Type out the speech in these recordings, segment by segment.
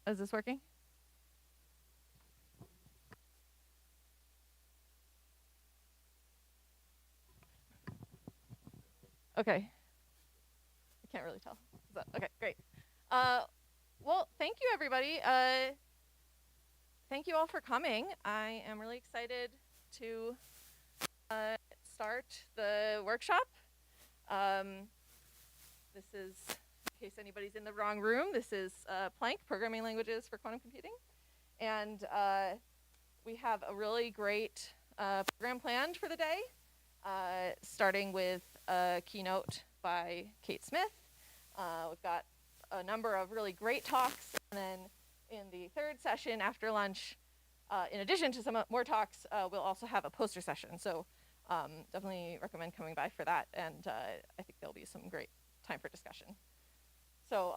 Is this working? Okay. I can't really tell. Okay, great. Well, thank you, everybody. Thank you all for coming. I am really excited to start the workshop. This is, in case anybody's in the wrong room, this is Plank, Programming Languages for Quantum Computing. And we have a really great program planned for the day, starting with a keynote by Kate Smith. We've got a number of really great talks, and then in the third session after lunch, in addition to some more talks, we'll also have a poster session. So definitely recommend coming by for that, and I think there'll be some great time for discussion. So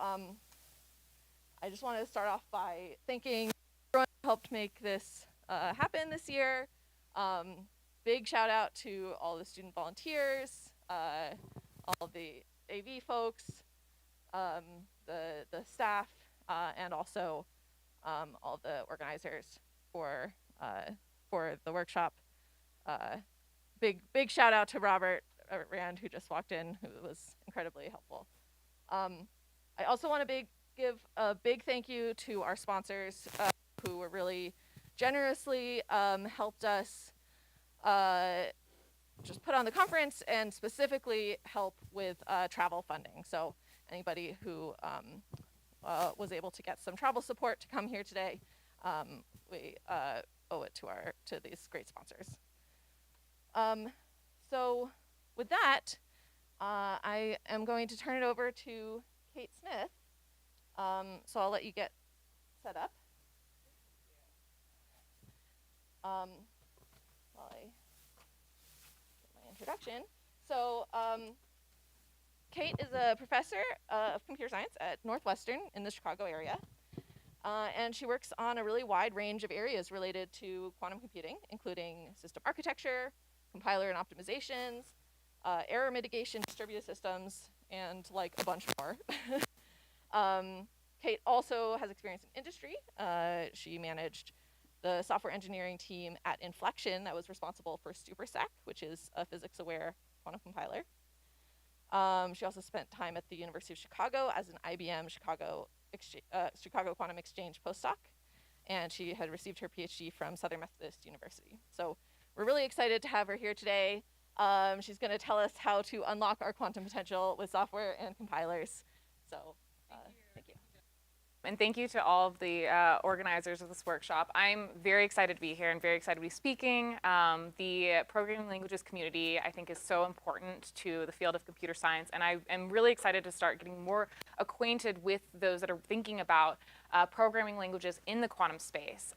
I just wanted to start off by thanking everyone who helped make this happen this year. Big shout out to all the student volunteers, all the AV folks, the staff, and also all the organizers for the workshop. Big shout out to Robert Rand, who just walked in, who was incredibly helpful. I also want to give a big thank you to our sponsors, who were really generously helped us just put on the conference and specifically help with travel funding. So anybody who was able to get some travel support to come here today, we owe it to these great sponsors. So with that, I am going to turn it over to Kate Smith. So I'll let you get set up. While I get my introduction. So Kate is a professor of computer science at Northwestern in the Chicago area. And she works on a really wide range of areas related to quantum computing, including system architecture, compiler and optimizations, error mitigation, distributed systems, and like a bunch more. Kate also has experience in industry. She managed the software engineering team at Inflection that was responsible for SuperSec, which is a physics-aware quantum compiler. She also spent time at the University of Chicago as an IBM Chicago Quantum Exchange postdoc, and she had received her PhD from Southern Methodist University. So we're really excited to have her here today. She's going to tell us how to unlock our quantum potential with software and compilers. So thank you. And thank you to all of the organizers of this workshop. I'm very excited to be here and very excited to be speaking. The programming languages community, I think, is so important to the field of computer science, and I am really excited to start getting more acquainted with those that are thinking about programming languages in the quantum space.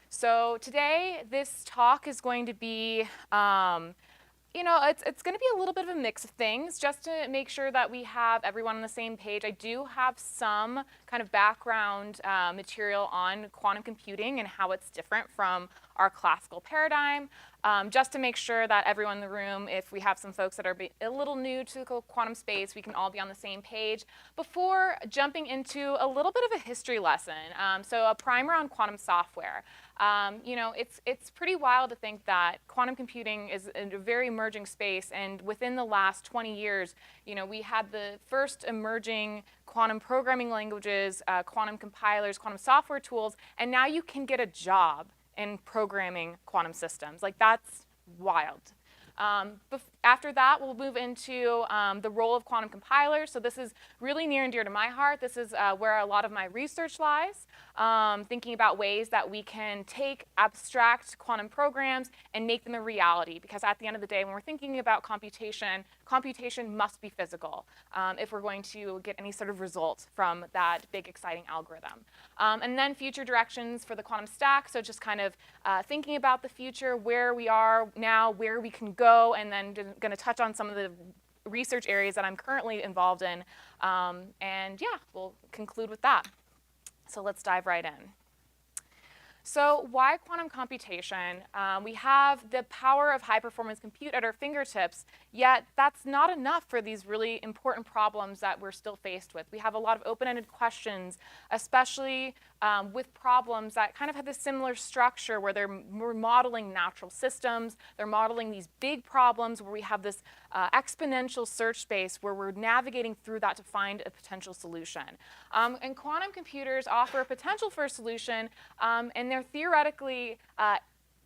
So today, this talk is going to be it's going to be a little bit of a mix of things just to make sure that we have everyone on the same page. I do have some kind of background material on quantum computing and how it's different from our classical paradigm, just to make sure that everyone in the room, if we have some folks that are a little new to the quantum space, we can all be on the same page before jumping into a little bit of a history lesson. So a primer on quantum software. It's pretty wild to think that quantum computing is a very emerging space, and within the last 20 years, we had the first emerging quantum programming languages, quantum compilers, quantum software tools, and now you can get a job in programming quantum systems. Like, that's wild. After that, we'll move into the role of quantum compilers. So this is really near and dear to my heart. This is where a lot of my research lies, thinking about ways that we can take abstract quantum programs and make them a reality. Because at the end of the day, when we're thinking about computation, computation must be physical if we're going to get any sort of results from that big, exciting algorithm. And then future directions for the quantum stack. So just kind of thinking about the future, where we are now, where we can go, and then going to touch on some of the research areas that I'm currently involved in. And yeah, we'll conclude with that. So let's dive right in. So why quantum computation? We have the power of high-performance compute at our fingertips, yet that's not enough for these really important problems that we're still faced with. We have a lot of open-ended questions, especially with problems that kind of have this similar structure where we're modeling natural systems, they're modeling these big problems where we have this exponential search space where we're navigating through that to find a potential solution. And quantum computers offer a potential for a solution, and they're theoretically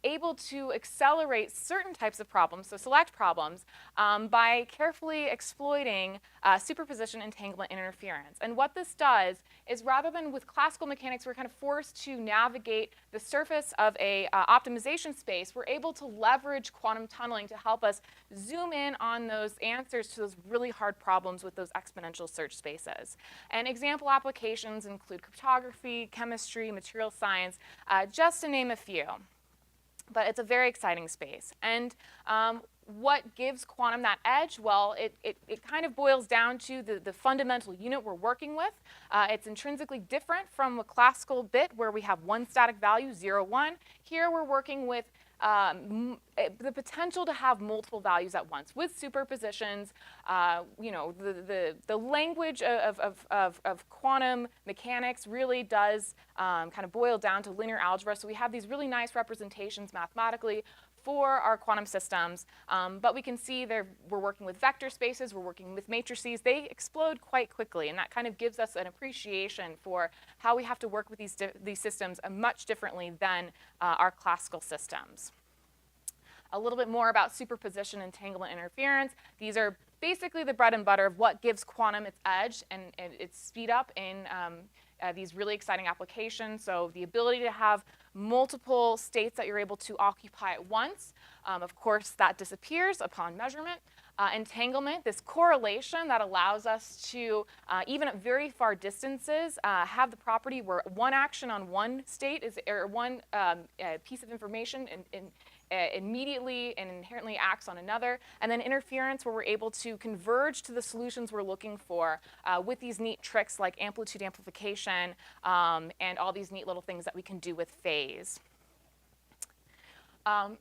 able to accelerate certain types of problems, so select problems, by carefully exploiting superposition, entanglement, and interference. And what this does is, rather than with classical mechanics, we're kind of forced to navigate the surface of a optimization space, we're able to leverage quantum tunneling to help us zoom in on those answers to those really hard problems with those exponential search spaces. And example applications include cryptography, chemistry, material science, just to name a few. But it's a very exciting space. And what gives quantum that edge? Well, it kind of boils down to the fundamental unit we're working with. It's intrinsically different from a classical bit where we have one static value, 0, 1. Here we're working with the potential to have multiple values at once with superpositions. The language of quantum mechanics really does kind of boil down to linear algebra. So we have these really nice representations mathematically for our quantum systems, but we can see we're working with vector spaces, we're working with matrices. They explode quite quickly, and that kind of gives us an appreciation for how we have to work with these systems much differently than our classical systems. A little bit more about superposition, entanglement, interference. These are basically the bread and butter of what gives quantum its edge and its speed up in these really exciting applications. So the ability to have multiple states that you're able to occupy at once. Of course, that disappears upon measurement. Entanglement, this correlation that allows us to, even at very far distances, have the property where one action on one state or one piece of information immediately and inherently acts on another. And then interference, where we're able to converge to the solutions we're looking for with these neat tricks like amplitude amplification and all these neat little things that we can do with phase.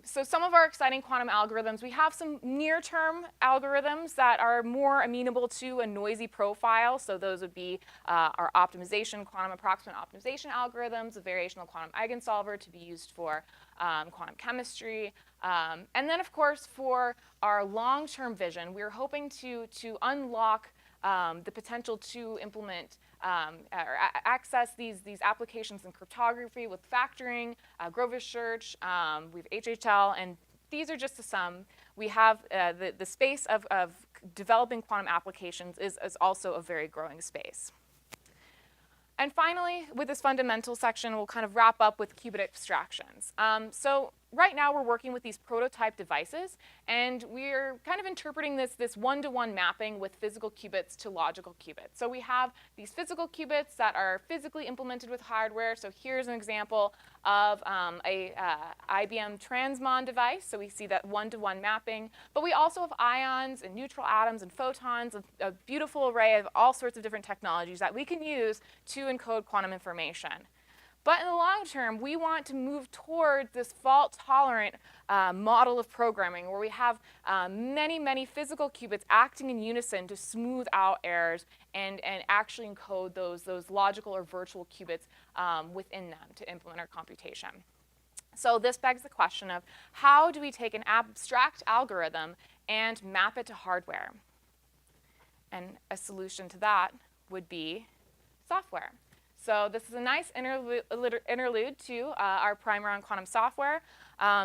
So some of our exciting quantum algorithms, we have some near-term algorithms that are more amenable to a noisy profile. So those would be our optimization, quantum approximate optimization algorithms, a variational quantum eigensolver to be used for quantum chemistry. And then, of course, for our long-term vision, we're hoping to unlock the potential to implement or access these applications in cryptography with factoring, Grover search, we have HHL, and these are just some. We have the space of developing quantum applications is also a very growing space. And finally, with this fundamental section, we'll kind of wrap up with qubit abstractions. So right now, we're working with these prototype devices, and we're kind of interpreting this one-to-one mapping with physical qubits to logical qubits. So we have these physical qubits that are physically implemented with hardware. So here's an example of a IBM transmon device. So we see that one-to-one mapping. But we also have ions and neutral atoms and photons, a beautiful array of all sorts of different technologies that we can use to encode quantum information. But in the long term, we want to move toward this fault-tolerant model of programming where we have many, many physical qubits acting in unison to smooth out errors and actually encode those logical or virtual qubits within them to implement our computation. So this begs the question of how do we take an abstract algorithm and map it to hardware? And a solution to that would be software. So this is a nice interlude to our primer on quantum software.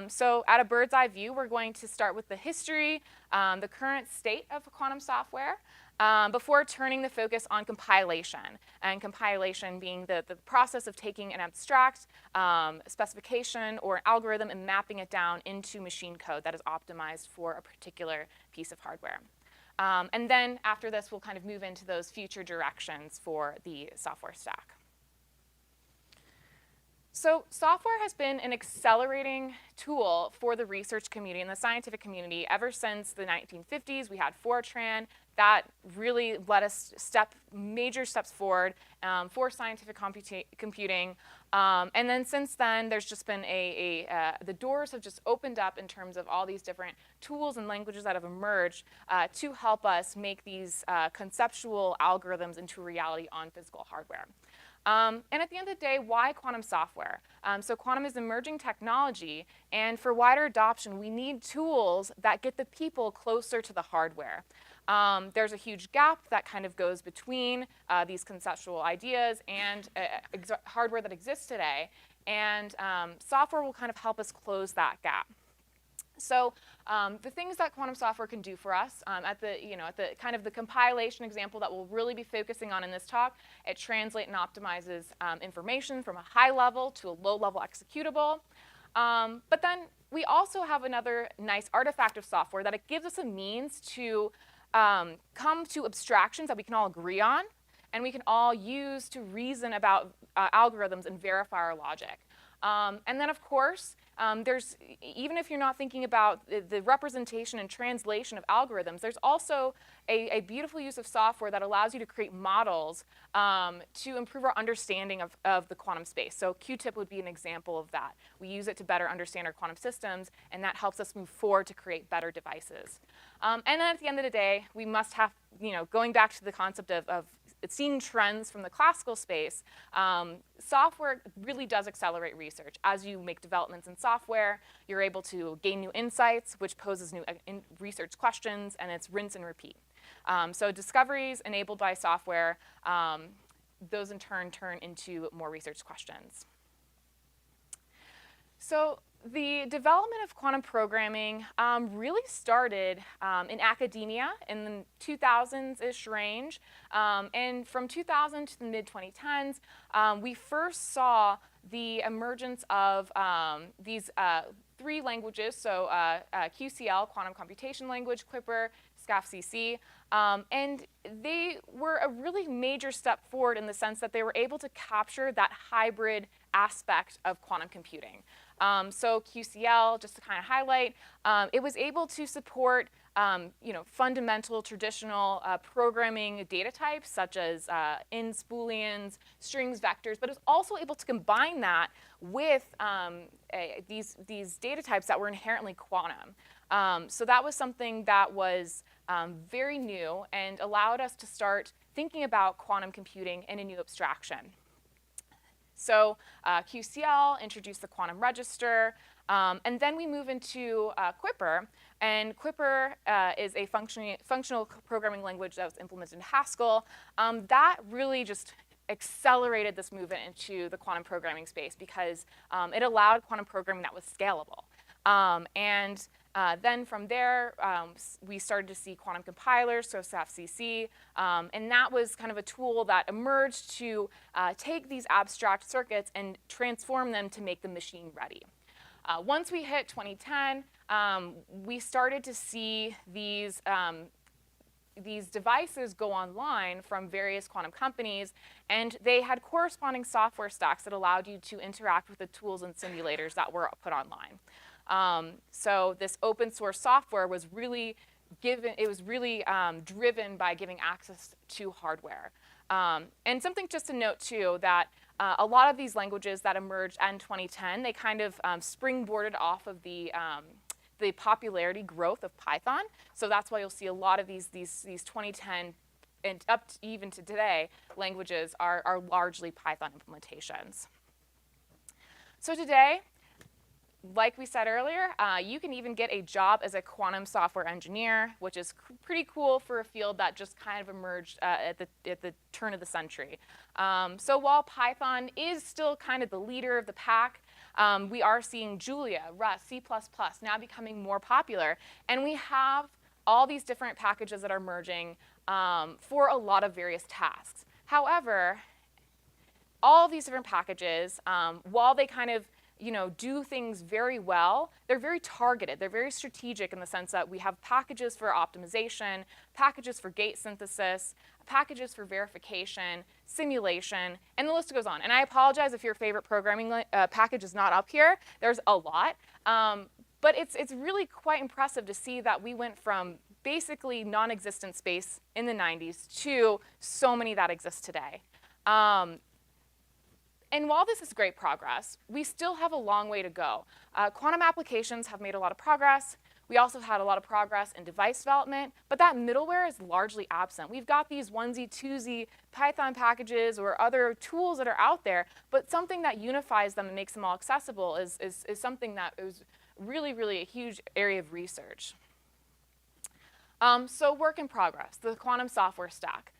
So at a bird's eye view, we're going to start with the history, the current state of quantum software, before turning the focus on compilation, and compilation being the process of taking an abstract specification or an algorithm and mapping it down into machine code that is optimized for a particular piece of hardware. And then after this, we'll kind of move into those future directions for the software stack. So software has been an accelerating tool for the research community and the scientific community ever since the 1950s. We had Fortran. That really let us major steps forward for scientific computing. And then since then, there's just been the doors have just opened up in terms of all these different tools and languages that have emerged to help us make these conceptual algorithms into reality on physical hardware. And at the end of the day, why quantum software? So quantum is emerging technology, and for wider adoption, we need tools that get the people closer to the hardware. There's a huge gap that kind of goes between these conceptual ideas and hardware that exists today, and software will kind of help us close that gap. So the things that quantum software can do for us, at the kind of the compilation example that we'll really be focusing on in this talk, it translates and optimizes information from a high level to a low level executable. But then we also have another nice artifact of software that it gives us a means to come to abstractions that we can all agree on, and we can all use to reason about algorithms and verify our logic. And then, of course, even if you're not thinking about the representation and translation of algorithms, there's also a beautiful use of software that allows you to create models to improve our understanding of the quantum space. So Q-tip would be an example of that. We use it to better understand our quantum systems, and that helps us move forward to create better devices. And then at the end of the day, we must have, going back to the concept of seeing trends from the classical space, software really does accelerate research. As you make developments in software, you're able to gain new insights, which poses new research questions, and it's rinse and repeat. So discoveries enabled by software, those in turn into more research questions. So the development of quantum programming really started in academia in the 2000s-ish range. And from 2000 to the mid-2010s, we first saw the emergence of these three languages, so QCL, Quantum Computation Language, QUIPR, SCAF-CC, and they were a really major step forward in the sense that they were able to capture that hybrid aspect of quantum computing. So QCL, just to kind of highlight, it was able to support fundamental traditional programming data types such as ins, booleans, strings, vectors, but it's also able to combine that with these data types that were inherently quantum. So that was something that was very new and allowed us to start thinking about quantum computing in a new abstraction. So QCL introduced the quantum register, and then we move into QUIPR. And QUIPR is a functional programming language that was implemented in Haskell. That really just accelerated this movement into the quantum programming space because it allowed quantum programming that was scalable. Then from there, we started to see quantum compilers, so SCAF-CC, and that was kind of a tool that emerged to take these abstract circuits and transform them to make them machine ready. Once we hit 2010, we started to see these devices go online from various quantum companies, and they had corresponding software stacks that allowed you to interact with the tools and simulators that were put online. So this open source software was really driven by giving access to hardware. And something just to note too, that a lot of these languages that emerged in 2010, they kind of springboarded off of the popularity growth of Python. So that's why you'll see a lot of these 2010 and up to even to today languages are largely Python implementations. So today, like we said earlier, you can even get a job as a quantum software engineer, which is pretty cool for a field that just kind of emerged at the turn of the century. So while Python is still kind of the leader of the pack, we are seeing Julia, Rust, C++ now becoming more popular. And we have all these different packages that are emerging for a lot of various tasks. However, all of these different packages, while they kind of do things very well, they're very targeted. They're very strategic in the sense that we have packages for optimization, packages for gate synthesis, packages for verification, simulation, and the list goes on. And I apologize if your favorite programming package is not up here. There's a lot. But it's really quite impressive to see that we went from basically non-existent space in the 90s to so many that exist today. And while this is great progress, we still have a long way to go. Quantum applications have made a lot of progress. We also had a lot of progress in device development, but that middleware is largely absent. We've got these onesie, twosie Python packages or other tools that are out there, but something that unifies them and makes them all accessible is something that is really, really a huge area of research. So work in progress, the quantum software stack.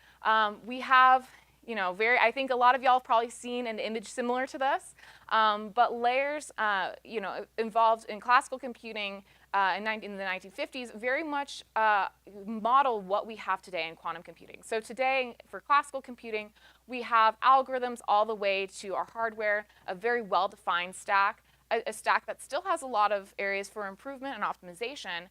We have I think a lot of y'all have probably seen an image similar to this, but layers, involved in classical computing in the 1950s very much model what we have today in quantum computing. So today, for classical computing, we have algorithms all the way to our hardware, a very well-defined stack, a stack that still has a lot of areas for improvement and optimization,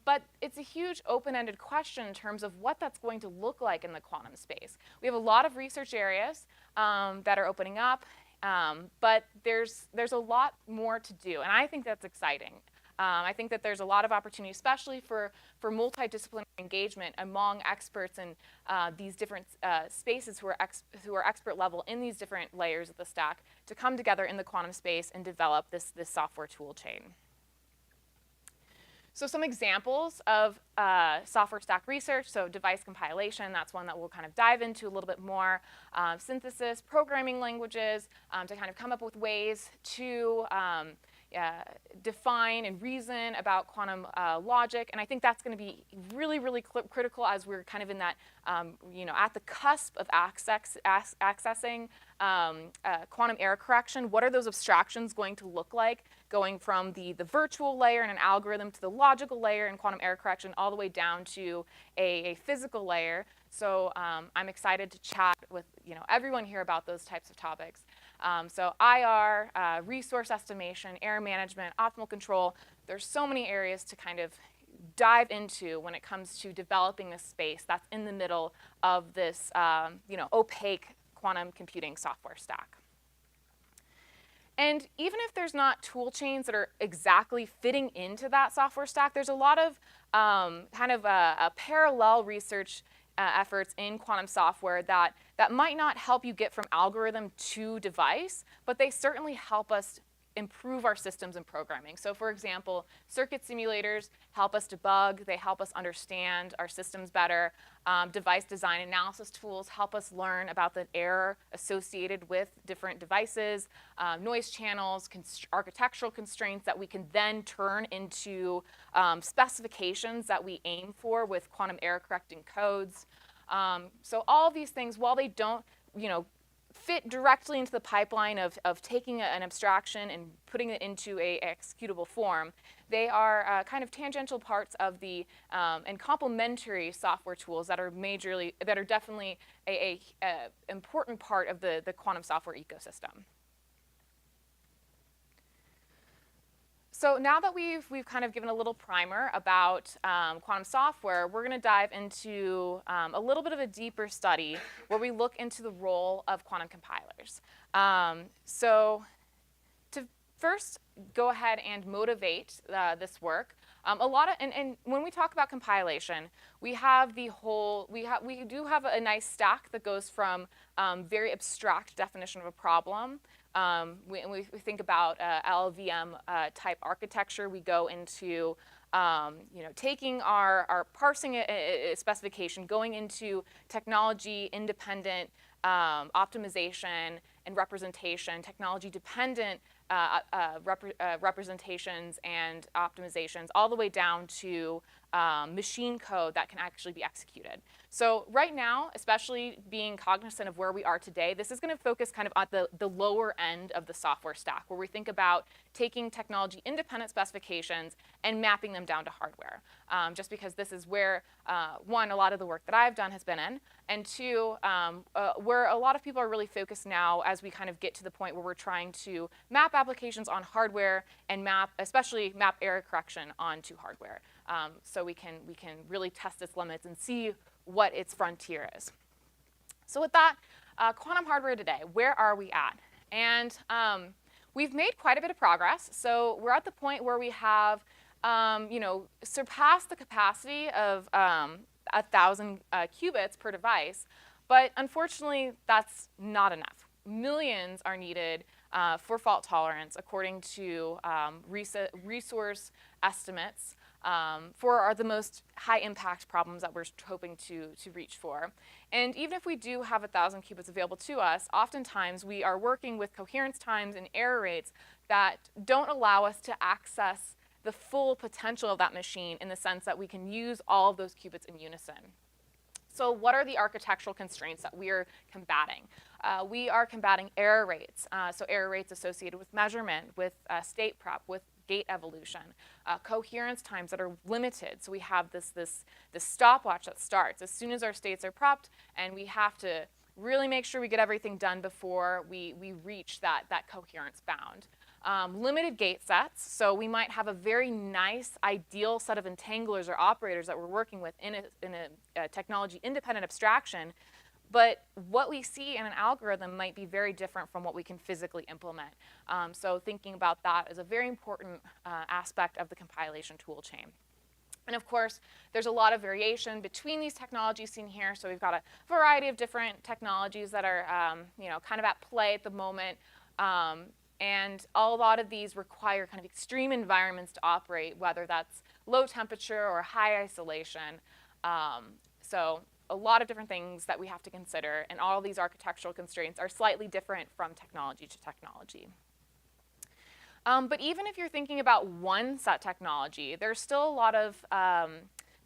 but it's a huge open-ended question in terms of what that's going to look like in the quantum space. We have a lot of research areas that are opening up, but there's a lot more to do, and I think that's exciting. I think that there's a lot of opportunity, especially for multidisciplinary engagement among experts in these different spaces who are expert level in these different layers of the stack to come together in the quantum space and develop this software tool chain. So some examples of software stack research, so device compilation, that's one that we'll kind of dive into a little bit more. Synthesis, programming languages, to kind of come up with ways to define and reason about quantum logic, and I think that's going to be really, really critical as we're kind of in that, at the cusp of accessing quantum error correction. What are those abstractions going to look like, going from the virtual layer in an algorithm to the logical layer in quantum error correction, all the way down to a physical layer? So I'm excited to chat with everyone here about those types of topics. So IR, resource estimation, error management, optimal control, there's so many areas to kind of dive into when it comes to developing this space that's in the middle of this opaque quantum computing software stack. And even if there's not tool chains that are exactly fitting into that software stack, there's a lot of parallel research efforts in quantum software that might not help you get from algorithm to device, but they certainly help us improve our systems and programming. So for example, circuit simulators help us debug, they help us understand our systems better. Device design analysis tools help us learn about the error associated with different devices, noise channels, architectural constraints that we can then turn into specifications that we aim for with quantum error correcting codes. So all of these things, while they don't, fit directly into the pipeline of taking an abstraction and putting it into a executable form, they are kind of tangential parts of the and complementary software tools that are definitely a important part of the quantum software ecosystem. So now that we've kind of given a little primer about quantum software, we're going to dive into a little bit of a deeper study where we look into the role of quantum compilers. So to first go ahead and motivate this work, and when we talk about compilation, we have we do have a nice stack that goes from very abstract definition of a problem. When we think about LLVM type architecture, we go into taking our parsing a specification, going into technology independent optimization and representation, technology dependent representations and optimizations, all the way down to machine code that can actually be executed. So right now, especially being cognizant of where we are today, this is going to focus kind of at the lower end of the software stack, where we think about taking technology-independent specifications and mapping them down to hardware. Just because this is where, one, a lot of the work that I've done has been in, and two, where a lot of people are really focused now as we kind of get to the point where we're trying to map applications on hardware and especially map error correction onto hardware. So we can really test its limits and see what its frontier is. So with that, quantum hardware today, where are we at? And we've made quite a bit of progress. So we're at the point where we have surpassed the capacity of 1,000 qubits per device, but unfortunately, that's not enough. Millions are needed for fault tolerance, according to resource estimates for the most high-impact problems that we're hoping to reach for. And even if we do have 1,000 qubits available to us, oftentimes we are working with coherence times and error rates that don't allow us to access the full potential of that machine in the sense that we can use all of those qubits in unison. So what are the architectural constraints that we are combating? We are combating error rates, so error rates associated with measurement, with state prep, with gate evolution, coherence times that are limited. So we have this stopwatch that starts as soon as our states are prepped, and we have to really make sure we get everything done before we reach that coherence bound. Limited gate sets, so we might have a very nice, ideal set of entanglers or operators that we're working with in a technology-independent abstraction, but what we see in an algorithm might be very different from what we can physically implement. So thinking about that is a very important aspect of the compilation tool chain. And of course, there's a lot of variation between these technologies seen here. So we've got a variety of different technologies that are kind of at play at the moment. And a lot of these require kind of extreme environments to operate, whether that's low temperature or high isolation. So a lot of different things that we have to consider, and all of these architectural constraints are slightly different from technology to technology. But even if you're thinking about one set technology, there's still a lot of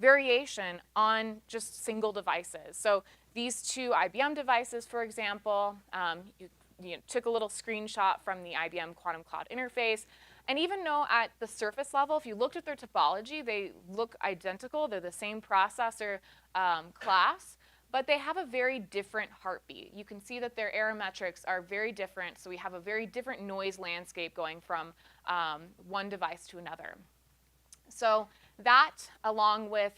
variation on just single devices. So these two IBM devices, for example, you took a little screenshot from the IBM Quantum Cloud interface. And even though at the surface level, if you looked at their topology, they look identical, they're the same processor class, but they have a very different heartbeat. You can see that their error metrics are very different, so we have a very different noise landscape going from one device to another. So that, along with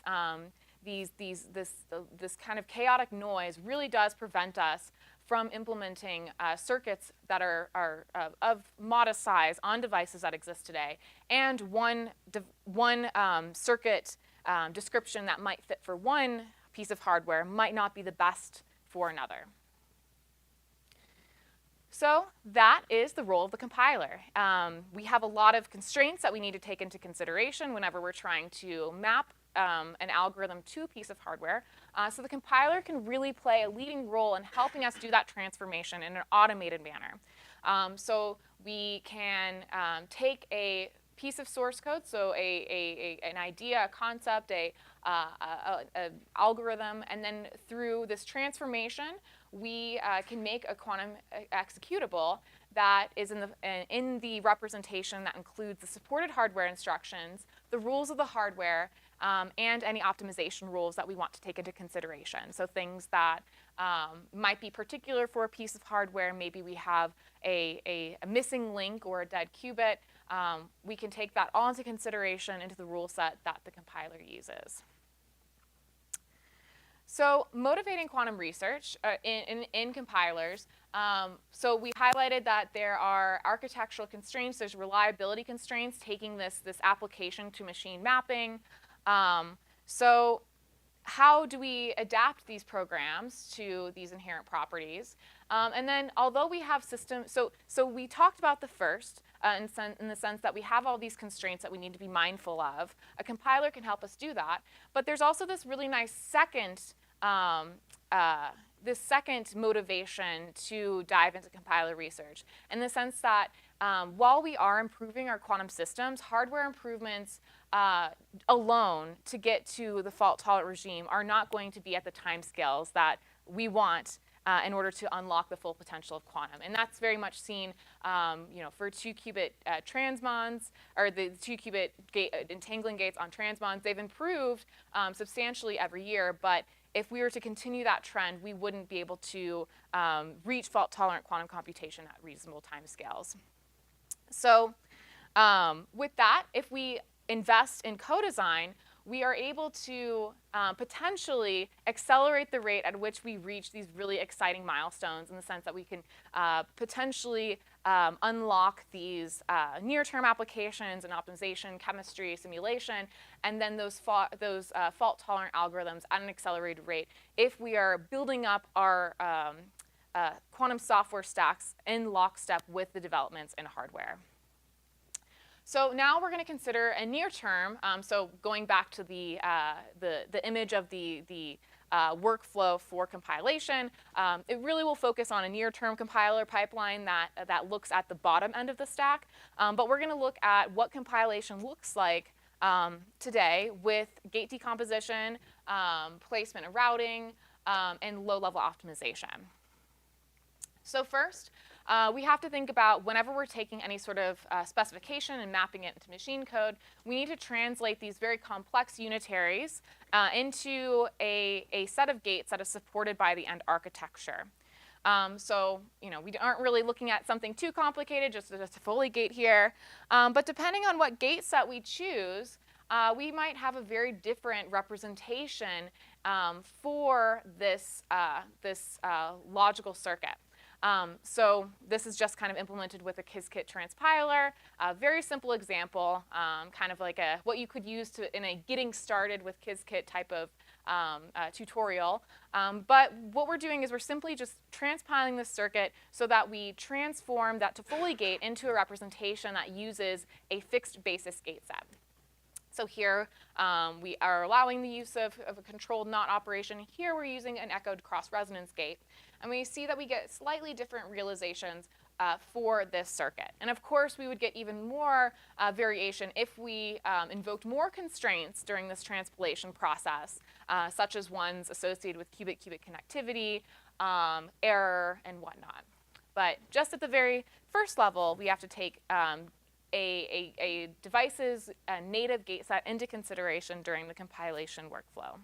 this kind of chaotic noise, really does prevent us from implementing circuits that are of modest size on devices that exist today, and one circuit description that might fit for one piece of hardware might not be the best for another. So that is the role of the compiler. We have a lot of constraints that we need to take into consideration whenever we're trying to map an algorithm to a piece of hardware. So the compiler can really play a leading role in helping us do that transformation in an automated manner. So we can take a piece of source code, so an idea, a concept, an algorithm, and then through this transformation, we can make a quantum executable that is in the representation that includes the supported hardware instructions, the rules of the hardware, and any optimization rules that we want to take into consideration. So things that might be particular for a piece of hardware, maybe we have a missing link or a dead qubit, we can take that all into consideration into the rule set that the compiler uses. So motivating quantum research in compilers, so we highlighted that there are architectural constraints, there's reliability constraints, taking this application to machine mapping. So how do we adapt these programs to these inherent properties? And then although we have systems, so we talked about the first in the sense that we have all these constraints that we need to be mindful of. A compiler can help us do that. But there's also this really nice second motivation to dive into compiler research, in the sense that while we are improving our quantum systems, hardware improvements alone to get to the fault-tolerant regime are not going to be at the timescales that we want in order to unlock the full potential of quantum. And that's very much seen for 2-qubit transmons, or the 2-qubit entangling gates on transmons. They've improved substantially every year, but if we were to continue that trend, we wouldn't be able to reach fault-tolerant quantum computation at reasonable timescales. So with that, if we invest in co-design, we are able to potentially accelerate the rate at which we reach these really exciting milestones, in the sense that we can potentially unlock these near-term applications in optimization, chemistry, simulation, and then those fault-tolerant algorithms at an accelerated rate if we are building up our quantum software stacks in lockstep with the developments in hardware. So now we're going to consider a near term, so going back to the image of the workflow for compilation, it really will focus on a near-term compiler pipeline that looks at the bottom end of the stack. But we're going to look at what compilation looks like today with gate decomposition, placement and routing, and low-level optimization. So first, we have to think about whenever we're taking any sort of specification and mapping it into machine code, we need to translate these very complex unitaries into a set of gates that is supported by the end architecture. So we aren't really looking at something too complicated, just a fully gate here. But depending on what gate set we choose, we might have a very different representation for this logical circuit. So this is just kind of implemented with a Qiskit transpiler. A very simple example, kind of like what you could use in a getting started with Qiskit type of tutorial. But what we're doing is we're simply just transpiling this circuit so that we transform that to fully gate into a representation that uses a fixed basis gate set. So here we are allowing the use of a controlled NOT operation. Here we're using an echoed cross-resonance gate. And we see that we get slightly different realizations for this circuit. And of course, we would get even more variation if we invoked more constraints during this transpilation process, such as ones associated with qubit-qubit connectivity, error, and whatnot. But just at the very first level, we have to take a device's native gate set into consideration during the compilation workflow.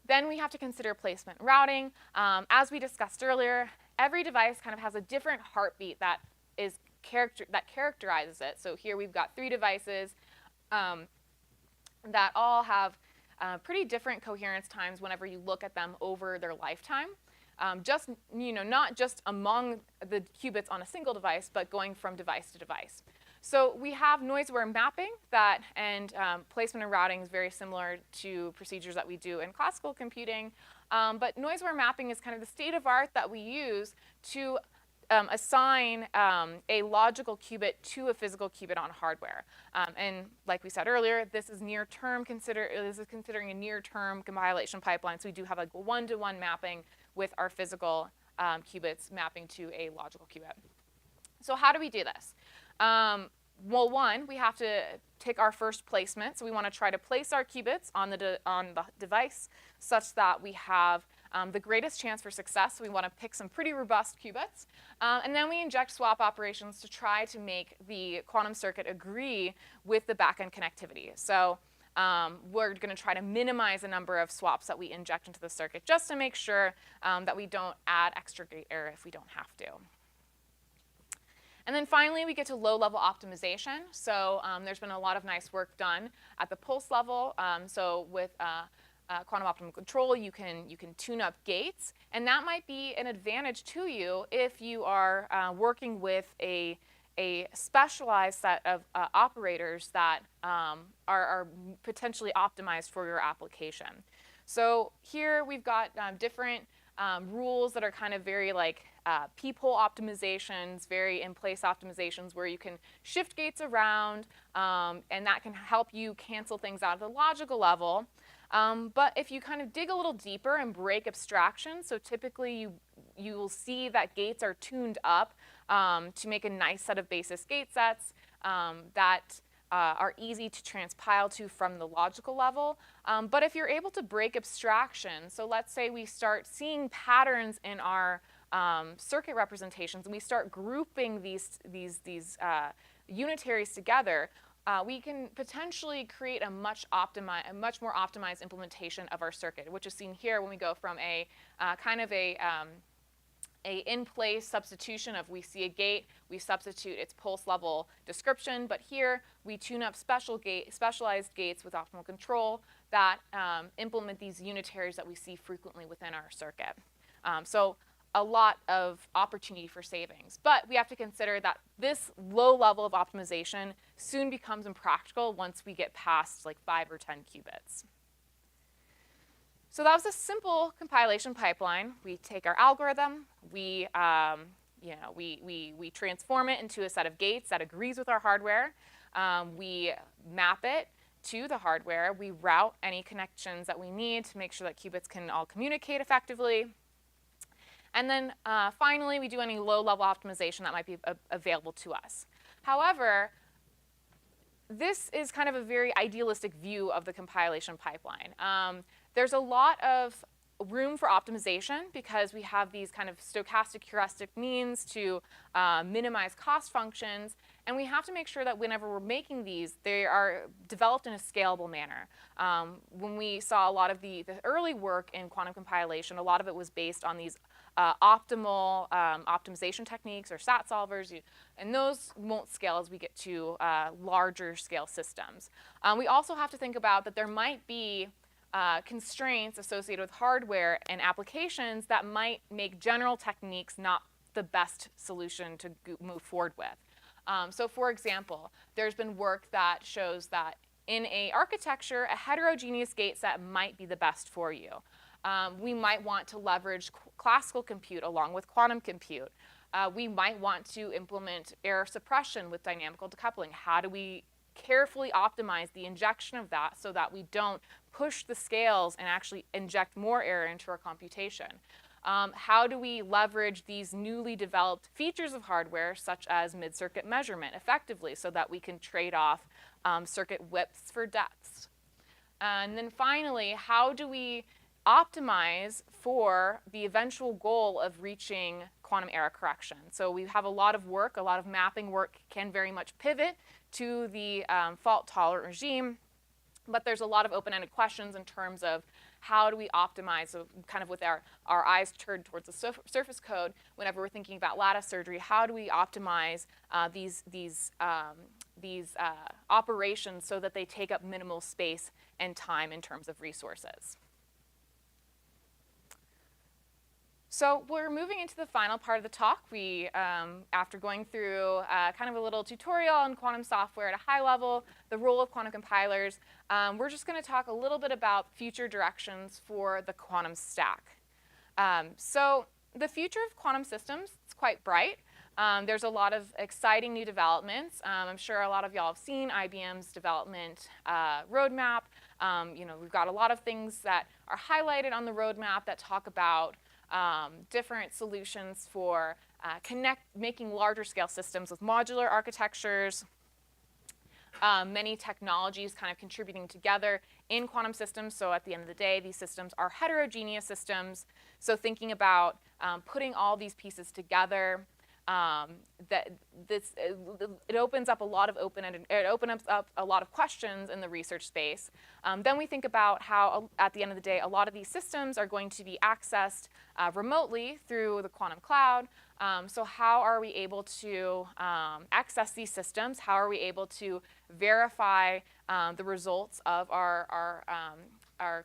Then we have to consider placement and routing. As we discussed earlier, every device kind of has a different heartbeat that characterizes it. So here we've got 3 devices that all have pretty different coherence times whenever you look at them over their lifetime. Not just among the qubits on a single device, but going from device to device. So we have noise-aware mapping and placement and routing is very similar to procedures that we do in classical computing. But noise-aware mapping is kind of the state of art that we use to assign a logical qubit to a physical qubit on hardware. And like we said earlier, this is near-term. This is considering a near-term compilation pipeline. So we do have like a one-to-one mapping with our physical qubits mapping to a logical qubit. So how do we do this? Well, one, we have to take our first placement. So we want to try to place our qubits on the device such that we have the greatest chance for success. So we want to pick some pretty robust qubits. And then we inject swap operations to try to make the quantum circuit agree with the backend connectivity. So we're going to try to minimize the number of swaps that we inject into the circuit just to make sure that we don't add extra gate error if we don't have to. And then finally, we get to low-level optimization. So there's been a lot of nice work done at the pulse level. So with quantum optimal control, you can tune up gates. And that might be an advantage to you if you are working with a specialized set of operators that are potentially optimized for your application. So here we've got different rules that are kind of very like peephole optimizations, very in-place optimizations where you can shift gates around, and that can help you cancel things out at the logical level. But if you kind of dig a little deeper and break abstraction, so typically you will see that gates are tuned up to make a nice set of basis gate sets that are easy to transpile to from the logical level. But if you're able to break abstraction, so let's say we start seeing patterns in our circuit representations, and we start grouping these unitaries together, we can potentially create a much more optimized implementation of our circuit, which is seen here when we go from a kind of a in-place substitution of we see a gate, we substitute its pulse level description, but here we tune up specialized gates with optimal control that implement these unitaries that we see frequently within our circuit. So a lot of opportunity for savings. But we have to consider that this low level of optimization soon becomes impractical once we get past like 5 or 10 qubits. So that was a simple compilation pipeline. We take our algorithm, we transform it into a set of gates that agrees with our hardware. We map it to the hardware. We route any connections that we need to make sure that qubits can all communicate effectively. And then finally, we do any low-level optimization that might be available to us. However, this is kind of a very idealistic view of the compilation pipeline. There's a lot of room for optimization because we have these kind of stochastic heuristic means to minimize cost functions, and we have to make sure that whenever we're making these, they are developed in a scalable manner. When we saw a lot of the early work in quantum compilation, a lot of it was based on these optimal optimization techniques or SAT solvers, and those won't scale as we get to larger scale systems. We also have to think about that there might be constraints associated with hardware and applications that might make general techniques not the best solution to move forward with. So for example, there's been work that shows that in a architecture, a heterogeneous gate set might be the best for you. We might want to leverage classical compute along with quantum compute. We might want to implement error suppression with dynamical decoupling. How do we carefully optimize the injection of that so that we don't push the scales and actually inject more error into our computation? How do we leverage these newly developed features of hardware, such as mid-circuit measurement, effectively so that we can trade off circuit widths for depths? And then finally, how do we optimize for the eventual goal of reaching quantum error correction? So we have a lot of work, a lot of mapping work can very much pivot to the fault-tolerant regime, but there's a lot of open-ended questions in terms of how do we optimize, so kind of with our eyes turned towards the surface code whenever we're thinking about lattice surgery, how do we optimize these operations so that they take up minimal space and time in terms of resources? So we're moving into the final part of the talk. We, after going through kind of a little tutorial on quantum software at a high level, the role of quantum compilers, we're just going to talk a little bit about future directions for the quantum stack. So the future of quantum systems is quite bright. There's a lot of exciting new developments. I'm sure a lot of y'all have seen IBM's development roadmap. We've got a lot of things that are highlighted on the roadmap that talk about different solutions for making larger scale systems with modular architectures, many technologies kind of contributing together in quantum systems. So at the end of the day, these systems are heterogeneous systems. So thinking about putting all these pieces together, it opens up a lot of it opens up a lot of questions in the research space. Then we think about how, at the end of the day, a lot of these systems are going to be accessed remotely through the quantum cloud. So how are we able to access these systems? How are we able to verify the results of our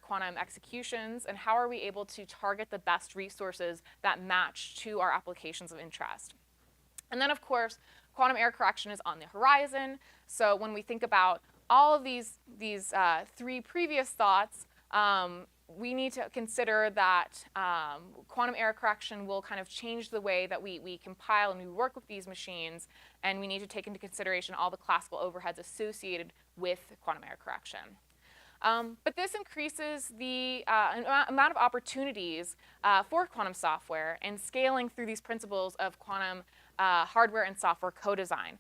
quantum executions? And how are we able to target the best resources that match to our applications of interest? And then, of course, quantum error correction is on the horizon. So when we think about all of these three previous thoughts, we need to consider that quantum error correction will kind of change the way that we compile and we work with these machines, and we need to take into consideration all the classical overheads associated with quantum error correction. But this increases the amount of opportunities for quantum software and scaling through these principles of quantum hardware and software co-design.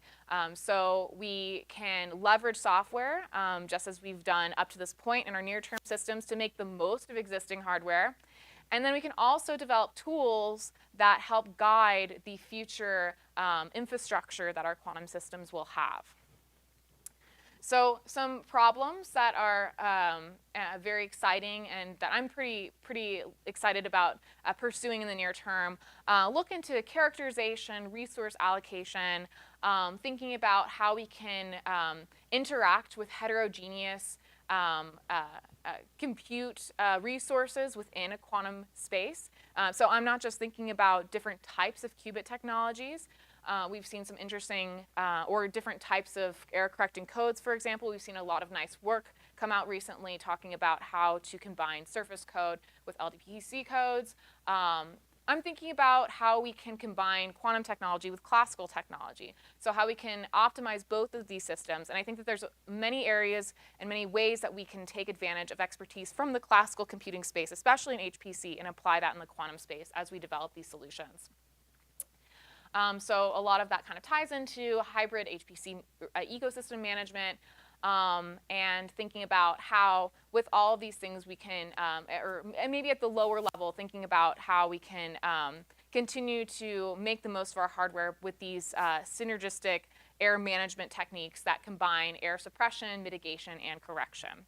So we can leverage software, just as we've done up to this point in our near-term systems, to make the most of existing hardware. And then we can also develop tools that help guide the future infrastructure that our quantum systems will have. So some problems that are very exciting and that I'm pretty excited about pursuing in the near term look into characterization, resource allocation, thinking about how we can interact with heterogeneous compute resources within a quantum space. So I'm not just thinking about different types of qubit technologies. We've seen some interesting, or different types of error correcting codes, for example. We've seen a lot of nice work come out recently talking about how to combine surface code with LDPC codes. I'm thinking about how we can combine quantum technology with classical technology, so how we can optimize both of these systems. And I think that there's many areas and many ways that we can take advantage of expertise from the classical computing space, especially in HPC, and apply that in the quantum space as we develop these solutions. So a lot of that kind of ties into hybrid HPC ecosystem management, and thinking about how, with all of these things, we can, and maybe at the lower level, thinking about how we can continue to make the most of our hardware with these synergistic error management techniques that combine error suppression, mitigation, and correction.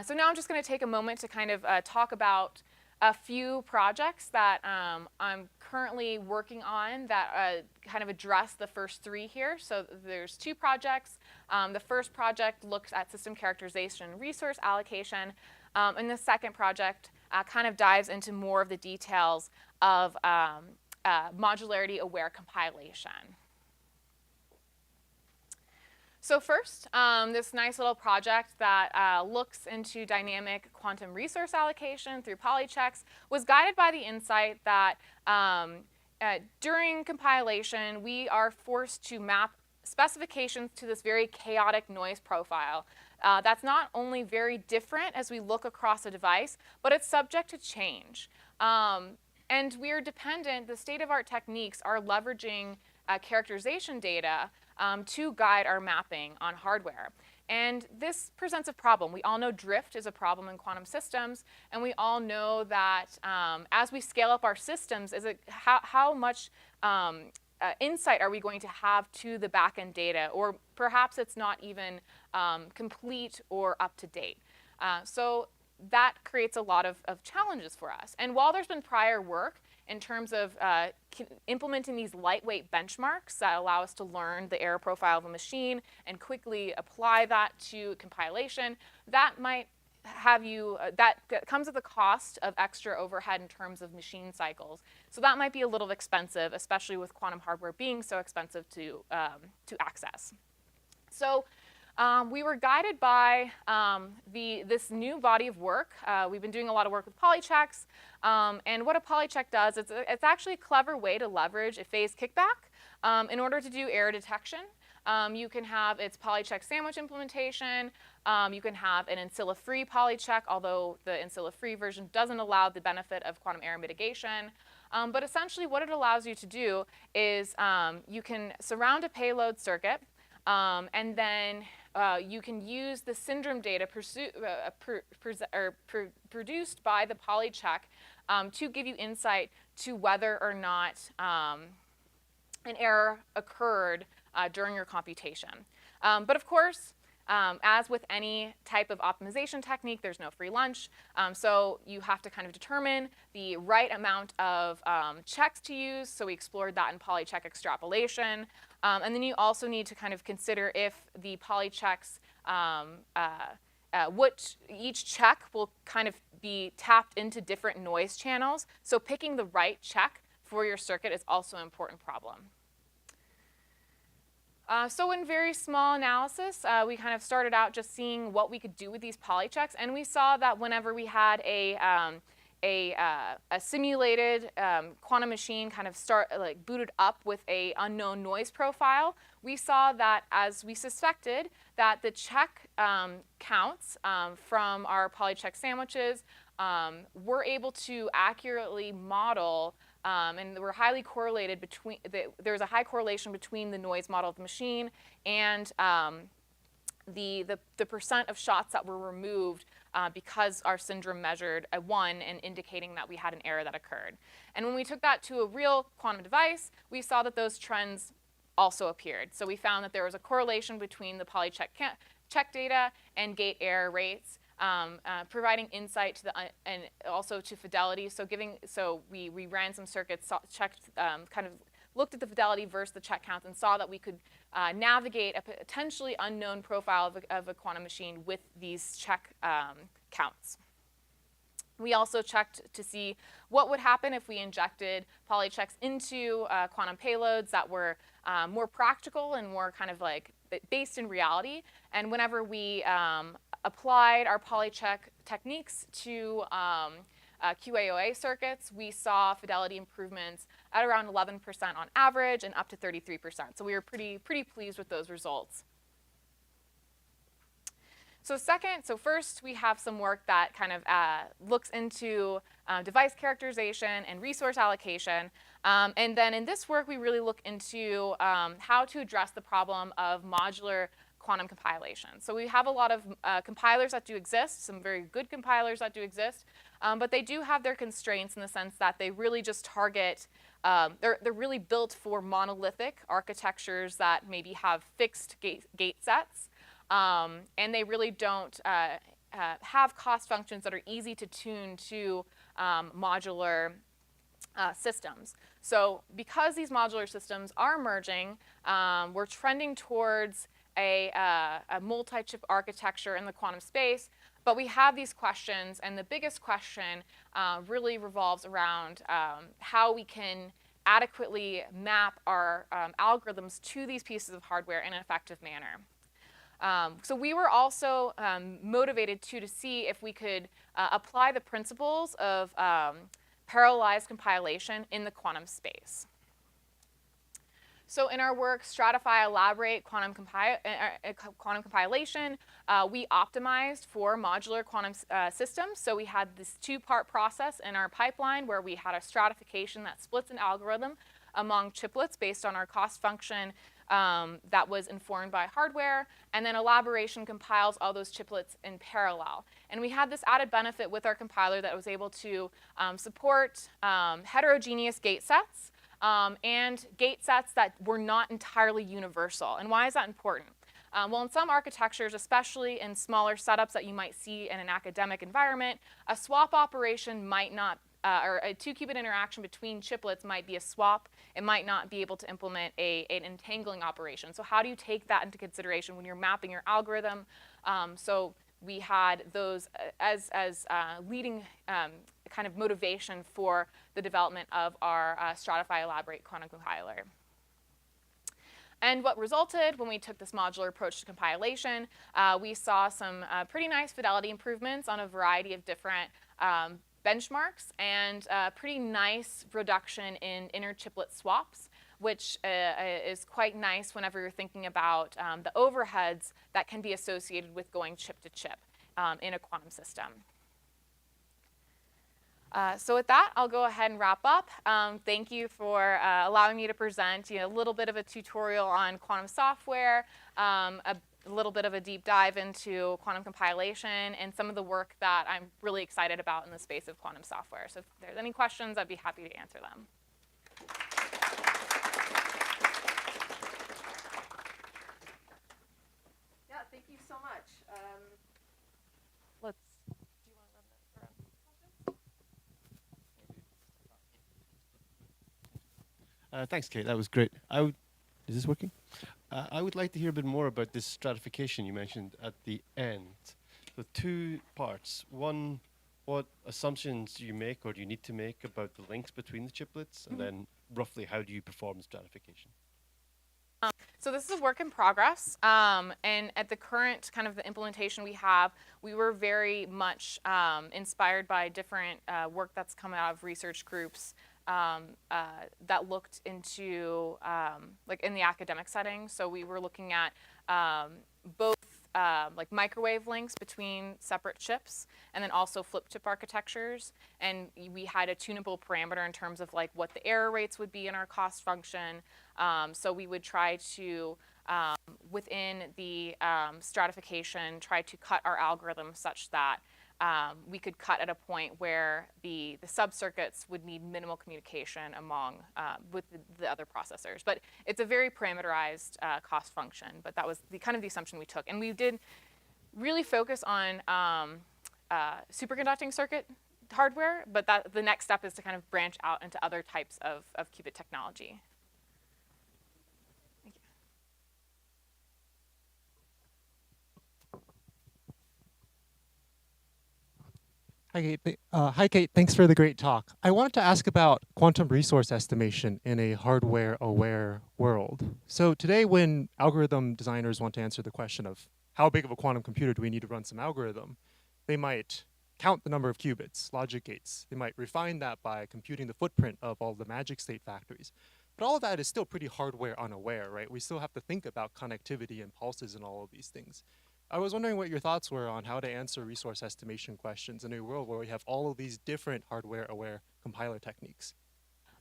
So now I'm just going to take a moment to kind of talk about a few projects that I'm currently working on that kind of address the first three here. So there's two projects. The first project looks at system characterization and resource allocation. And the second project kind of dives into more of the details of modularity-aware compilation. So first, this nice little project that looks into dynamic quantum resource allocation through polychecks was guided by the insight that during compilation, we are forced to map specifications to this very chaotic noise profile. That's not only very different as we look across a device, but it's subject to change. And we are dependent, the state-of-art techniques are leveraging characterization data to guide our mapping on hardware. And this presents a problem. We all know drift is a problem in quantum systems, and we all know that as we scale up our systems, how much insight are we going to have to the back-end data, or perhaps it's not even complete or up to date. So that creates a lot of challenges for us. And while there's been prior work in terms of implementing these lightweight benchmarks that allow us to learn the error profile of a machine and quickly apply that to compilation, that might have you, that comes at the cost of extra overhead in terms of machine cycles. So that might be a little expensive, especially with quantum hardware being so expensive to access. So we were guided by this new body of work. We've been doing a lot of work with polychecks, and what a polycheck does, it's actually a clever way to leverage a phase kickback in order to do error detection. You can have its polycheck sandwich implementation. You can have an ancilla-free polycheck, although the ancilla-free version doesn't allow the benefit of quantum error mitigation. But essentially what it allows you to do is you can surround a payload circuit, and then you can use the syndrome data produced by the polycheck to give you insight to whether or not an error occurred during your computation. But of course, as with any type of optimization technique, there's no free lunch. So you have to kind of determine the right amount of checks to use. So we explored that in polycheck extrapolation. And then you also need to kind of consider if the polychecks, each check will kind of be tapped into different noise channels. So picking the right check for your circuit is also an important problem. So in very small analysis, we kind of started out just seeing what we could do with these polychecks, and we saw that whenever we had a simulated quantum machine kind of booted up with a unknown noise profile, we saw that, as we suspected, that the check counts from our polycheck sandwiches were able to accurately model and were highly correlated between, there was a high correlation between the noise model of the machine and the percent of shots that were removed because our syndrome measured a 1 and indicating that we had an error that occurred. And when we took that to a real quantum device, we saw that those trends also appeared. So we found that there was a correlation between the polycheck check data and gate error rates, providing insight to the and also to fidelity. So we ran some circuits, checked, kind of looked at the fidelity versus the check counts, and saw that we could navigate a potentially unknown profile of a quantum machine with these check counts. We also checked to see what would happen if we injected polychecks into quantum payloads that were more practical and more kind of like based in reality. And whenever we applied our polycheck techniques to QAOA circuits, we saw fidelity improvements at around 11% on average and up to 33%. So we were pretty pleased with those results. So first we have some work that kind of looks into device characterization and resource allocation. And then in this work, we really look into how to address the problem of modular quantum compilation. So we have a lot of compilers that do exist, some very good compilers that do exist, but they do have their constraints in the sense that they really just target, they're really built for monolithic architectures that maybe have fixed gate sets. And they really don't have cost functions that are easy to tune to modular systems. So because these modular systems are emerging, we're trending towards a multi-chip architecture in the quantum space. But we have these questions, and the biggest question really revolves around how we can adequately map our algorithms to these pieces of hardware in an effective manner. So we were also motivated to see if we could apply the principles of parallelized compilation in the quantum space. So in our work, Stratify, Elaborate, Quantum Compilation, we optimized for modular quantum systems. So we had this two-part process in our pipeline where we had a stratification that splits an algorithm among chiplets based on our cost function that was informed by hardware, and then elaboration compiles all those chiplets in parallel. And we had this added benefit with our compiler that was able to support heterogeneous gate sets and gate sets that were not entirely universal. And why is that important? Well, in some architectures, especially in smaller setups that you might see in an academic environment, a swap operation might not or a 2-qubit interaction between chiplets might be a swap. It might not be able to implement an entangling operation. So how do you take that into consideration when you're mapping your algorithm? So we had those as leading kind of motivation for the development of our Stratify, Elaborate quantum compiler. And what resulted when we took this modular approach to compilation, we saw some pretty nice fidelity improvements on a variety of different benchmarks, and a pretty nice reduction in inter-chiplet swaps, which is quite nice whenever you're thinking about the overheads that can be associated with going chip to chip in a quantum system. So with that, I'll go ahead and wrap up. Thank you for allowing me to present a little bit of a tutorial on quantum software, a little bit of a deep dive into quantum compilation, and some of the work that I'm really excited about in the space of quantum software. So if there's any questions, I'd be happy to answer them. Yeah, thank you so much. Do you want to run questions? Thanks, Kate. That was great. Is this working? I would like to hear a bit more about this stratification you mentioned at the end. So 2 parts. One, what assumptions do you make or do you need to make about the links between the chiplets? And then roughly, how do you perform stratification? So this is a work in progress, and at the current kind of the implementation we have, we were very much inspired by different work that's come out of research groups that looked into like in the academic setting. So we were looking at both like microwave links between separate chips, and then also flip chip architectures. And we had a tunable parameter in terms of like what the error rates would be in our cost function. So we would try to, within the stratification, try to cut our algorithm such that we could cut at a point where the subcircuits would need minimal communication among with the other processors. But it's a very parameterized cost function. But that was the kind of the assumption we took, and we did really focus on superconducting circuit hardware. But the next step is to kind of branch out into other types of qubit technology. Thank you. Hi, Kate. Thanks for the great talk. I wanted to ask about quantum resource estimation in a hardware-aware world. So today, when algorithm designers want to answer the question of how big of a quantum computer do we need to run some algorithm, they might count the number of qubits, logic gates. They might refine that by computing the footprint of all the magic state factories. But all of that is still pretty hardware unaware, right? We still have to think about connectivity and pulses and all of these things. I was wondering what your thoughts were on how to answer resource estimation questions in a world where we have all of these different hardware-aware compiler techniques.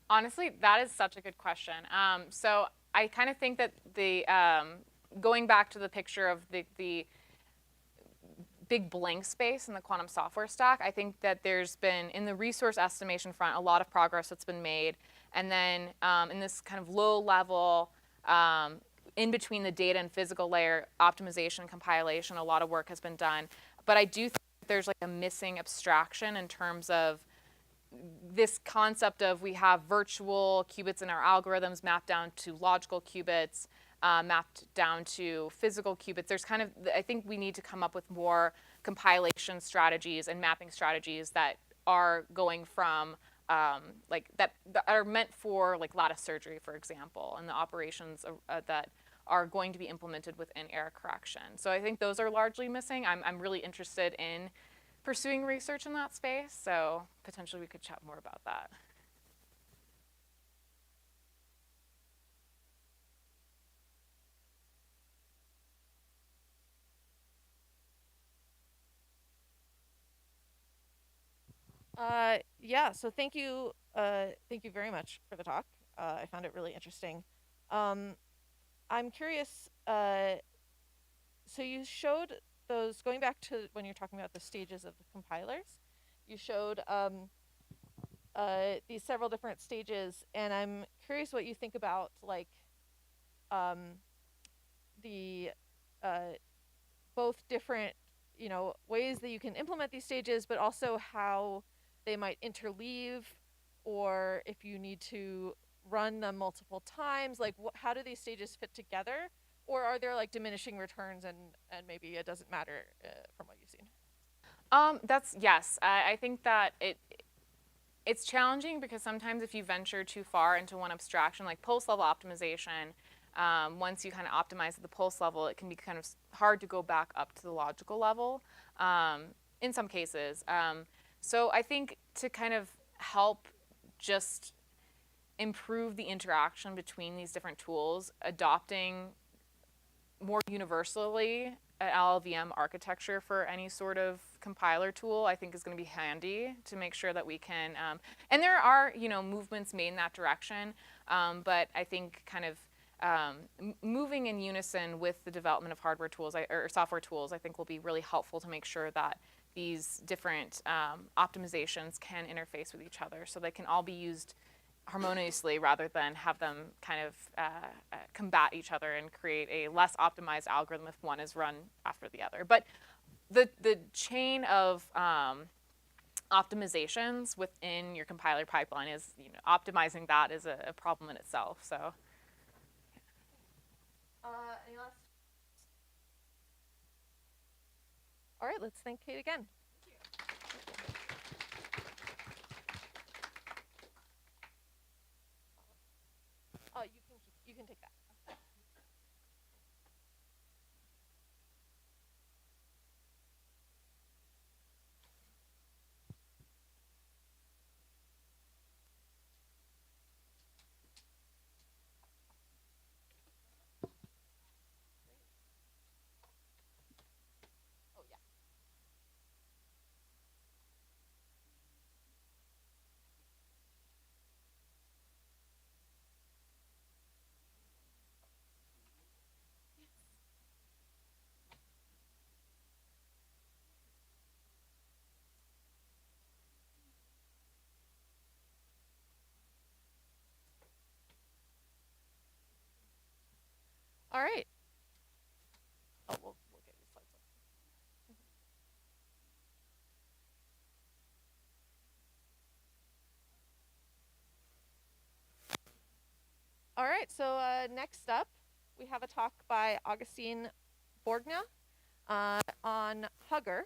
Honestly, that is such a good question. So I kind of think that the going back to the picture of the big blank space in the quantum software stack, I think that there's been, in the resource estimation front, a lot of progress that's been made. And then in this kind of low level, in between the data and physical layer, optimization and compilation, a lot of work has been done. But I do think there's like a missing abstraction in terms of this concept of we have virtual qubits in our algorithms mapped down to logical qubits, mapped down to physical qubits. There's kind of, I think we need to come up with more compilation strategies and mapping strategies that are going from like that are meant for like lattice surgery, for example, and the operations that are going to be implemented within error correction. So I think those are largely missing. I'm really interested in pursuing research in that space, so potentially we could chat more about that. Yeah, so thank you very much for the talk. I found it really interesting. I'm curious, so you showed those, going back to when you're talking about the stages of the compilers, you showed these several different stages, and I'm curious what you think about like the both different, ways that you can implement these stages, but also how they might interleave, or if you need to run them multiple times, like how do these stages fit together, or are there like diminishing returns and maybe it doesn't matter from what you've seen? Yes. I think that it's challenging because sometimes if you venture too far into one abstraction, like pulse level optimization, once you kind of optimize at the pulse level, it can be kind of hard to go back up to the logical level in some cases. So I think to kind of help just improve the interaction between these different tools, adopting more universally an LLVM architecture for any sort of compiler tool, I think is going to be handy to make sure that we can, and there are, movements made in that direction, but I think kind of moving in unison with the development of hardware tools or software tools, I think will be really helpful to make sure that these different optimizations can interface with each other so they can all be used harmoniously rather than have them kind of combat each other and create a less optimized algorithm if one is run after the other. But the chain of optimizations within your compiler pipeline is, optimizing that is a problem in itself. So. Any last? All right, let's thank Kate again. You can take that. All right. Oh, we'll get these slides up. All right, so next up, we have a talk by Augustine Borgna on Hugger,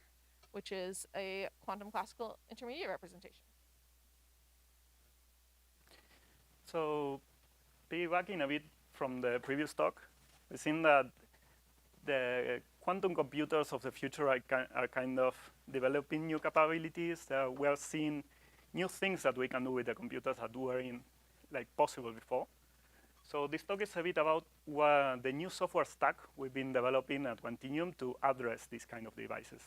which is a quantum classical intermediate representation. So, piggybacking a bit from the previous talk, we've seen that the quantum computers of the future are kind of developing new capabilities. We are seeing new things that we can do with the computers that weren't possible before. So this talk is a bit about the new software stack we've been developing at Quantinuum to address these kind of devices.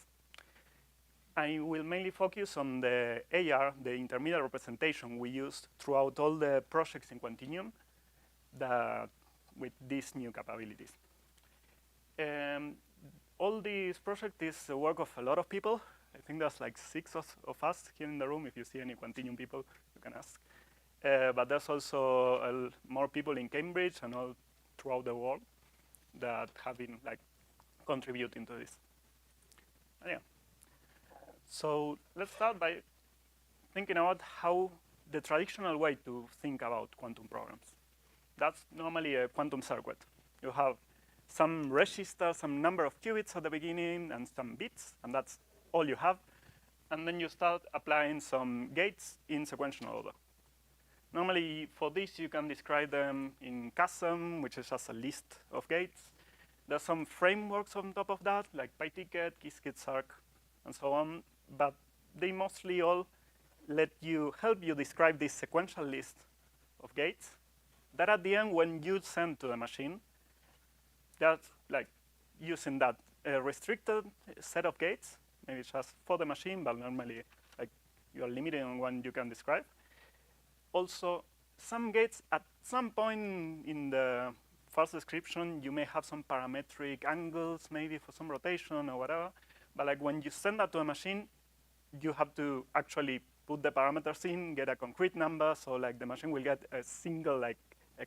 I will mainly focus on the AR, the intermediate representation we used throughout all the projects in Quantinuum with these new capabilities. All this project is the work of a lot of people. I think there's like 6 of us here in the room. If you see any Quantinuum people, you can ask. But there's also more people in Cambridge and all throughout the world that have been contributing to this. Yeah. So let's start by thinking about how the traditional way to think about quantum programs. That's normally a quantum circuit. You have some register, some number of qubits at the beginning, and some bits, and that's all you have. And then you start applying some gates in sequential order. Normally, for this, you can describe them in QASM, which is just a list of gates. There's some frameworks on top of that, like PyTicket, Qiskit, and so on. But they mostly all help you describe this sequential list of gates that at the end, when you send to the machine, that's using that restricted set of gates, maybe just for the machine, but normally you're limited on what you can describe. Also, some gates, at some point in the first description, you may have some parametric angles, maybe for some rotation or whatever. But when you send that to a machine, you have to actually put the parameters in, get a concrete number, so the machine will get a single, a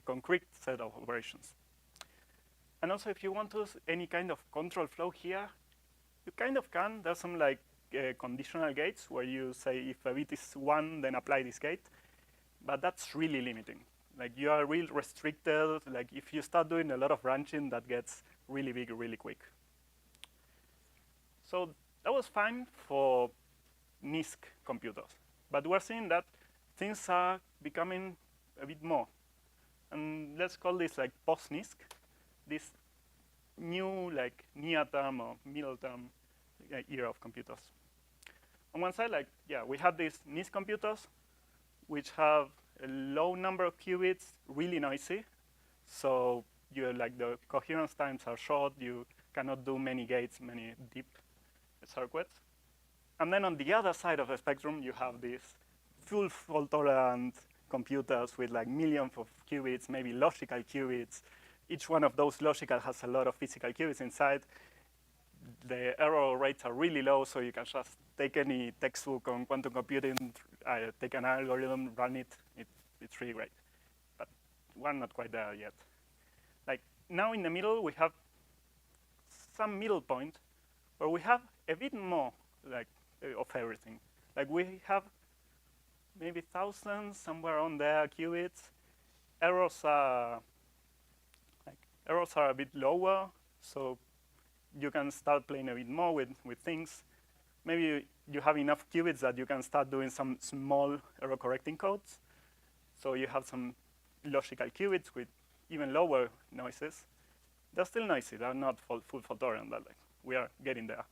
concrete set of operations. And also, if you want to use any kind of control flow here, you kind of can. There's some conditional gates where you say if a bit is 1, then apply this gate. But that's really limiting. You are real restricted. If you start doing a lot of branching, that gets really big really quick. So that was fine for NISQ computers. But we're seeing that things are becoming a bit more. And let's call this post-NISQ, this new near-term or middle-term era of computers. On one side, we have these NISQ computers, which have a low number of qubits, really noisy. So the coherence times are short. You cannot do many gates, many deep circuits. And then on the other side of the spectrum, you have these full fault-tolerant computers with millions of qubits, maybe logical qubits. Each one of those logical has a lot of physical qubits inside. The error rates are really low, so you can just take any textbook on quantum computing, take an algorithm, run it. It's really great. But we're not quite there yet. Now in the middle, we have some middle point where we have a bit more of everything. We have maybe thousands, somewhere on there, qubits. Errors are a bit lower, so you can start playing a bit more with things. Maybe you have enough qubits that you can start doing some small error correcting codes. So you have some logical qubits with even lower noises. They're still noisy. They're not full fault-tolerant, but we are getting there.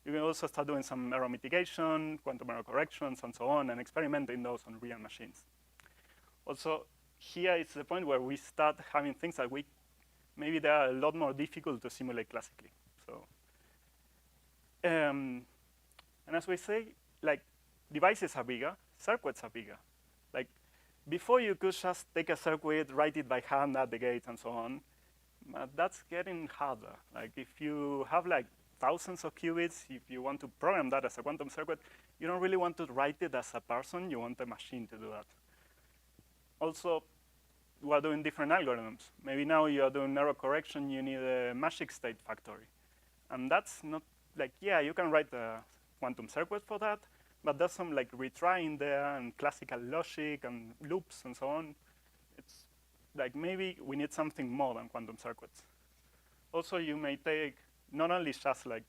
You can also start doing some error mitigation, quantum error corrections, and so on, and experimenting those on real machines. Also, here is the point where we start having things that maybe they are a lot more difficult to simulate classically. So, and as we say, devices are bigger, circuits are bigger. Before you could just take a circuit, write it by hand at the gates and so on. But that's getting harder. If you have thousands of qubits, if you want to program that as a quantum circuit, you don't really want to write it as a person. You want a machine to do that. Also, we are doing different algorithms. Maybe now you are doing error correction, you need a magic state factory. And that's not like, yeah, you can write a quantum circuit for that, but there's some like retrying there and classical logic and loops and so on. It's like maybe we need something more than quantum circuits. Also, you may take not only just like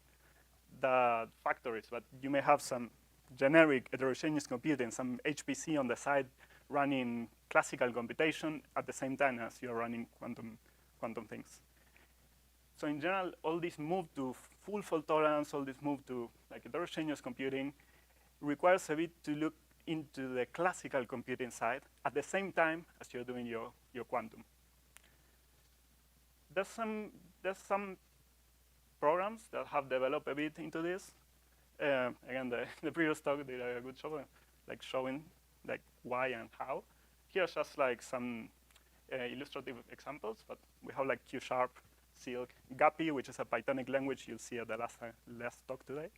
the factories, but you may have some generic heterogeneous computing, some HPC on the side running classical computation at the same time as you're running quantum things. So in general, all this move to full fault tolerance, all this move to like heterogeneous computing requires a bit to look into the classical computing side at the same time as you're doing your quantum. There's some programs that have developed a bit into this. Again, the previous talk did a good job like showing like why and how. Here's just like some illustrative examples, but we have like Q#, Silk, Guppy, which is a Pythonic language you'll see at the last talk today.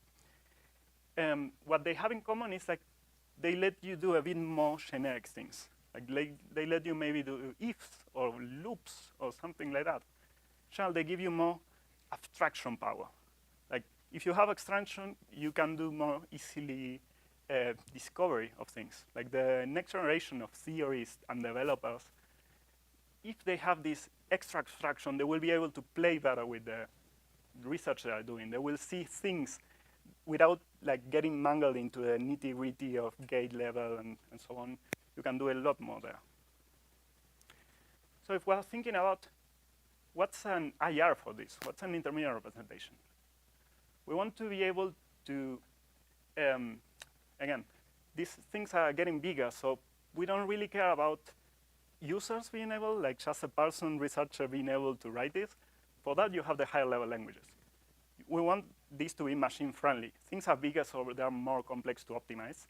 What they have in common is like they let you do a bit more generic things. Like they let you maybe do ifs or loops or something like that. They give you more abstraction power. Like if you have abstraction, you can do more easily discovery of things. Like the next generation of theorists and developers, if they have this extra abstraction, they will be able to play better with the research they are doing. They will see things without like getting mangled into the nitty-gritty of gate level and so on. You can do a lot more there. So if we're thinking about what's an IR for this, what's an intermediate representation? We want to be able to, again, these things are getting bigger, so we don't really care about users being able, like just a person, researcher being able to write this. For that, you have the higher level languages. We want this to be machine friendly. Things are bigger, so they are more complex to optimize.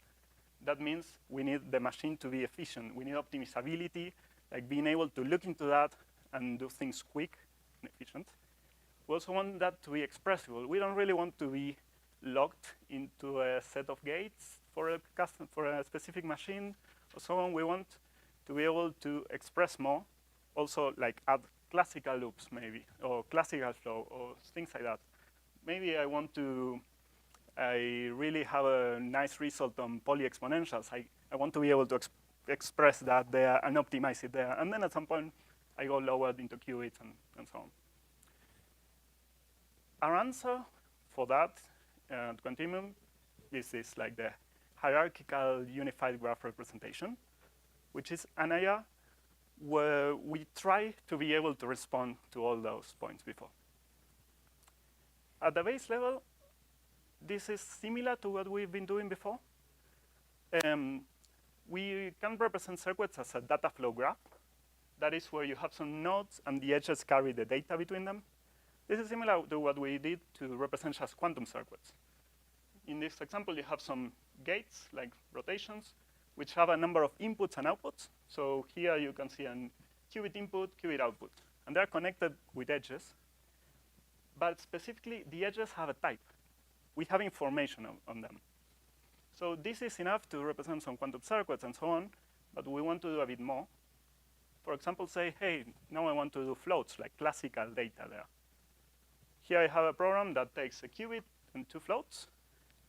That means we need the machine to be efficient. We need optimizability, like being able to look into that and do things quick and efficient. We also want that to be expressible. We don't really want to be locked into a set of gates for a specific machine or so on. We want to be able to express more, also like add classical loops maybe, or classical flow, or things like that. Maybe I really have a nice result on polyexponentials. I want to be able to express that there and optimize it there. And then at some point, I go lower into qubits and so on. Our answer for that continuum is this, like the hierarchical unified graph representation, which is an IR where we try to be able to respond to all those points before. At the base level, this is similar to what we've been doing before. We can represent circuits as a data flow graph. That is where you have some nodes and the edges carry the data between them. This is similar to what we did to represent just quantum circuits. In this example, you have some gates, like rotations, which have a number of inputs and outputs. So here you can see a qubit input, qubit output. And they're connected with edges. But specifically, the edges have a type. We have information on them. So this is enough to represent some quantum circuits and so on, but we want to do a bit more. For example, say, hey, now I want to do floats, like classical data there. Here I have a program that takes a qubit and two floats,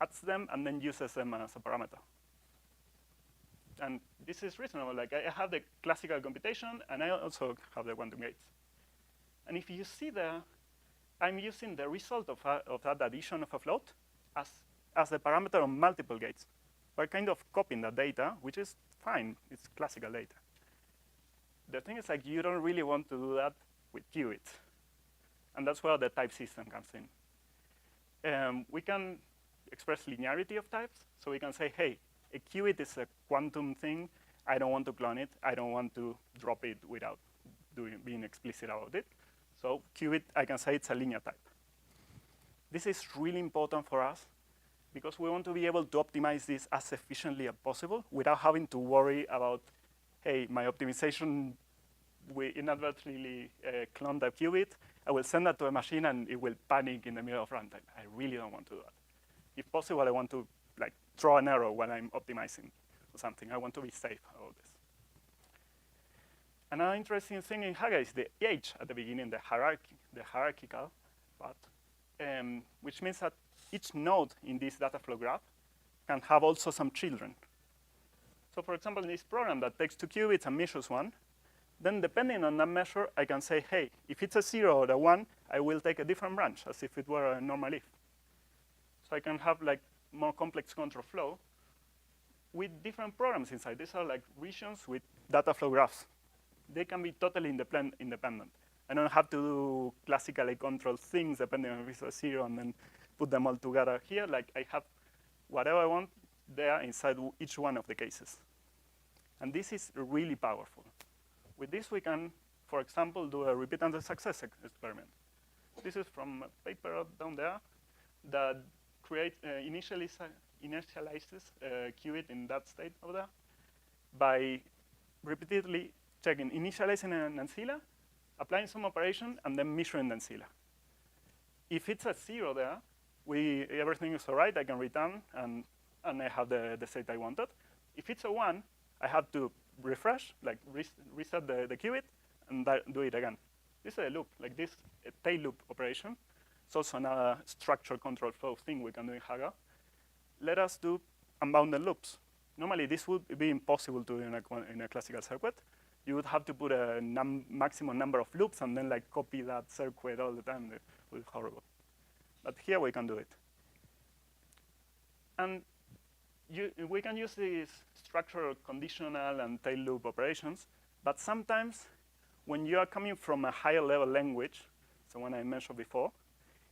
adds them, and then uses them as a parameter. And this is reasonable. Like I have the classical computation, and I also have the quantum gates. And if you see there, I'm using the result of that addition of a float as the parameter on multiple gates. We're kind of copying that data, which is fine. It's classical data. The thing is, like, you don't really want to do that with qubits. And that's where the type system comes in. We can express linearity of types. So we can say, hey, a qubit is a quantum thing. I don't want to clone it. I don't want to drop it without being explicit about it. So qubit, I can say it's a linear type. This is really important for us because we want to be able to optimize this as efficiently as possible without having to worry about, hey, my optimization, we inadvertently cloned the qubit. I will send that to a machine and it will panic in the middle of runtime. I really don't want to do that. If possible, I want to like throw an error when I'm optimizing or something. I want to be safe about this. Another interesting thing in Haga is the age at the beginning, the hierarchical part, which means that each node in this data flow graph can have also some children. So for example, in this program that takes 2 qubits and measures 1, then depending on that measure, I can say, hey, if it's a 0 or a 1, I will take a different branch as if it were a normal if. So I can have like more complex control flow with different programs inside. These are like regions with data flow graphs. They can be totally independent. I don't have to do classically controlled things depending on if it's a 0 and then put them all together here. Like I have whatever I want there inside each one of the cases. And this is really powerful. With this, we can, for example, do a repeat and success experiment. This is from a paper down there that initializes qubit in that state over there by repeatedly checking, initializing an ancilla, applying some operation, and then measuring the ancilla. If it's a 0 there, everything is all right. I can return, and I have the state I wanted. If it's a 1, I have to refresh, like reset the qubit, and do it again. This is a loop, like this a tail loop operation. It's also another structured control flow thing we can do in Haga. Let us do unbounded loops. Normally, this would be impossible to do in a classical circuit. You would have to put a maximum number of loops and then like copy that circuit all the time. It would be horrible. But here we can do it. And we can use these structured conditional and tail loop operations, but sometimes when you are coming from a higher level language, the one I mentioned before,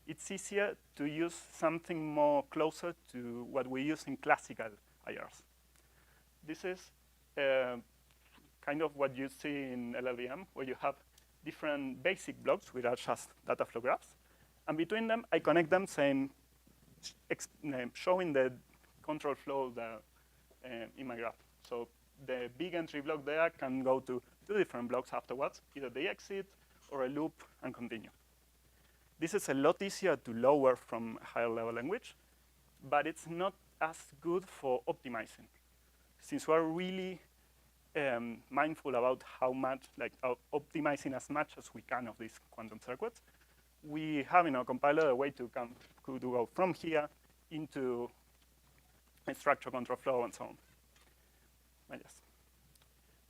it's easier to use something more closer to what we use in classical IRs. This is kind of what you see in LLVM, where you have different basic blocks, which are just data flow graphs. And between them, I connect them saying, showing the control flow in my graph. So the big entry block there can go to 2 different blocks afterwards, either the exit or a loop and continue. This is a lot easier to lower from a higher level language, but it's not as good for optimizing. Since we're really mindful about how much, like optimizing as much as we can of these quantum circuits, we have in our compiler a way to go from here into a structure control flow and so on. But yes.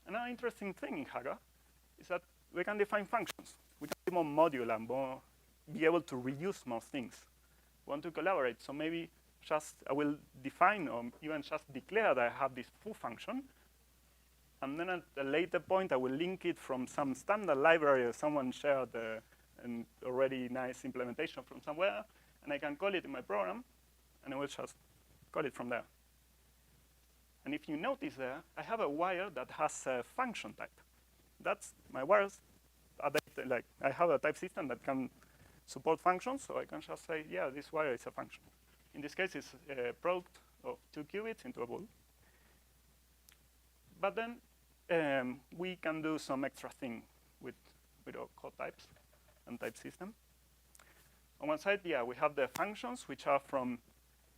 Another interesting thing in Haga is that we can define functions. We can be more modular and be able to reuse more things. We want to collaborate, so maybe just I will define or even just declare that I have this foo function, and then at a later point I will link it from some standard library or someone shared an already nice implementation from somewhere, and I can call it in my program, and I will just call it from there. And if you notice there, I have a wire that has a function type. That's my wires. Like I have a type system that can support functions, so I can just say, yeah, this wire is a function. In this case, it's a product of 2 qubits into a bool. But then we can do some extra thing with our code types and type system. On one side, yeah, we have the functions, which are from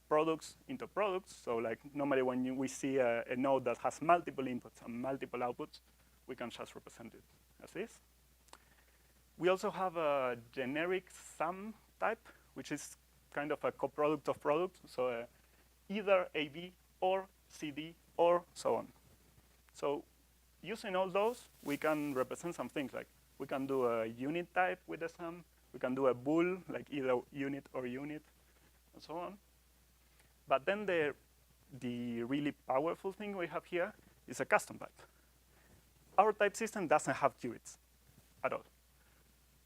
products into products. So like normally when we see a node that has multiple inputs and multiple outputs, we can just represent it as this. We also have a generic sum type, which is kind of a coproduct of products. So either AB or CD or so on. So using all those, we can represent some things like we can do a unit type with the sum. We can do a bool, like either unit or unit, and so on. But then the really powerful thing we have here is a custom type. Our type system doesn't have qubits at all.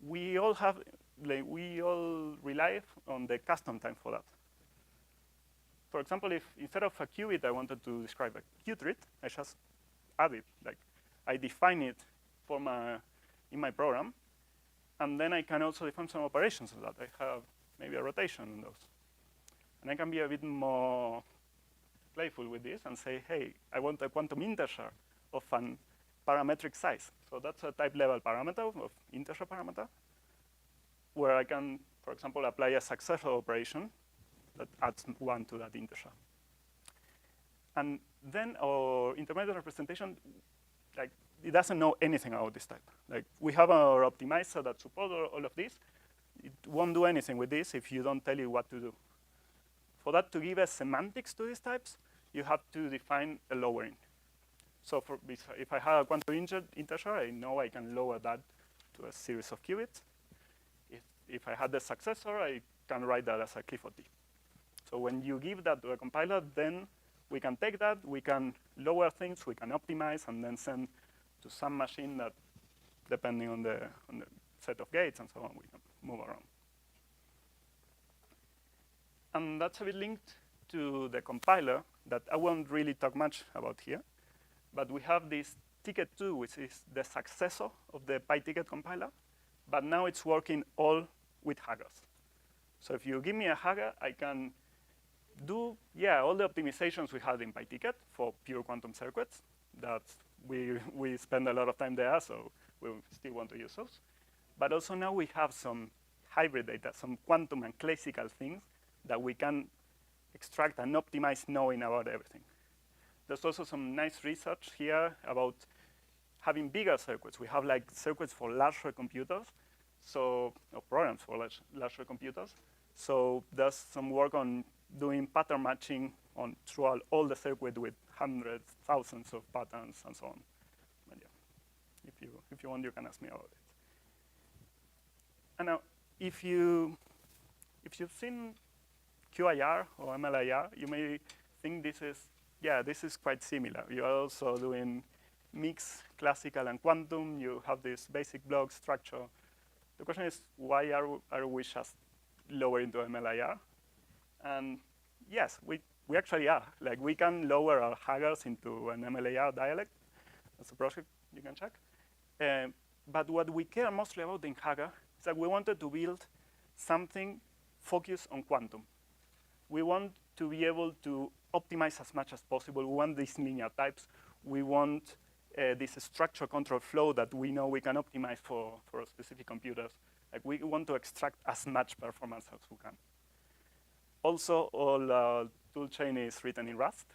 We all rely on the custom type for that. For example, if instead of a qubit I wanted to describe a qtrit, I just add it. Like I define it in my program, and then I can also define some operations of that. I have maybe a rotation in those. And I can be a bit more playful with this and say, hey, I want a quantum integer of an parametric size. So that's a type level parameter of integer parameter, where I can, for example, apply a successor operation that adds 1 to that integer. And then our intermediate representation like, it doesn't know anything about this type. Like, we have our optimizer that supports all of this. It won't do anything with this if you don't tell it what to do. For that to give us semantics to these types, you have to define a lowering. So if I have a quantum integer, I know I can lower that to a series of qubits. If I had the successor, I can write that as a Clifford T. So when you give that to a compiler, then we can take that, we can lower things, we can optimize, and then send to some machine that, depending on the set of gates and so on, we can move around. And that's a bit linked to the compiler that I won't really talk much about here. But we have this ticket 2, which is the successor of the PyTicket compiler. But now it's working all with Huggers. So if you give me a Hugger, I can do, all the optimizations we had in PyTicket for pure quantum circuits. That we spend a lot of time there, so we still want to use those. But also now we have some hybrid data, some quantum and classical things that we can extract and optimize knowing about everything. There's also some nice research here about having bigger circuits. We have like circuits for larger computers, or programs for larger computers. So there's some work on doing pattern matching throughout all the circuit with hundreds, thousands of patterns and so on. But yeah, if you want, you can ask me about it. And now, if you've seen QIR or MLIR, you may think this is quite similar. You are also doing mixed, classical, and quantum. You have this basic block structure. The question is, why are we just lower into MLIR? And yes, we actually are. Like, we can lower our Huggers into an MLIR dialect. That's a project you can check. But what we care mostly about in Hugger is that we wanted to build something focused on quantum. We want to be able to optimize as much as possible. We want these linear types. We want this structure control flow that we know we can optimize for specific computers. Like, we want to extract as much performance as we can. Also, all toolchain is written in Rust.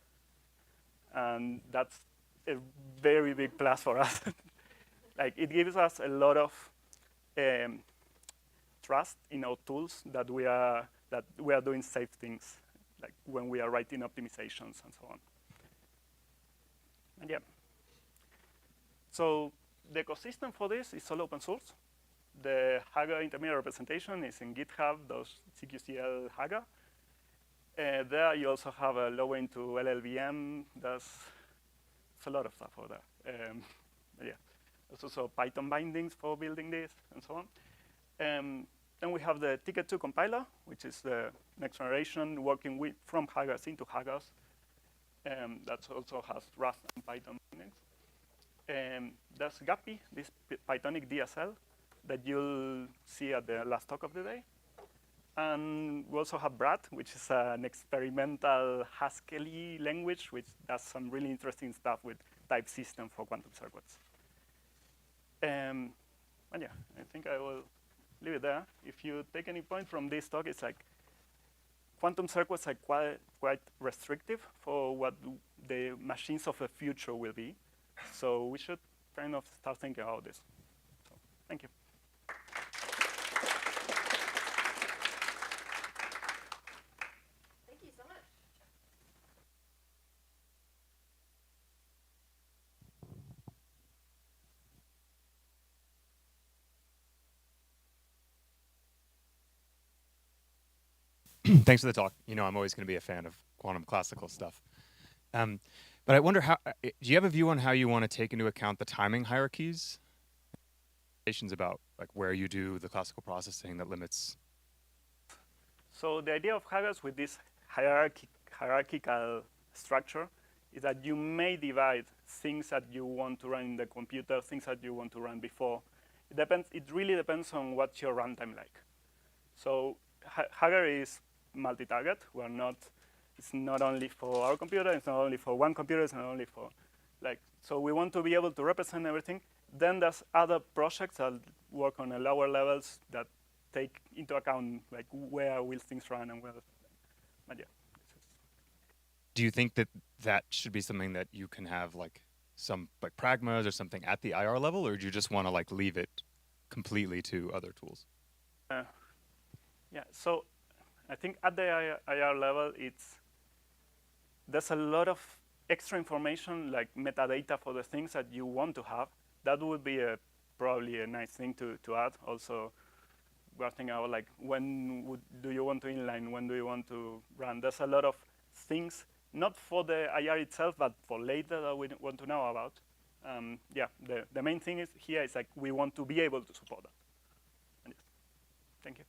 And that's a very big plus for us. Like, it gives us a lot of trust in our tools that we are doing safe things, like when we are writing optimizations and so on. And yeah. So the ecosystem for this is all open source. The Hugger intermediate representation is in GitHub, those CQCL Hugger. There you also have a lower into LLVM. There's a lot of stuff over there. Yeah. There's also Python bindings for building this and so on. Then we have the Ticket 2 compiler, which is the next generation working from Huggers into Huggers. That also has Rust and Python bindings. There's Guppy, this Pythonic DSL that you'll see at the last talk of the day. And we also have Brad, which is an experimental Haskell language, which does some really interesting stuff with type system for quantum circuits. And yeah, I think I will leave it there. If you take any point from this talk, it's like quantum circuits are quite restrictive for what the machines of the future will be. So we should kind of start thinking about this. So, thank you. Thank you so much. Thanks for the talk. You know, I'm always going to be a fan of quantum classical stuff. But I wonder, do you have a view on how you want to take into account the timing hierarchies? About like where you do the classical processing that limits. So the idea of Huggers with this hierarchical structure is that you may divide things that you want to run in the computer, things that you want to run before. It really depends on what's your runtime like. So Hugger is multi-target. It's not only for our computer, it's not only for one computer, it's not only for, so we want to be able to represent everything. Then there's other projects that work on lower levels that take into account like where will things run and where, but yeah. Do you think that that should be something that you can have like some like pragmas or something at the IR level, or do you just want to like leave it completely to other tools? Yeah, so I think at the IR level, there's a lot of extra information like metadata for the things that you want to have. That would be probably a nice thing to add. Also, we're thinking about like do you want to inline, when do you want to run? There's a lot of things, not for the IR itself, but for later that we want to know about. Yeah, the main thing is here is like we want to be able to support that. And yes. Thank you.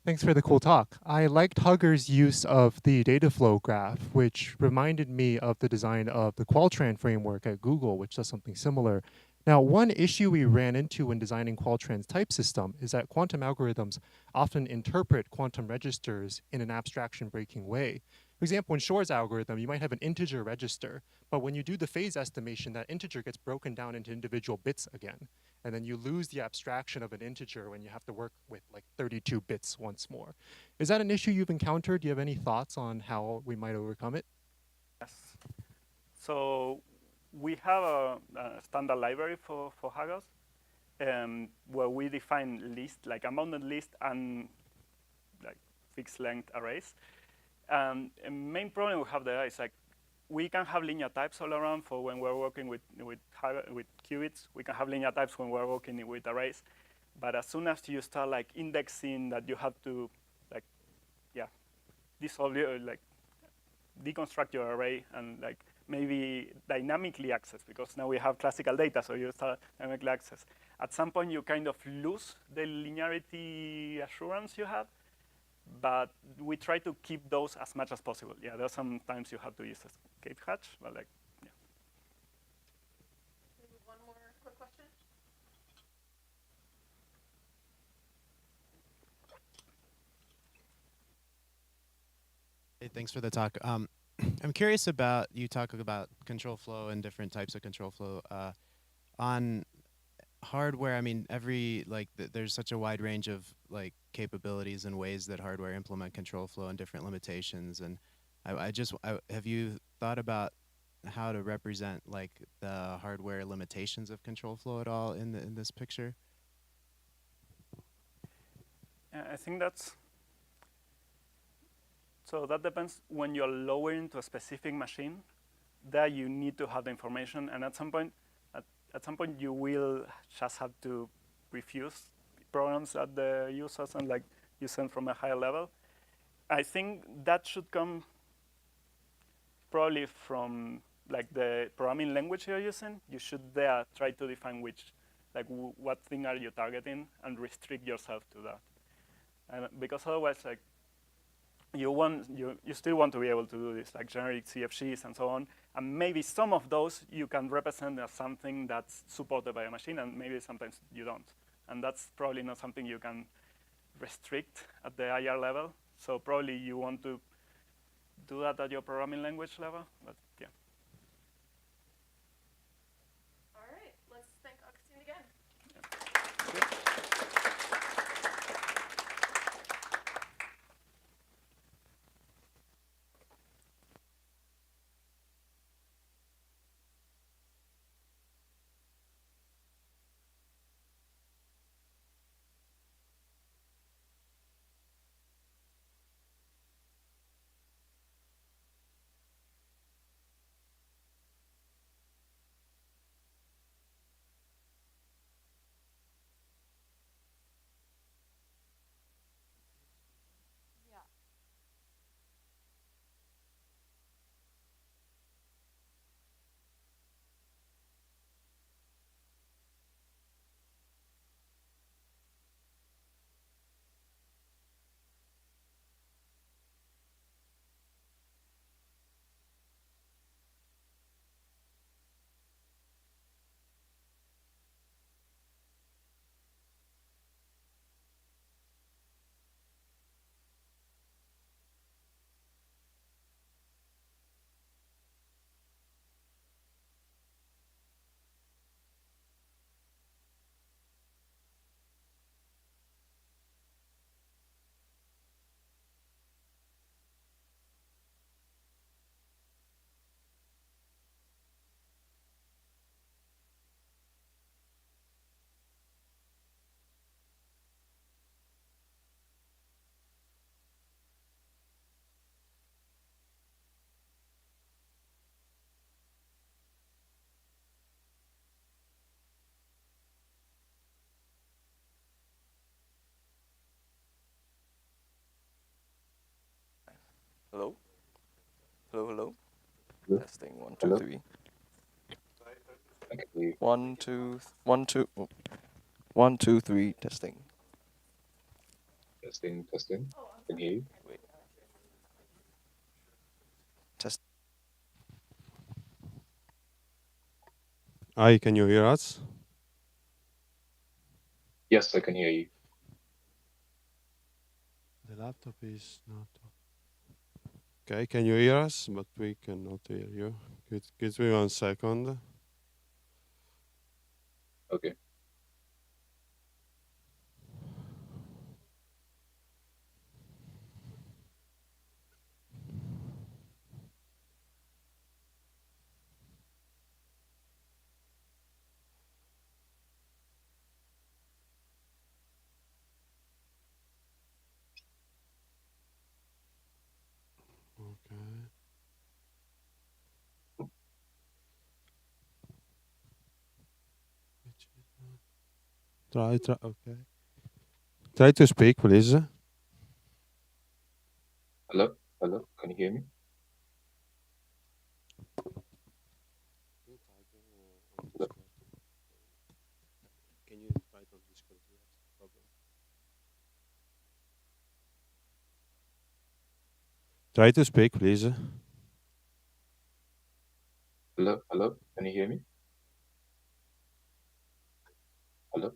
Thanks for the cool talk. I liked Hugger's use of the data flow graph, which reminded me of the design of the Qualtran framework at Google, which does something similar. Now, one issue we ran into when designing Qualtran's type system is that quantum algorithms often interpret quantum registers in an abstraction-breaking way. For example, in Shor's algorithm, you might have an integer register, but when you do the phase estimation, that integer gets broken down into individual bits again. And then you lose the abstraction of an integer when you have to work with like 32 bits once more. Is that an issue you've encountered? Do you have any thoughts on how we might overcome it? Yes. So we have a standard library for Huggers where we define list, like unbounded list and like fixed length arrays. A main problem we have there is like we can have linear types all around for when we're working with qubits. We can have linear types when we're working with arrays. But as soon as you start like indexing that you have to like, yeah, dissolve your, like deconstruct your array and like maybe dynamically access, because now we have classical data, so you start dynamically access. At some point you kind of lose the linearity assurance you have, but we try to keep those as much as possible. Yeah, there's sometimes you have to use escape hatch, but like, yeah. Maybe one more quick question. Hey, thanks for the talk. I'm curious about, you talk about control flow and different types of control flow. On hardware, I mean, there's such a wide range of like capabilities and ways that hardware implement control flow and different limitations. And have you thought about how to represent like the hardware limitations of control flow at all in this picture? Yeah, I think so that depends when you're lowering to a specific machine. There you need to have the information, and at some point you will just have to refuse programs at the users and like use them from a higher level. I think that should come probably from like the programming language you're using. You should there try to define what thing are you targeting and restrict yourself to that. And because otherwise, like you still want to be able to do this, like generic CFGs and so on. And maybe some of those you can represent as something that's supported by a machine, and maybe sometimes you don't. And that's probably not something you can restrict at the IR level. So probably you want to do that at your programming language level, but yeah. All right, let's thank Augustine again. Hello? Hello, hello? Hello? Testing, one, two, Hello? three. I can hear you. 1, 2, 1, 2, oh. 1, 2, 3, testing. Testing, testing. Can hear you. Wait. Test. Hi, can you hear us? Yes, I can hear you. The laptop is not. Okay, can you hear us? But we cannot hear you. Give me 1 second. Okay. Okay. Try. Okay. Try to speak, please. Hello? Hello? Can you hear me? Hello? Can you write on Discord? Try to speak, please. Hello? Hello? Can you hear me? Hello?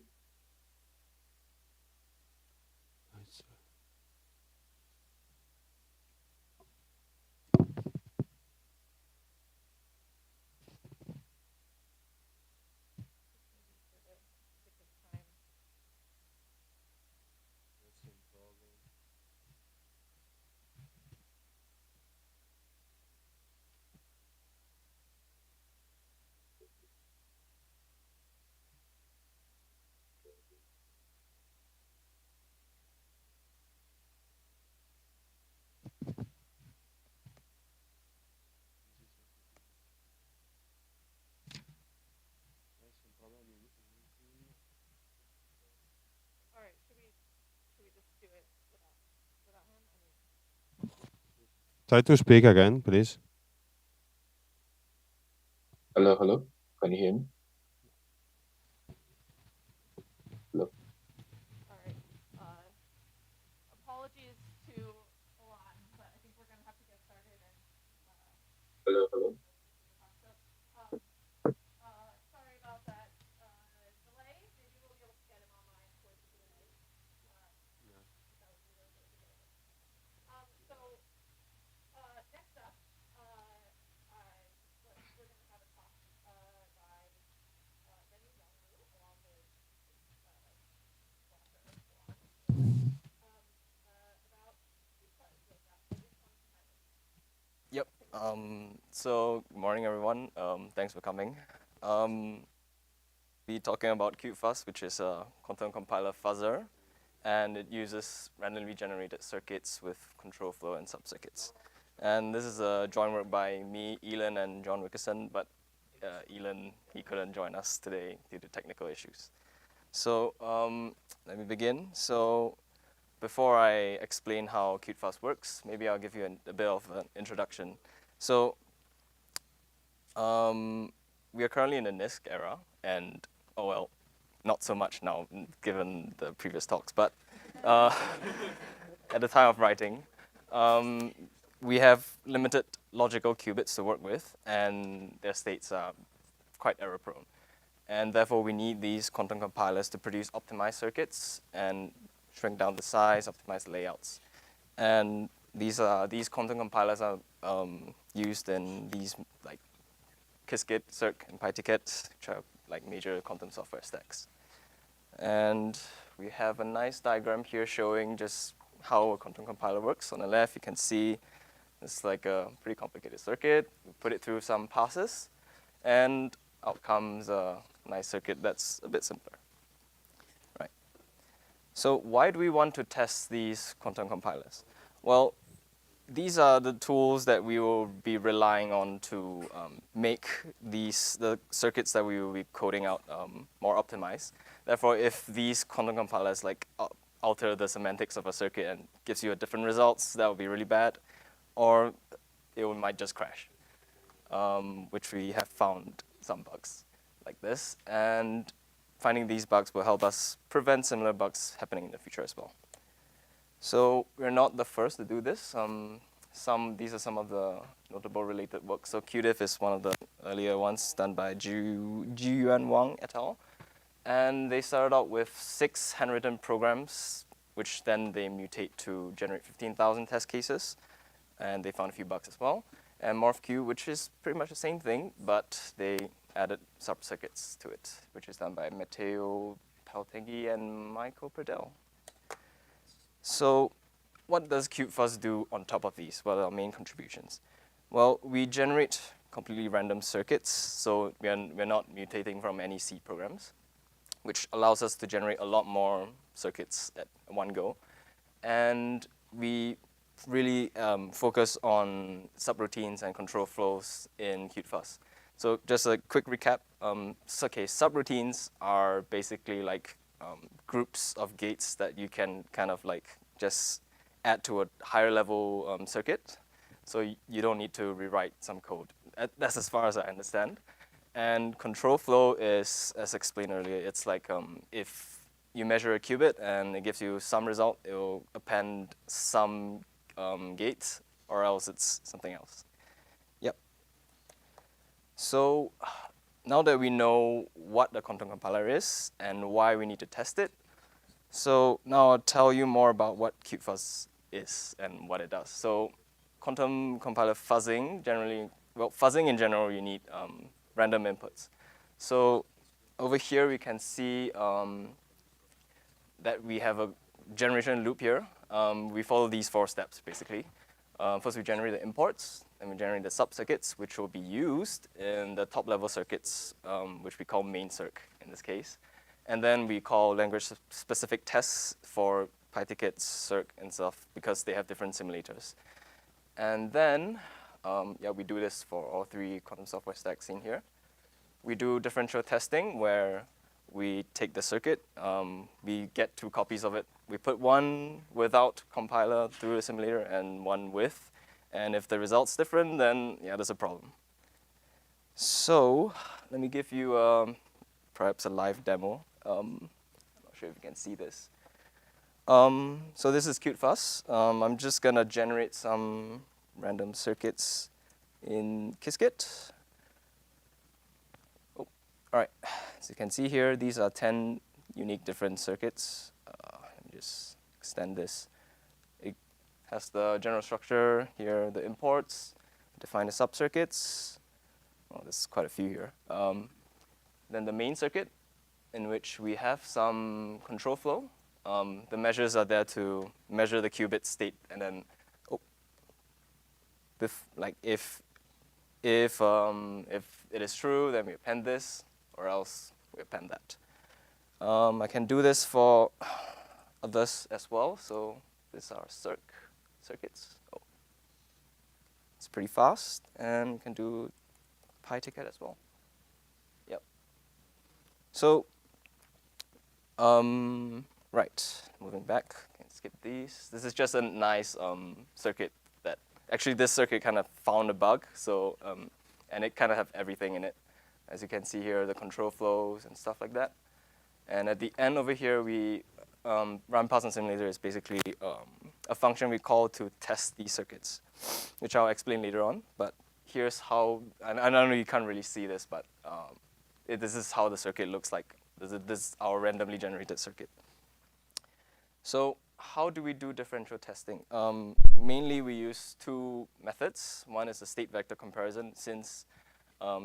All right, should we just do it without him? Try to speak again, please. Hello? Hello? Can you hear me? Hello? All right. Apologies to Alon, but I think we're gonna have to get started and Hello? Hello? so sorry about that delay. Maybe we'll be able to get him online towards the Q&A. That would be really great to get him. So next up, we're gonna have a talk by Benny Youngwoo along with Yep. So, good morning, everyone. Thanks for coming. Be talking about KeepFuzz, which is a quantum compiler fuzzer, and it uses randomly generated circuits with control flow and subcircuits. And this is a joint work by me, Elon, and John Wickerson, but Elon, he couldn't join us today due to technical issues. So let me begin. So before I explain how KeepFuzz works, maybe I'll give you a bit of an introduction. So we are currently in the NISC era, and oh well, not so much now given the previous talks, but at the time of writing, we have limited logical qubits to work with, and their states are quite error prone. And therefore, we need these quantum compilers to produce optimized circuits and shrink down the size, optimize the layouts. And these quantum compilers are used in these like Qiskit, Cirq, and PyTicket, which are like major quantum software stacks. And we have a nice diagram here showing just how a quantum compiler works. On the left, you can see it's like a pretty complicated circuit. We put it through some passes, and out comes a nice circuit that's a bit simpler. Right. So why do we want to test these quantum compilers? Well, these are the tools that we will be relying on to make the circuits that we will be coding out more optimized. Therefore, if these quantum compilers like alter the semantics of a circuit and gives you a different results, that would be really bad. or it might just crash, which we have found some bugs like this. And finding these bugs will help us prevent similar bugs happening in the future as well. So we're not the first to do this. These are some of the notable related work. So QDiff is one of the earlier ones done by Jiyuan Wang et al. And they started out with 6 handwritten programs, which then they mutate to generate 15,000 test cases. And they found a few bugs as well. And MorphQ, which is pretty much the same thing, but they added sub-circuits to it, which is done by Matteo Pelteghi and Michael Perdell. So what does KeepFuzz do on top of these? What are our main contributions? Well, we generate completely random circuits, so we're not mutating from any C programs, which allows us to generate a lot more circuits at one go. And we really focus on subroutines and control flows in KeepFuzz. So just a quick recap. Subroutines are basically like groups of gates that you can kind of like just add to a higher level circuit. So you don't need to rewrite some code. That's as far as I understand. And control flow is, as explained earlier, it's like if you measure a qubit and it gives you some result, it will append some gate, or else it's something else. Yep. So now that we know what the quantum compiler is and why we need to test it, so now I'll tell you more about what KeepFuzz is and what it does. So quantum compiler fuzzing, fuzzing in general, you need random inputs. So over here, we can see that we have a generation loop here. We follow these 4 steps, basically. First, we generate the imports, then we generate the sub-circuits, which will be used in the top-level circuits, which we call main circ in this case. And then we call language-specific tests for PyTicket, circ, and stuff, because they have different simulators. And then, we do this for all 3 quantum software stacks in here. We do differential testing, where we take the circuit, we get 2 copies of it. We put one without compiler through the simulator and one with. And if the result's different, then there's a problem. So let me give you perhaps a live demo. I'm not sure if you can see this. So this is KeepFuzz. I'm just going to generate some random circuits in Qiskit. Oh, all right. As you can see here, these are 10 unique different circuits. Let me just extend this. It has the general structure here, the imports, define the sub-circuits. Oh, there's quite a few here. Then the main circuit, in which we have some control flow. The measures are there to measure the qubit state, and then, if it is true, then we append this, or else we append that. I can do this for others as well. So these are circuits. Oh, it's pretty fast, and we can do PyTicket as well. Yep. So, right, moving back, can skip these. This is just a nice circuit that, actually this circuit kind of found a bug, so, and it kind of have everything in it. As you can see here, the control flows and stuff like that. And at the end over here, we run Parson Simulator is basically a function we call to test these circuits, which I'll explain later on. But here's how, and I know you can't really see this, but this is how the circuit looks like. This is our randomly generated circuit. So how do we do differential testing? Mainly we use 2 methods. One is the state vector comparison, since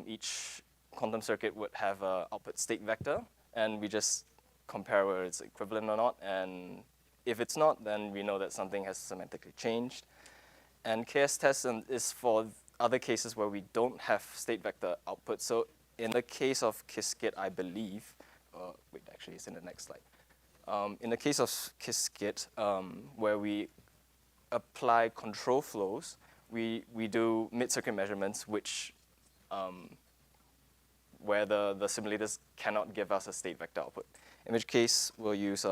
each quantum circuit would have an output state vector, and we just compare whether it's equivalent or not. And if it's not, then we know that something has semantically changed. And KS test is for other cases where we don't have state vector output. So in the case of Qiskit, I believe, wait, actually it's in the next slide. In the case of Qiskit, where we apply control flows, we do mid-circuit measurements, which where the simulators cannot give us a state vector output. In which case, we'll use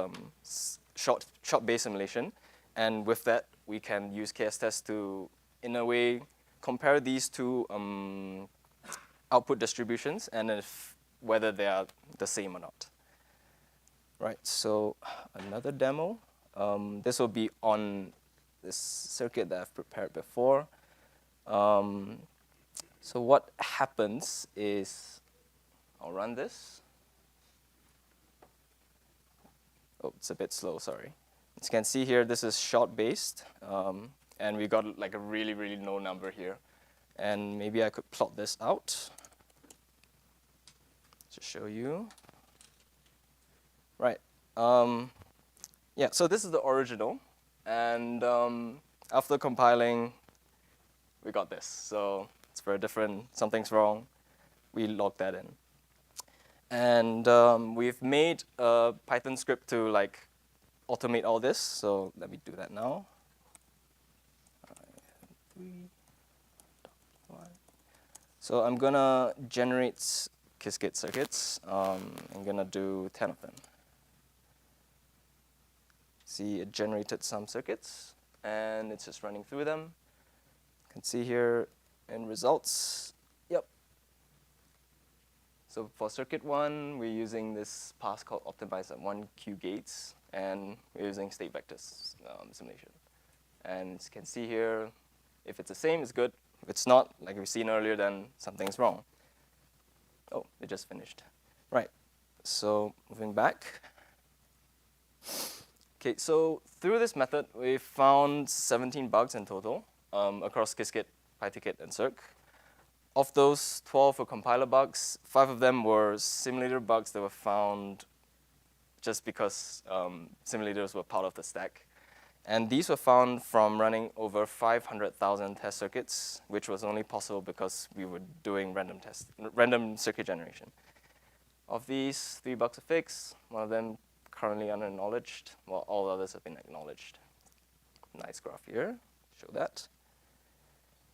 short-based simulation. And with that, we can use KS test to in a way, compare these two output distributions and if whether they are the same or not. Right, so another demo. This will be on this circuit that I've prepared before. So what happens is, I'll run this. Oh, it's a bit slow, sorry. As you can see here, this is short-based, and we got like a really, really low number here. And maybe I could plot this out to show you. Right. Yeah, so this is the original. And after compiling, we got this. So it's very different. Something's wrong. We logged that in. And we've made a Python script to like automate all this. So let me do that now. So I'm going to generate Qiskit circuits. I'm going to do 10 of them. See, it generated some circuits, and it's just running through them. You can see here in results, yep. So for circuit 1, we're using this pass called optimize at 1Q gates, and we're using state vectors simulation. And as you can see here, if it's the same, it's good. If it's not, like we've seen earlier, then something's wrong. Oh, it just finished. Right, so moving back. Okay, so through this method, we found 17 bugs in total across Qiskit, PyTicket, and Circ. Of those, 12 were compiler bugs. 5 of them were simulator bugs that were found just because simulators were part of the stack. And these were found from running over 500,000 test circuits, which was only possible because we were doing random circuit generation. Of these, 3 bugs are fixed. One of them currently unacknowledged, while all others have been acknowledged. Nice graph here, show that.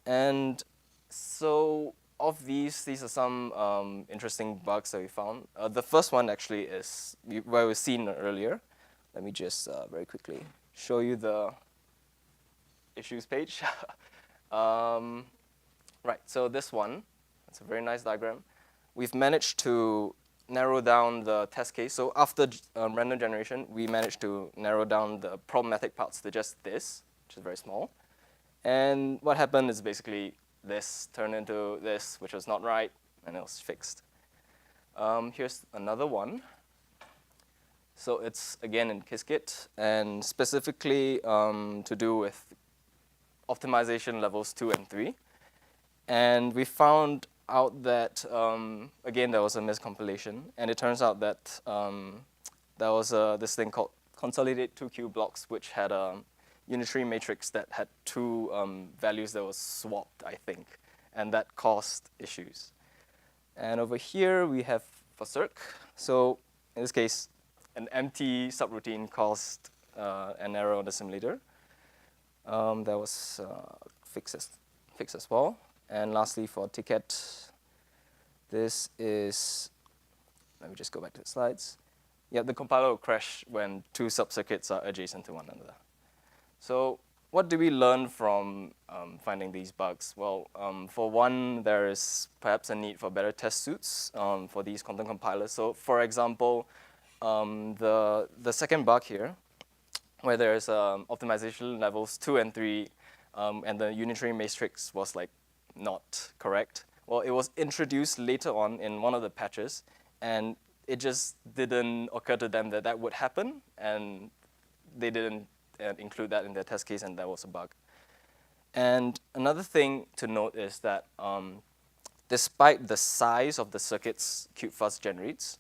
And so of these are some interesting bugs that we found. The first one actually is where we've seen earlier. Let me just very quickly show you the issues page. Right, so this one, it's a very nice diagram. We've managed to narrow down the test case. So after random generation, we managed to narrow down the problematic parts to just this, which is very small. And what happened is basically this turned into this, which was not right, and it was fixed. Here's another one. So it's, again, in Qiskit, and specifically to do with optimization levels 2 and 3. And we found out that, again, there was a miscompilation. And it turns out that there was this thing called consolidate 2Q blocks, which had a unitary matrix that had 2 values that was swapped, I think. And that caused issues. And over here, we have for Circ. So in this case, an empty subroutine caused an error on the simulator. That was fixed as well. And lastly, for Ticket, this is, let me just go back to the slides. Yeah, the compiler will crash when 2 subcircuits are adjacent to one another. So what do we learn from finding these bugs? Well, for one, there is perhaps a need for better test suits for these quantum compilers. So for example, the second bug here, where there is optimization levels 2 and 3, and the unitary matrix was like not correct. Well, it was introduced later on in one of the patches, and it just didn't occur to them that that would happen, and they didn't include that in their test case, and that was a bug. And another thing to note is that despite the size of the circuits KeepFuzz generates,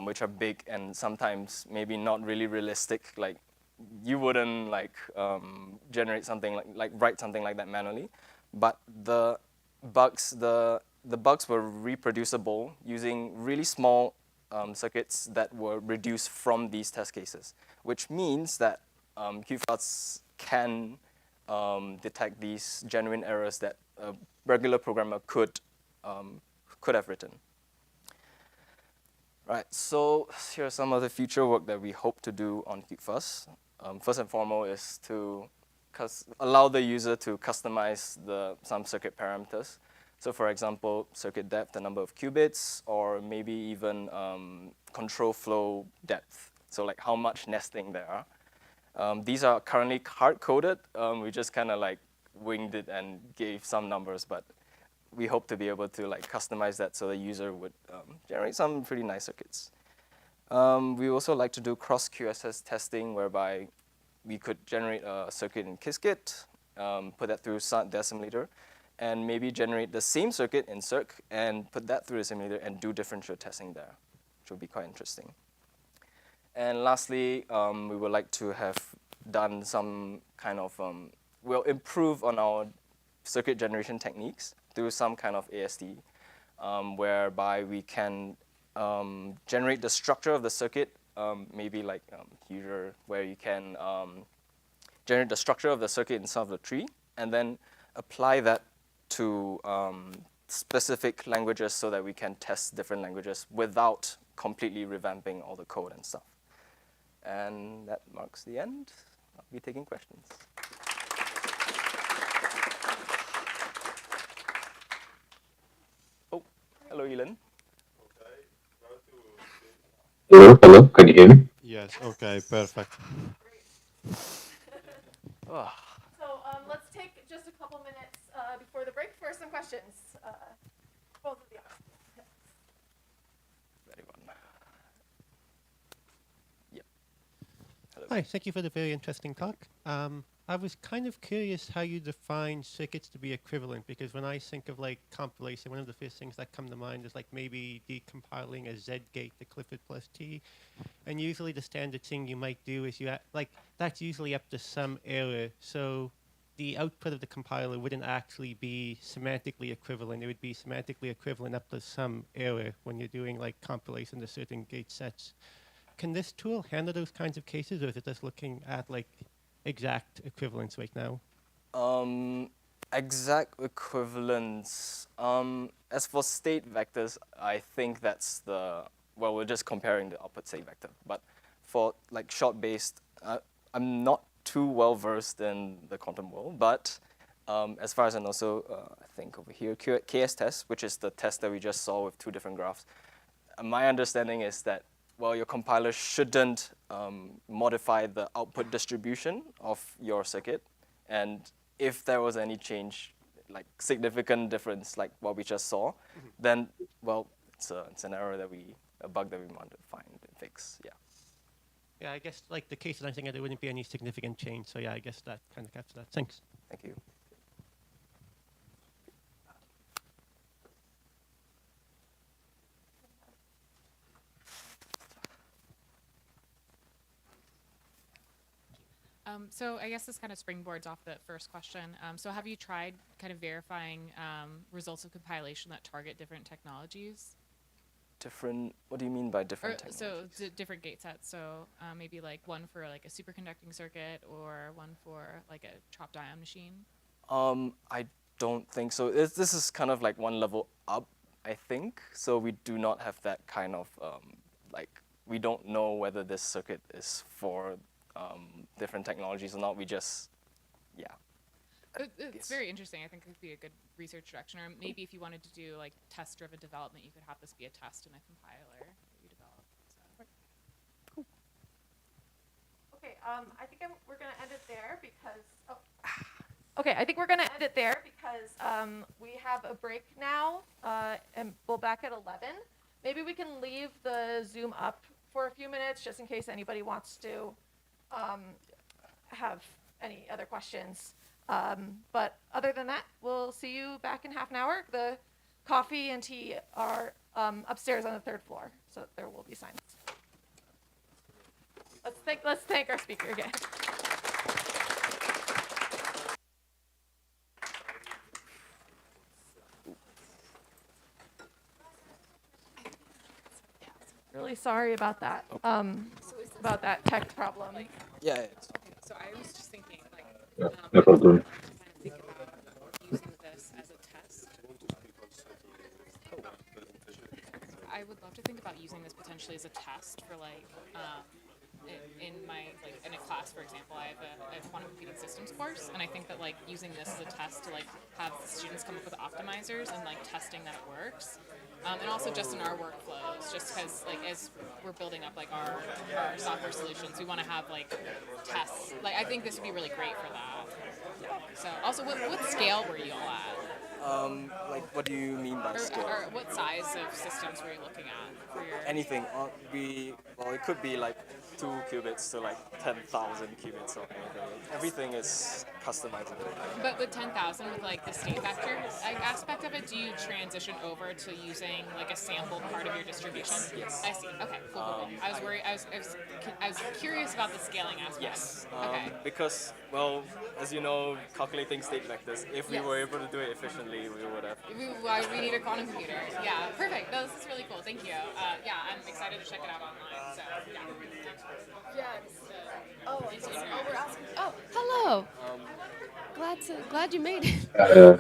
which are big and sometimes maybe not really realistic, like you wouldn't like generate something like write something like that manually, but the bugs were reproducible using really small circuits that were reduced from these test cases, which means that KeepFuzz can detect these genuine errors that a regular programmer could have written. Right, so here's some of the future work that we hope to do on KeepFuzz. First and foremost is to allow the user to customize some circuit parameters. So for example, circuit depth, the number of qubits, or maybe even control flow depth. So like how much nesting there are. These are currently hard-coded. We just kind of like winged it and gave some numbers, but we hope to be able to like customize that so the user would generate some pretty nice circuits. We also like to do cross QSS testing, whereby we could generate a circuit in Qiskit, put that through the simulator, and maybe generate the same circuit in Circ and put that through the simulator and do differential testing there, which would be quite interesting. And lastly, we would like to have done some kind of, we'll improve on our circuit generation techniques through some kind of ASD, whereby we can generate the structure of the circuit, maybe like here, where you can generate the structure of the circuit inside of the tree, and then apply that to specific languages so that we can test different languages without completely revamping all the code and stuff. And that marks the end. I'll be taking questions. Oh, hello, Elon. Hello, hello, can you hear me? Yes. Okay. Perfect. Oh. So let's take just a couple minutes before the break for some questions. Both of you. Very well. Yep. Hello. Hi, thank you for the very interesting talk. I was kind of curious how you define circuits to be equivalent, because when I think of like compilation, one of the first things that come to mind is like maybe decompiling a Z gate to Clifford plus T. And usually the standard thing you might do is that's usually up to some error. So the output of the compiler wouldn't actually be semantically equivalent. It would be semantically equivalent up to some error when you're doing like compilation to certain gate sets. Can this tool handle those kinds of cases, or is it just looking at like exact equivalence right now? Exact equivalence. As for state vectors, I think that's we're just comparing the output state vector. But for like short-based, I'm not too well versed in the quantum world, but as far as I know, I think over here, KS test, which is the test that we just saw with two different graphs. My understanding is that, well, your compiler shouldn't modify the output distribution of your circuit. And if there was any change, like significant difference, like what we just saw, then, well, it's an error a bug that we want to find and fix, yeah. Yeah, I guess like the case that I'm thinking, there wouldn't be any significant change. So yeah, I guess that kind of captures that. Thanks. Thank you. So I guess this kind of springboards off the first question. So have you tried kind of verifying results of compilation that target different technologies? What do you mean by different technologies? So different gate sets. So maybe like one for like a superconducting circuit or one for like a chopped ion machine? I don't think so. This is kind of like one level up, I think. So we do not have that kind of, we don't know whether this circuit is for different technologies or not. We just, yeah. It's very interesting. I think it could be a good research direction. Or maybe if you wanted to do like test-driven development, you could have this be a test in a compiler that you develop. So. Cool. Okay, I think we're going to end it there because, we have a break now, and we'll back at 11. Maybe we can leave the Zoom up for a few minutes just in case anybody wants to have any other questions. But other than that, we'll see you back in half an hour. The coffee and tea are upstairs on the 3rd floor, so there will be signs. Let's thank our speaker again. Really sorry about that. About that tech problem. Yeah. So I was just thinking, like, Yeah, no problem. think about using this as a test. I would love to think about using this potentially as a test for like in my like in a class, for example, I have a quantum computing systems course, and I think that like using this as a test to like have students come up with optimizers and like testing that it works. And also just in our workflows, just because like as we're building up like our software solutions, we want to have like tests. Like I think this would be really great for that. So also, what scale were you all at? Like, what do you mean by scale? Or what size of systems were you looking at for your? Anything. Well, it could be like 2 qubits to like 10,000 qubits or anything. Everything is customizable. But with 10,000, with like the state vector aspect of it, do you transition over to using like a sampled part of your distribution? Yes. I see. Okay. Cool. I was worried. I was curious about the scaling aspect. Yes. Okay. Because, well, as you know, calculating state vectors, if we Yes. were able to do it efficiently, we would have. We need a quantum computer. Yeah. Perfect. No, this is really cool. Thank you. Yeah, I'm excited to check it out online. So yeah. We're asking. Oh, hello. Glad you made it. Hello.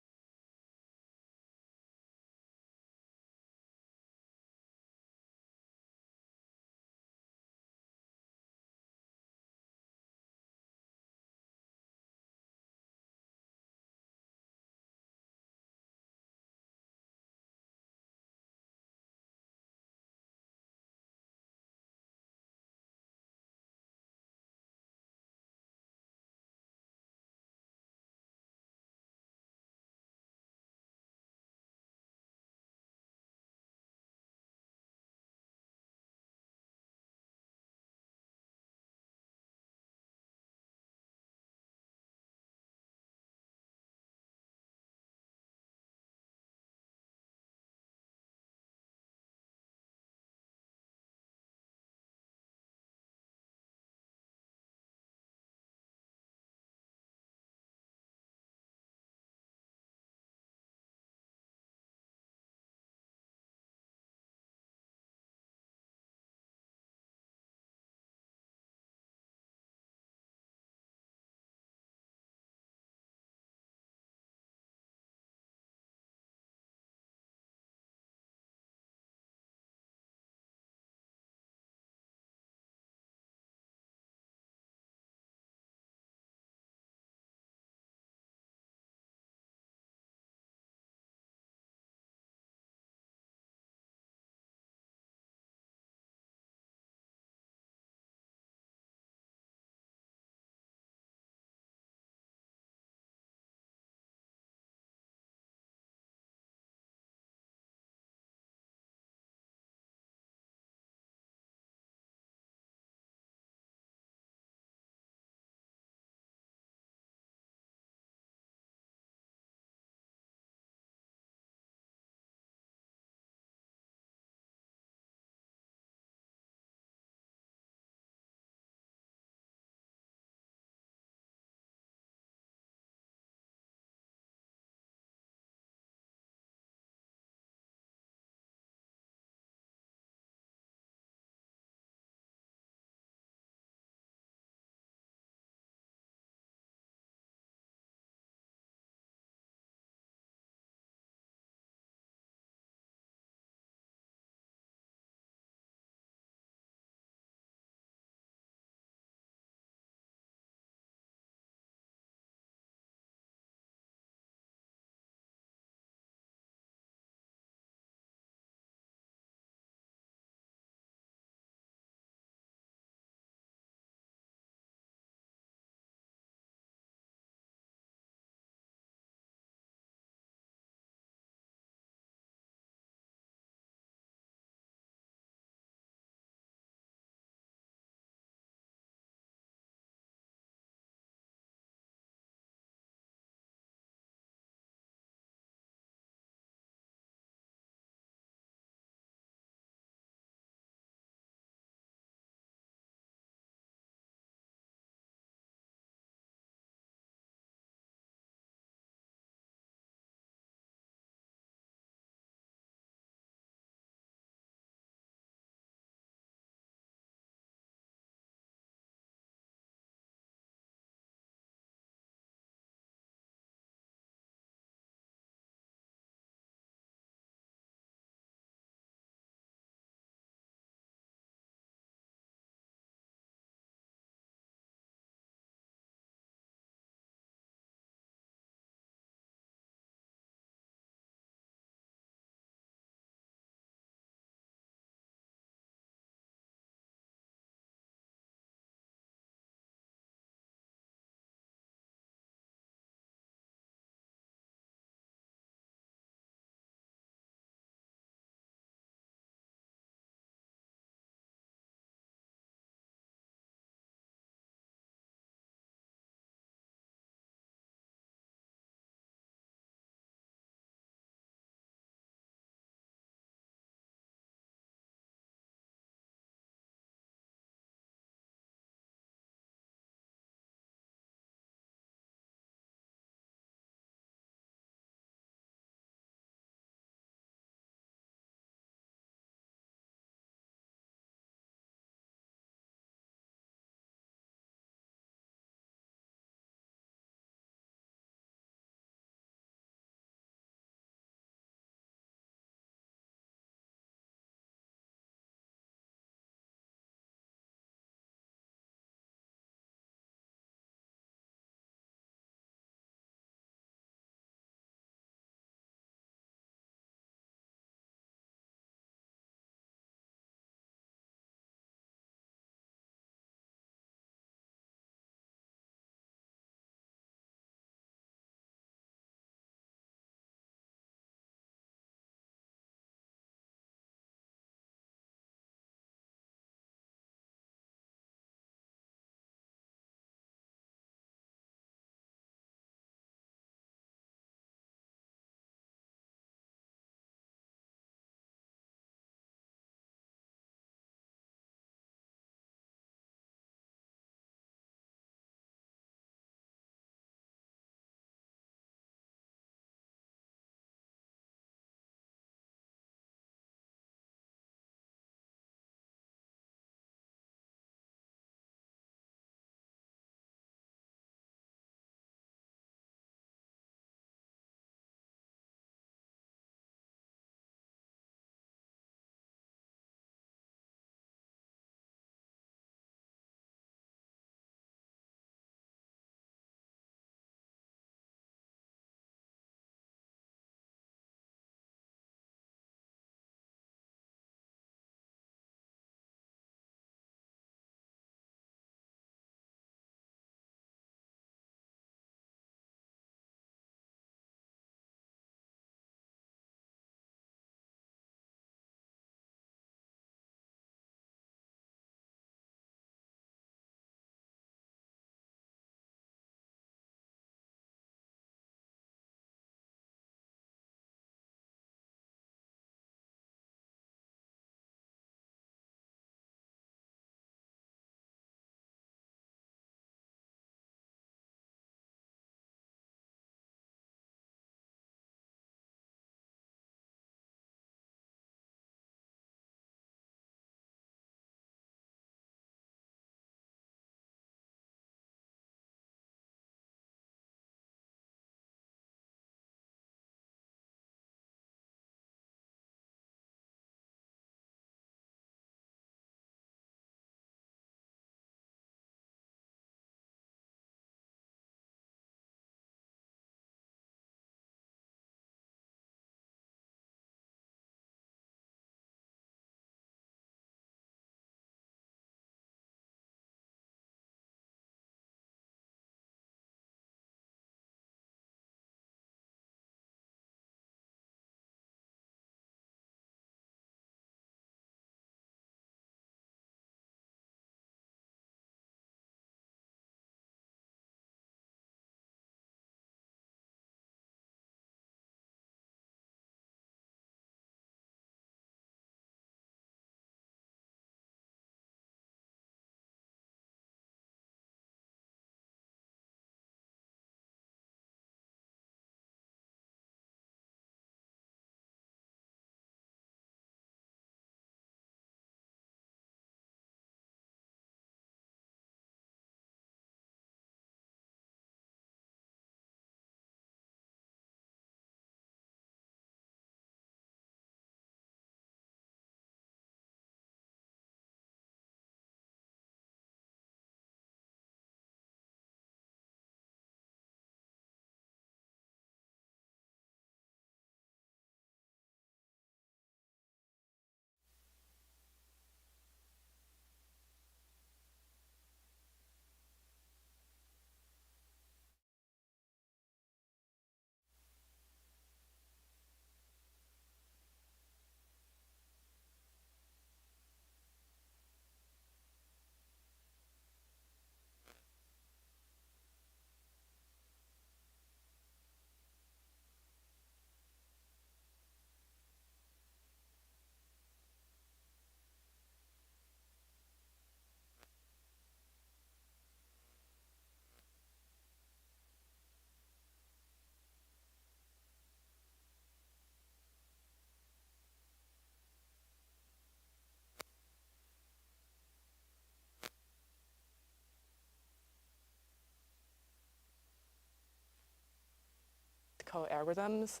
mathematical algorithms.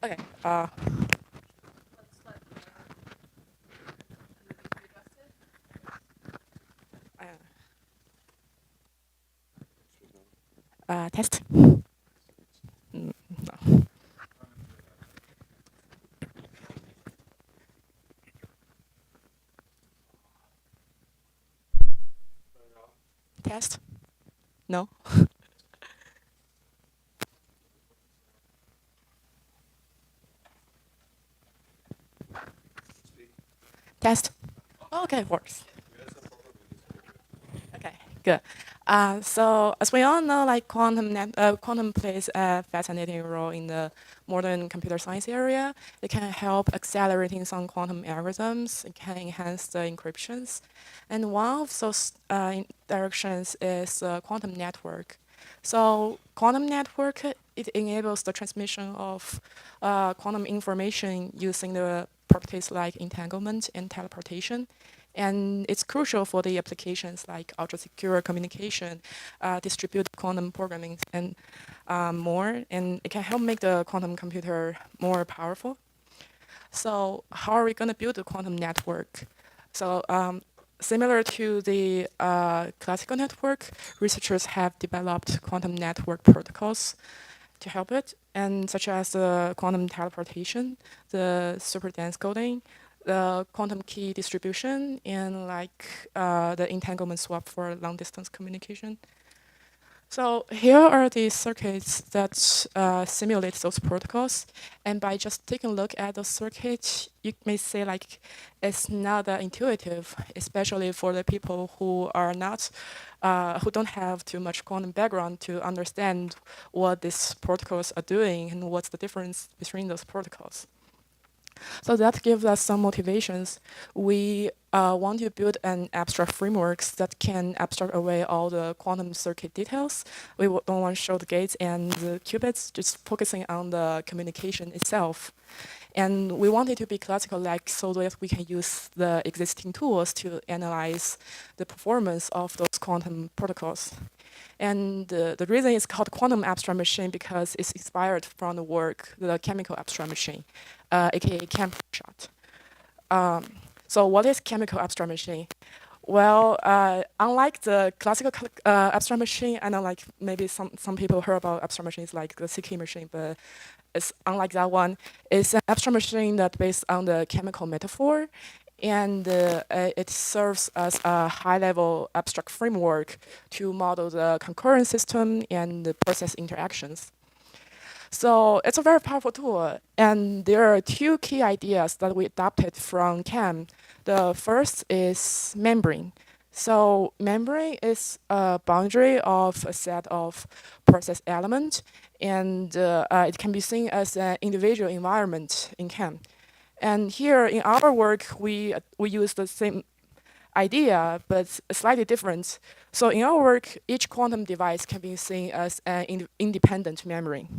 Okay. Test. No. Test. No. Test. Okay, works. Okay, good. So as we all know, like quantum plays a fascinating role in the modern computer science area. It can help accelerating some quantum algorithms. It can enhance the encryptions, and one of those directions is quantum network. So quantum network, it enables the transmission of quantum information using the properties like entanglement and teleportation. And it's crucial for the applications like ultra-secure communication, distributed quantum programming, and more. And it can help make the quantum computer more powerful. So how are we going to build a quantum network? So similar to the classical network, researchers have developed quantum network protocols to help it, and such as the quantum teleportation, the super dense coding, the quantum key distribution, and like the entanglement swap for long distance communication. So here are the circuits that simulate those protocols. And by just taking a look at those circuits, you may say like it's not that intuitive, especially for the people who are not, who don't have too much quantum background to understand what these protocols are doing and what's the difference between those protocols. So that gives us some motivations. We want to build an abstract frameworks that can abstract away all the quantum circuit details. We don't want to show the gates and the qubits, just focusing on the communication itself. And we want it to be classical-like so that we can use the existing tools to analyze the performance of those quantum protocols. And the reason it's called quantum abstract machine because it's inspired from the work, the chemical abstract machine, aka ChemShot. So what is chemical abstract machine? Well, unlike the classical abstract machine, I know like maybe some people heard about abstract machines like the CK machine, but it's unlike that one. It's an abstract machine that's based on the chemical metaphor, and it serves as a high-level abstract framework to model the concurrent system and the process interactions. So it's a very powerful tool, and there are two key ideas that we adopted from CAM. The first is membrane. So membrane is a boundary of a set of process elements, and it can be seen as an individual environment in CAM. And here in our work, we use the same idea, but slightly different. So in our work, each quantum device can be seen as an independent memory.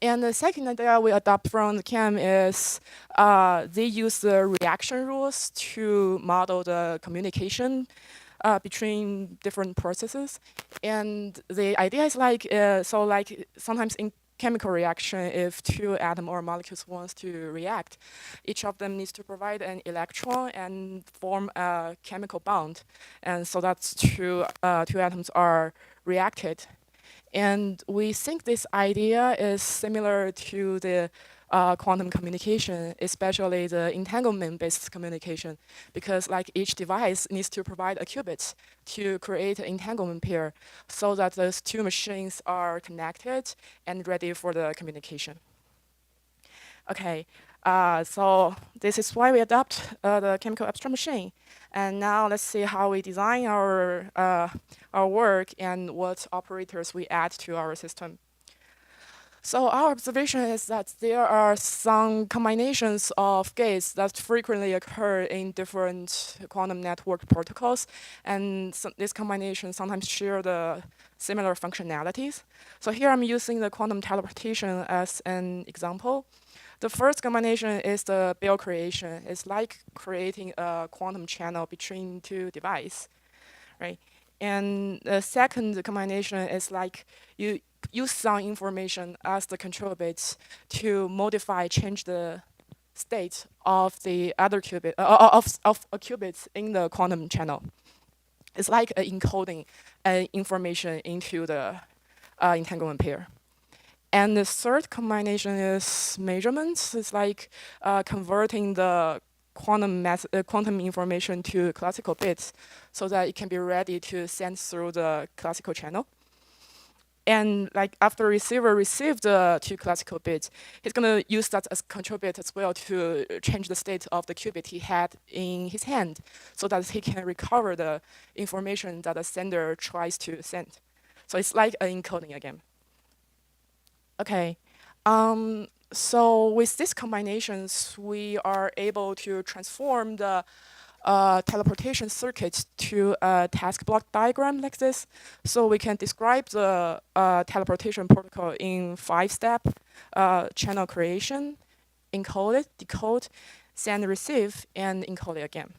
And the second idea we adopt from the CAM is they use the reaction rules to model the communication between different processes. And the idea is like, so like sometimes in chemical reaction, if two atoms or molecules wants to react, each of them needs to provide an electron and form a chemical bond. And so that's two atoms are reacted. And we think this idea is similar to the quantum communication, especially the entanglement-based communication, because like each device needs to provide a qubit to create an entanglement pair so that those two machines are connected and ready for the communication. Okay, so this is why we adopt the chemical abstract machine. And now let's see how we design our work and what operators we add to our system. So our observation is that there are some combinations of gates that frequently occur in different quantum network protocols, and these combinations sometimes share the similar functionalities. So here I'm using the quantum teleportation as an example. The first combination is the Bell creation. It's like creating a quantum channel between two devices, right? And the second combination is like you use some information as the control bits to modify, change the state of the other qubit, of a qubit in the quantum channel. It's like encoding information into the entanglement pair. And the third combination is measurements. It's like converting the quantum information to classical bits so that it can be ready to send through the classical channel. And like after receiver received the two classical bits, he's gonna use that as control bit as well to change the state of the qubit he had in his hand so that he can recover the information that the sender tries to send. So it's like an encoding again. Okay, so with these combinations, we are able to transform the teleportation circuit to a task block diagram like this. So we can describe the teleportation protocol in 5-step channel creation, encode it, decode, send, receive, and encode it again.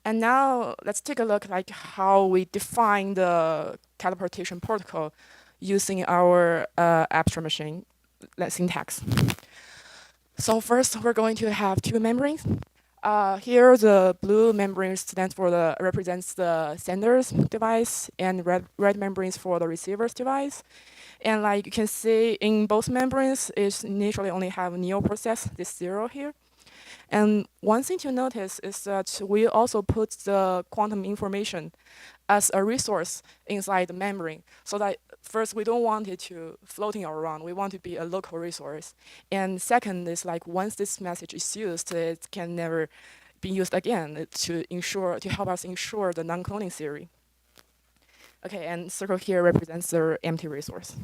And now let's take a look like how we define the teleportation protocol using our abstract machine syntax. So first, we're going to have two membranes. Here, the blue membrane stands for represents the sender's device, and red membranes for the receiver's device. And like you can see, in both membranes, it initially only have neo process, this 0 here. And one thing to notice is that we also put the quantum information as a resource inside the membrane, so that first, we don't want it to floating around. We want it to be a local resource. And second is like once this message is used, it can never be used again to help us ensure the non-cloning theory. Okay, and circle here represents the empty resource.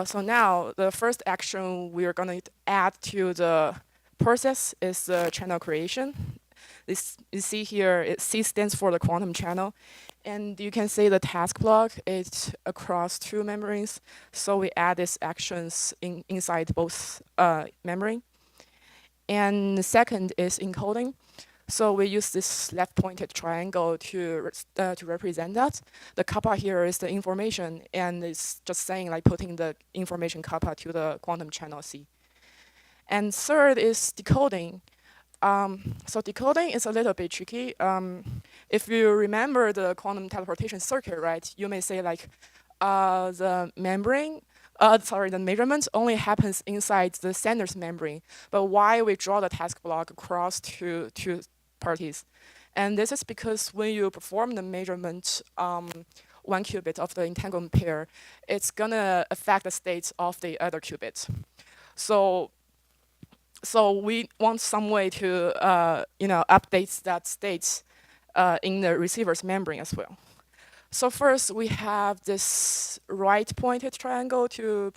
So now the first action we are going to add to the process is the channel creation. This you see here, C stands for the quantum channel. And you can see the task block is across two membranes. So we add these actions inside both membrane. And the second is encoding. So we use this left-pointed triangle to represent that. The kappa here is the information, and it's just saying like putting the information kappa to the quantum channel C. And third is decoding. So decoding is a little bit tricky. If you remember the quantum teleportation circuit, right, you may say like the measurement only happens inside the sender's membrane, but why we draw the task block across two parties? And this is because when you perform the measurement, 1 qubit of the entanglement pair, it's gonna affect the states of the other qubits. So we want some way to update that state in the receiver's membrane as well. So first we have this right-pointed triangle to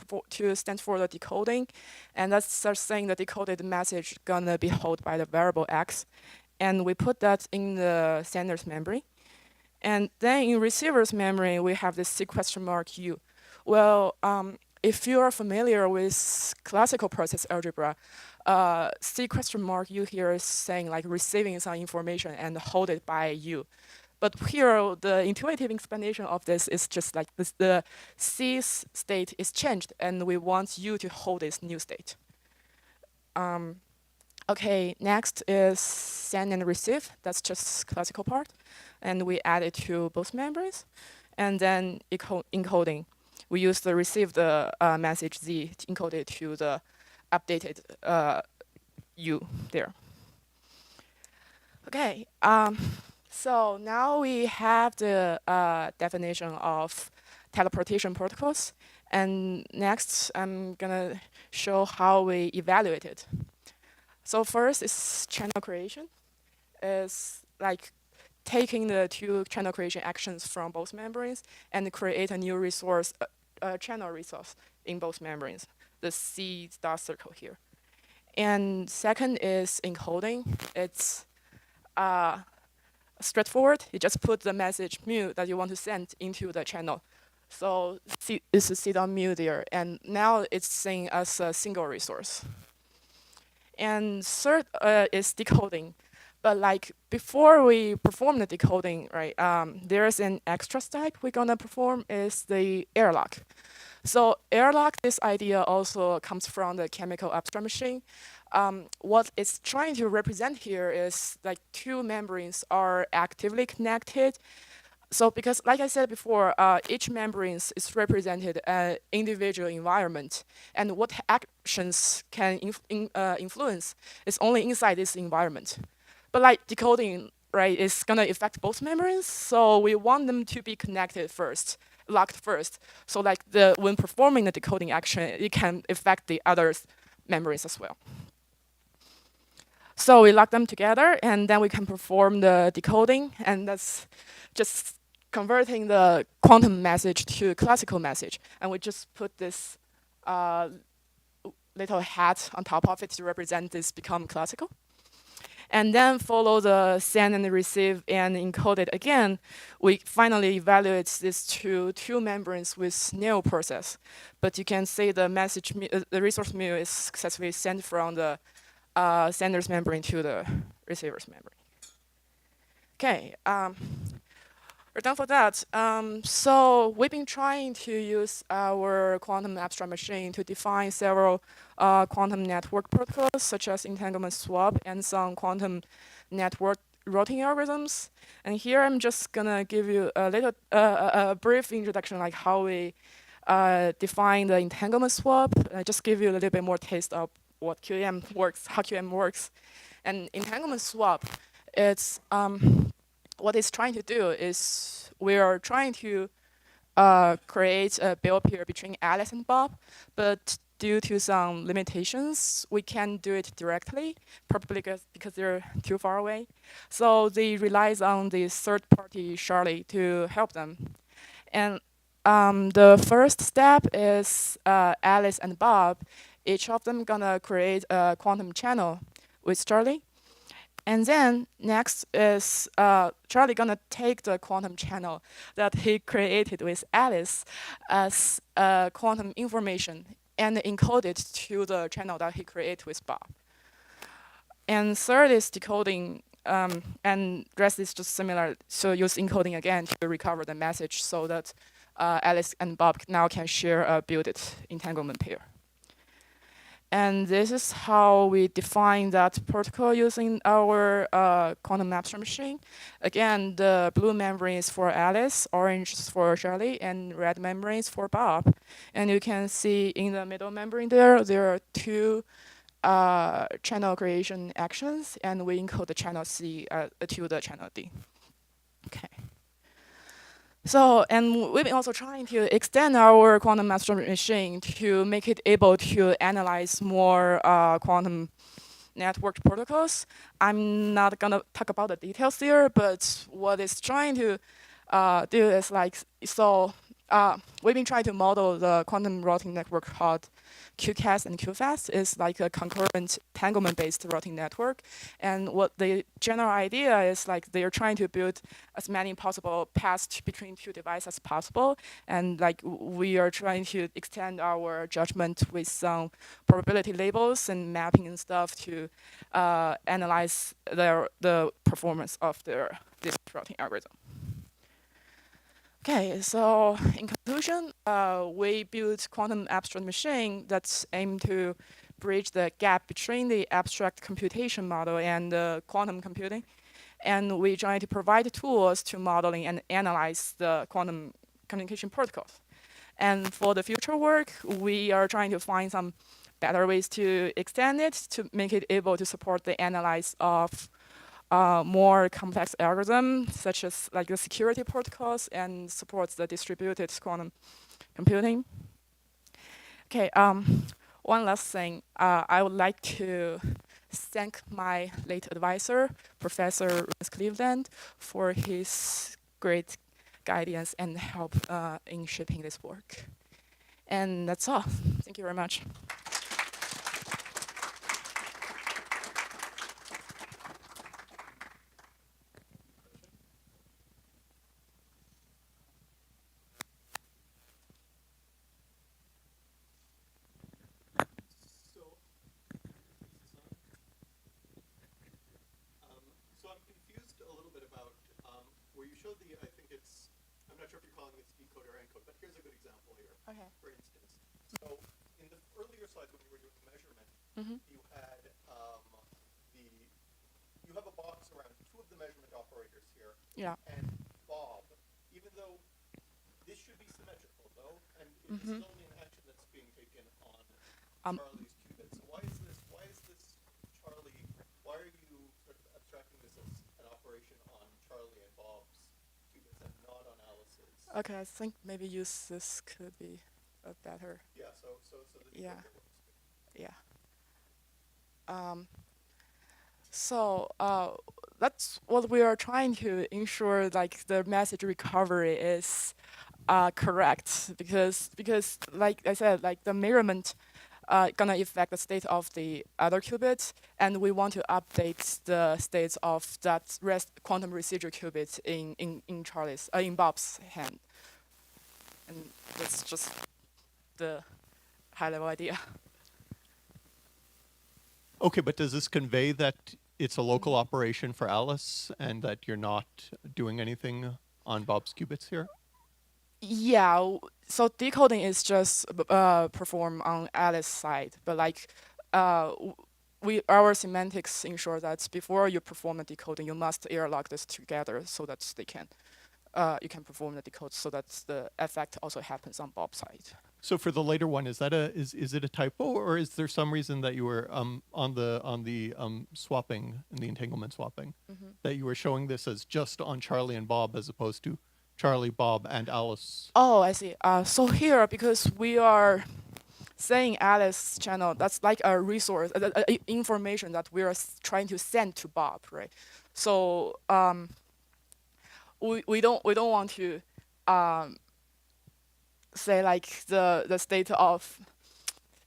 stand for the decoding, and that's just saying the decoded message gonna be held by the variable x, and we put that in the sender's membrane. And then in receiver's membrane we have this C question mark U. Well, if you are familiar with classical process algebra, C question mark U here is saying like receiving some information and hold it by U. But here, the intuitive explanation of this is just like this, the C's state is changed, and we want U to hold this new state. Okay, next is send and receive. That's just classical part. And we add it to both membranes. And then encoding. We use the receive the message Z to encode it to the updated U there. Okay, so now we have the definition of teleportation protocols. And next, I'm gonna show how we evaluate it. So first is channel creation. It's like taking the two channel creation actions from both membranes and create a new resource, channel resource in both membranes, the C star circle here. And second is encoding. It's straightforward. You just put the message mu that you want to send into the channel. So it's a C dot mu there, and now it's seen as a single resource. And third is decoding. But like before we perform the decoding, right, there's an extra step we're gonna perform is the airlock. So airlock, this idea also comes from the chemical abstract machine. What it's trying to represent here is like two membranes are actively connected. So because, like I said before, each membrane is represented an individual environment, and what actions can influence is only inside this environment. But like decoding, right, is gonna affect both membranes, so we want them to be connected first, locked first. So like when performing the decoding action, it can affect the other membranes as well. So we lock them together, and then we can perform the decoding, and that's just converting the quantum message to classical message. And we just put this little hat on top of it to represent this become classical. And then follow the send and receive and encode it again. We finally evaluate these two membranes with nil process. But you can see the message, the resource mu is successfully sent from the sender's membrane to the receiver's membrane. Okay, we're done for that. So we've been trying to use our quantum abstract machine to define several quantum network protocols, such as entanglement swap and some quantum network routing algorithms. And here I'm just gonna give you a little a brief introduction, like how we define the entanglement swap. I just give you a little bit more taste of what QEM works, how QEM works. And entanglement swap, it's what it's trying to do is we are trying to create a bill pair between Alice and Bob, but due to some limitations, we can't do it directly, probably because they're too far away. So they relies on the third party Charlie to help them. And the first step is Alice and Bob, each of them gonna create a quantum channel with Charlie. And then next is Charlie gonna take the quantum channel that he created with Alice as quantum information and encode it to the channel that he created with Bob. And third is decoding, and rest is just similar. So use encoding again to recover the message so that Alice and Bob now can share a built entanglement pair. And this is how we define that protocol using our quantum abstract machine. Again, the blue membrane is for Alice, orange is for Charlie, and red membrane is for Bob. And you can see in the middle membrane there are two channel creation actions, and we encode the channel C to the channel D. Okay. So, and we've been also trying to extend our quantum abstract machine to make it able to analyze more quantum network protocols. I'm not gonna talk about the details here, but what it's trying to do is like, so we've been trying to model the quantum routing network called QCAS and QFAST. Is like a concurrent entanglement-based routing network. And what the general idea is like they're trying to build as many possible paths between two devices as possible. And like we are trying to extend our judgment with some probability labels and mapping and stuff to analyze the performance of this routing algorithm. Okay, so in conclusion, we built quantum abstract machine that's aimed to bridge the gap between the abstract computation model and quantum computing. And we try to provide tools to modeling and analyze the quantum communication protocols. And for the future work, we are trying to find some better ways to extend it to make it able to support the analysis of more complex algorithms, such as like the security protocols, and supports the distributed quantum computing. Okay, one last thing. I would like to thank my late advisor, Professor Rance Cleveland, for his great guidance and help in shaping this work. And that's all. Thank you very much. showed the, I think it's, I'm not sure if you're calling it decode or encode, but here's a good example here. Okay. For instance, so in the earlier slides when you were doing measurement, you had you have a box around two of the measurement operators here. Yeah. And Bob, even though this should be symmetrical though, and this is only an action that's being taken on Charlie's qubit. So why is this Charlie, why are you sort of abstracting this as an operation on Charlie and Bob's qubits and not on Alice's? Okay, I think maybe use this could be a better. Yeah, so the Yeah. works. Yeah. So that's what we are trying to ensure, like the message recovery is correct, because like I said, like the measurement gonna affect the state of the other qubits, and we want to update the states of that quantum residual qubit in Charlie's in Bob's hand, and that's just the high level idea. Okay, but does this convey that it's a local operation for Alice and that you're not doing anything on Bob's qubits here? Yeah, so decoding is just performed on Alice's side, but like our semantics ensure that before you perform the decoding, you must airlock this together so that they can you can perform the decode, so that the effect also happens on Bob's side. So for the later one, is that is it a typo, or is there some reason that you were on the swapping and the entanglement swapping that you were showing this as just on Charlie and Bob as opposed to Charlie, Bob, and Alice? Oh, I see. So here, because we are saying Alice channel, that's like a resource, information that we are trying to send to Bob, right? So we don't want to say like the state of.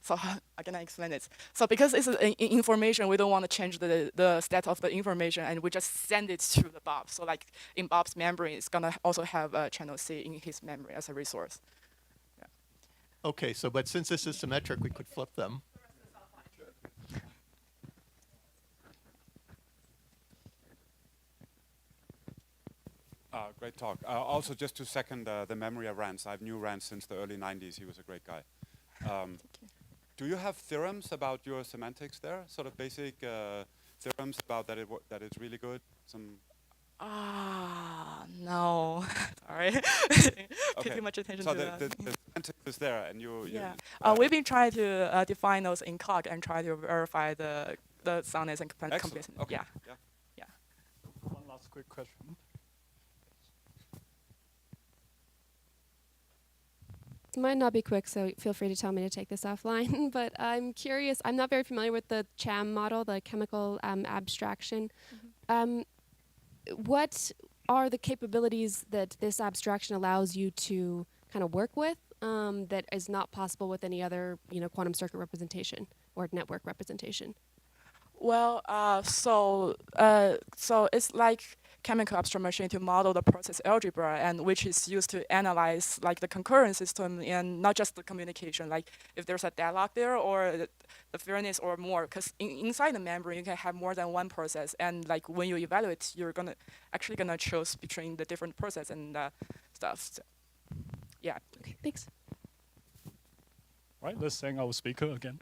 So how can I explain it? So because it's information, we don't want to change the state of the information, and we just send it to the Bob. So like in Bob's memory, it's gonna also have a channel C in his memory as a resource. Yeah. Okay, so but since this is symmetric, we could flip them. Great talk. Also, just to second the memory of Rance, I've knew Rance since the early 90s. He was a great guy. Do you have theorems about your semantics there? Sort of basic theorems about that it's really good? Some. No. Sorry. Pay too much attention to that. So the semantics is there, and you. Yeah. We've been trying to define those in clock and try to verify the soundness and completeness. Okay. Yeah. One last quick question. Might not be quick, so feel free to tell me to take this offline. But I'm curious. I'm not very familiar with the CHAM model, the chemical abstraction. What are the capabilities that this abstraction allows you to kind of work with that is not possible with any other, quantum circuit representation or network representation? Well, so it's like chemical abstract machine to model the process algebra, and which is used to analyze like the concurrent system and not just the communication, like if there's a deadlock there or the fairness or more, because inside the membrane you can have more than one process, and like when you evaluate, you're actually gonna choose between the different process and stuff. So, yeah. Okay, thanks. Right, let's thank our speaker again.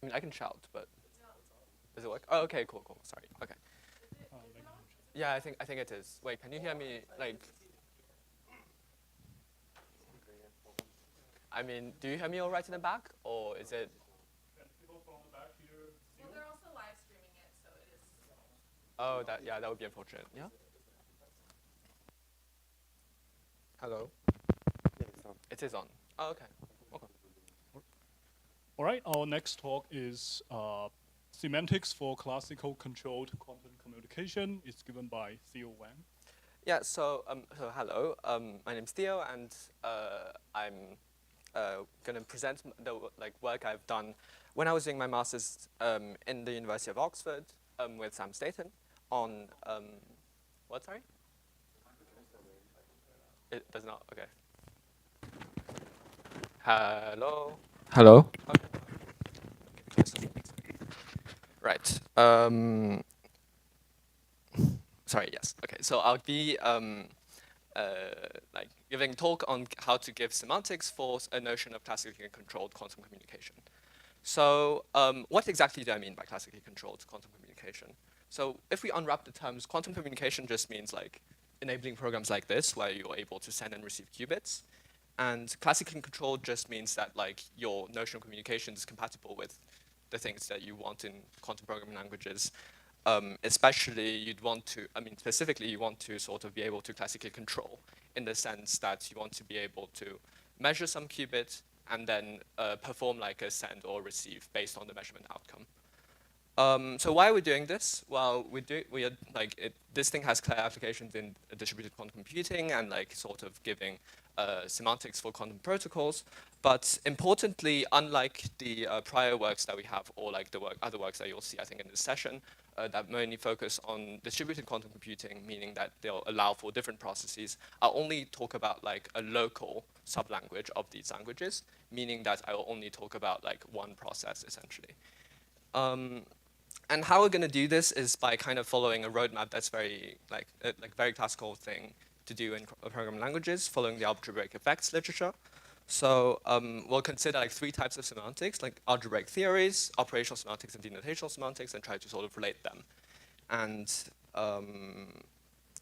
I mean, I can shout, but does it work? Oh, okay, cool. Sorry. Okay. Yeah, I think it is. Wait, can you hear me? Like, I mean, do you hear me all right in the back, or is it? Well, they're also live streaming it, so it is. Oh, that would be unfortunate. Yeah. Hello. It is on. Oh, okay. All right, our next talk is Semantics for Classical Controlled Quantum Communication. It's given by Theo Wang. Yeah, so hello, my name's Theo, and I'm going to present the work I've done when I was doing my master's in the University of Oxford with Sam Staten on, what, sorry? It does not, okay. Hello? Hello? Okay. Right. Sorry, yes. Okay, so I'll be giving a talk on how to give semantics for a notion of classically controlled quantum communication. So what exactly do I mean by classically controlled quantum communication? So if we unwrap the terms, quantum communication just means like enabling programs like this, where you're able to send and receive qubits. And classically controlled just means that like your notion of communication is compatible with the things that you want in quantum programming languages. Especially you'd want to, specifically you want to sort of be able to classically control in the sense that you want to be able to measure some qubit and then perform like a send or receive based on the measurement outcome. So why are we doing this? Well, this thing has clear applications in distributed quantum computing and like sort of giving semantics for quantum protocols. But importantly, unlike the prior works that we have, or like the other works that you'll see, I think, in this session, that mainly focus on distributed quantum computing, meaning that they'll allow for different processes, I'll only talk about like a local sublanguage of these languages, meaning that I will only talk about like one process, essentially. And how we're going to do this is by kind of following a roadmap that's very very classical thing to do in programming languages, following the algebraic effects literature. So we'll consider like three types of semantics, like algebraic theories, operational semantics, and denotational semantics, and try to sort of relate them. And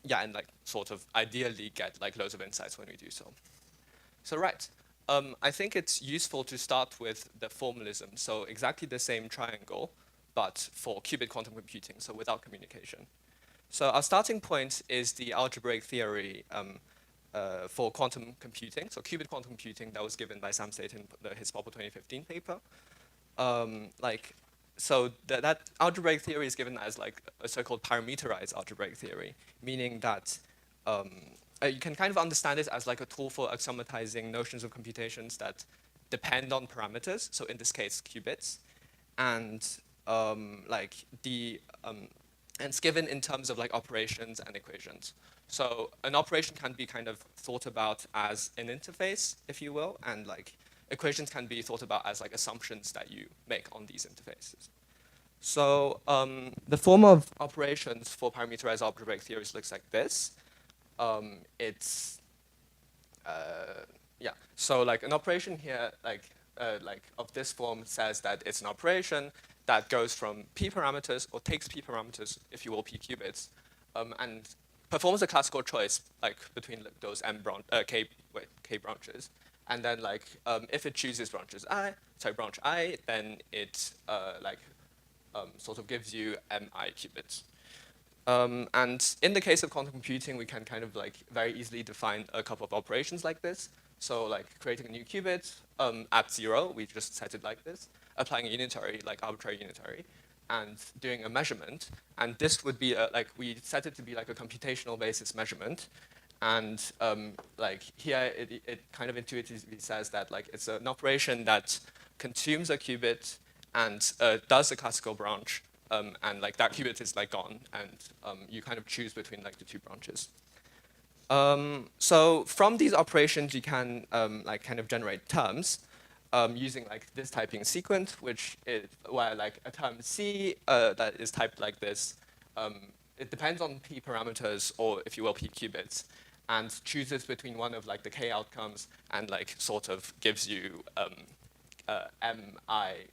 yeah, and like sort of ideally get like loads of insights when we do so. So right, I think it's useful to start with the formalism. So exactly the same triangle, but for qubit quantum computing, so without communication. So our starting point is the algebraic theory for quantum computing, so qubit quantum computing that was given by Sam Staten in his POPL' 2015 paper. So that algebraic theory is given as like a so-called parameterized algebraic theory, meaning that you can kind of understand it as like a tool for axiomatizing notions of computations that depend on parameters, so in this case, qubits, and it's given in terms of like operations and equations. So an operation can be kind of thought about as an interface, if you will, and like equations can be thought about as like assumptions that you make on these interfaces. So the form of operations for parameterized algebraic theories looks like this. So like an operation here, like of this form says that it's an operation that goes from p parameters, or takes p parameters, if you will, p qubits, and performs a classical choice like between those k branches. And then like if it chooses branch I, then it sort of gives you mi qubits. And in the case of quantum computing, we can kind of like very easily define a couple of operations like this. So like creating a new qubit at 0, we just set it like this, applying a unitary, like arbitrary unitary, and doing a measurement. And this would be we set it to be like a computational basis measurement. And like here, it kind of intuitively says that like it's an operation that consumes a qubit and does a classical branch, and like that qubit is like gone, and you kind of choose between like the two branches. So from these operations, you can like kind of generate terms using like this typing sequence, which is where like a term C that is typed like this. It depends on p parameters, or if you will, p qubits, and chooses between one of like the k outcomes, and like sort of gives you mi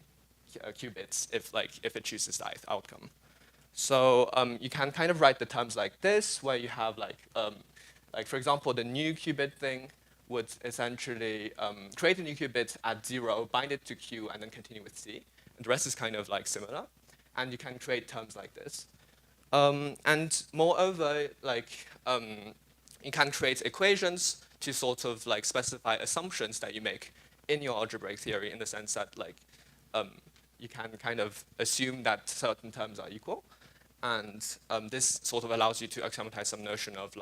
qubits if it chooses the ith outcome. So you can kind of write the terms like this, where you have like for example, the new qubit thing would essentially create a new qubit at 0, bind it to Q, and then continue with C. And the rest is kind of like similar. And you can create terms like this. And moreover, you can create equations to sort of like specify assumptions that you make in your algebraic theory, in the sense that you can kind of assume that certain terms are equal. And this sort of allows you to axiommatize some notion of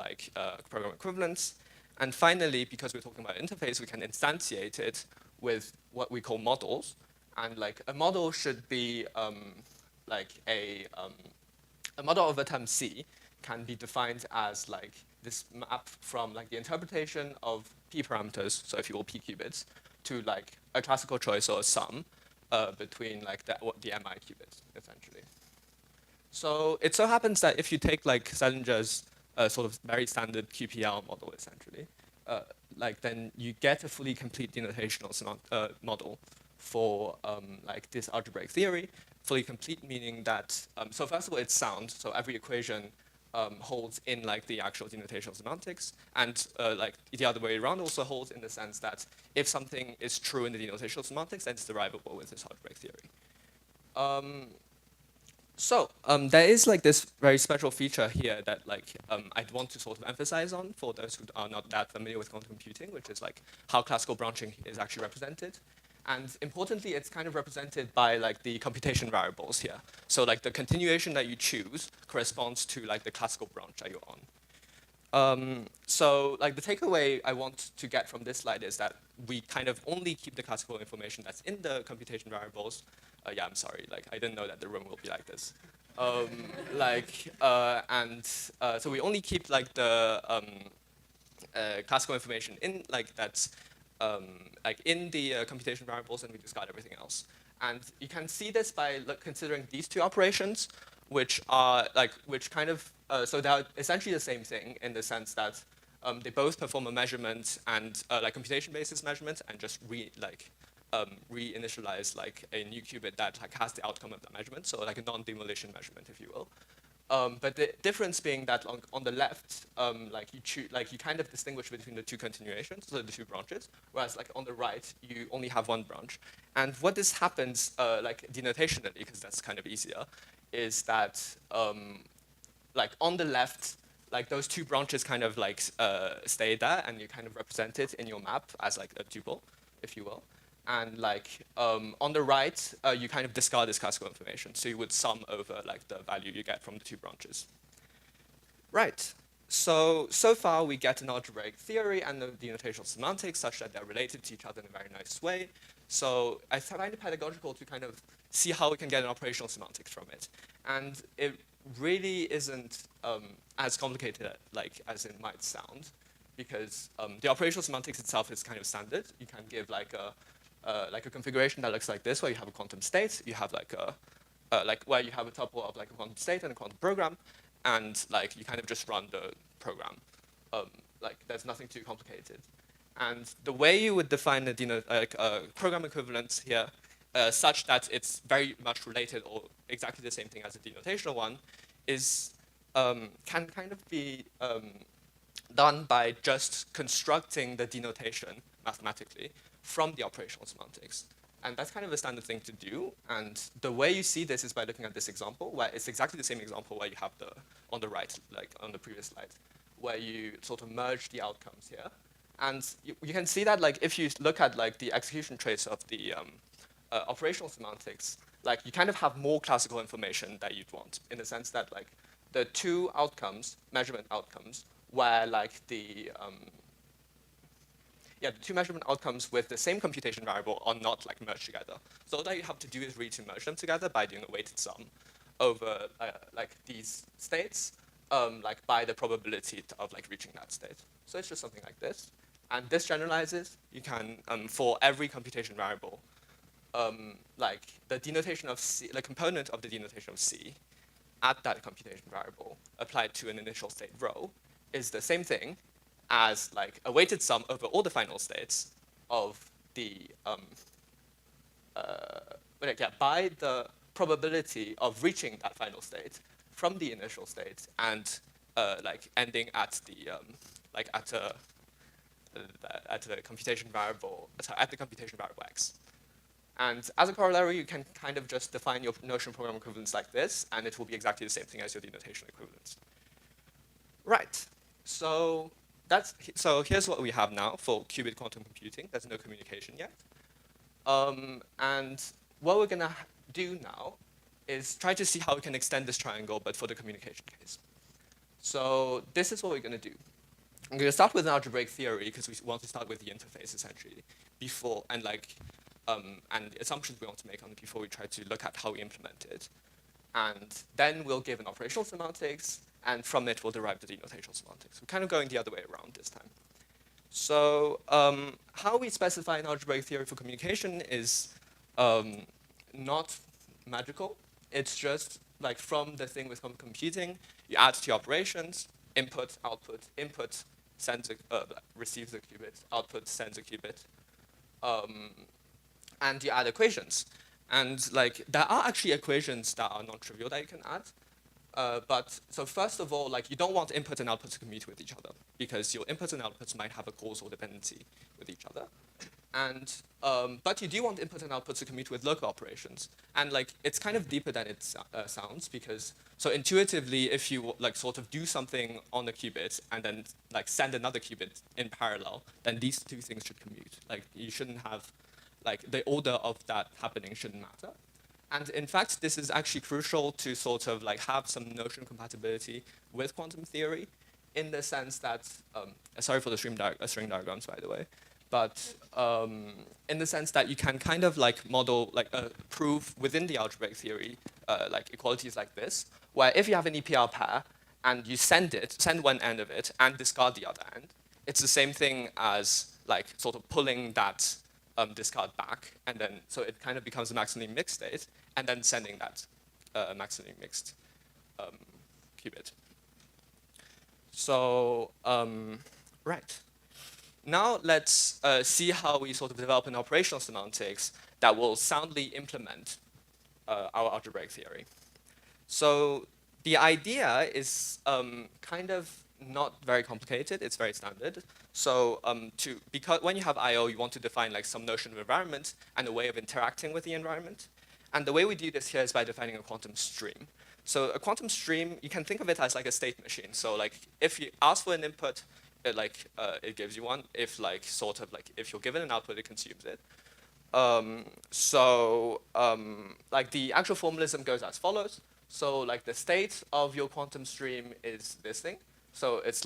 program equivalence. And finally, because we're talking about interface, we can instantiate it with what we call models. And a model should be a model of a term C can be defined as this map from the interpretation of P parameters, so if you will P qubits, to a classical choice or a sum between the MI qubits, essentially. So it so happens that if you take Selinger's sort of very standard QPL model, essentially, then you get a fully complete denotational model for this algebraic theory. Fully complete meaning that, so first of all, it's sound, so every equation holds in the actual denotational semantics, and the other way around also holds in the sense that if something is true in the denotational semantics, then it's derivable with this algebraic theory. So there is this very special feature here that I'd want to sort of emphasize on for those who are not that familiar with quantum computing, which is how classical branching is actually represented. And importantly, it's kind of represented by the computation variables here. So the continuation that you choose corresponds to the classical branch that you're on. So the takeaway I want to get from this slide is that we kind of only keep the classical information that's in the computation variables. Yeah, I'm sorry, I didn't know that the room will be like this. So we only keep the classical information in that's in the computation variables, and we discard everything else. And you can see this by considering these two operations, which are so they're essentially the same thing in the sense that they both perform a measurement and computation basis measurement, and just reinitialize a new qubit that has the outcome of the measurement, so a non-demolition measurement, if you will. But the difference being that on the left, you kind of distinguish between the two continuations, so the two branches, whereas on the right, you only have one branch. And what this happens denotationally, because that's kind of easier, is that on the left, those two branches kind of stay there, and you kind of represent it in your map as a tuple, if you will. And on the right, you kind of discard this classical information. So you would sum over the value you get from the two branches. Right. So far we get an algebraic theory and the denotational semantics such that they're related to each other in a very nice way. So I find it pedagogical to kind of see how we can get an operational semantics from it. And it really isn't as complicated as it might sound, because the operational semantics itself is kind of standard. You can give a configuration that looks like this, where you have a quantum state, you have where you have a tuple of a quantum state and a quantum program, and you kind of just run the program. There's nothing too complicated. And the way you would define a program equivalence here, such that it's very much related or exactly the same thing as a denotational one, is can kind of be done by just constructing the denotation mathematically from the operational semantics. And that's kind of a standard thing to do. And the way you see this is by looking at this example, where it's exactly the same example where you have on the right, on the previous slide, where you sort of merge the outcomes here. And you can see that if you look at the execution trace of the operational semantics, you kind of have more classical information that you'd want, in the sense that the two outcomes, measurement outcomes, where the two measurement outcomes with the same computation variable are not merged together. So all that you have to do is really to merge them together by doing a weighted sum over these states, by the probability of reaching that state. So it's just something like this. And this generalizes. You can, for every computation variable, the denotation of C, the component of the denotation of C at that computation variable applied to an initial state rho is the same thing as a weighted sum over all the final states of the by the probability of reaching that final state from the initial state and ending at the at the computation variable x. And as a corollary, you can kind of just define your notion program equivalence like this, and it will be exactly the same thing as your denotation equivalence. Right. So here's what we have now for qubit quantum computing. There's no communication yet. And what we're gonna do now is try to see how we can extend this triangle, but for the communication case. So this is what we're gonna do. I'm gonna start with an algebraic theory because we want to start with the interface essentially before and the assumptions we want to make on it before we try to look at how we implement it. And then we'll give an operational semantics, and from it we'll derive the denotational semantics. We're kind of going the other way around this time. So how we specify an algebraic theory for communication is not magical. It's just like from the thing with computing, you add two operations, input, output, input sends receives a qubit, output sends a qubit, and you add equations. And there are actually equations that are non-trivial that you can add. But so first of all, you don't want input and output to commute with each other because your inputs and outputs might have a causal dependency with each other. And but you do want input and output to commute with local operations. And it's kind of deeper than it sounds because so intuitively, if you sort of do something on a qubit and then send another qubit in parallel, then these two things should commute. You shouldn't have the order of that happening shouldn't matter. And in fact, this is actually crucial to sort of have some notion compatibility with quantum theory in the sense that, sorry for the string diagrams, by the way, but in the sense that you can kind of model, prove within the algebraic theory, equalities like this, where if you have an EPR pair and you send one end of it and discard the other end, it's the same thing as sort of pulling that discard back, and then so it kind of becomes a maximally mixed state, and then sending that maximally mixed qubit. So right. Now let's see how we sort of develop an operational semantics that will soundly implement our algebraic theory. So the idea is kind of not very complicated. It's very standard. So because when you have I/O, you want to define some notion of environment and a way of interacting with the environment. And the way we do this here is by defining a quantum stream. So a quantum stream, you can think of it as a state machine. So if you ask for an input, it gives you one. If if you're given an output, it consumes it. The actual formalism goes as follows. So the state of your quantum stream is this thing. So it's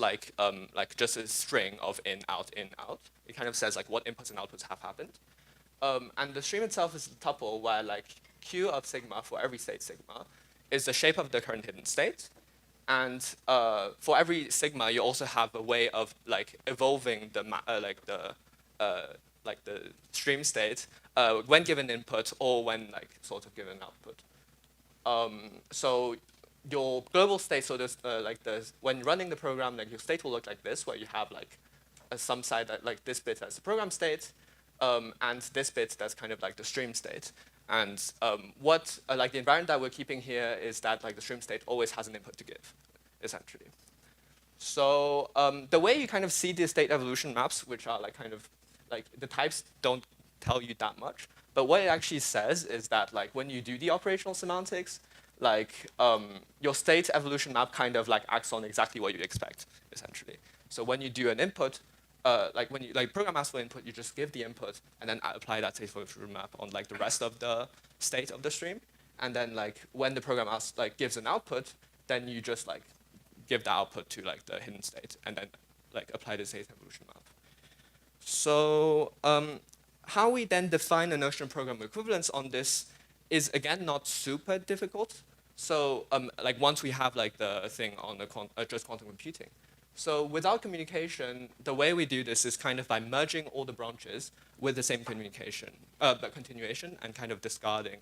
just a string of in, out, in, out. It kind of says what inputs and outputs have happened. And the stream itself is a tuple where Q of sigma for every state sigma is the shape of the current hidden state. And for every sigma, you also have a way of evolving the the stream state when given input or when sort of given output. So your global state, so there's when running the program, your state will look like this, where you have some side that this bit as the program state, and this bit that's kind of the stream state. And what the environment that we're keeping here is that the stream state always has an input to give, essentially. So the way you kind of see these state evolution maps, which are kind of the types don't tell you that much, but what it actually says is that when you do the operational semantics, your state evolution map kind of acts on exactly what you expect, essentially. So when you do an input, when you program asks for input, you just give the input and then apply that state evolution map on the rest of the state of the stream. And then when the program asks gives an output, then you just give the output to the hidden state and then apply the state evolution map. So how we then define a notion of program equivalence on this is again not super difficult. So once we have the thing on the just quantum computing. So without communication, the way we do this is kind of by merging all the branches with the same communication, continuation, and kind of discarding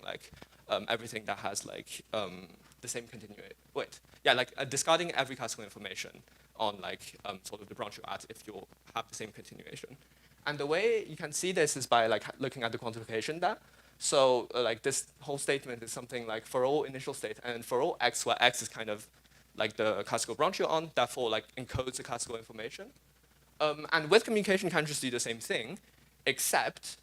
everything that has the same continuation. Wait, yeah, discarding every classical information on sort of the branch you add if you have the same continuation. And the way you can see this is by looking at the quantification there. So like this whole statement is something like for all initial state and for all x, where x is kind of like the classical branch you're on, therefore like encodes the classical information. And with communication, you can just do the same thing, except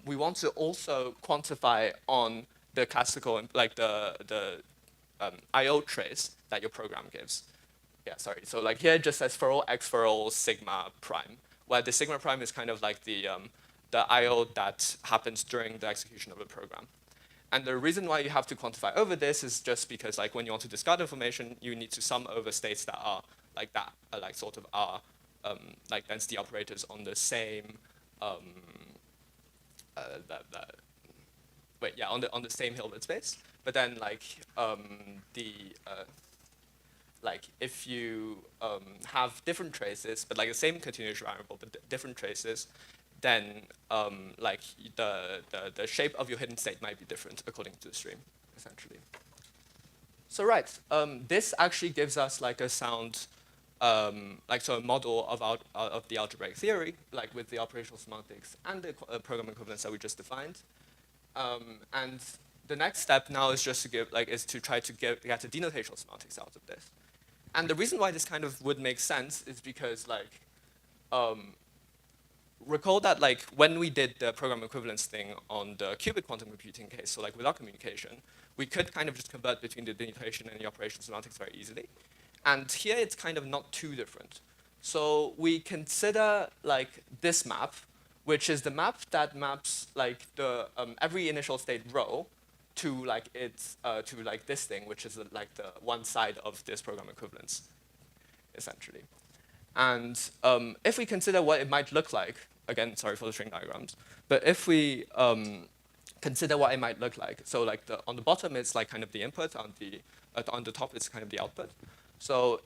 we want to also quantify on the classical, like the IO trace that your program gives. Yeah, sorry. So like here it just says for all x for all sigma prime, where the sigma prime is kind of like the IO that happens during the execution of a program. And the reason why you have to quantify over this is just because like when you want to discard information, you need to sum over states that are like that, like sort of are like density operators on the same on the same Hilbert space. But then like like if you have different traces, but like the same continuation variable, but different traces, then like the shape of your hidden state might be different according to the stream, essentially. So right, this actually gives us like a sound, like so a model of the algebraic theory, like with the operational semantics and the program equivalence that we just defined. And the next step now is just to try to get a denotational semantics out of this. And the reason why this kind of would make sense is because like, recall that like when we did the program equivalence thing on the qubit quantum computing case, so like without communication, we could kind of just convert between the denotation and the operational semantics very easily. And here it's kind of not too different. So we consider like this map, which is the map that maps like the every initial state row to like its to like this thing, which is like the one side of this program equivalence, essentially. And if we consider what it might look like, again, sorry for the string diagrams, but if we consider what it might look like, so like on the bottom it's like kind of the input, on the top it's kind of the output. So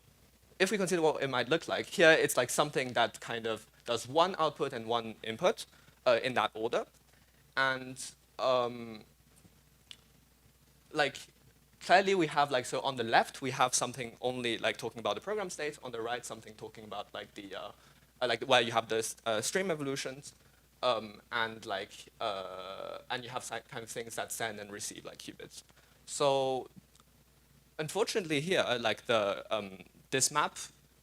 if we consider what it might look like, here it's like something that kind of does one output and one input in that order. And like clearly we have like, so on the left we have something only like talking about the program state, on the right something talking about like the, like where you have the stream evolutions, and like, and you have kind of things that send and receive like qubits. So unfortunately here, like this map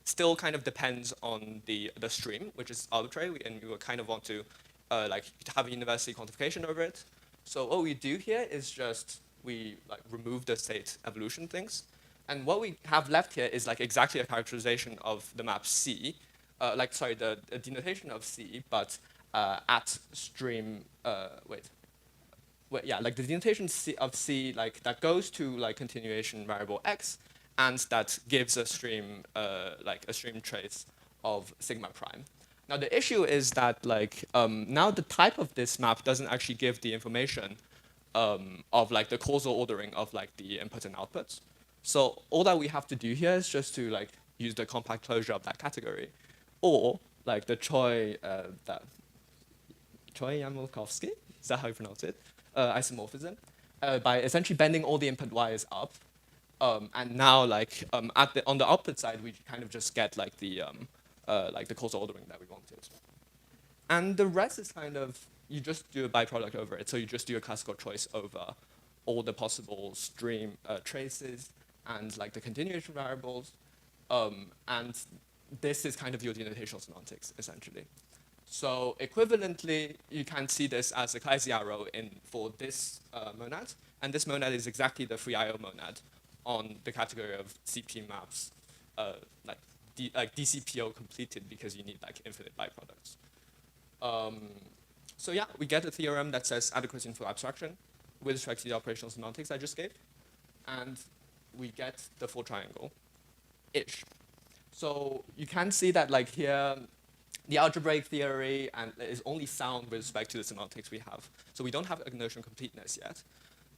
still kind of depends on the stream, which is arbitrary, and we kind of want to like have a university quantification over it. So what we do here is just we like remove the state evolution things, and what we have left here is like exactly a characterization of the map C, like sorry, the denotation of C, but at stream yeah, like the denotation of C, like that goes to like continuation variable X, and that gives a stream, like a stream trace of sigma prime. Now the issue is that like now the type of this map doesn't actually give the information of like the causal ordering of like the inputs and outputs. So all that we have to do here is just to like use the compact closure of that category, or like the Choi-Yamelkovsky, is that how you pronounce it? Isomorphism, by essentially bending all the input wires up, and now like on the output side we kind of just get like the causal ordering that we wanted, and the rest is kind of you just do a byproduct over it. So you just do a classical choice over all the possible stream traces and like the continuation variables, and this is kind of your denotational semantics essentially. So equivalently, you can see this as a Claise arrow for this monad, and this monad is exactly the free IO monad on the category of CP maps, like DCPO completed, because you need like infinite byproducts. So yeah, we get a theorem that says adequacy in full abstraction with respect to the operational semantics I just gave, and we get the full triangle-ish. So you can see that like here, the algebraic theory is only sound with respect to the semantics we have. So we don't have a notion of completeness yet.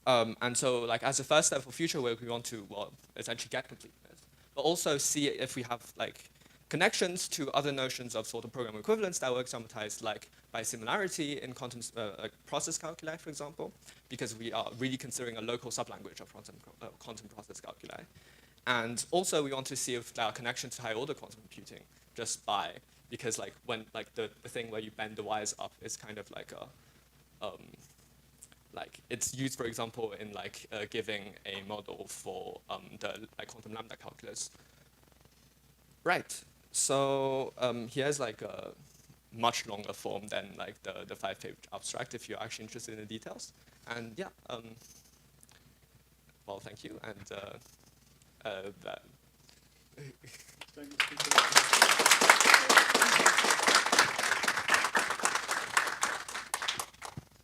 And so like as a first step for future work, we want to, well, essentially get completeness, but also see if we have like connections to other notions of sort of program equivalence that work summatized like by similarity in quantum process calculi, for example, because we are really considering a local sublanguage of quantum process calculi. And also we want to see if there are connections to high order quantum computing just by, because like when like the thing where you bend the wires up is kind of like a like it's used, for example, in like giving a model for the like quantum lambda calculus. Right. So here's like a much longer form than like the 5-page abstract if you're actually interested in the details. And yeah, well, thank you. And that.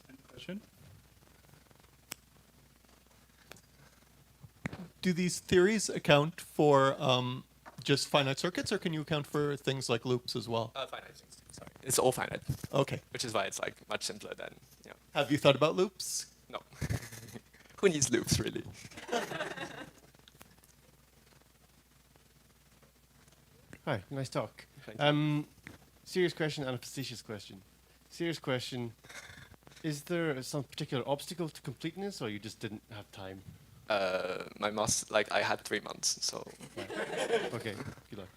Any question? Do these theories account for just finite circuits, or can you account for things like loops as well? Finite things, sorry. It's all finite. Okay. Which is why it's like much simpler than, yeah. Have you thought about loops? No. Who needs loops, really? Hi, nice talk. Thank you. Serious question and a facetious question. Serious question, is there some particular obstacle to completeness, or you just didn't have time? My master, like I had 3 months, so. Okay, good luck.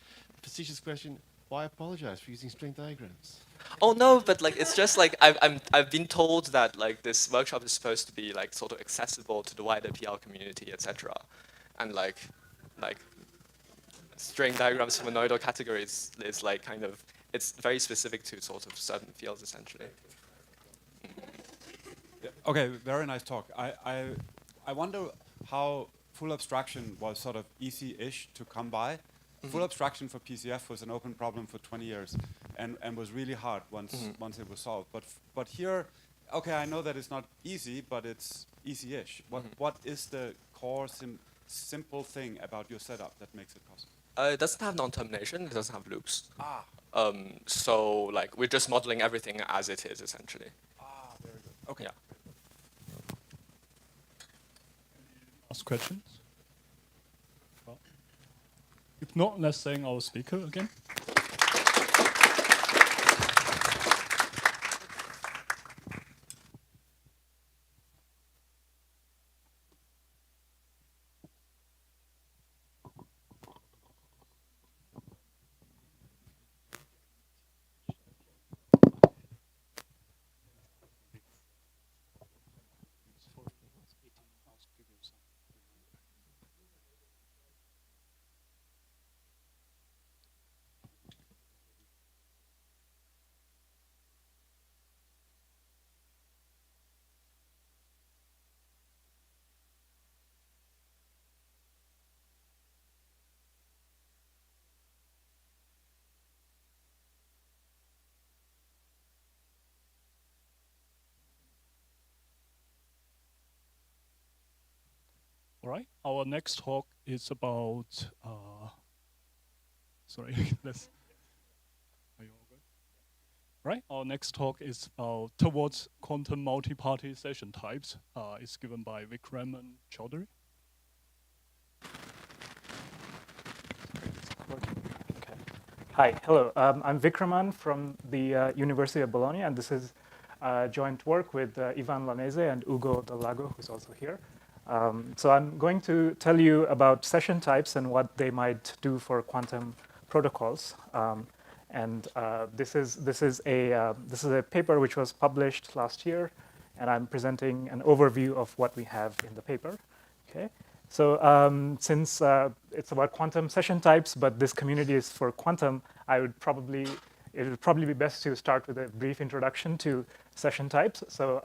Facetious question, why apologize for using string diagrams? Oh no, but like it's just like I've been told that like this workshop is supposed to be like sort of accessible to the wider PL community, etc. And like string diagrams from monoidal categories is like kind of, it's very specific to sort of certain fields essentially. Yeah, okay, very nice talk. I wonder how full abstraction was sort of easy-ish to come by. Full abstraction for PCF was an open problem for 20 years and was really hard once it was solved. But here, okay, I know that it's not easy, but it's easy-ish. What is the core simple thing about your setup that makes it possible? It doesn't have non-termination, it doesn't have loops. Ah. So like we're just modeling everything as it is essentially. Ah, very good. Okay. Yeah. Last questions? Well, if not, let's thank our speaker again. All right, our next talk is about, sorry, let's, are you all good? Right, our next talk is about towards quantum multi-party session types. It's given by Vikraman Chaudhary. Okay. Hi, hello. I'm Vikraman from the University of Bologna, and this is joint work with Ivan Lanese and Ugo Del Lago, who's also here. So I'm going to tell you about session types and what they might do for quantum protocols. This is a paper which was published last year, and I'm presenting an overview of what we have in the paper. Okay. So since it's about quantum session types, but this community is for quantum, it would probably be best to start with a brief introduction to session types. So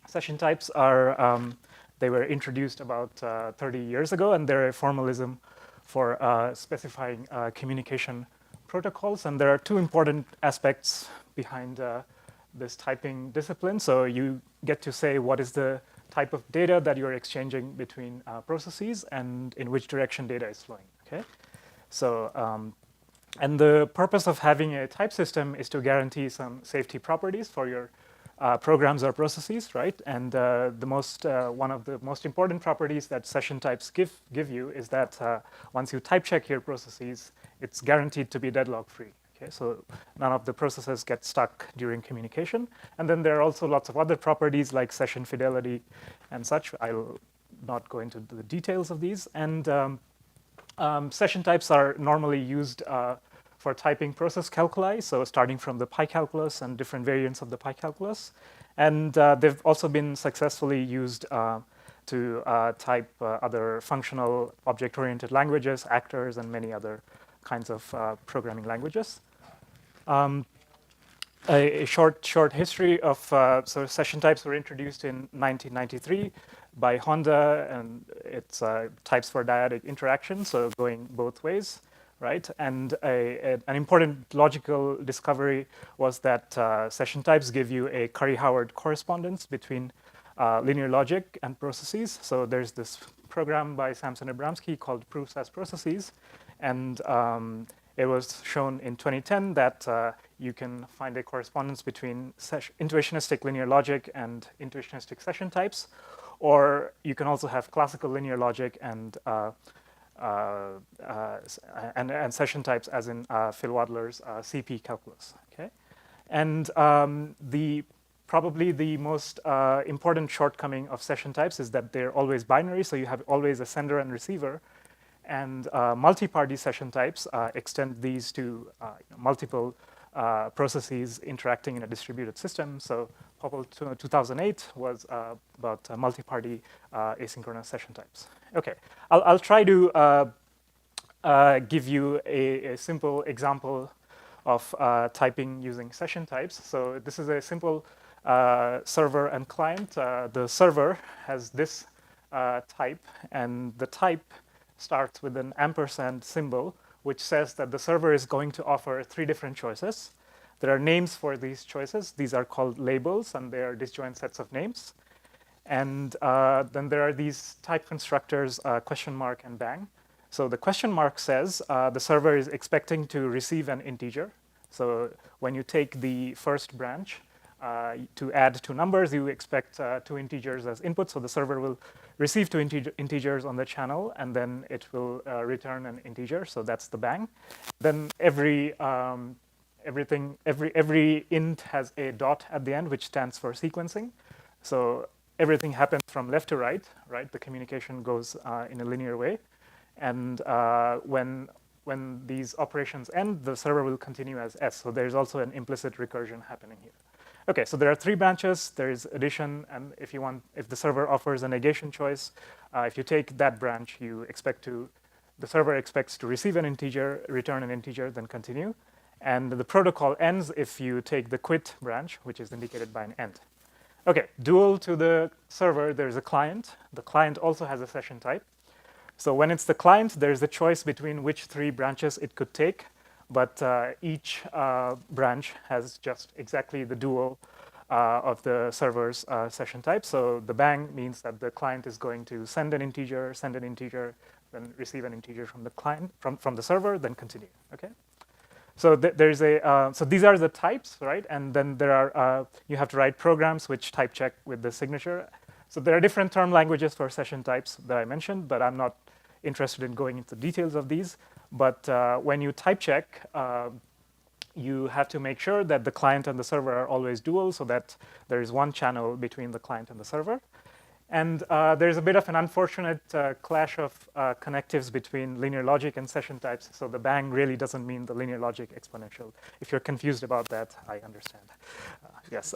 session types are they were introduced about 30 years ago, and they're a formalism for specifying communication protocols. And there are two important aspects behind this typing discipline. So you get to say what is the type of data that you're exchanging between processes and in which direction data is flowing. Okay, so and the purpose of having a type system is to guarantee some safety properties for your programs or processes, right? And one of the most important properties that session types give you is that once you type check your processes, it's guaranteed to be deadlock free. Okay, so none of the processes get stuck during communication. And then there are also lots of other properties like session fidelity and such. I'll not go into the details of these. And session types are normally used for typing process calculi, so starting from the pi calculus and different variants of the pi calculus. And they've also been successfully used to type other functional object-oriented languages, actors, and many other kinds of programming languages. A short history of so session types were introduced in 1993 by Honda, and it's types for dyadic interaction, so going both ways, right? And an important logical discovery was that session types give you a Curry-Howard correspondence between linear logic and processes. So there's this program by Samson Abramsky called Proofs as Processes, and it was shown in 2010 that you can find a correspondence between intuitionistic linear logic and intuitionistic session types, or you can also have classical linear logic and session types, as in Phil Wadler's CP calculus. Okay, and probably the most important shortcoming of session types is that they're always binary, so you have always a sender and receiver. And multi-party session types extend these to multiple processes interacting in a distributed system. So POPL' 2008 was about multi-party asynchronous session types. Okay, I'll try to give you a simple example of typing using session types. So this is a simple server and client. The server has this type, and the type starts with an ampersand symbol, which says that the server is going to offer 3 different choices. There are names for these choices. These are called labels, and they are disjoint sets of names. And then there are these type constructors, question mark and bang. So the question mark says the server is expecting to receive an integer. So when you take the first branch to add 2 numbers, you expect 2 integers as input. So the server will receive 2 integers on the channel, and then it will return an integer. So that's the bang. Then every int has a dot at the end, which stands for sequencing. So everything happens from left to right, right? The communication goes in a linear way. And when these operations end, the server will continue as S. So there's also an implicit recursion happening here. Okay, so there are 3 branches. There is addition, and if the server offers a negation choice, if you take that branch, the server expects to receive an integer, return an integer, then continue. And the protocol ends if you take the quit branch, which is indicated by an end. Okay, dual to the server, there's a client. The client also has a session type. So when it's the client, there's a choice between which 3 branches it could take. But each branch has just exactly the dual of the server's session type. So the bang means that the client is going to send an integer, then receive an integer from the client, from the server, then continue. Okay. So there's so these are the types, right? And then there are you have to write programs which type check with the signature. So there are different term languages for session types that I mentioned, but I'm not interested in going into details of these. But when you type check, you have to make sure that the client and the server are always dual, so that there is one channel between the client and the server. And there's a bit of an unfortunate clash of connectives between linear logic and session types. So the bang really doesn't mean the linear logic exponential. If you're confused about that, I understand. Yes.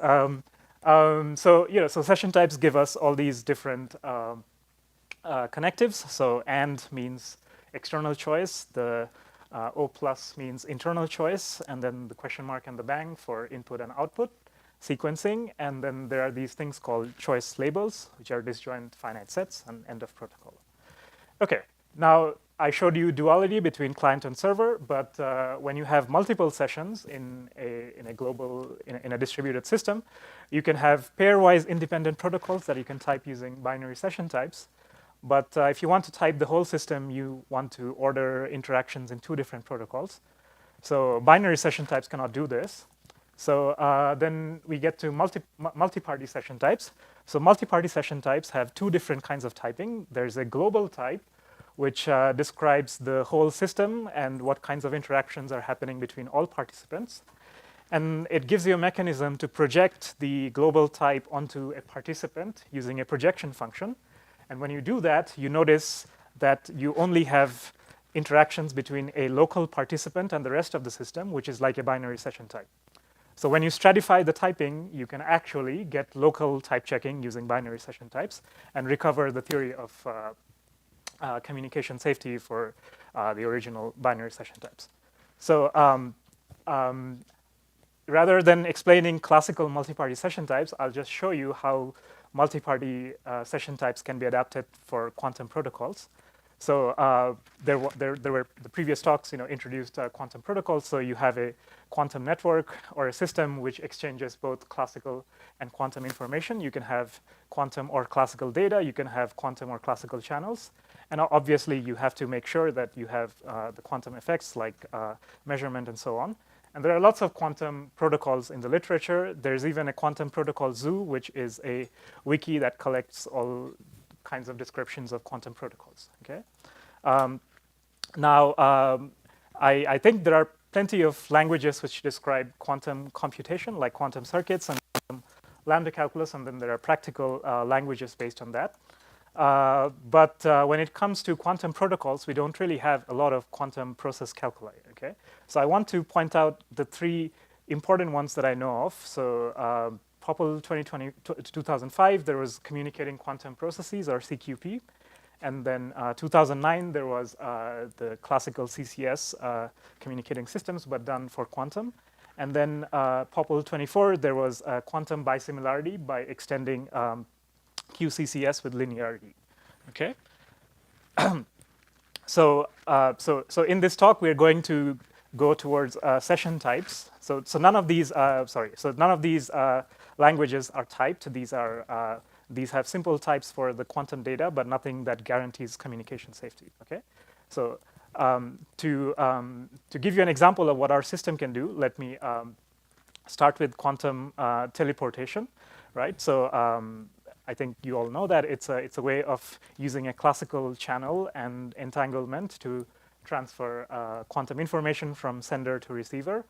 So session types give us all these different connectives. So and means external choice. The O+ means internal choice, and then the question mark and the bang for input and output sequencing. And then there are these things called choice labels, which are disjoint finite sets, and end of protocol. Okay, now I showed you duality between client and server, but when you have multiple sessions in a distributed system, you can have pairwise independent protocols that you can type using binary session types. But if you want to type the whole system, you want to order interactions in 2 different protocols. So binary session types cannot do this. So then we get to multi-party session types. So multi-party session types have 2 different kinds of typing. There's a global type, which describes the whole system and what kinds of interactions are happening between all participants. And it gives you a mechanism to project the global type onto a participant using a projection function. And when you do that, you notice that you only have interactions between a local participant and the rest of the system, which is like a binary session type. So when you stratify the typing, you can actually get local type checking using binary session types and recover the theory of communication safety for the original binary session types. So rather than explaining classical multi-party session types, I'll just show you how multi-party session types can be adapted for quantum protocols. So there were the previous talks, introduced quantum protocols. So you have a quantum network or a system which exchanges both classical and quantum information. You can have quantum or classical data. You can have quantum or classical channels. And obviously, you have to make sure that you have the quantum effects like measurement and so on. And there are lots of quantum protocols in the literature. There's even a quantum protocol zoo, which is a wiki that collects all kinds of descriptions of quantum protocols. Okay. I think there are plenty of languages which describe quantum computation, like quantum circuits and quantum lambda calculus, and then there are practical languages based on that. But when it comes to quantum protocols, we don't really have a lot of quantum process calculi. Okay, so I want to point out the three important ones that I know of. So POPL' 2005, there was communicating quantum processes, or CQP. And then 2009, there was the classical CCS, communicating systems, but done for quantum. And then POPL' 24, there was quantum bisimilarity by extending QCCS with linearity. Okay. So in this talk, we're going to go towards session types. So none of these, languages are typed. These have simple types for the quantum data, but nothing that guarantees communication safety. Okay. So to give you an example of what our system can do, let me start with quantum teleportation, right? So I think you all know that it's a way of using a classical channel and entanglement to transfer quantum information from sender to receiver.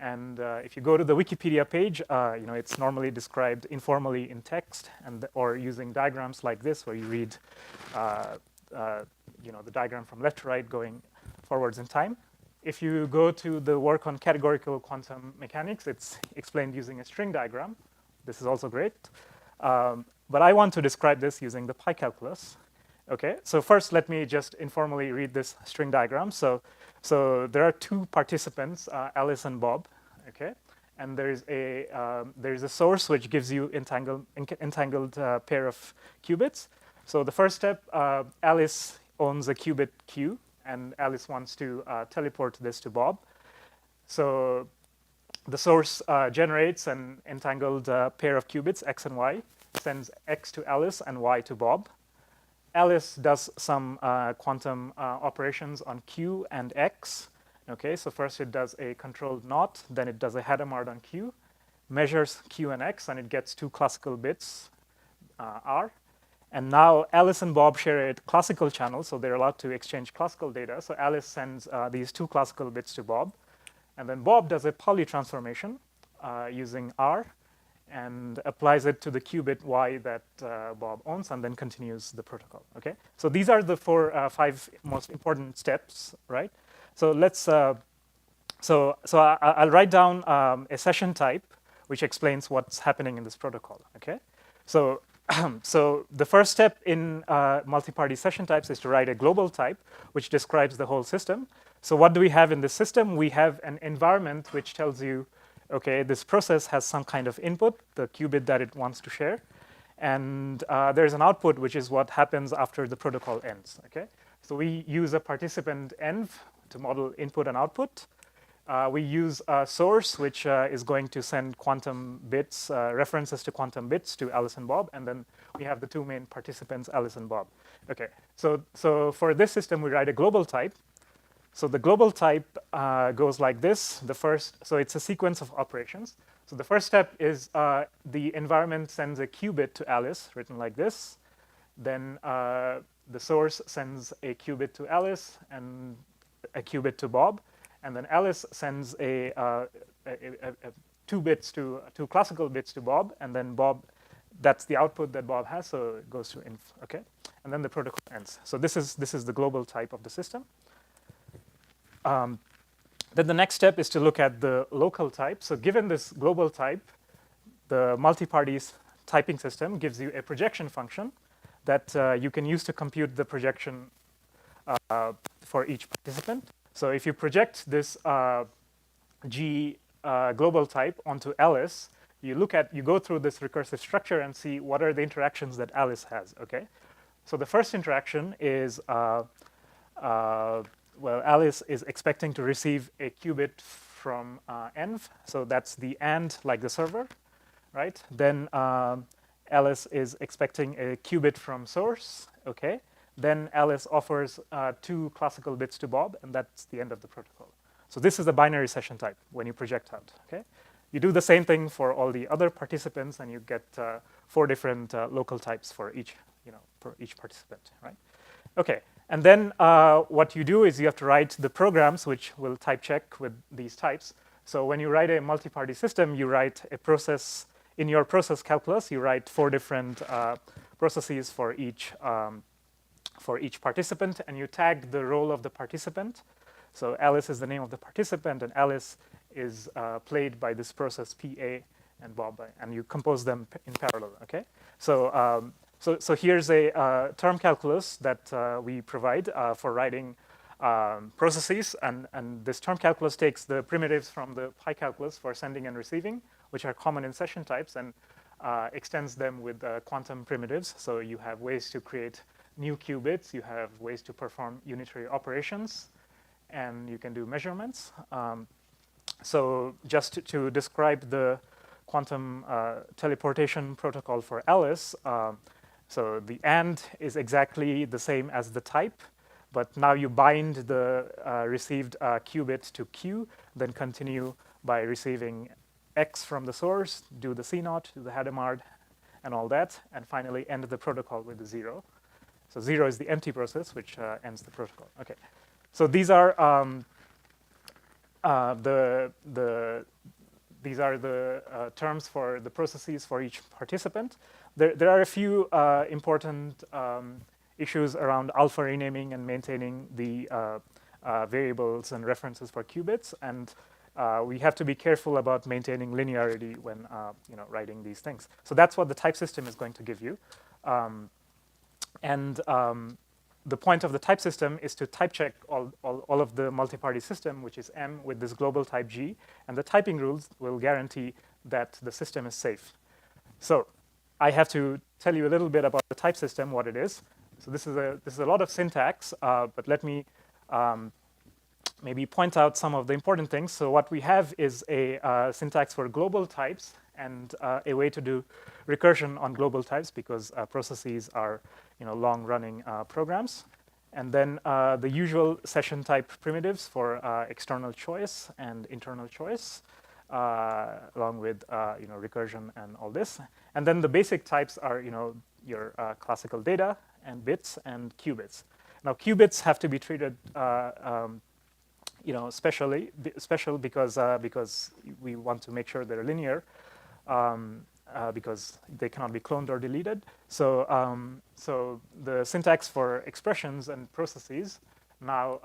And if you go to the Wikipedia page, it's normally described informally in text or using diagrams like this, where you read the diagram from left to right going forwards in time. If you go to the work on categorical quantum mechanics, it's explained using a string diagram. This is also great. But I want to describe this using the pi calculus. Okay, so first let me just informally read this string diagram. So there are two participants, Alice and Bob. Okay, and there's a source which gives you entangled pair of qubits. So the first step, Alice owns a qubit Q, and Alice wants to teleport this to Bob. So the source generates an entangled pair of qubits, X and Y, sends X to Alice and Y to Bob. Alice does some quantum operations on Q and X. Okay, so first it does a controlled NOT, then it does a Hadamard on Q, measures Q and X, and it gets two classical bits, R. And now Alice and Bob share a classical channel, so they're allowed to exchange classical data. So Alice sends these two classical bits to Bob. And then Bob does a Pauli transformation using R and applies it to the qubit Y that Bob owns, and then continues the protocol. Okay, so these are the five most important steps, right? So let's. I'll write down a session type which explains what's happening in this protocol. Okay, so the first step in multi-party session types is to write a global type which describes the whole system. So what do we have in this system? We have an environment which tells you, okay, this process has some kind of input, the qubit that it wants to share, and there's an output, which is what happens after the protocol ends. Okay, so we use a participant env to model input and output. We use a source, which is going to send quantum bits, references to quantum bits to Alice and Bob, and then we have the two main participants, Alice and Bob. Okay, so for this system, we write a global type. So the global type goes like this. So it's a sequence of operations. So the first step is the environment sends a qubit to Alice, written like this. Then the source sends a qubit to Alice and a qubit to Bob. And then Alice sends two classical bits to Bob, and then Bob, that's the output that Bob has, so it goes to inf. Okay, and then the protocol ends. So this is the global type of the system. then the next step is to look at the local type. So given this global type, the multi-party typing system gives you a projection function that you can use to compute the projection for each participant. So if you project this G global type onto Alice, you go through this recursive structure and see what are the interactions that Alice has, okay? So the first interaction is, well, Alice is expecting to receive a qubit from env, so that's the and like the server, right? Then Alice is expecting a qubit from source, okay? Then Alice offers 2 classical bits to Bob, and that's the end of the protocol. So this is the binary session type when you project out, okay? You do the same thing for all the other participants, and you get 4 different local types for each, for each participant, right? Okay, and then what you do is you have to write the programs which will type check with these types. So when you write a multi-party system, you write a process. In your process calculus, you write 4 different processes for each participant, and you tag the role of the participant. So Alice is the name of the participant, and Alice is played by this process PA and Bob, and you compose them in parallel, okay? So, so here's a term calculus that we provide for writing processes, and this term calculus takes the primitives from the pi calculus for sending and receiving, which are common in session types, and extends them with quantum primitives. So you have ways to create new qubits, you have ways to perform unitary operations, and you can do measurements. So just to describe the quantum teleportation protocol for Alice, so the AND is exactly the same as the type, but now you bind the received qubit to Q, then continue by receiving X from the source, do the C0, do the Hadamard, and all that, and finally end the protocol with the 0. So 0 is the empty process, which ends the protocol. Okay. So these are these are the terms for the processes for each participant. There are a few important issues around alpha renaming and maintaining the variables and references for qubits, and we have to be careful about maintaining linearity when writing these things. So that's what the type system is going to give you. The point of the type system is to type check all of the multi-party system, which is M with this global type G, and the typing rules will guarantee that the system is safe. So I have to tell you a little bit about the type system, what it is. So this is a lot of syntax, but let me maybe point out some of the important things. So what we have is a syntax for global types and a way to do recursion on global types, because processes are long-running programs. And then the usual session type primitives for external choice and internal choice, along with recursion and all this. And then the basic types are your classical data and bits and qubits. Now qubits have to be treated special because we want to make sure they're linear. Because they cannot be cloned or deleted. So, so the syntax for expressions and processes now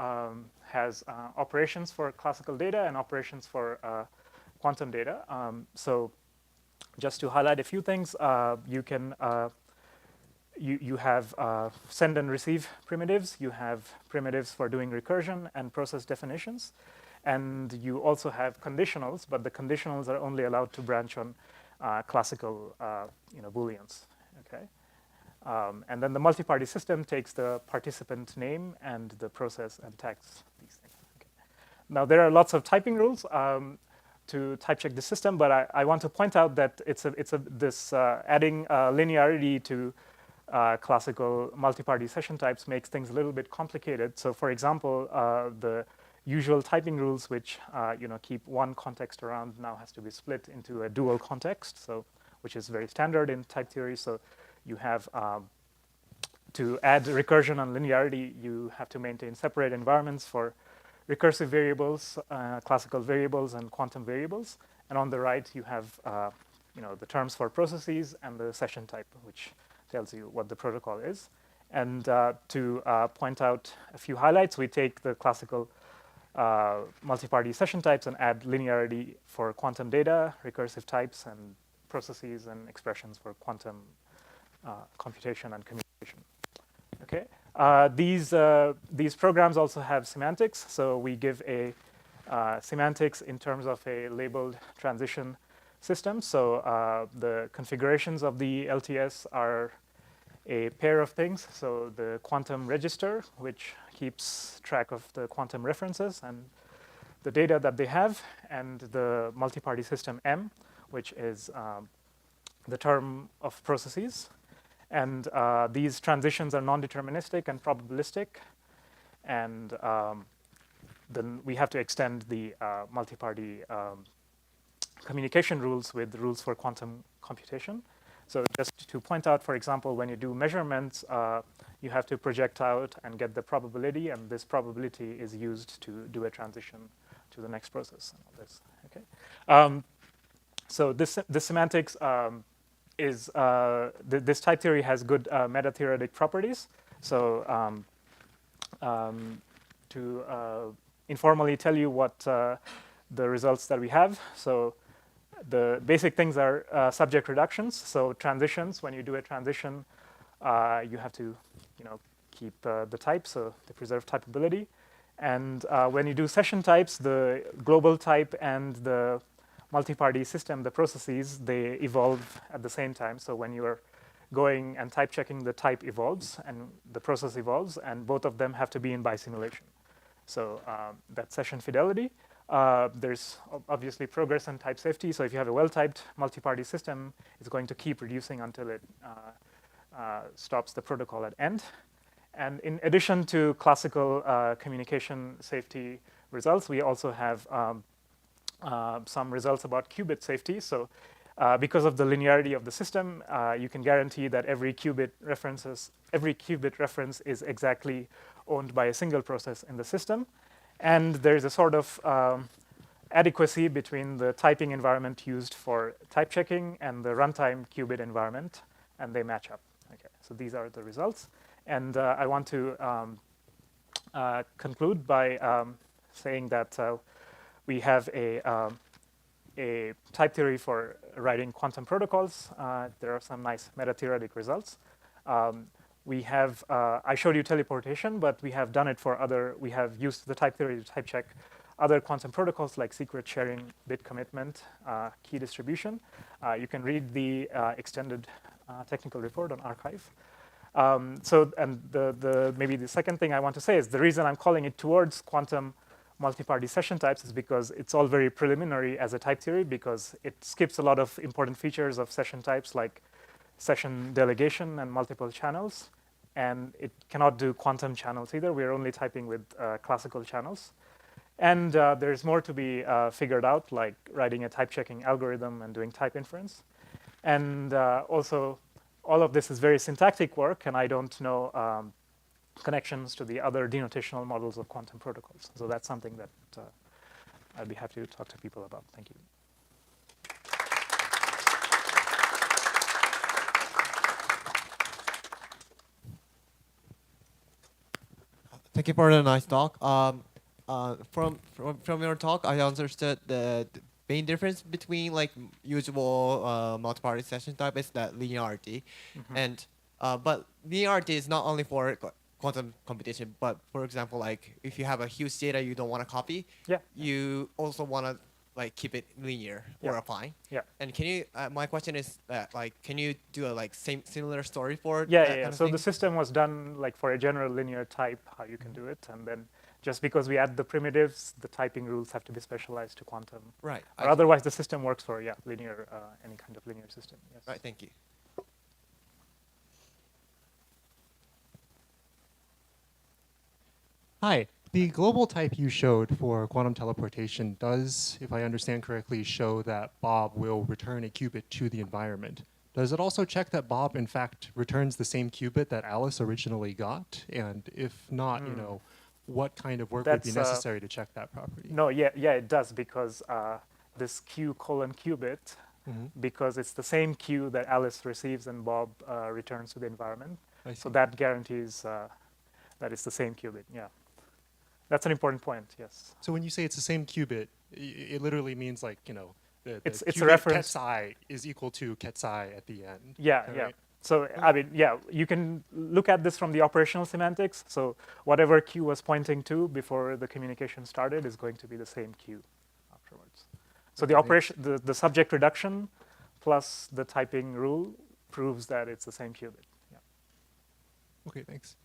has operations for classical data and operations for quantum data. So just to highlight a few things, you can you have send and receive primitives. You have primitives for doing recursion and process definitions. And you also have conditionals, but the conditionals are only allowed to branch on classical Booleans, okay? And then the multi-party system takes the participant name and the process and tags these things. Okay. Now there are lots of typing rules to type check the system, but I want to point out that this adding linearity to classical multi-party session types makes things a little bit complicated. So for example, the usual typing rules, which keep one context around, now has to be split into a dual context, so which is very standard in type theory. So you have to add recursion and linearity, you have to maintain separate environments for recursive variables, classical variables, and quantum variables. And on the right, you have the terms for processes and the session type, which tells you what the protocol is. And to point out a few highlights, we take the classical multi-party session types and add linearity for quantum data, recursive types, and processes and expressions for quantum computation and communication. Okay. These programs also have semantics. So we give a semantics in terms of a labeled transition system. So the configurations of the LTS are a pair of things. So the quantum register, which keeps track of the quantum references and the data that they have, and the multi-party system M, which is the term of processes. And these transitions are non-deterministic and probabilistic. And then we have to extend the multi-party communication rules with rules for quantum computation. So just to point out, for example, when you do measurements, you have to project out and get the probability, and this probability is used to do a transition to the next process. And all this. Okay. So this semantics is this type theory has good meta-theoretic properties. So to informally tell you what the results that we have. So the basic things are subject reductions. So transitions, when you do a transition, you have to keep the type, so they preserve typability. And when you do session types, the global type and the multi-party system, the processes, they evolve at the same time. So when you are going and type checking, the type evolves and the process evolves, and both of them have to be in bisimulation. So that's session fidelity. There's obviously progress and type safety. So if you have a well-typed multi-party system, it's going to keep reducing until it stops the protocol at end. And in addition to classical communication safety results, we also have some results about qubit safety. So because of the linearity of the system, you can guarantee that every qubit reference is exactly owned by a single process in the system. And there's a sort of adequacy between the typing environment used for type checking and the runtime qubit environment, and they match up. Okay, so these are the results. And I want to conclude by saying that we have a type theory for writing quantum protocols. There are some nice meta-theoretic results. We have, I showed you teleportation, but we have done it for we have used the type theory to type check other quantum protocols like secret sharing, bit commitment, key distribution. You can read the extended technical report on arXiv. Maybe the second thing I want to say is the reason I'm calling it towards quantum multi-party session types is because it's all very preliminary as a type theory, because it skips a lot of important features of session types like session delegation and multiple channels. And it cannot do quantum channels either. We're only typing with classical channels. And there's more to be figured out, like writing a type checking algorithm and doing type inference. And also, all of this is very syntactic work, and I don't know connections to the other denotational models of quantum protocols. So that's something that I'd be happy to talk to people about. Thank you. Thank you for the nice talk. From your talk, I understood the main difference between like usual multi-party session type is that linearity, and but linearity is not only for quantum computation, but for example, like if you have a huge data you don't want to copy, you also want to like keep it linear or affine. And can you? My question is that like, can you do a like similar story for that kind of So thing? the system was done like for a general linear type, how you can do it, and then just because we add the primitives, the typing rules have to be specialized to quantum. Right. Or otherwise, the system works for linear, any kind of linear system. Yes. Right. Thank you. Hi. The global type you showed for quantum teleportation does, if I understand correctly, show that Bob will return a qubit to the environment. Does it also check that Bob, in fact, returns the same qubit that Alice originally got? And if not, you know, what kind of work would be necessary to check that property? No, it does, because this Q:qubit, because it's the same Q that Alice receives and Bob returns to the environment. So that guarantees that it's the same qubit, That's an important point, yes. So when you say it's the same qubit, it literally means like, you know, the It's a qubit reference. ket psi is equal to ket psi at the end. Yeah, Is that yeah. right? So, I mean, yeah, you can look at this from the operational semantics. So whatever Q was pointing to before the communication started is going to be the same Q afterwards. So the operation, the subject reduction plus the typing rule proves that it's the same qubit. Yeah. Okay, thanks.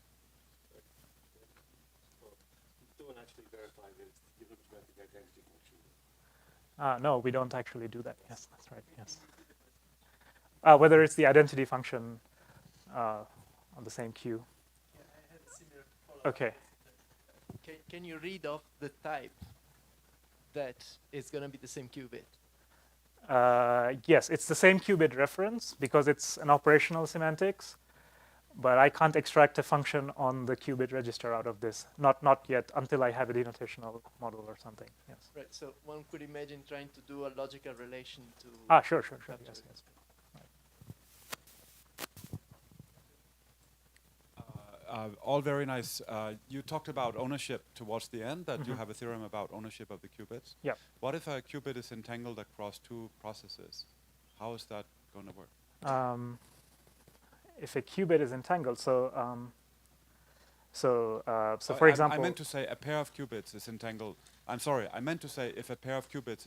Don't actually verify this. You look at the identity function. No, we don't actually do that. Yes, that's right. Yes. Whether it's the identity function on the same Q. Yeah, I had a similar follow-up. Okay. Can you read off the type that is going to be the same qubit? Yes, it's the same qubit reference because it's an operational semantics, but I can't extract a function on the qubit register out of this. Not yet, until I have a denotational model or something. Yes. Right. So one could imagine trying to do a logical relation to. Sure. Yes, yes. All very nice. You talked about ownership towards the end, that you Mhm. have a theorem about ownership of the qubits. Yeah. What if a qubit is entangled across two processes? How is that going to work? If a qubit is entangled, so for example, I meant to say a pair of qubits is entangled. I'm sorry, I meant to say if a pair of qubits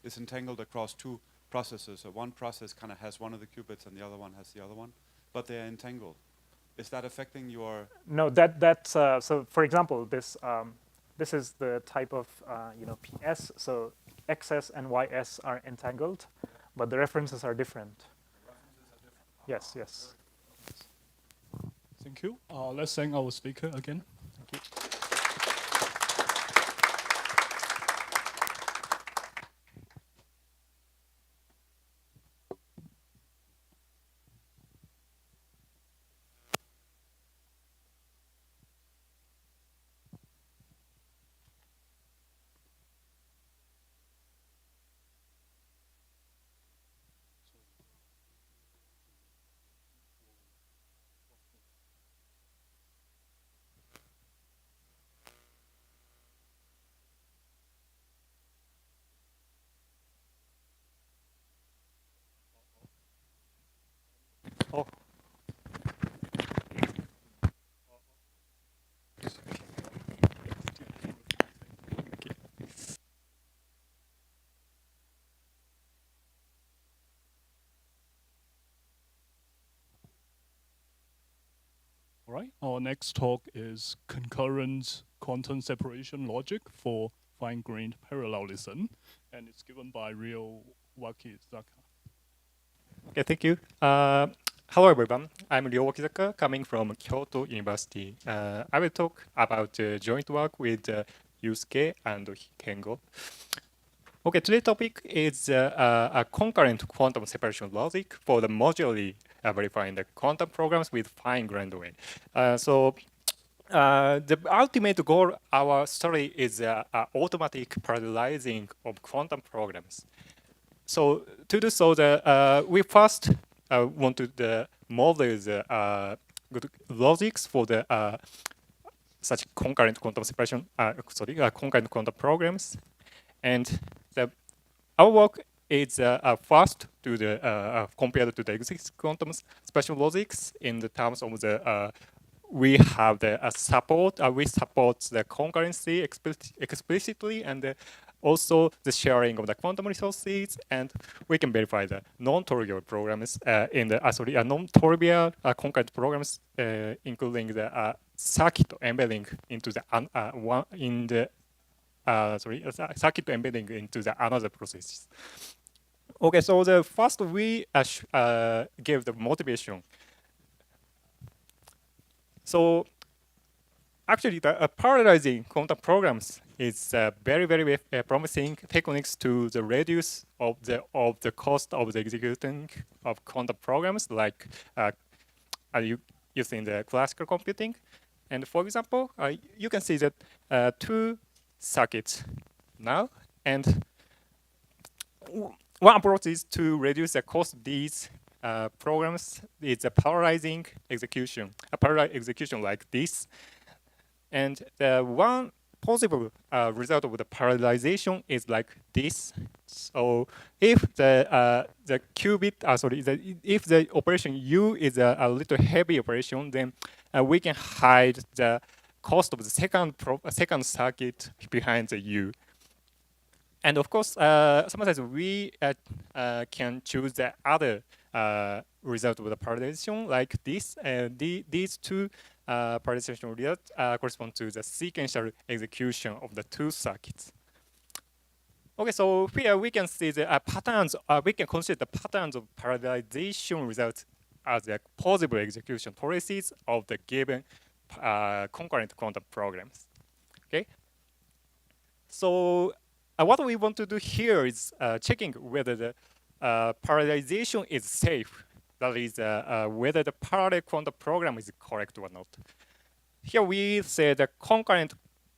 is entangled across two processes, so one process kind of has one of the qubits and the other one has the other one, but they are entangled. Is that affecting your? No, that's so. For example, this is the type of PS. So XS and YS are entangled, but the references are different. Yes, yes. Thank you. Let's thank our speaker again. Thank you. Oh. All right. Our next talk is concurrent quantum separation logic for fine-grained parallelism, and it's given by Ryo Wakizaka. Okay, thank you. Hello, everyone. I'm Ryo Wakizaka, coming from Kyoto University. I will talk about joint work with Yusuke and Kengo. Okay, today's topic is a concurrent quantum separation logic for the modularly verifying the quantum programs with fine-grained way. The ultimate goal of our study is automatic parallelizing of quantum programs. So to do so, we first want to model the good logics for the such concurrent quantum separation, concurrent quantum programs, and our work is first to the compared to the existing quantum special logics in the terms of the we have the support. We support the concurrency explicitly, and also the sharing of the quantum resources, and we can verify the non-trivial programs in the non-trivial concurrent programs, including the circuit embedding into the circuit embedding into the another processes. Okay, so the first we gave the motivation. So actually, the parallelizing quantum programs is very promising techniques to the reduce of the cost of the executing of quantum programs, like using the classical computing. And for example, you can see that two circuits now, and one approach is to reduce the cost of these programs. It's a parallelizing execution, a parallel execution like this. And the one possible result of the parallelization is like this. So if the qubit, if the operation U is a little heavy operation, then we can hide the cost of the second circuit behind the U. And of course, sometimes we can choose the other result of the parallelization like this. These two parallelization results correspond to the sequential execution of the two circuits. Okay, so here we can see the patterns. We can consider the patterns of parallelization results as the possible execution traces of the given concurrent quantum programs. Okay. So what we want to do here is checking whether the parallelization is safe. That is, whether the parallel quantum program is correct or not. Here we say the concurrent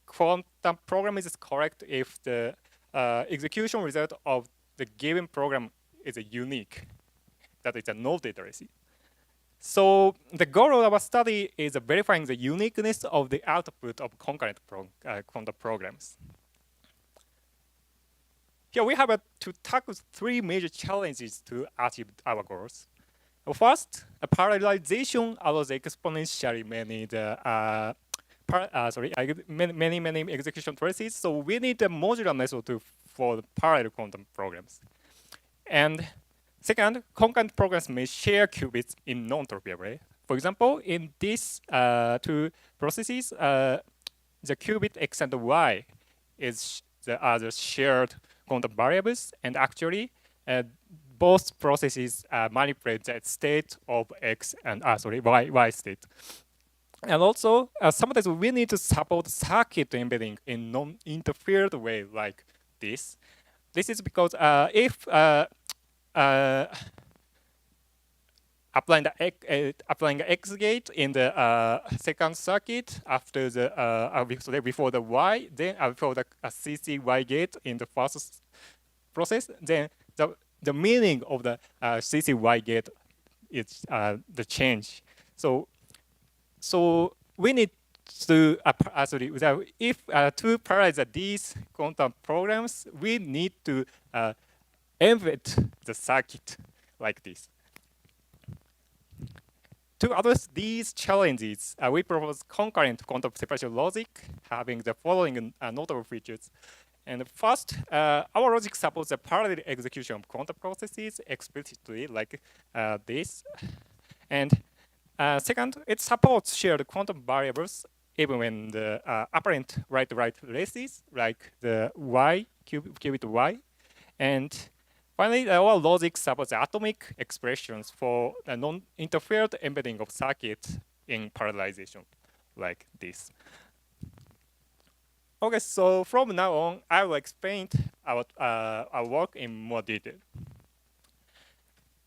quantum program is correct if the execution result of the given program is unique. That is a null literacy. So the goal of our study is verifying the uniqueness of the output of concurrent quantum programs. Here we have to tackle three major challenges to achieve our goals. First, a parallelization allows exponentially many execution traces. So we need a modular method for the parallel quantum programs. And second, concurrent programs may share qubits in non-trivial way. For example, in these two processes, the qubit x and y are the shared quantum variables, and actually both processes manipulate the state of x and y state. And also, sometimes we need to support circuit embedding in non-interfered way like this. This is because if applying the X gate in the second circuit after the before the Y, then before the CCY gate in the first process, then the meaning of the CCY gate is the change. So we need to if to parallelize these quantum programs, we need to embed the circuit like this. To address these challenges, we propose concurrent quantum separation logic having the following notable features. And first, our logic supports the parallel execution of quantum processes explicitly like this. And second, it supports shared quantum variables even when the apparent right-to-right races like the y, qubit y. And finally, our logic supports atomic expressions for the non-interfered embedding of circuits in parallelization, like this. Okay, so from now on, I will explain our work in more detail.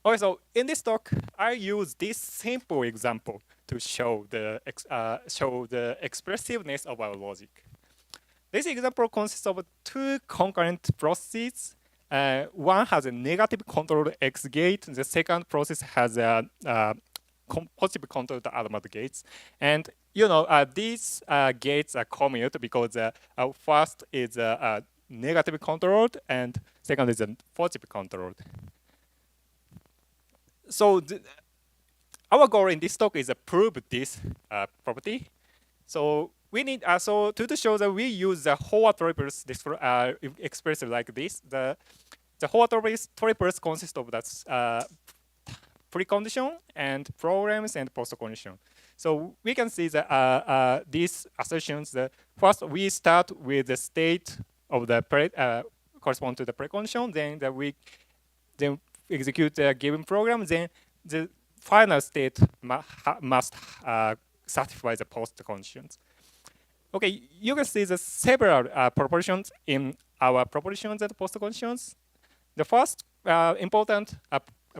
Okay, so in this talk, I use this simple example to show the expressiveness of our logic. This example consists of two concurrent processes. One has a negative controlled X gate. The second process has a positive controlled ADMAT gates. And you know these gates are commute because first is negative controlled and second is positive controlled. So our goal in this talk is to prove this property. So we need to show that we use the Howard triples expressed like this. The Howard triples consist of that precondition and programs and postcondition. So we can see that these assertions. First, we start with the state of the correspond to the precondition. Then we execute the given program. Then the final state must satisfy the post conditions. Okay, you can see the several propositions in our propositions and post conditions. The first important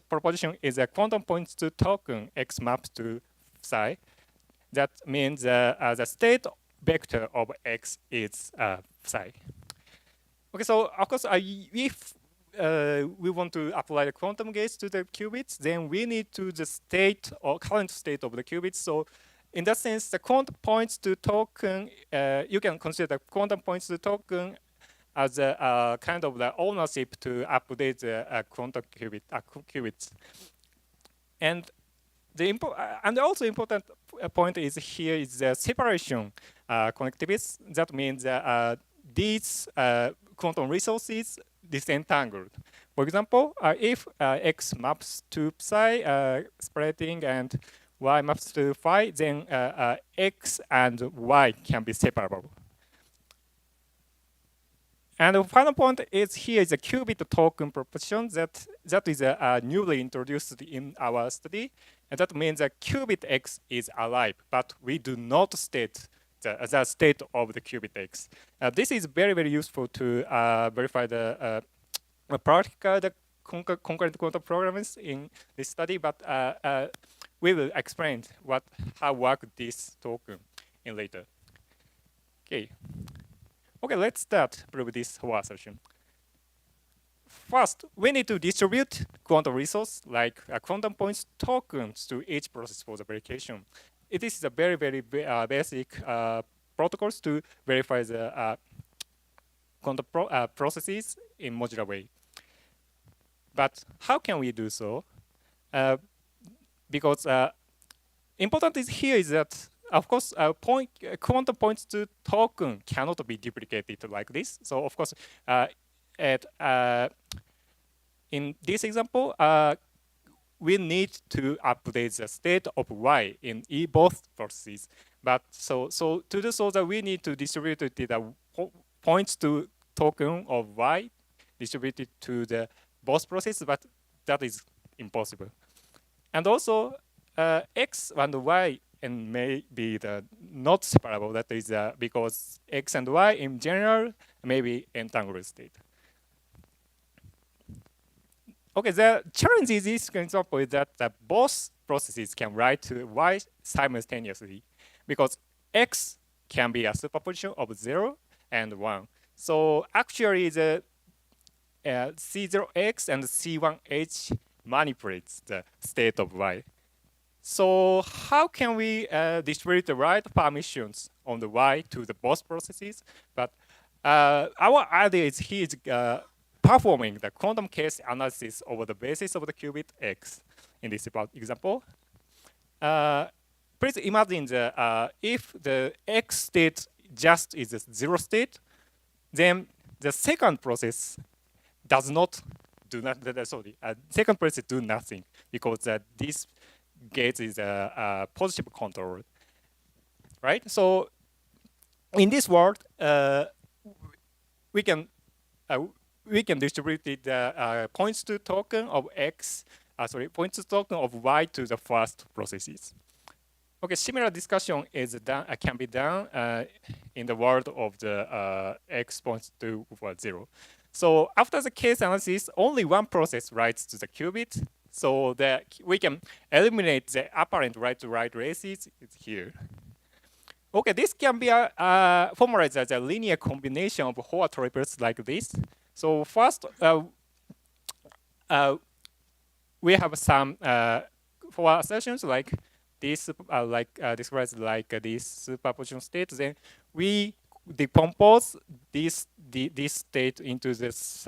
proposition is a quantum points to token x maps to psi. That means the state vector of x is psi. Okay, so of course, if we want to apply the quantum gates to the qubits, then we need to the state or current state of the qubits. So in that sense, the quantum points to token, you can consider the quantum points to token as a kind of the ownership to update the quantum qubits. And and also important point is here is the separation connectivities. That means these quantum resources disentangled. For example, if x maps to psi splitting and y maps to phi, then x and y can be separable. And the final point is here is a qubit token proposition that is newly introduced in our study. And that means that qubit x is alive, but we do not state the state of the qubit x. This is very, very useful to verify the practical concurrent quantum programs in this study, but we will explain how work this token in later. Okay, let's start with this whole assertion. First, we need to distribute quantum resource like quantum points tokens to each process for the verification. It is a very, very basic protocols to verify the quantum processes in modular way. But how can we do so? Because important is here is that, of course, quantum points to token cannot be duplicated like this. So of course, in this example, we need to update the state of y in both processes. But so to do so, that we need to distribute the points to token of y distributed to the both processes, but that is impossible. And also, x and y and may be the not separable. That is because x and y in general may be entangled state. Okay, the challenge is this example is that both processes can write to y simultaneously, because x can be a superposition of 0 and 1. So actually, the C0x and C1h manipulates the state of y. So how can we distribute the right permissions on the y to the both processes? But our idea is here is performing the quantum case analysis over the basis of the qubit x in this example. Please imagine if the x state just is a 0 state, then the second process does not do nothing. Sorry, second process do nothing because this gate is a positive control, right? So in this world, we can distribute the points to token of x, points to token of y to the first processes. Okay, similar discussion is done, can be done in the world of the x points to 0. So after the case analysis, only one process writes to the qubit, so that we can eliminate the apparent right-to-right races here. Okay, this can be formalized as a linear combination of whole triples like this. So first, we have some for assertions like this, described like this superposition state. Then we decompose this state into this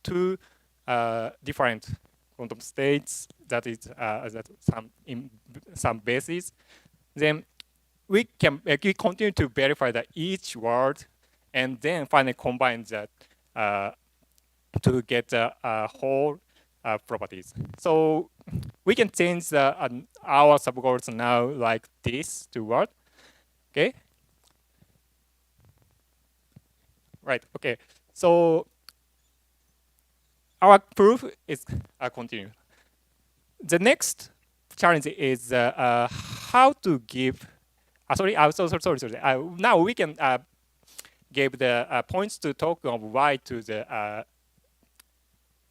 two different quantum states that is some basis. Then we continue to verify that each word, and then finally combine that to get the whole properties. So we can change our subgoals now like this to what? Okay. Right. Okay. So our proof is continued. The next challenge is how to give. Sorry. Now we can give the points to token of y to the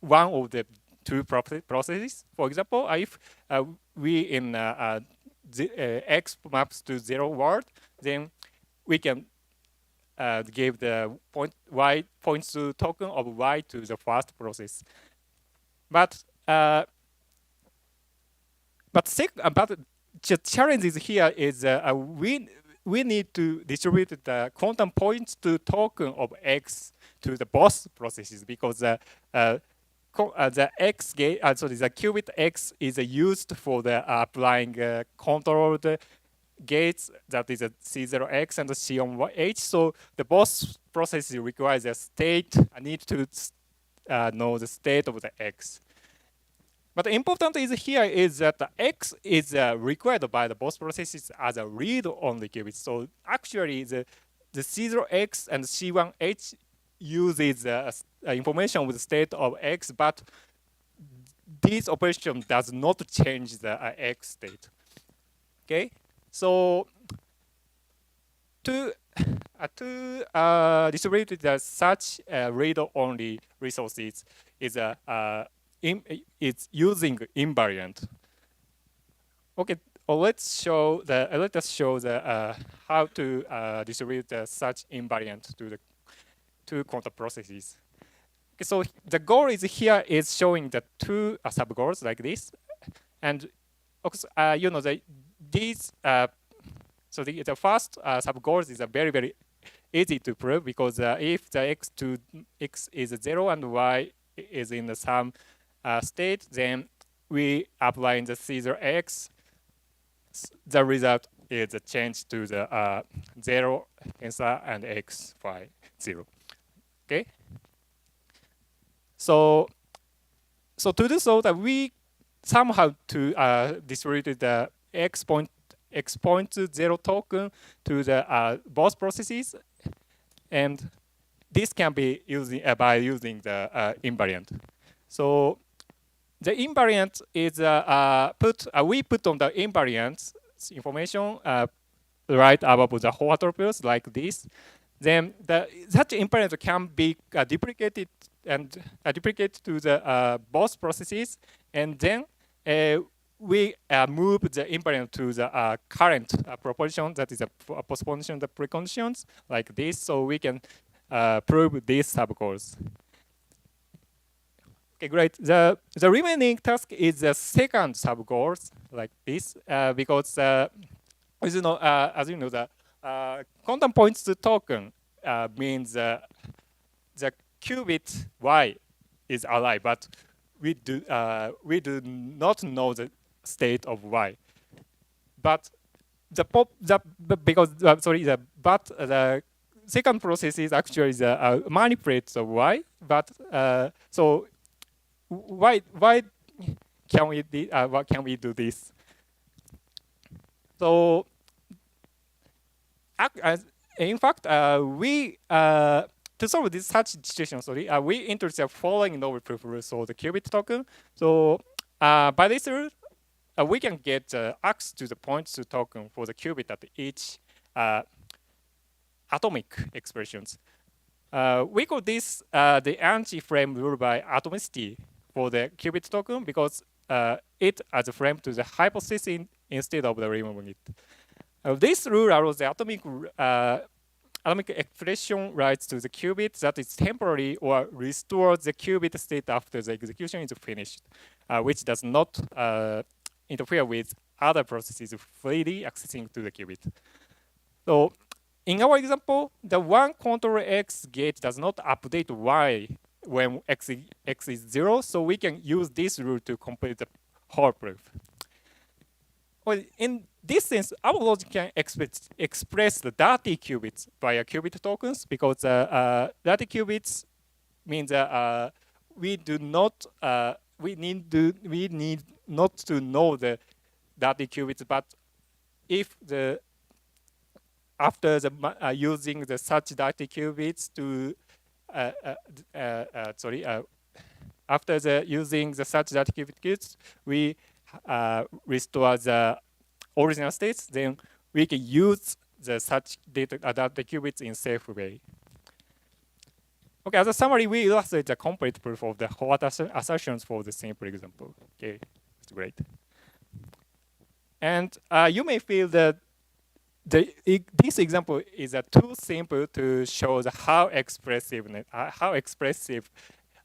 one of the two processes. For example, if we in x maps to 0 word, then we can give the y points to token of y to the first process. But the challenge is here is we need to distribute the quantum points to token of X to the both processes because the X gate, sorry, the qubit X is used for the applying controlled gates, that is a C0X and a C1H. So the both processes requires a state. I need to know the state of the X. But the important is here is that the X is required by the both processes as a read-only qubit. So actually the C0X and C1H uses information with the state of X, but this operation does not change the X state. Okay, so to distribute such read-only resources is it's using invariant. Okay, well, let us show the how to distribute such invariant to the two quantum processes. Okay, so the goal is here is showing the two sub-goals like this, and you know these. So the first sub-goals is very very easy to prove because if the x is 0 and y is in the some state, then we apply the C0X. The result is a change to the 0 inside and x, y, 0. Okay. So to do so, that we somehow to distribute the x point 0 token to the both processes, and this can be using by using the invariant. So the invariant is we put on the invariant information right above the homotopos like this. Then such invariant can be duplicated and duplicated to the both processes, and then we move the invariant to the current proposition, that is a postposition of the preconditions like this, so we can prove these sub-goals. Okay, great. The remaining task is the second sub-goals like this, because as you know, the quantum points to token means the qubit y is alive, but we do not know the state of y. But the second process is actually the manipulates of y. But so why can we what can we do this? So in fact, we to solve this such situation, we introduce the following novel proof rule, so the qubit token. So by this rule, we can get access to the points to token for the qubit at each atomic expressions. We call this the anti-frame rule by atomicity for the qubit token because it as a frame to the hypothesis instead of the removing it. This rule allows the atomic expression rights to the qubit that is temporary or restores the qubit state after the execution is finished, which does not interfere with other processes freely accessing to the qubit. So in our example, the one control X gate does not update Y when X is 0, so we can use this rule to complete the whole proof. Well, in this sense, our logic can express the dirty qubits via qubit tokens because dirty qubits means we need not to know the dirty qubits, but if after using the such dirty qubits to after using the such dirty qubits, we restore the original states, then we can use the such dirty qubits in safe way. Okay, as a summary, we illustrate the complete proof of the hot assertions for the simple example. Okay, it's great. And you may feel that this example is too simple to show how expressive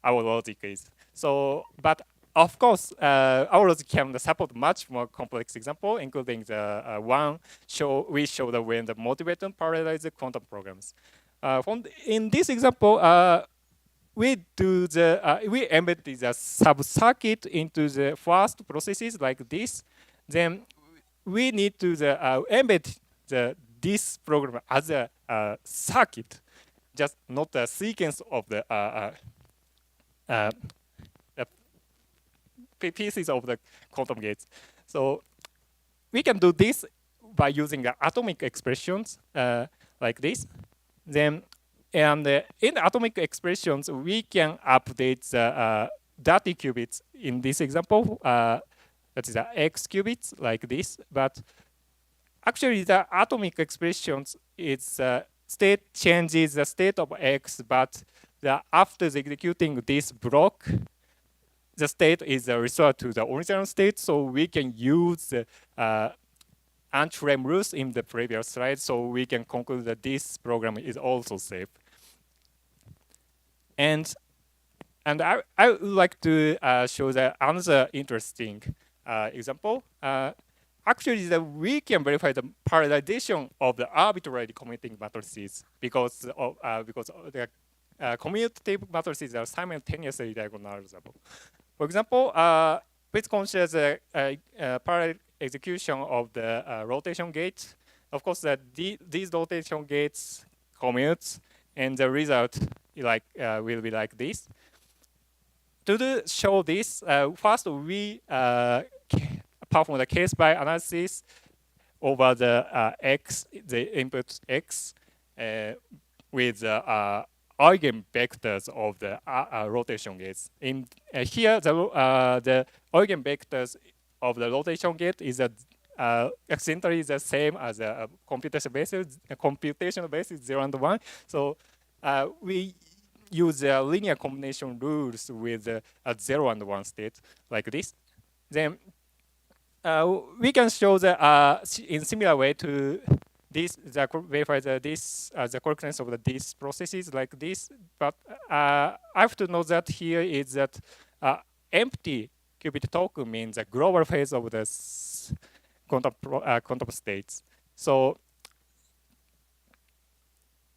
our logic is. So, but of course, our logic can support much more complex example, including the one we showed when the motivator parallelize quantum programs. In this example, we embed the sub-circuit into the first processes like this. Then we need to embed this program as a circuit, just not a sequence of the pieces of the quantum gates. So we can do this by using the atomic expressions like this. Then, in the atomic expressions, we can update the dirty qubits in this example. That is the x qubits like this. But actually, the atomic expressions, its state changes the state of x, but after executing this block, the state is restored to the original state, so we can use the anti-rem rules in the previous slide, so we can conclude that this program is also safe. And I would like to show another interesting example. Actually, we can verify the parallelization of the arbitrarily commuting matrices because the commutative matrices are simultaneously diagonalizable. For example, please consider the parallel execution of the rotation gate. Of course, these rotation gates commute, and the result will be like this. To show this, first we perform the case-by analysis over the the input x, with the eigenvectors of the rotation gates. In here, the eigenvectors of the rotation gate is accidentally the same as a computation basis 0 and 1. So we use the linear combination rules with a 0 and 1 state like this. Then we can show in similar way to this, verify the correctness of these processes like this. But I have to note that here is that empty qubit token means the global phase of the quantum states. So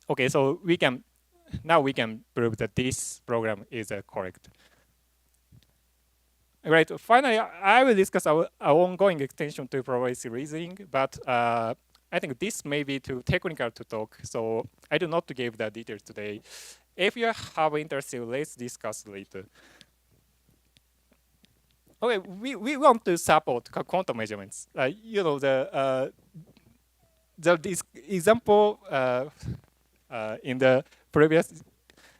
okay, so now we can prove that this program is correct. Right. Finally, I will discuss our ongoing extension to probability reasoning, but I think this may be too technical to talk, so I do not give the details today. If you have interest, let's discuss later. Okay, we want to support quantum measurements. You know, this example in the previous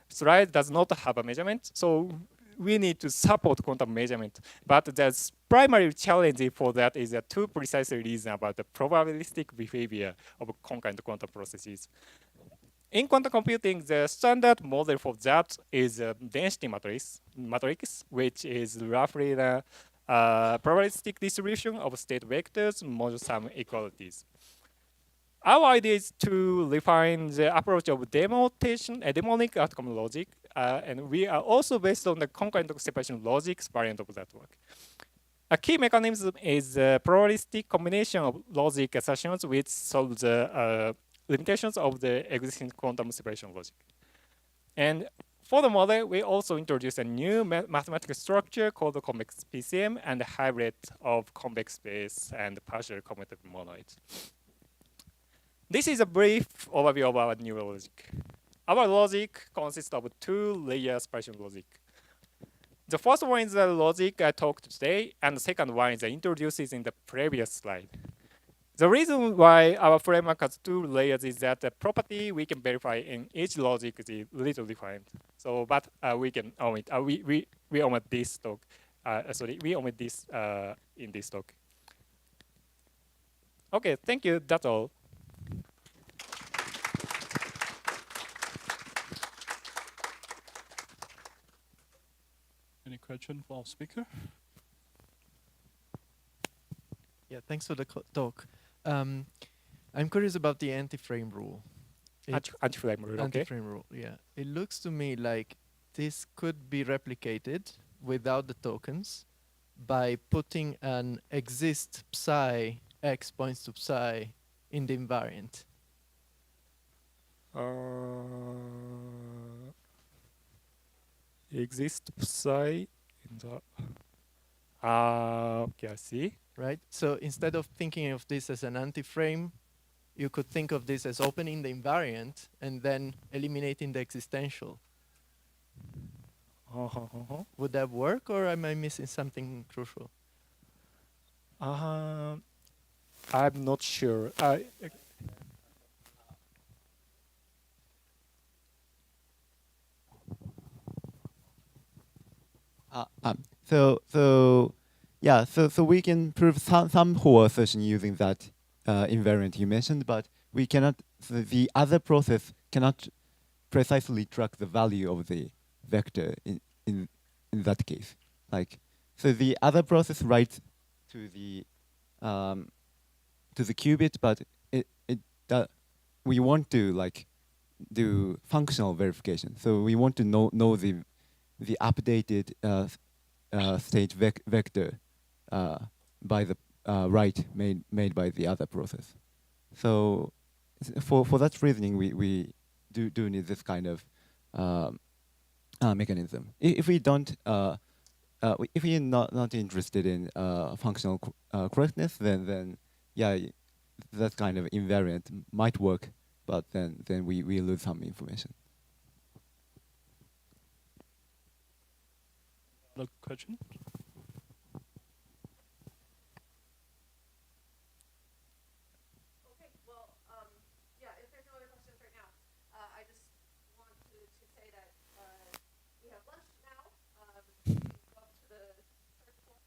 slide does not have a measurement, so we need to support quantum measurement. But the primary challenge for that is a too precise reason about the probabilistic behavior of concurrent quantum processes. In quantum computing, the standard model for that is a density matrix, which is roughly the probabilistic distribution of state vectors module some equalities. Our idea is to refine the approach of demonic outcome logic, and we are also based on the concurrent separation logic variant of that work. A key mechanism is the probabilistic combination of logic assertions which solve the limitations of the existing quantum separation logic. And for the model, we also introduced a new mathematical structure called convex PCM and a hybrid of convex space and partial commutative monoids. This is a brief overview of our new logic. Our logic consists of 2-layer separation logic. The first one is the logic I talked today, and the second one is introduced in the previous slide. The reason why our framework has 2 layers is that the property we can verify in each logic is a little different. So, but we can omit. We omit this talk. We omit this in this talk. Okay, thank you. That's all. Any question for our speaker? Yeah, thanks for the talk. I'm curious about the anti-frame rule. Anti-frame rule, okay. Anti-frame rule, yeah. It looks to me like this could be replicated without the tokens, by putting an exist psi x points to psi in the invariant? Exist psi in the. Okay, I see. Right? So instead of thinking of this as an anti-frame, you could think of this as opening the invariant and then eliminating the existential. Would that work, or am I missing something crucial? I'm not sure. So we can prove some whole assertion using that invariant you mentioned, but we cannot. So the other process cannot precisely track the value of the vector in that case. Like, so the other process writes to the qubit, but we want to like do functional verification. So we want to know the updated state vector by the write made by the other process. So for that reasoning, we do need this kind of mechanism. If we don't, if we're not interested in functional correctness, then yeah, that kind of invariant might work, but then we lose some information. Another question? Okay, well, yeah, if there's no other questions right now, I just want to say that we have lunch now. You can go up to the third floor.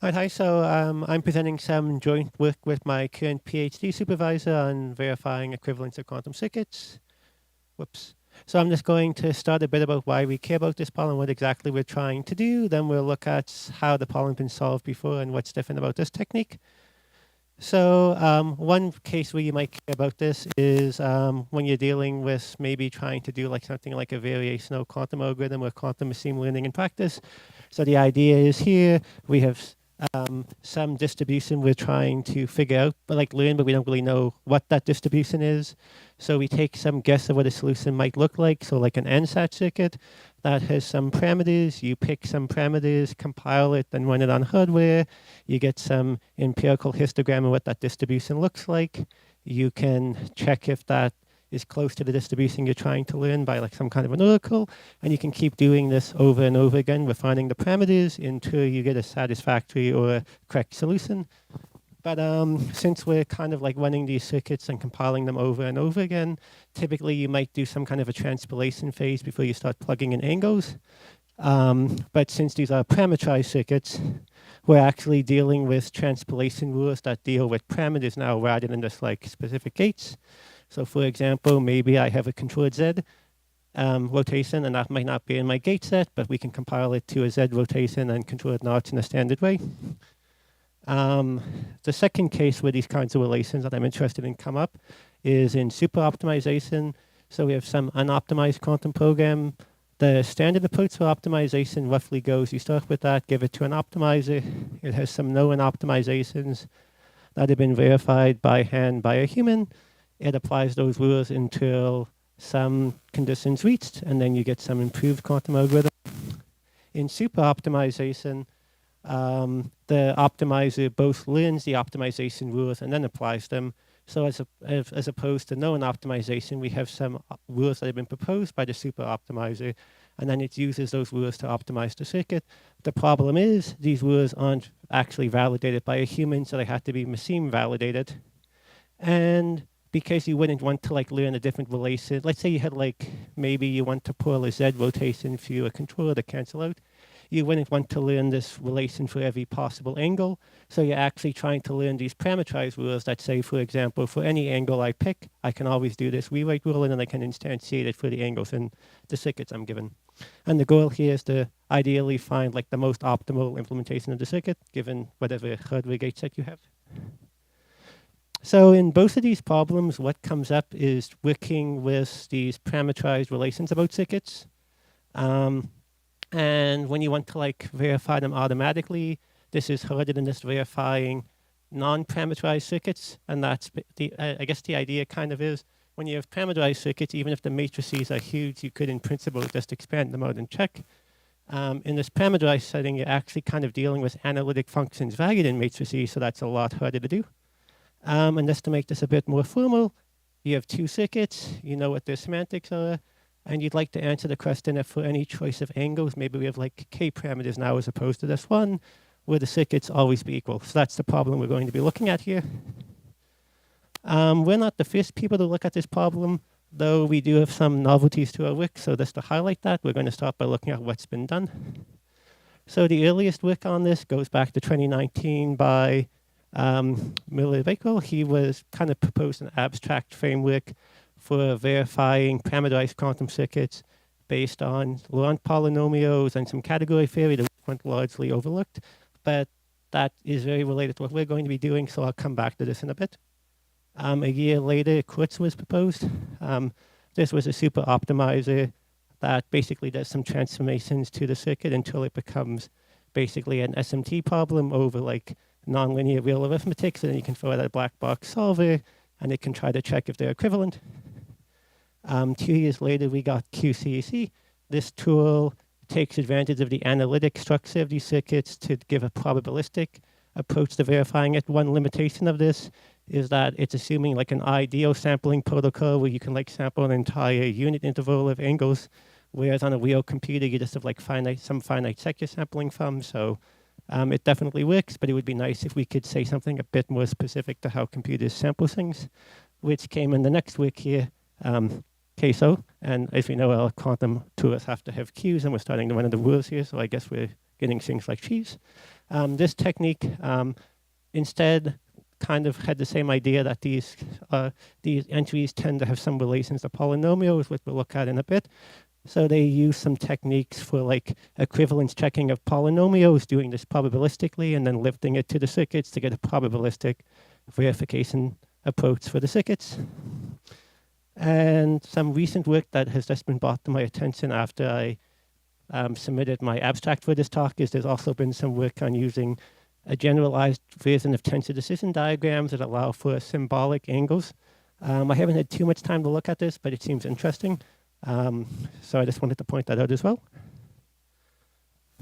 Hi. So I'm presenting some joint work with my current PhD supervisor on verifying equivalence of quantum circuits. Whoops. So I'm just going to start a bit about why we care about this problem, what exactly we're trying to do. Then we'll look at how the problem's been solved before and what's different about this technique. So one case where you might care about this is when you're dealing with maybe trying to do like something like a variational quantum algorithm or quantum machine learning in practice. So the idea is here we have some distribution we're trying to figure out, but like learn, but we don't really know what that distribution is. So we take some guess of what a solution might look like. So like an NSAT circuit that has some parameters, you pick some parameters, compile it, then run it on hardware. You get some empirical histogram of what that distribution looks like. You can check if that is close to the distribution you're trying to learn by like some kind of an oracle. And you can keep doing this over and over again, refining the parameters until you get a satisfactory or a correct solution. But since we're kind of like running these circuits and compiling them over and over again, typically you might do some kind of a transpilation phase before you start plugging in angles. But since these are parametrized circuits, we're actually dealing with transpilation rules that deal with parameters now rather than just like specific gates. So for example, maybe I have a controlled Z rotation, and that might not be in my gate set, but we can compile it to a Z rotation and control it not in a standard way. The second case where these kinds of relations that I'm interested in come up is in super optimization. So we have some unoptimized quantum program. The standard approach for optimization roughly goes, you start with that, give it to an optimizer. It has some known optimizations that have been verified by hand by a human. It applies those rules until some conditions reached, and then you get some improved quantum algorithm. In super optimization, the optimizer both learns the optimization rules and then applies them. So as opposed to known optimization, we have some rules that have been proposed by the super optimizer, and then it uses those rules to optimize the circuit. The problem is these rules aren't actually validated by a human, so they have to be machine validated. And because you wouldn't want to like learn a different relation, let's say you had like, maybe you want to pull a Z rotation through a controller to cancel out. You wouldn't want to learn this relation for every possible angle. So you're actually trying to learn these parameterized rules that say, for example, for any angle I pick, I can always do this rewrite rule, and then I can instantiate it for the angles in the circuits I'm given. And the goal here is to ideally find like the most optimal implementation of the circuit, given whatever hardware gate set you have. So in both of these problems, what comes up is working with these parameterized relations about circuits. And when you want to like verify them automatically, this is harder than just verifying non-parameterized circuits. And that's I guess the idea kind of is when you have parameterized circuits, even if the matrices are huge, you could in principle just expand them out and check. In this parameterized setting, you're actually kind of dealing with analytic functions valued in matrices, so that's a lot harder to do. And just to make this a bit more formal, you have two circuits, you know what their semantics are, and you'd like to answer the question if for any choice of angles, maybe we have like k parameters now as opposed to this one, where the circuits always be equal. So that's the problem we're going to be looking at here. We're not the first people to look at this problem, though we do have some novelties to our work. So just to highlight that, we're going to start by looking at what's been done. So the earliest work on this goes back to 2019 by Miller-Vakel. He was kind of proposed an abstract framework for verifying parameterized quantum circuits based on Laurent polynomials and some category theory that went largely overlooked. But that is very related to what we're going to be doing, so I'll come back to this in a bit. A year later, Kurtz was proposed. This was a super optimizer that basically does some transformations to the circuit until it becomes basically an SMT problem over like nonlinear real arithmetic, so then you can throw it at a black box solver and it can try to check if they're equivalent. 2 years later, we got QCEC. This tool takes advantage of the analytic structure of these circuits to give a probabilistic approach to verifying it. One limitation of this is that it's assuming like an ideal sampling protocol where you can like sample an entire unit interval of angles, whereas on a real computer, you just have like some finite set you're sampling from. So it definitely works, but it would be nice if we could say something a bit more specific to how computers sample things, which came in the next week here, KSO. And as we know, our quantum tools have to have queues, and we're starting to run into rules here, so I guess we're getting things like cheese. This technique instead kind of had the same idea that these entries tend to have some relations to polynomials, which we'll look at in a bit. So they use some techniques for like equivalence checking of polynomials, doing this probabilistically, and then lifting it to the circuits to get a probabilistic verification approach for the circuits. And some recent work that has just been brought to my attention after I submitted my abstract for this talk is there's also been some work on using a generalized version of tensor decision diagrams that allow for symbolic angles. I haven't had too much time to look at this, but it seems interesting. So I just wanted to point that out as well.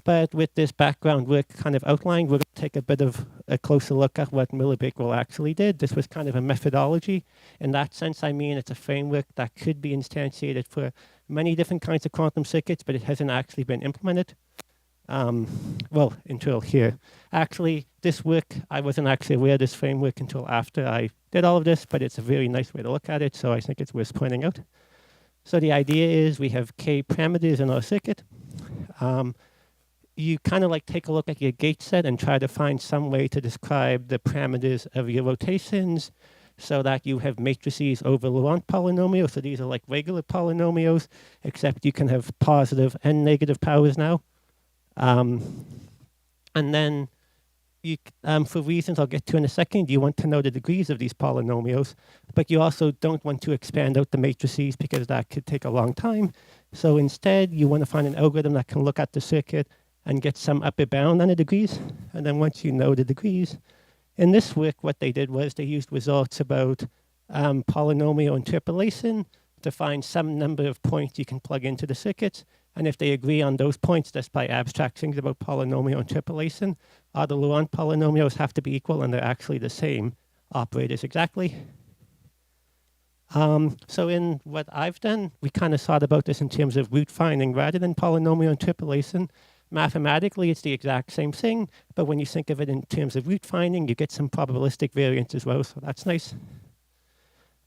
But with this background work kind of outlined, we're going to take a bit of a closer look at what Miller-Bakewell actually did. This was kind of a methodology. In that sense, I mean, it's a framework that could be instantiated for many different kinds of quantum circuits, but it hasn't actually been implemented. Well, until here. Actually, this work, I wasn't actually aware of this framework until after I did all of this, but it's a very nice way to look at it, so I think it's worth pointing out. So the idea is we have k parameters in our circuit. You kind of like take a look at your gate set and try to find some way to describe the parameters of your rotations so that you have matrices over Laurent polynomials. So these are like regular polynomials, except you can have positive and negative powers now. And then you, for reasons I'll get to in a second, you want to know the degrees of these polynomials, but you also don't want to expand out the matrices because that could take a long time. So instead, you want to find an algorithm that can look at the circuit and get some upper bound on the degrees. And then once you know the degrees, in this work, what they did was they used results about polynomial interpolation to find some number of points you can plug into the circuits. And if they agree on those points, just by abstract things about polynomial interpolation, the Laurent polynomials have to be equal, and they're actually the same operators exactly. So in what I've done, we kind of thought about this in terms of root finding rather than polynomial interpolation. Mathematically, it's the exact same thing, but when you think of it in terms of root finding, you get some probabilistic variance as well, so that's nice.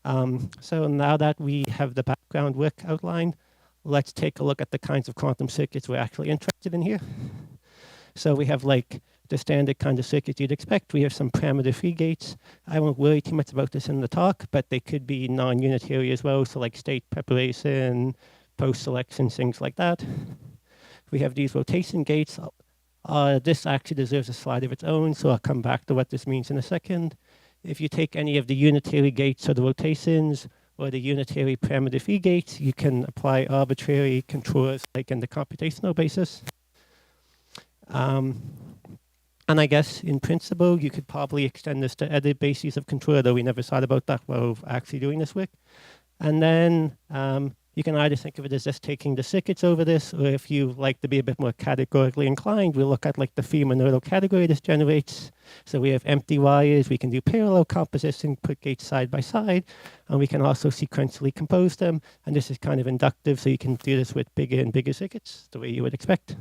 So now that we have the background work outlined, let's take a look at the kinds of quantum circuits we're actually interested in here. So we have like the standard kind of circuits you'd expect. We have some parameter-free gates. I won't worry too much about this in the talk, but they could be non-unitary as well, so like state preparation, post-selection, things like that. We have these rotation gates. This actually deserves a slide of its own, so I'll come back to what this means in a second. If you take any of the unitary gates or the rotations, or the unitary parameter-free gates, you can apply arbitrary controls like in the computational basis. And I guess in principle, you could probably extend this to other bases of control, though we never thought about that while actually doing this work. And then you can either think of it as just taking the circuits over this, or if you like to be a bit more categorically inclined, we'll look at like the phi-monoidal category this generates. So we have empty wires, we can do parallel composition, put gates side by side, and we can also sequentially compose them. And this is kind of inductive, so you can do this with bigger and bigger circuits, the way you would expect.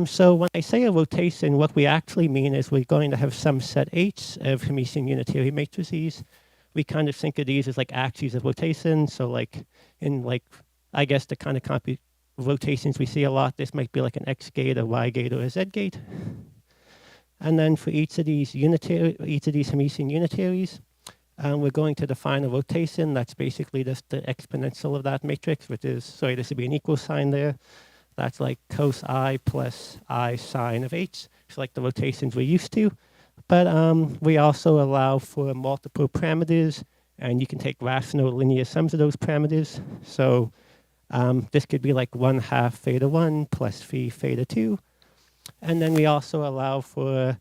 So when I say a rotation, what we actually mean is we're going to have some set H of Hermitian unitary matrices. We kind of think of these as like axes of rotation. So like in like, I guess the kind of rotations we see a lot, this might be like an X gate, a Y gate, or a Z gate. And then for each of these Hermitian unitaries, we're going to define a rotation that's basically just the exponential of that matrix, which is, sorry, this would be an equal sign there. That's like cos I plus I sine of H. It's like the rotations we're used to. But we also allow for multiple parameters, and you can take rational linear sums of those parameters. So this could be like 1/2 theta 1 plus phi theta 2. And then we also allow for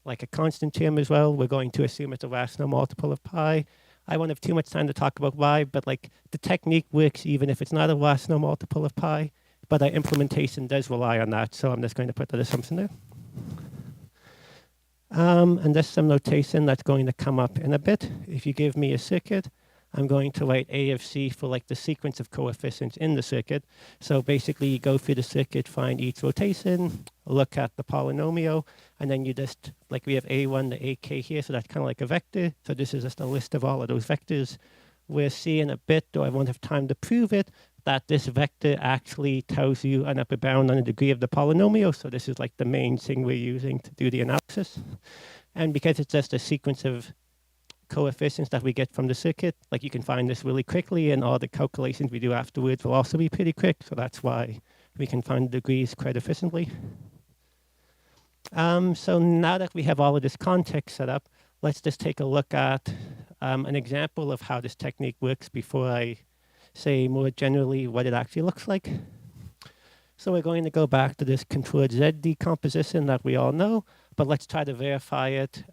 like a constant term as well. We're going to assume it's a rational multiple of pi. I won't have too much time to talk about why, but like the technique works even if it's not a rational multiple of pi, but our implementation does rely on that. So I'm just going to put that assumption there. And there's some notation that's going to come up in a bit. If you give me a circuit, I'm going to write A of C for like the sequence of coefficients in the circuit. So basically you go through the circuit, find each rotation, look at the polynomial, and then you just, like we have A1 to AK here, so that's kind of like a vector. So this is just a list of all of those vectors. We'll see in a bit, though I won't have time to prove it, that this vector actually tells you an upper bound on the degree of the polynomial. So this is like the main thing we're using to do the analysis. And because it's just a sequence of coefficients that we get from the circuit, like you can find this really quickly, and all the calculations we do afterwards will also be pretty quick. So that's why we can find degrees quite efficiently. So now that we have all of this context set up, let's just take a look at an example of how this technique works before I say more generally what it actually looks like. So we're going to go back to this controlled Z decomposition that we all know, but let's try to verify it.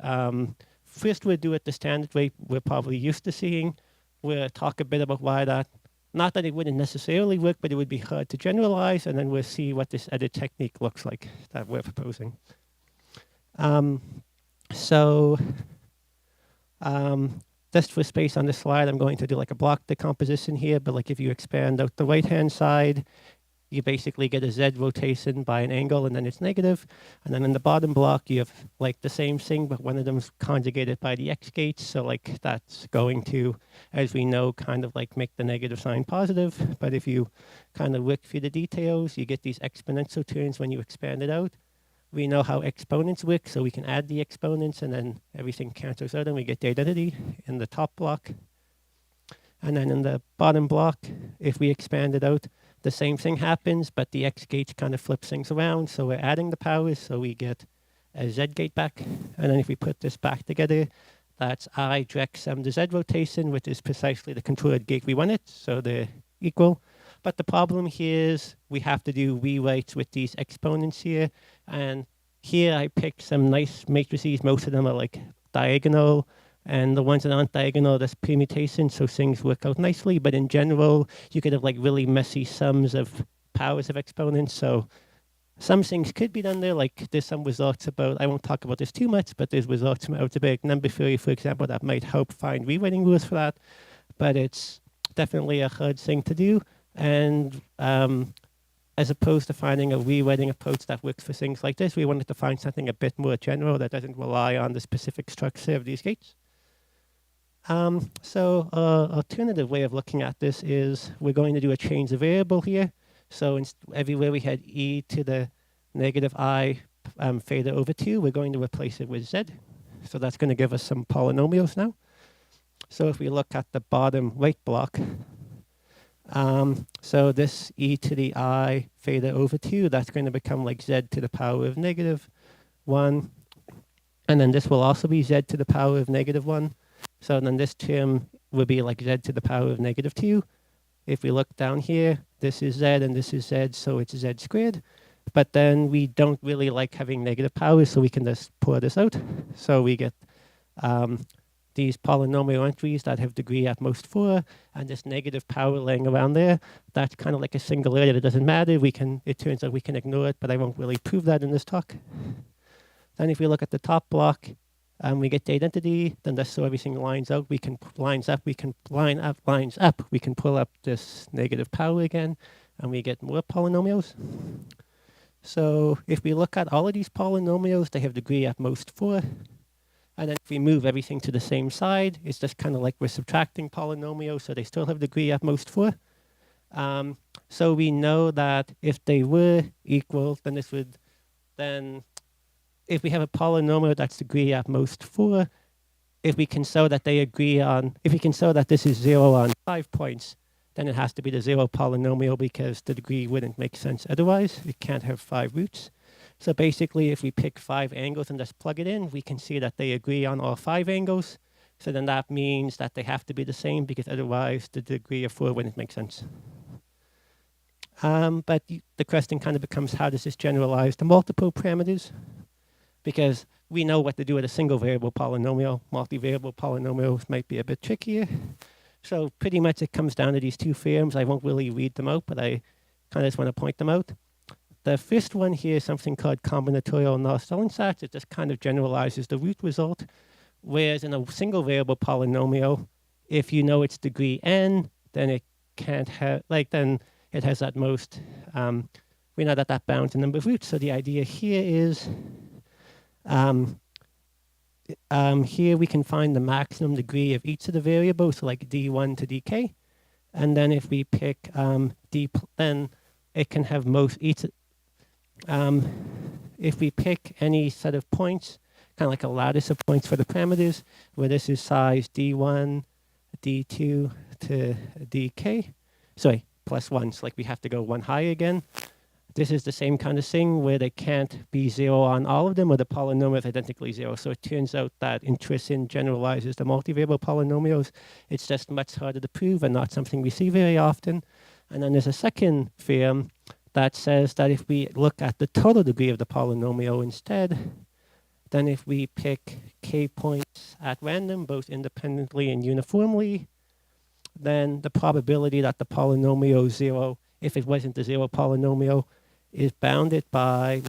First, we'll do it the standard way we're probably used to seeing. We'll talk a bit about why that, not that it wouldn't necessarily work, but it would be hard to generalize, and then we'll see what this other technique looks like that we're proposing. Just for space on the slide, I'm going to do like a block decomposition here, but like if you expand out the right-hand side, you basically get a Z rotation by an angle, and then it's negative. And then in the bottom block, you have like the same thing, but one of them is conjugated by the X gates. So like that's going to, as we know, kind of like make the negative sign positive. But if you kind of work through the details, you get these exponential terms when you expand it out. We know how exponents work, so we can add the exponents, and then everything cancels out, and we get the identity in the top block. And then in the bottom block, if we expand it out, the same thing happens, but the X gate kind of flips things around. So we're adding the powers, so we get a Z gate back. And then if we put this back together, that's I direct sum the Z rotation, which is precisely the controlled gate we wanted, so they're equal. But the problem here is we have to do rewrites with these exponents here. And here I picked some nice matrices. Most of them are like diagonal. And the ones that aren't diagonal, that's permutation, so things work out nicely. But in general, you could have like really messy sums of powers of exponents. So some things could be done there, like there's some results about, I won't talk about this too much, but there's results from algebraic number theory, for example, that might help find rewriting rules for that. But it's definitely a hard thing to do. And as opposed to finding a rewriting approach that works for things like this, we wanted to find something a bit more general that doesn't rely on the specific structure of these gates. Alternative way of looking at this is we're going to do a change of variable here. So everywhere we had e to the negative I theta over 2, we're going to replace it with z. So that's going to give us some polynomials now. So if we look at the bottom right block, so this e to the I theta over 2, that's going to become like z to the power of negative 1. And then this will also be z to the power of negative 1. So then this term will be like z to the power of negative 2. If we look down here, this is z and this is z, so it's z squared. But then we don't really like having negative powers, so we can just pour this out. So we get these polynomial entries that have degree at most 4, and this negative power laying around there. That's kind of like a singularity that doesn't matter. It turns out we can ignore it, but I won't really prove that in this talk. Then if we look at the top block, we get the identity. Then that's so everything lines out. We can lines up. We can lines up. We can pull up this negative power again, and we get more polynomials. So if we look at all of these polynomials, they have degree at most 4. And then if we move everything to the same side, it's just kind of like we're subtracting polynomials, so they still have degree at most 4. So we know that if they were equal, then this would if we have a polynomial that's degree at most 4, if we can show that if we can show that this is 0 on 5 points, then it has to be the 0 polynomial because the degree wouldn't make sense otherwise. It can't have 5 roots. So basically, if we pick 5 angles and just plug it in, we can see that they agree on all 5 angles. So then that means that they have to be the same because otherwise the degree of 4 wouldn't make sense. But the question kind of becomes, how does this generalize to multiple parameters? Because we know what to do with a single variable polynomial. Multivariable polynomials might be a bit trickier. So pretty much it comes down to these 2 theorems. I won't really read them out, but I kind of just want to point them out. The first one here is something called combinatorial null-Stellensatz. It just kind of generalizes the root result. Whereas in a single variable polynomial, if you know its degree n, then it can't have, then it has at most, we know that that bounds the number of roots. So the idea here is, here we can find the maximum degree of each of the variables, so like d1 to dk. And then if we pick then it can have if we pick any set of points, kind of like a lattice of points for the parameters, where this is size D1, D2 to DK, sorry, +1, so like we have to go one higher again. This is the same kind of thing where they can't be 0 on all of them, or the polynomial is identically 0. So it turns out that intrinsic generalizes the multivariable polynomials. It's just much harder to prove and not something we see very often. And then there's a second theorem that says that if we look at the total degree of the polynomial instead, then if we pick k points at random, both independently and uniformly, then the probability that the polynomial is 0, if it wasn't a 0 polynomial, is bounded by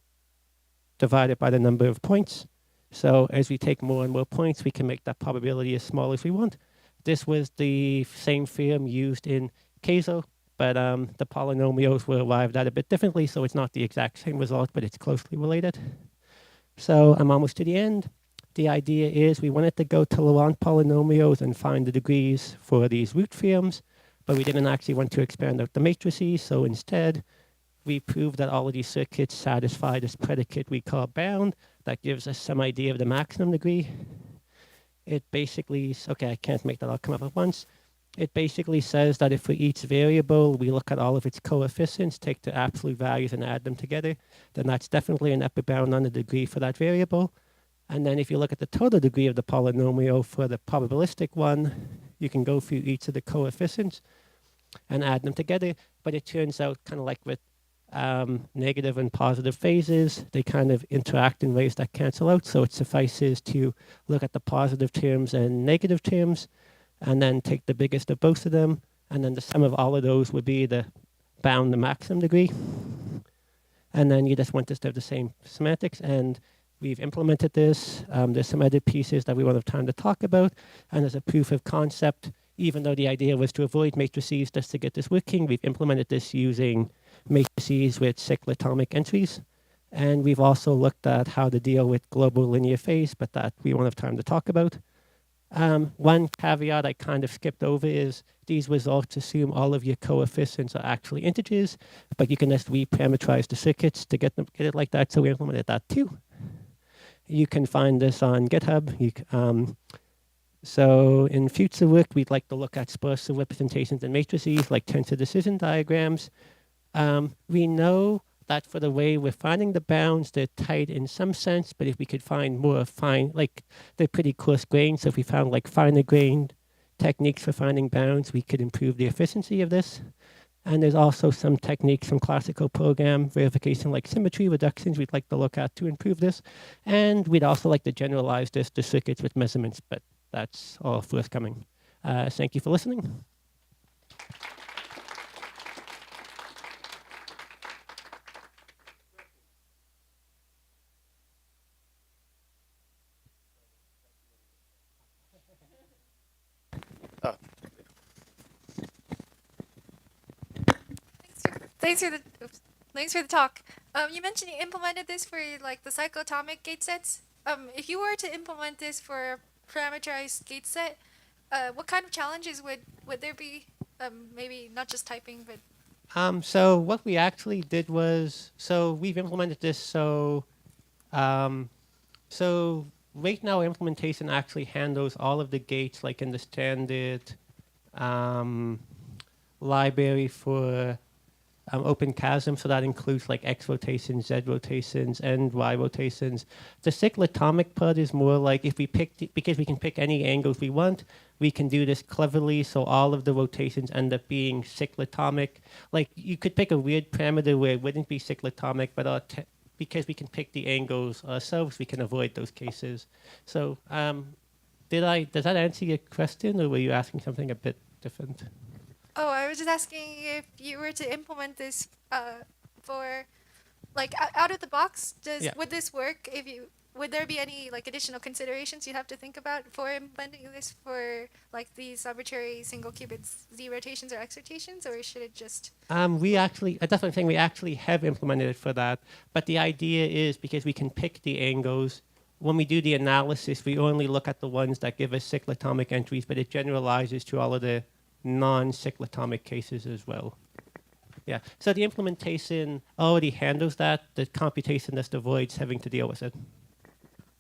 divided by the number of points. So as we take more and more points, we can make that probability as small as we want. This was the same theorem used in KESO, but the polynomials were arrived at a bit differently, so it's not the exact same result, but it's closely related. So I'm almost to the end. The idea is we wanted to go to Laurent polynomials and find the degrees for these root theorems, but we didn't actually want to expand out the matrices, so instead we proved that all of these circuits satisfy this predicate we call bound. That gives us some idea of the maximum degree. It basically, okay, I can't make that all come up at once. It basically says that if for each variable we look at all of its coefficients, take the absolute values and add them together, then that's definitely an upper bound on the degree for that variable. And then if you look at the total degree of the polynomial for the probabilistic one, you can go through each of the coefficients and add them together. But it turns out, kind of like with negative and positive phases, they kind of interact in ways that cancel out. So it suffices to look at the positive terms and negative terms, and then take the biggest of both of them, and then the sum of all of those would be the bound the maximum degree. And then you just want this to have the same semantics, and we've implemented this. There's some other pieces that we won't have time to talk about, and as a proof of concept, even though the idea was to avoid matrices just to get this working, we've implemented this using matrices with cyclotomic entries. And we've also looked at how to deal with global linear phase, but that we won't have time to talk about. One caveat I kind of skipped over is these results assume all of your coefficients are actually integers, but you can just reparameterize the circuits to get it like that, so we implemented that too. You can find this on GitHub. So in future work, we'd like to look at sparsal representations and matrices like tensor decision diagrams. We know that for the way we're finding the bounds, they're tight in some sense, but if we could find more fine, like they're pretty coarse grained, so if we found like finer grained techniques for finding bounds, we could improve the efficiency of this. And there's also some techniques from classical program verification like symmetry reductions we'd like to look at to improve this. And we'd also like to generalize this to circuits with measurements, but that's all forthcoming. Thank you for listening. Thanks for the talk. You mentioned you implemented this for like the cyclotomic gate sets. If you were to implement this for a parameterized gate set, what kind of challenges would there be? Maybe not just typing, but So what we actually did was, so we've implemented this so right now implementation actually handles all of the gates like in the standard library for OpenChasm, so that includes like X rotations, Z rotations, and Y rotations. The cyclotomic part is more like if we because we can pick any angles we want, we can do this cleverly so all of the rotations end up being cyclotomic. Like you could pick a weird parameter where it wouldn't be cyclotomic, but because we can pick the angles ourselves, we can avoid those cases. So does that answer your question, or were you asking something a bit different? oh, I was just asking if you were to implement this for, like, out of the box. Would this work? Would there be any like additional considerations you'd have to think about for implementing this for like these arbitrary single qubits, Z rotations or X rotations, or should it just? We actually, that's what I'm saying. We actually have implemented it for that, but the idea is because we can pick the angles. When we do the analysis, we only look at the ones that give us cyclotomic entries, but it generalizes to all of the non-cyclotomic cases as well. Yeah. So the implementation already handles that. The computation just avoids having to deal with it.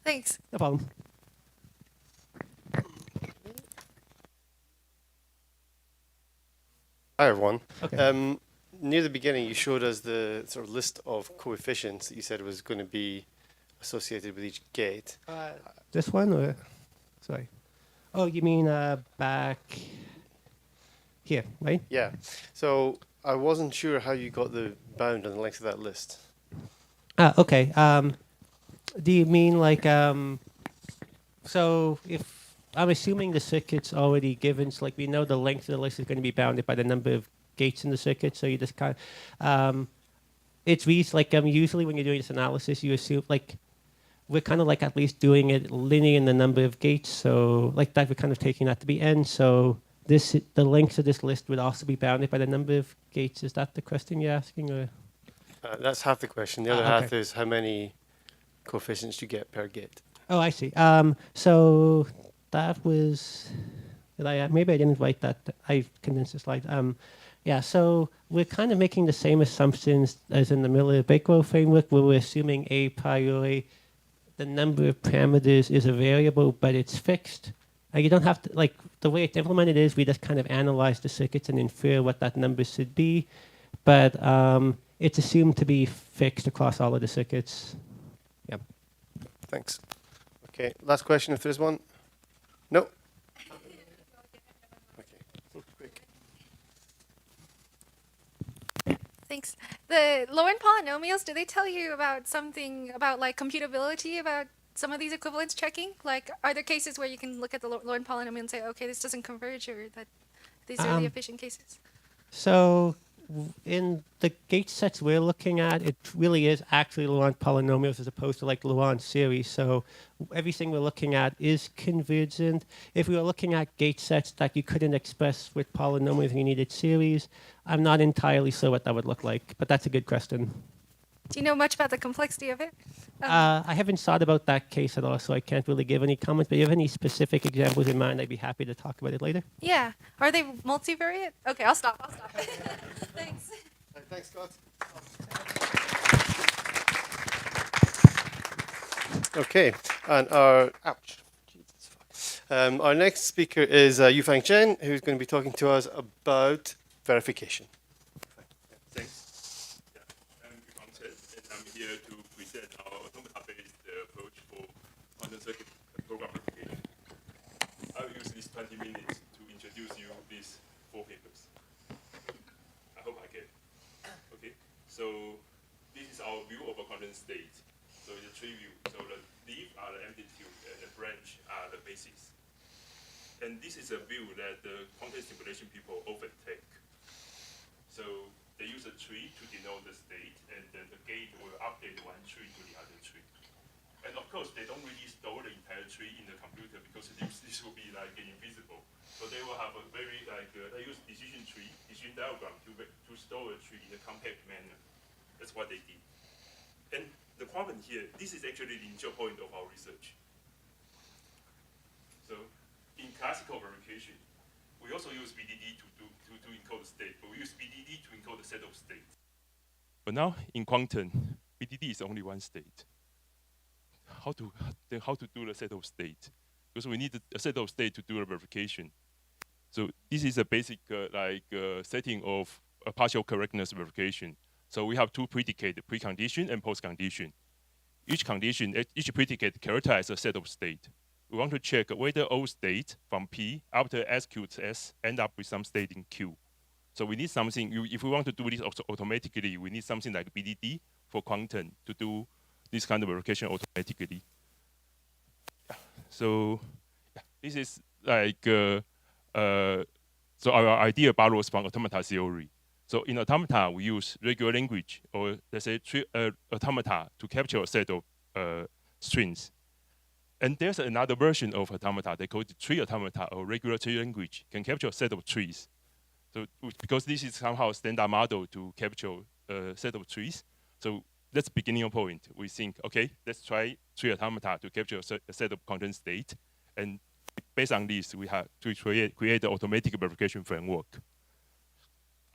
Thanks. No problem. Hi, everyone. Okay. Near the beginning, you showed us the sort of list of coefficients that you said was going to be associated with each gate. This one, or sorry? Oh, you mean back here, right? Yeah. So I wasn't sure how you got the bound and the length of that list. Okay. Do you mean like so if I'm assuming the circuit's already given, so like we know the length of the list is going to be bounded by the number of gates in the circuit, so you just kind of, it's like usually when you're doing this analysis, you assume like we're kind of like at least doing it linear in the number of gates, so like that we're kind of taking that to be n, so the length of this list would also be bounded by the number of gates. Is that the question you're asking, or? That's half the question. The other Okay. half is how many coefficients you get per gate. Oh, I see. So that was, maybe I didn't write that. I condensed the slide. Yeah, so we're kind of making the same assumptions as in the Miller-Bakewell framework, where we're assuming a priori the number of parameters is a variable, but it's fixed. You don't have to, like, the way it's implemented is we just kind of analyze the circuits and infer what that number should be, but it's assumed to be fixed across all of the circuits. Yep. Thanks. Okay, last question if there's one. No? Thanks. The low-end polynomials, do they tell you about something about like computability about some of these equivalence checking? Like, are there cases where you can look at the low-end polynomial and say, okay, this doesn't converge, or that these are the efficient cases? So in the gate sets we're looking at, it really is actually Laurent polynomials as opposed to like Laurent series. So everything we're looking at is convergent. If we were looking at gate sets that you couldn't express with polynomials and you needed series, I'm not entirely sure what that would look like, but that's a good question. Do you know much about the complexity of it? I haven't thought about that case at all, so I can't really give any comments, but if you have any specific examples in mind, I'd be happy to talk about it later. Yeah. Are they multivariate? Okay, I'll stop. Thanks. Thanks, Scott. Okay, and our next speaker is Yufang Chen, who's going to be talking to us about verification. Thanks. Yeah, I'm Yufang Chen, and I'm here to present our automata-based approach for quantum circuit program verification. I'll use these 20 minutes to introduce you these 4 papers. I hope I can. Okay, so this is our view of a quantum state. So it's a tree view. So the leaf are the amplitude and the branch are the basis. And this is a view that the quantum simulation people often take. So they use a tree to denote the state, and then the gate will update one tree to the other tree. And of course, they don't really store the entire tree in the computer because this will be like invisible. So they will have a very they use decision diagram to store a tree in a compact manner. That's what they did. And the problem here, this is actually the initial point of our research. So in classical verification, we also use BDD to encode the state, but we use BDD to encode the set of states. But now in quantum, BDD is only one state. How to do the set of state? Because we need a set of state to do the verification. So this is a basic setting of a partial correctness verification. So we have 2 predicates, precondition and postcondition. Each predicate characterizes a set of state. We want to check whether all state from P after execute S end up with some state in Q. So we need something, if we want to do this automatically, we need something like BDD for quantum to do this kind of verification automatically. So this is like, so our idea borrows from automata theory. So in automata, we use regular language, or let's say automata to capture a set of strings. And there's another version of automata, they call it tree automata, or regular tree language, can capture a set of trees. So because this is somehow a standard model to capture a set of trees, so that's the beginning point. We think, okay, let's try tree automata to capture a set of quantum state. And based on this, we have to create the automatic verification framework.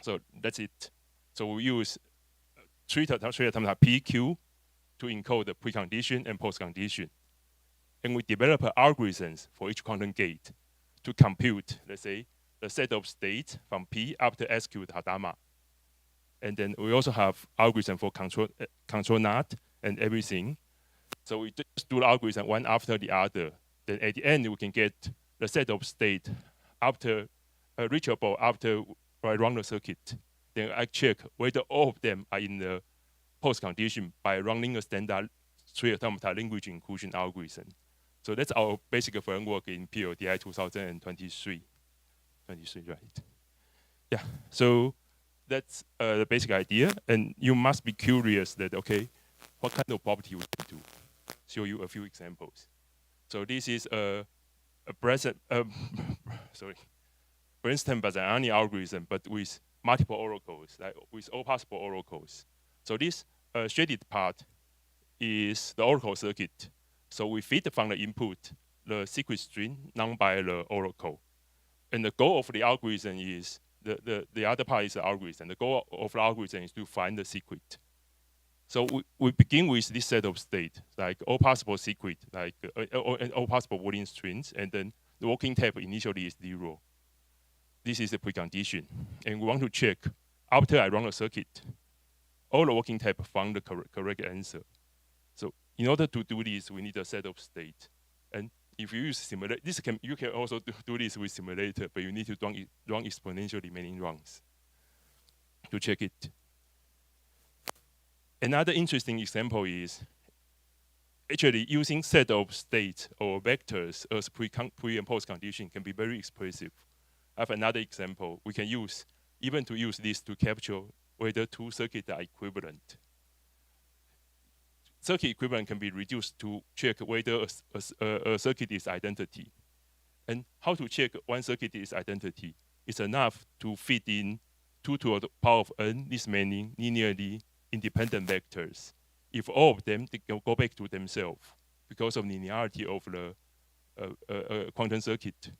So that's it. So we use three automata PQ to encode the precondition and postcondition. And we develop algorithms for each quantum gate to compute, let's say, the set of states from P after execute Hadamard. And then we also have algorithm for control NOT and everything. So we just do the algorithm one after the other. Then at the end, we can get the set of state after reachable after I run the circuit. Then I check whether all of them are in the post condition by running a standard 3 automata language inclusion algorithm. So that's our basic framework in PODI 2023. 23, right? Yeah. So that's the basic idea, and you must be curious that okay, what kind of property we can do. Show you a few examples. So this is a Bernstein-Bazzani algorithm, but with multiple oracles, like with all possible oracles. So this shaded part is the oracle circuit. So we feed from the input the secret string known by the oracle. And the goal of the algorithm is, the other part is the algorithm. The goal of the algorithm is to find the secret. So we begin with this set of state, like all possible secret, like all possible Boolean strings, and then the working type initially is 0. This is the precondition. And we want to check, after I run a circuit, all the working type found the correct answer. So in order to do this, we need a set of state. And if you use simulate, you can also do this with simulator, but you need to run exponentially many runs to check it. Another interesting example is actually using set of states or vectors as pre and post condition can be very expressive. I have another example. We can use this to capture whether two circuits are equivalent. Circuit equivalent can be reduced to check whether a circuit is identity. And how to check one circuit is identity? It's enough to fit in 2 to the power of n, this many linearly independent vectors. If all of them, they can go back to themselves because of linearity of the quantum circuit.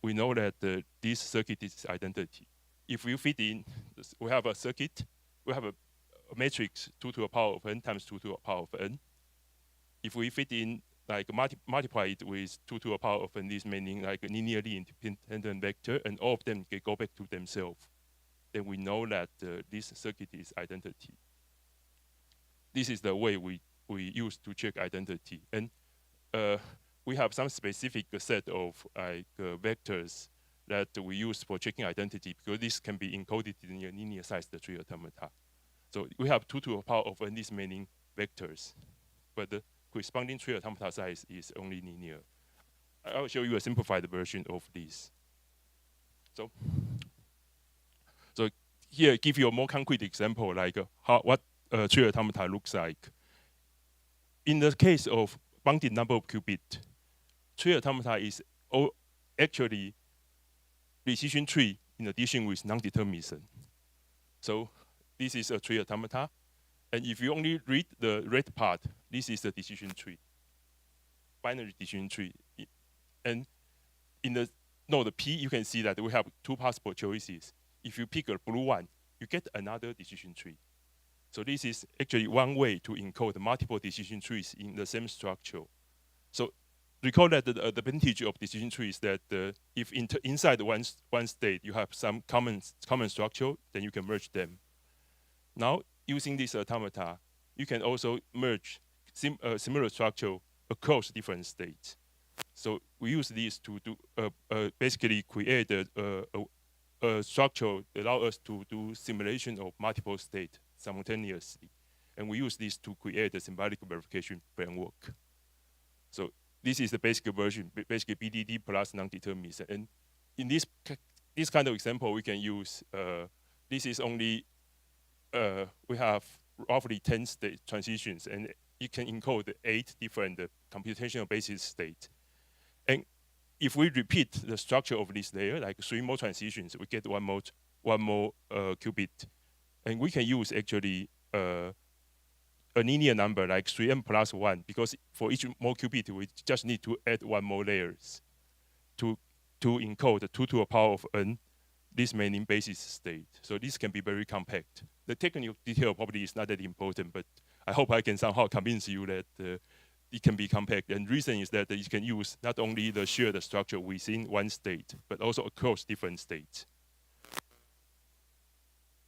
We know that this circuit is identity. If we fit in, we have a circuit, we have a matrix 2 to the power of n times 2 to the power of n. If we fit in, like multiply it with 2 to the power of n, this meaning like a linearly independent vector, and all of them can go back to themselves, then we know that this circuit is identity. This is the way we use to check identity. And we have some specific set of vectors that we use for checking identity, because this can be encoded in a linear sized tree automata. So we have 2 to the power of n, this meaning vectors, but the corresponding tree automata size is only linear. I will show you a simplified version of this. So here, give you a more concrete example, like what a tree automata looks like. In the case of bounded number of qubits, tree automata is actually decision tree in addition with non-determinism. So this is a tree automata, and if you only read the red part, this is the decision tree, binary decision tree. And in the node P, you can see that we have 2 possible choices. If you pick a blue one, you get another decision tree. So this is actually one way to encode multiple decision trees in the same structure. So recall that the advantage of decision tree is that if inside one state you have some common structure, then you can merge them. Now, using this automata, you can also merge similar structure across different states. So we use this to basically create a structure that allows us to do simulation of multiple states simultaneously. And we use this to create a symbolic verification framework. So this is the basic version, basically BDD plus non-determinism. And in this kind of example, we can use, this is only, we have roughly 10 state transitions, and you can encode 8 different computational basis states. And if we repeat the structure of this layer, like 3 more transitions, we get one more qubit. And we can use actually a linear number like 3n plus 1, because for each more qubit, we just need to add 1 more layers to encode 2 to the power of n, this many basis state. So this can be very compact. The technical detail probably is not that important, but I hope I can somehow convince you that it can be compact. And reason is that you can use not only the shared structure within one state, but also across different states.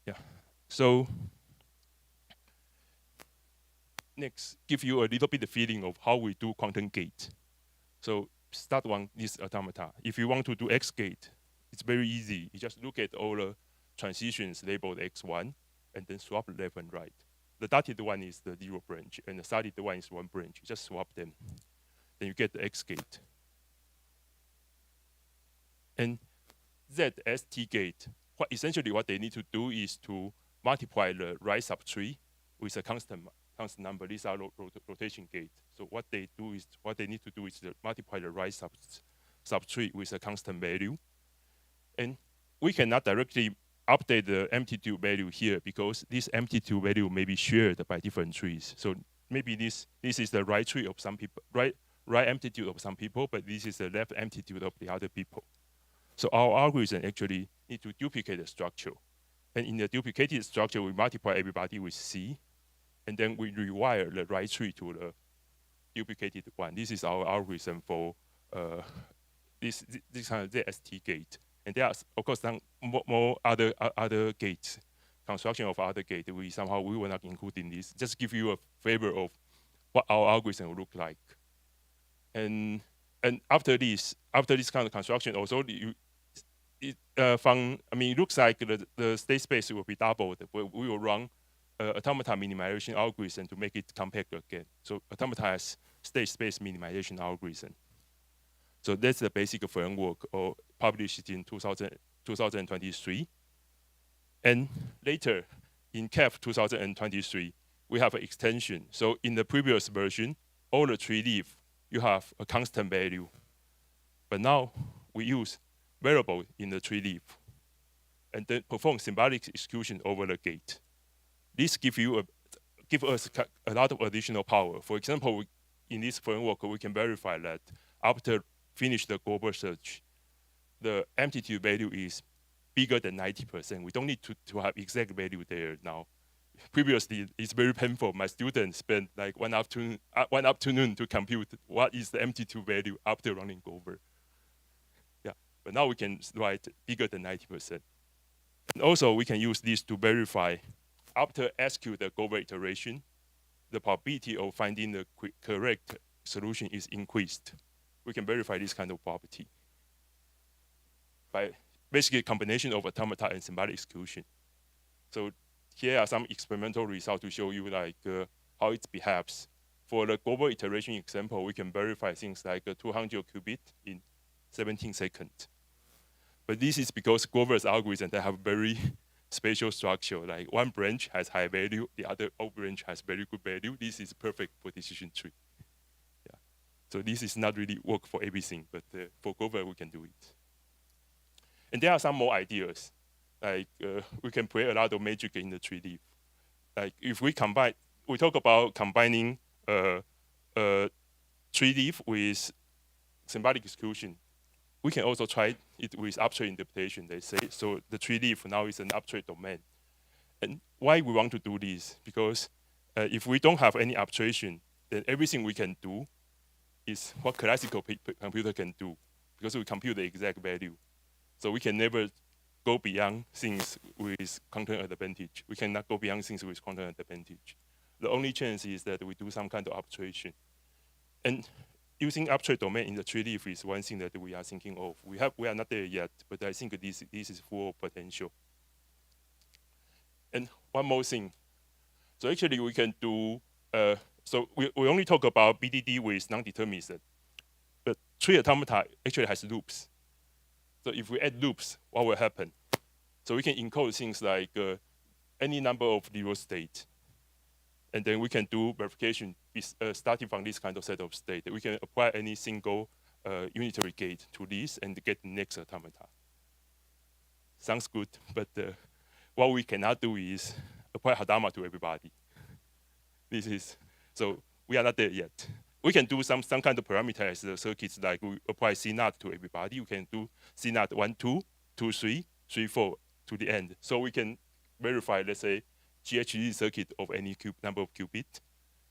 Yeah. So next, give you a little bit of feeling of how we do quantum gate. So start one, this automata. If you want to do X gate, it's very easy. You just look at all the transitions labeled X1, and then swap left and right. The dotted one is the 0 branch, and the solid one is 1 branch. You just swap them. Then you get the X gate. And ZST gate, essentially what they need to do is to multiply the right subtree with a constant number. These are rotation gate. So what they need to do is to multiply the right subtree with a constant value. And we cannot directly update the amplitude value here because this amplitude value may be shared by different trees. So maybe this is the right tree of some people, right amplitude of some people, but this is the left amplitude of the other people. So our algorithm actually need to duplicate the structure. And in the duplicated structure, we multiply everybody with C, and then we rewire the right tree to the duplicated one. This is our algorithm for this kind of ZST gate. And there are, of course, some more other gates, construction of other gates. We will not include in this. Just give you a flavor of what our algorithm will look like. And after this kind of construction, also it looks like the state space will be doubled. We will run automata minimization algorithm to make it compact again. So automata has state space minimization algorithm. So that's the basic framework published in 2023. And later, in KEF 2023, we have an extension. So in the previous version, all the tree leaf, you have a constant value. But now, we use variable in the tree leaf, and then perform symbolic execution over the gate. This give us a lot of additional power. For example, in this framework, we can verify that after finish the global search, the amplitude value is bigger than 90%. We don't need to have exact value there now. Previously, it's very painful. My students spent like one afternoon to compute what is the amplitude value after running Gover. Yeah, but now we can write bigger than 90%. And also, we can use this to verify after execute the Gover iteration, the probability of finding the correct solution is increased. We can verify this kind of property by basically a combination of automata and symbolic execution. So here are some experimental results to show you like how it behaves. For the global iteration example, we can verify things like 200 qubit in 17 seconds. But this is because Grover's algorithm, they have very spatial structure. Like one branch has high value, the other branch has very good value. This is perfect for decision tree. Yeah. So this is not really work for everything, but for Grover, we can do it. And there are some more ideas. Like we can play a lot of magic in the tree leaf. Like if we talk about combining tree leaf with symbolic execution. We can also try it with abstract interpretation, they say. So the tree leaf now is an abstract domain. And why we want to do this? Because if we don't have any abstraction, then everything we can do is what classical computer can do, because we compute the exact value. So we can never go beyond things with quantum advantage. We cannot go beyond things with quantum advantage. The only chance is that we do some kind of abstraction. And using abstract domain in the tree leaf is one thing that we are thinking of. We are not there yet, but I think this is full of potential. And one more thing. So actually we can do, so we only talk about BDD with non-determinism, but tree automata actually has loops. So if we add loops, what will happen? So we can encode things like any number of zero state. And then we can do verification starting from this kind of set of state. We can apply any single unitary gate to this and get the next automata. Sounds good, but what we cannot do is apply Hadamard to everybody. So we are not there yet. We can do some kind of parameterized circuits, like we apply C0 to everybody. We can do C0 1, 2, 2, 3, 3, 4 to the end. So we can verify, let's say, GHZ circuit of any number of qubits.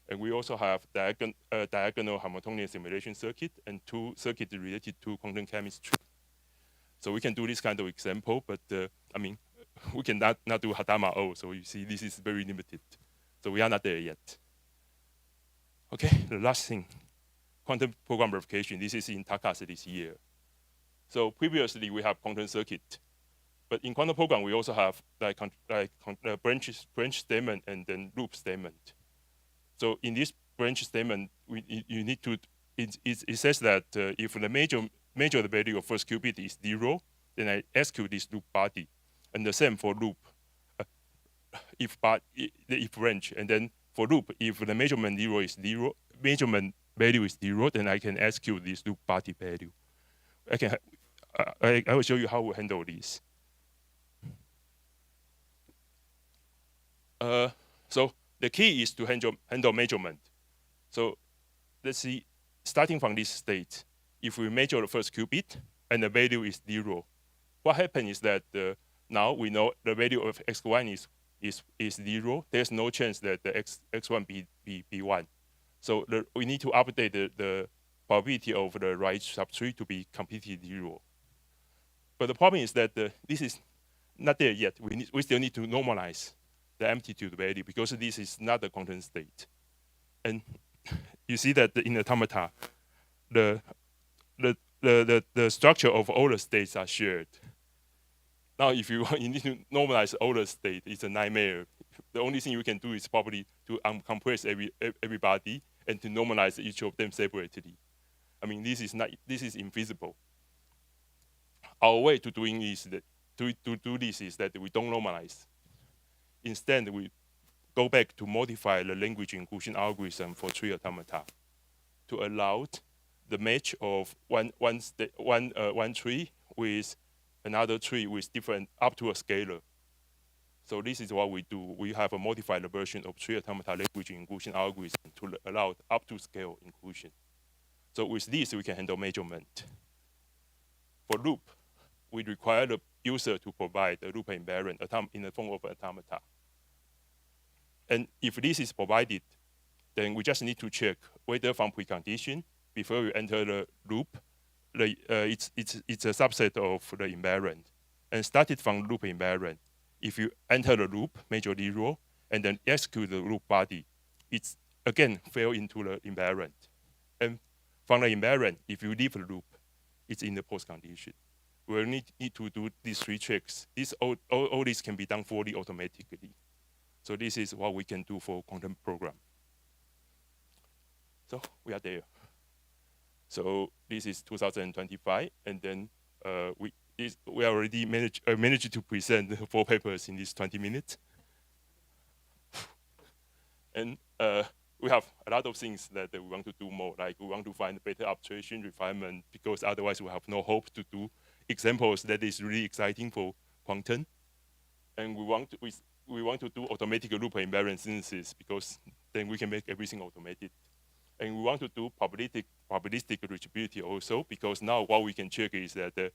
And we also have diagonal Hamiltonian simulation circuit and 2 circuits related to quantum chemistry. So we can do this kind of example, but I mean, we cannot do Hadama O. So you see, this is very limited. So we are not there yet. Okay, the last thing, quantum program verification. This is in TACAS this year. So previously we have quantum circuit, but in quantum program we also have branch statement and then loop statement. So in this branch statement, you need to. It says that if the major value of first qubit is 0, then I execute this loop body, and the same for loop. If branch, and then for loop, if the measurement value is 0, then I can execute this loop body value. I will show you how we handle this. So the key is to handle measurement. So let's see, starting from this state, if we measure the first qubit and the value is 0, what happens is that now we know the value of x1 is 0. There's no chance that the x1 be 1. So we need to update the probability of the right subtree to be completely 0. But the problem is that this is not there yet. We still need to normalize the amplitude value because this is not a quantum state. And you see that in automata, the structure of all the states are shared. Now, if you need to normalize all the state, it's a nightmare. The only thing you can do is probably to uncompress everybody and to normalize each of them separately. I mean, this is infeasible. Our way to doing is that to do this is that we don't normalize. Instead, we go back to modify the language inclusion algorithm for tree automata to allow the match of one tree with another tree with different up to a scalar. So this is what we do. We have a modified version of tree automata language inclusion algorithm to allow up to scale inclusion. So with this, we can handle measurement. For loop, we require the user to provide a loop invariant in the form of automata. And if this is provided, then we just need to check whether from precondition, before we enter the loop, it's a subset of the invariant. And started from loop invariant, if you enter the loop, measure 0, and then execute the loop body, it's again fell into the invariant. And from the invariant, if you leave the loop, it's in the post condition. We'll need to do these 3 checks. All this can be done fully automatically. So this is what we can do for quantum program. So we are there. So this is 2025, and then we already managed to present 4 papers in these 20 minutes. And we have a lot of things that we want to do more, like we want to find better abstraction refinement, because otherwise we have no hope to do examples that is really exciting for quantum. And we want to do automatic loop invariant synthesis, because then we can make everything automated. And we want to do probabilistic reachability also, because now what we can check is that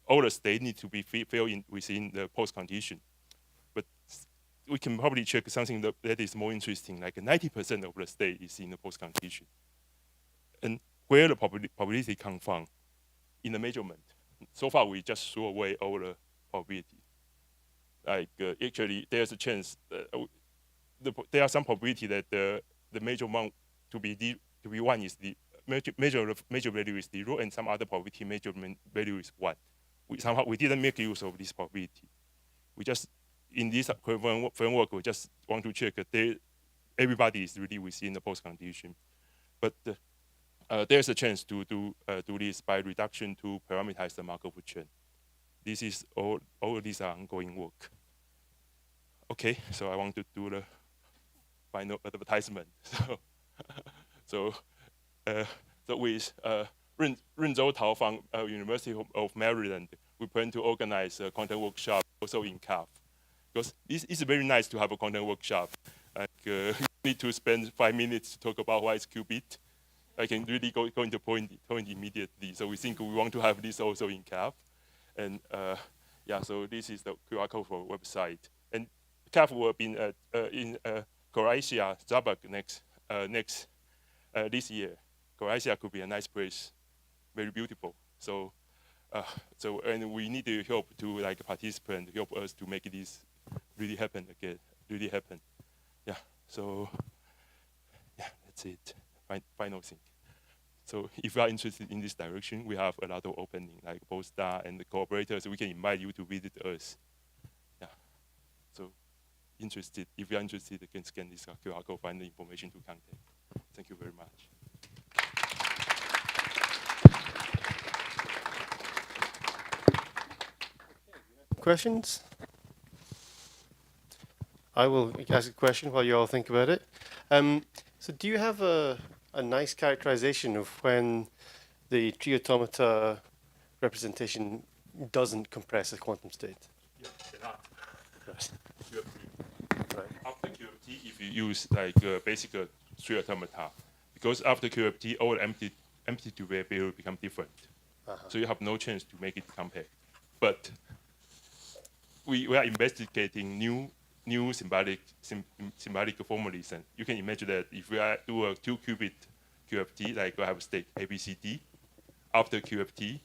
all the state need to be filled in within the post condition. But we can probably check something that is more interesting, like 90% of the state is in the post condition. And where the probability comes from in the measurement. So far, we just threw away all the probability. Like actually, there's a chance, there are some probability that the major amount to be 1 is the major value is 0, and some other probability measurement value is 1. We didn't make use of this probability. We just, in this framework, we just want to check that everybody is really within the post condition. But there's a chance to do this by reduction to parameterize the Markov chain. This is all these are ongoing work. Okay, so I want to do the final advertisement. So with Renzhou Tao from University of Maryland, we plan to organize a quantum workshop also in CAF. Because it's very nice to have a quantum workshop. Like, you need to spend 5 minutes to talk about what is qubit. I can really go into point immediately. So we think we want to have this also in CAF. And Yeah, so this is the QR code for website. And CAF will be in Croatia, Zagreb this year. Croatia could be a nice place, very beautiful. So, and we need to help to like participants help us to make this really happen again, really happen. Yeah. So, yeah, that's it. Final thing. So if you are interested in this direction, we have a lot of opening, like postdoc and the cooperators. We can invite you to visit us. Yeah. So if you are interested, you can scan this QR code, find the information to contact. Thank you very much. Questions? I will ask a question while you all think about it. So do you have a nice characterization of when the tree automata representation doesn't compress a quantum state? Yeah, cannot. Right. Right. After QFT, if you use like basic tree automata, because after QFT, all empty variable will become different. So you have no chance to make it compact. But we are investigating new symbolic formalism. You can imagine that if we do a 2-qubit QFT, like I have state ABCD, after QFT,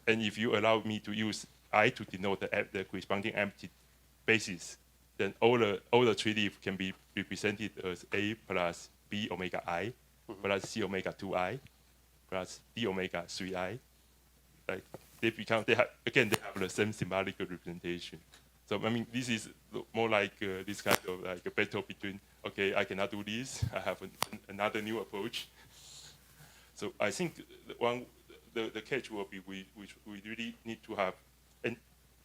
and if you allow me to use I to denote the corresponding empty basis, then all the 3D can be represented as A plus B omega I plus C omega 2I plus D omega 3I. Like they have the same symbolic representation. So I mean, this is more like this kind of like a battle between, okay, I cannot do this, I have another new approach. So I think the catch will be we really need to have, and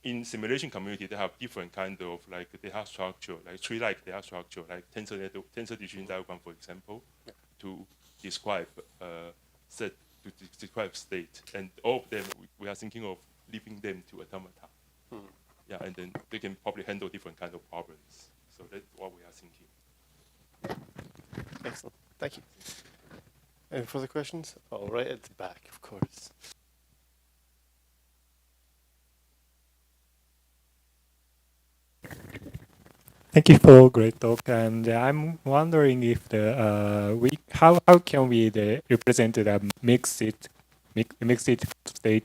in simulation community, they have different kind of like data structure, like tree-like data structure, like tensor decision diagram, for example, to describe set, to describe state, and all of them we are thinking of leaving them to automata. Yeah, and then they can probably handle different kind of problems. So that's what we are thinking. Excellent. Thank you. Any further questions? Oh, right at the back, of course. Thank you for great talk, and I'm wondering if how can we represent the mixed state.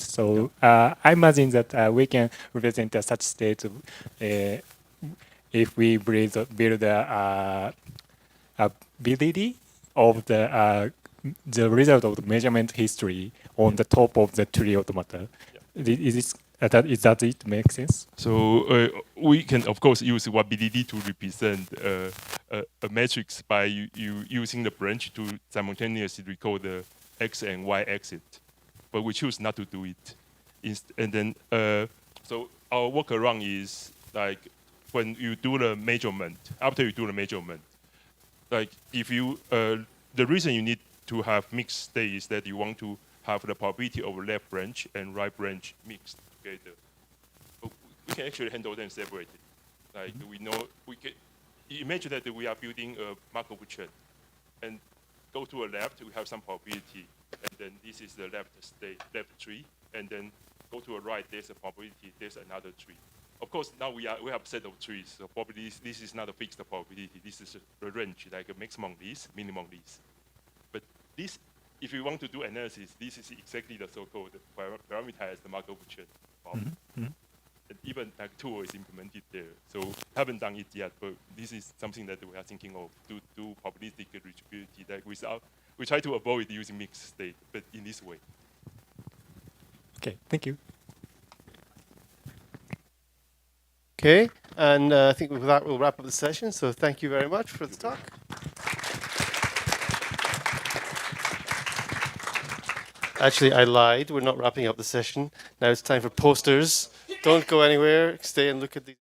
So I imagine that we can represent such state if we build the ability of the result of the measurement history on the top of the tree automata. Is that it makes sense? So we can, of course, use WBDD to represent a matrix by using the branch to simultaneously record the x and y axis. But we choose not to do it. And then, so our workaround is like when you do the measurement, after you do the measurement, like if you, the reason you need to have mixed state is that you want to have the probability of left branch and right branch mixed together. But we can actually handle them separately. Like we know, we can imagine that we are building a Markov chain, and go to a left, we have some probability, and then this is the left tree, and then go to a right, there's a probability, there's another tree. Of course, now we have a set of trees, so probably this is not a fixed probability. This is a range, like a maximum least, minimum least. But this, if you want to do analysis, this is exactly the so-called parameterized Markov chain problem. And even like tool is implemented there. So haven't done it yet, but this is something that we are thinking of to do probabilistic reachability. Like we try to avoid using mixed state, but in this way. Okay, thank you. Okay, and I think with that we'll wrap up the session. So thank you very much for the talk. Actually, I lied. We're not wrapping up the session. Now it's time for posters. Don't go anywhere. Stay and look at these.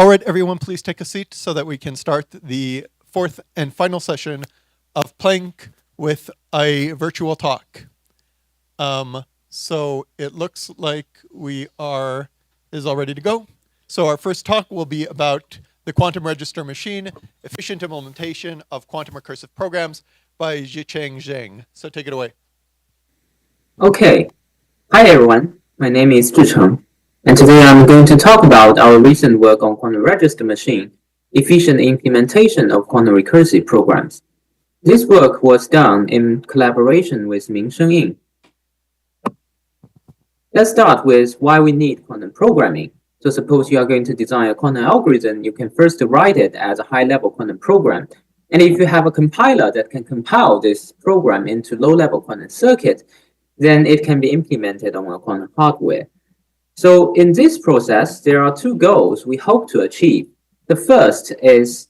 All right, everyone, please take a seat so that we can start the fourth and final session of Plank with a virtual talk. So it looks like we is all ready to go. So our first talk will be about the quantum register machine, efficient implementation of quantum recursive programs by Zhicheng Zheng. So take it away. Okay. Hi, everyone. My name is Zhicheng, and today I'm going to talk about our recent work on quantum register machine, efficient implementation of quantum recursive programs. This work was done in collaboration with Mingsheng Yin. Let's start with why we need quantum programming. So suppose you are going to design a quantum algorithm, you can first write it as a high-level quantum program. And if you have a compiler that can compile this program into low-level quantum circuit, then it can be implemented on a quantum hardware. So in this process, there are two goals we hope to achieve. The first is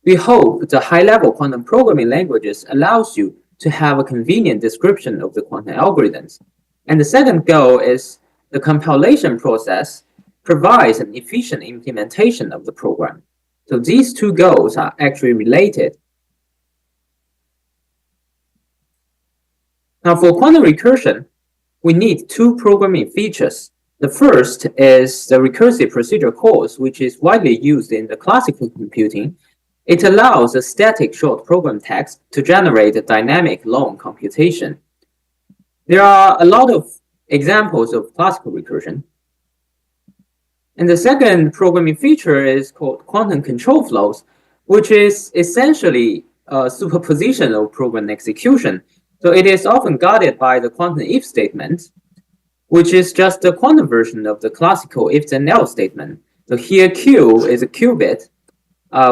we hope the high-level quantum programming languages allows you to have a convenient description of the quantum algorithms. And the second goal is the compilation process provides an efficient implementation of the program. So these two goals are actually related. Now for quantum recursion, we need two programming features. The first is the recursive procedure calls, which is widely used in the classical computing. It allows a static short program text to generate a dynamic long computation. There are a lot of examples of classical recursion. And the second programming feature is called quantum control flows, which is essentially a superposition of program execution. So it is often guarded by the quantum if statement, which is just the quantum version of the classical if then else statement. So here Q is a qubit,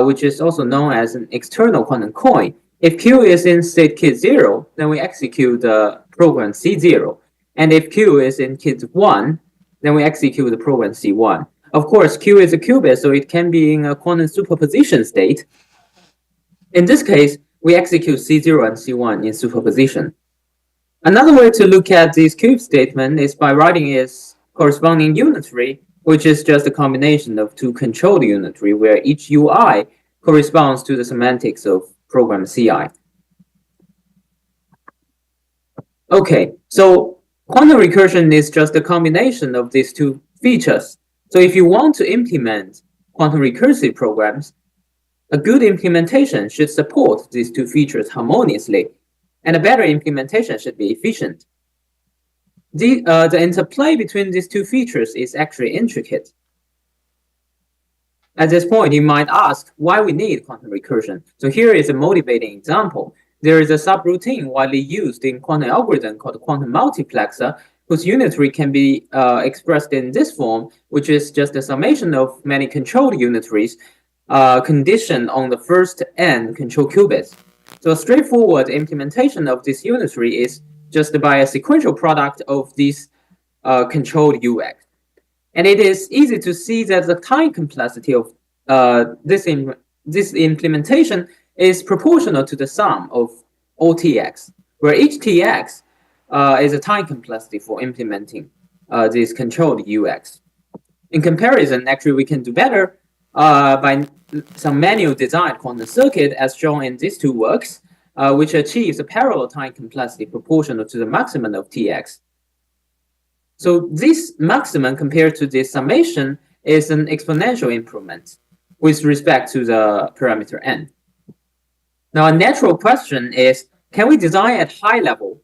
which is also known as an external quantum coin. If Q is in state kit 0, then we execute the program C0. And if Q is in kit 1, then we execute the program C1. Of course, Q is a qubit, so it can be in a quantum superposition state. In this case, we execute C0 and C1 in superposition. Another way to look at this Q statement is by writing its corresponding unitary, which is just a combination of two controlled unitary, where each UI corresponds to the semantics of program CI. Okay, so quantum recursion is just a combination of these two features. So if you want to implement quantum recursive programs, a good implementation should support these two features harmoniously, and a better implementation should be efficient. The interplay between these two features is actually intricate. At this point, you might ask why we need quantum recursion. So here is a motivating example. There is a subroutine widely used in quantum algorithm called quantum multiplexer, whose unitary can be expressed in this form, which is just a summation of many controlled unitaries conditioned on the first n control qubits. So a straightforward implementation of this unitary is just by a sequential product of these controlled UX. And it is easy to see that the time complexity of this implementation is proportional to the sum of all Tx, where each Tx is a time complexity for implementing this controlled UX. In comparison, actually, we can do better by some manual design quantum circuit as shown in these two works, which achieves a parallel time complexity proportional to the maximum of Tx. So this maximum compared to this summation is an exponential improvement with respect to the parameter n. Now, a natural question is, can we design at high level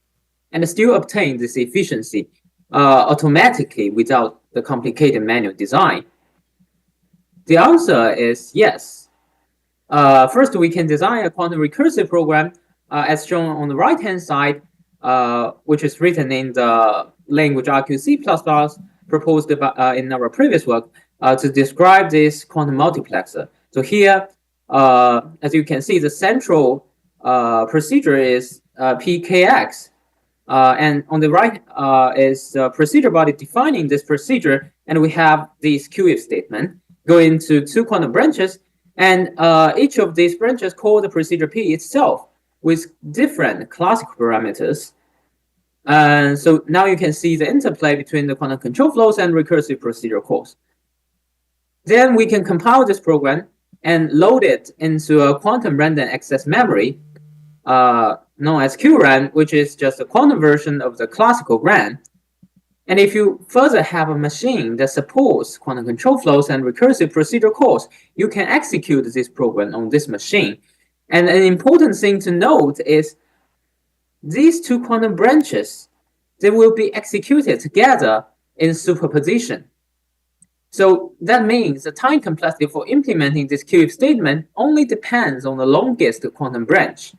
and still obtain this efficiency automatically without the complicated manual design? The answer is yes. First, we can design a quantum recursive program as shown on the right-hand side, which is written in the language RQC++ proposed in our previous work to describe this quantum multiplexer. So here, as you can see, the central procedure is PKX. And on the right is the procedure body defining this procedure. And we have this QIF statement going to two quantum branches. And each of these branches call the procedure P itself with different classical parameters. And so now you can see the interplay between the quantum control flows and recursive procedure calls. Then we can compile this program and load it into a quantum random access memory known as QRAM, which is just a quantum version of the classical RAM. And if you further have a machine that supports quantum control flows and recursive procedure calls, you can execute this program on this machine. And an important thing to note is these two quantum branches, they will be executed together in superposition. So that means the time complexity for implementing this QIF statement only depends on the longest quantum branch.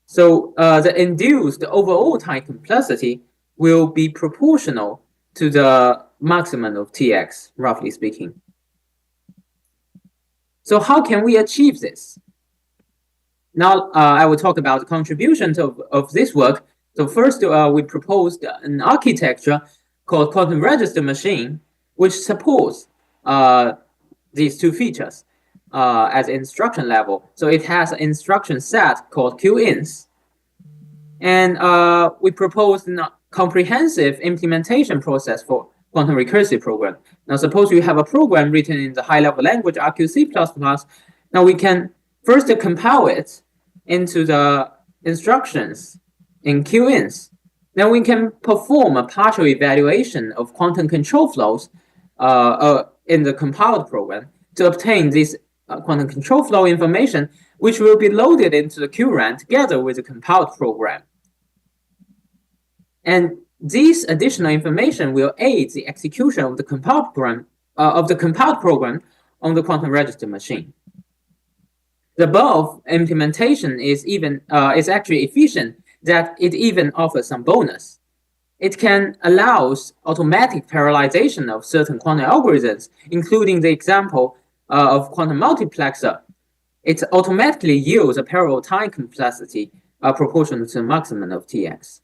So the induced overall time complexity will be proportional to the maximum of Tx, roughly speaking. So how can we achieve this? Now I will talk about the contributions of this work. So first we proposed an architecture called quantum register machine, which supports these two features as instruction level. So it has an instruction set called QINS. And we proposed a comprehensive implementation process for quantum recursive program. Now, suppose you have a program written in the high-level language RQC++. Now, we can first compile it into the instructions in QINS. Then we can perform a partial evaluation of quantum control flows in the compiled program to obtain this quantum control flow information, which will be loaded into the QRAM together with the compiled program. And this additional information will aid the execution of the compiled program on the quantum register machine. The above implementation is actually efficient that it even offers some bonus. It can allow automatic parallelization of certain quantum algorithms, including the example of quantum multiplexer. It automatically yields a parallel time complexity proportional to the maximum of Tx.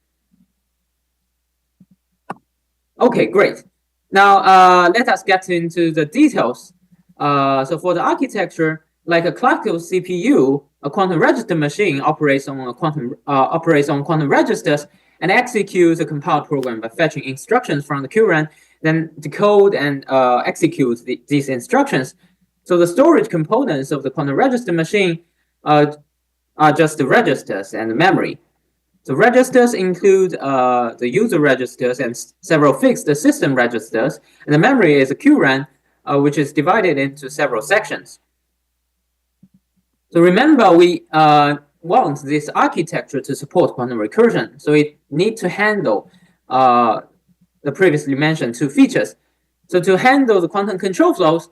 Okay, great. Now let us get into the details. So for the architecture, like a classical CPU, a quantum register machine operates on quantum registers and executes a compiled program by fetching instructions from the QRAM, then decode and execute these instructions. So the storage components of the quantum register machine are just the registers and the memory. The registers include the user registers and several fixed system registers, and the memory is a QRAM, which is divided into several sections. So remember, we want this architecture to support quantum recursion, so it needs to handle the previously mentioned two features. So to handle the quantum control flows,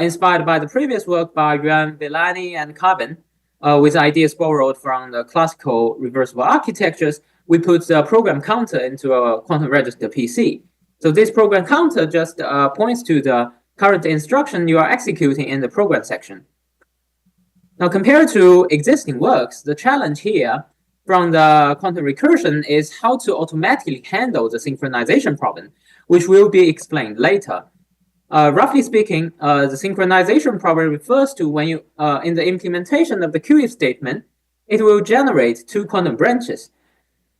inspired by the previous work by Yuan, Villani, and Carbon, with ideas borrowed from the classical reversible architectures, we put the program counter into a quantum register PC. So this program counter just points to the current instruction you are executing in the program section. Now, compared to existing works, the challenge here from the quantum recursion is how to automatically handle the synchronization problem, which will be explained later. Roughly speaking, the synchronization problem refers to when you, in the implementation of the QIF statement, it will generate two quantum branches,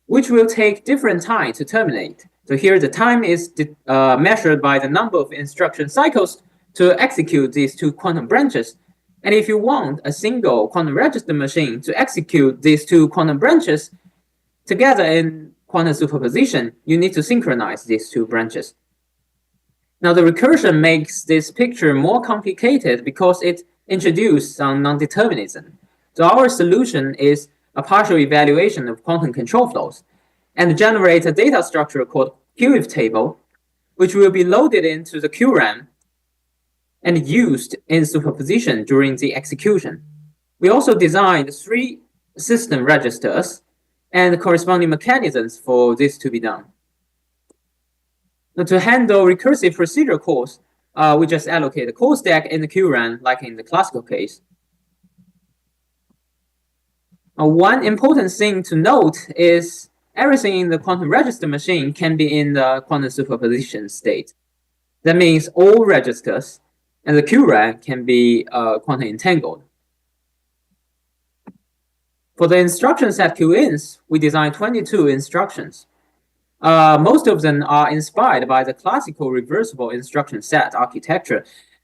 which will take different time to terminate. So here the time is measured by the number of instruction cycles to execute these two quantum branches. And if you want a single quantum register machine to execute these two quantum branches together in quantum superposition, you need to synchronize these two branches. Now, the recursion makes this picture more complicated because it introduces some non-determinism. So our solution is a partial evaluation of quantum control flows and generate a data structure called QIF table, which will be loaded into the QRAM and used in superposition during the execution. We also designed 3 system registers and corresponding mechanisms for this to be done. Now, to handle recursive procedure calls, we just allocate a call stack in the QRAM, like in the classical case. One important thing to note is everything in the quantum register machine can be in the quantum superposition state. That means all registers and the QRAM can be quantum entangled. For the instruction set QINS, we designed 22 instructions. Most of them are inspired by the classical reversible instruction set architecture.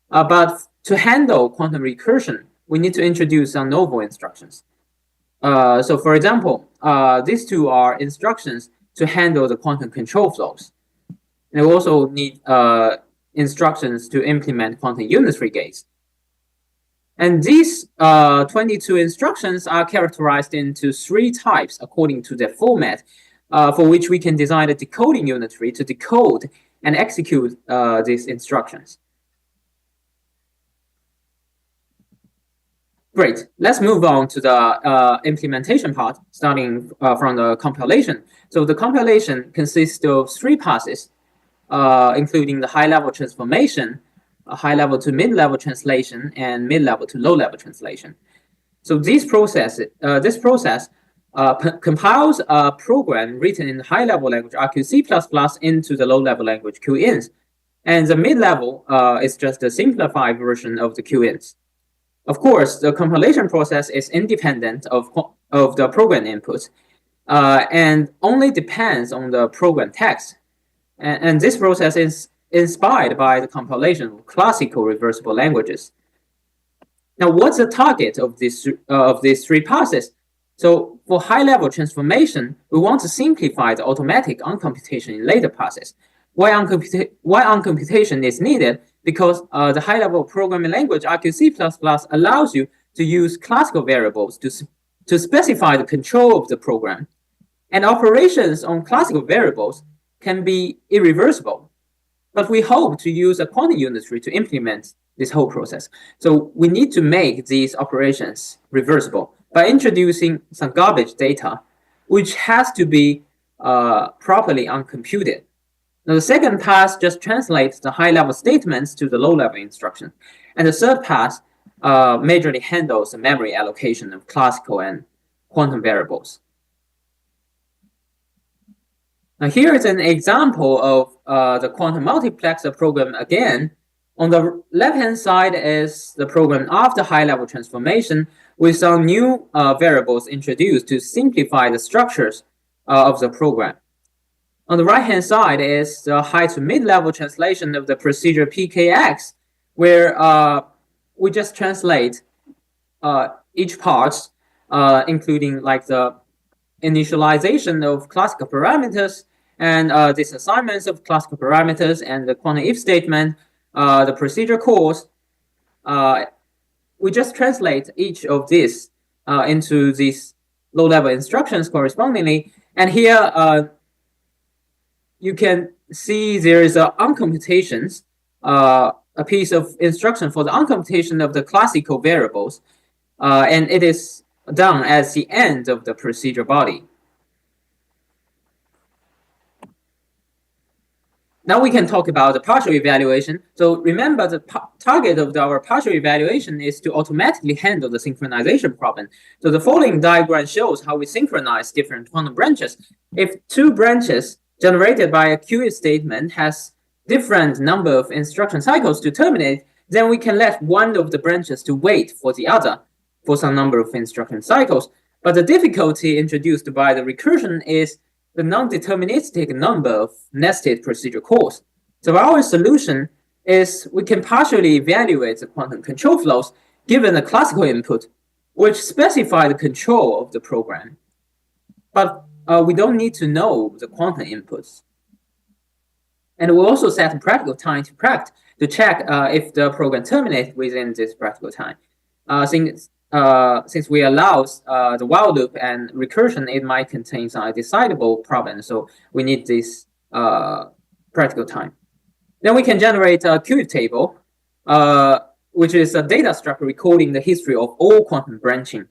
But to handle quantum recursion, we need to introduce some novel instructions. So for example, these two are instructions to handle the quantum control flows. And we also need instructions to implement quantum unitary gates. And these 22 instructions are characterized into 3 types according to their format, for which we can design a decoding unitary to decode and execute these instructions. Great. Let's move on to the implementation part, starting from the compilation. So the compilation consists of 3 passes, including the high-level transformation, high-level to mid-level translation, and mid-level to low-level translation. So this process compiles a program written in high-level language RQC++ into the low-level language QINS. And the mid-level is just a simplified version of the QINS. Of course, the compilation process is independent of the program inputs and only depends on the program text. And this process is inspired by the compilation of classical reversible languages. Now, what's the target of these 3 passes? So for high-level transformation, we want to simplify the automatic uncomputation in later passes. Why uncomputation is needed? Because the high-level programming language RQC++ allows you to use classical variables to specify the control of the program. And operations on classical variables can be irreversible. But we hope to use a quantum unitary to implement this whole process. So we need to make these operations reversible by introducing some garbage data, which has to be properly uncomputed. Now, the second pass just translates the high-level statements to the low-level instruction. And the third pass majorly handles the memory allocation of classical and quantum variables. Now, here is an example of the quantum multiplexer program again. On the left-hand side is the program after high-level transformation with some new variables introduced to simplify the structures of the program. On the right-hand side is the high to mid-level translation of the procedure PKX, where we just translate each part, including like the initialization of classical parameters and disassignments of classical parameters and the quantum if statement, the procedure calls. We just translate each of these into these low-level instructions correspondingly. And here you can see there is a uncomputations, a piece of instruction for the uncomputation of the classical variables, and it is done at the end of the procedure body. Now we can talk about the partial evaluation. So remember, the target of our partial evaluation is to automatically handle the synchronization problem. So the following diagram shows how we synchronize different quantum branches. If 2 branches generated by a QE statement has different number of instruction cycles to terminate, then we can let one of the branches to wait for the other for some number of instruction cycles. But the difficulty introduced by the recursion is the non-deterministic number of nested procedure calls. So our solution is we can partially evaluate the quantum control flows given a classical input, which specify the control of the program. But we don't need to know the quantum inputs. And we also set a practical time to check if the program terminates within this practical time. Since we allow the while loop and recursion, it might contain some decidable problems. So we need this practical time. Then we can generate a QIF table, which is a data structure recording the history of all quantum branching.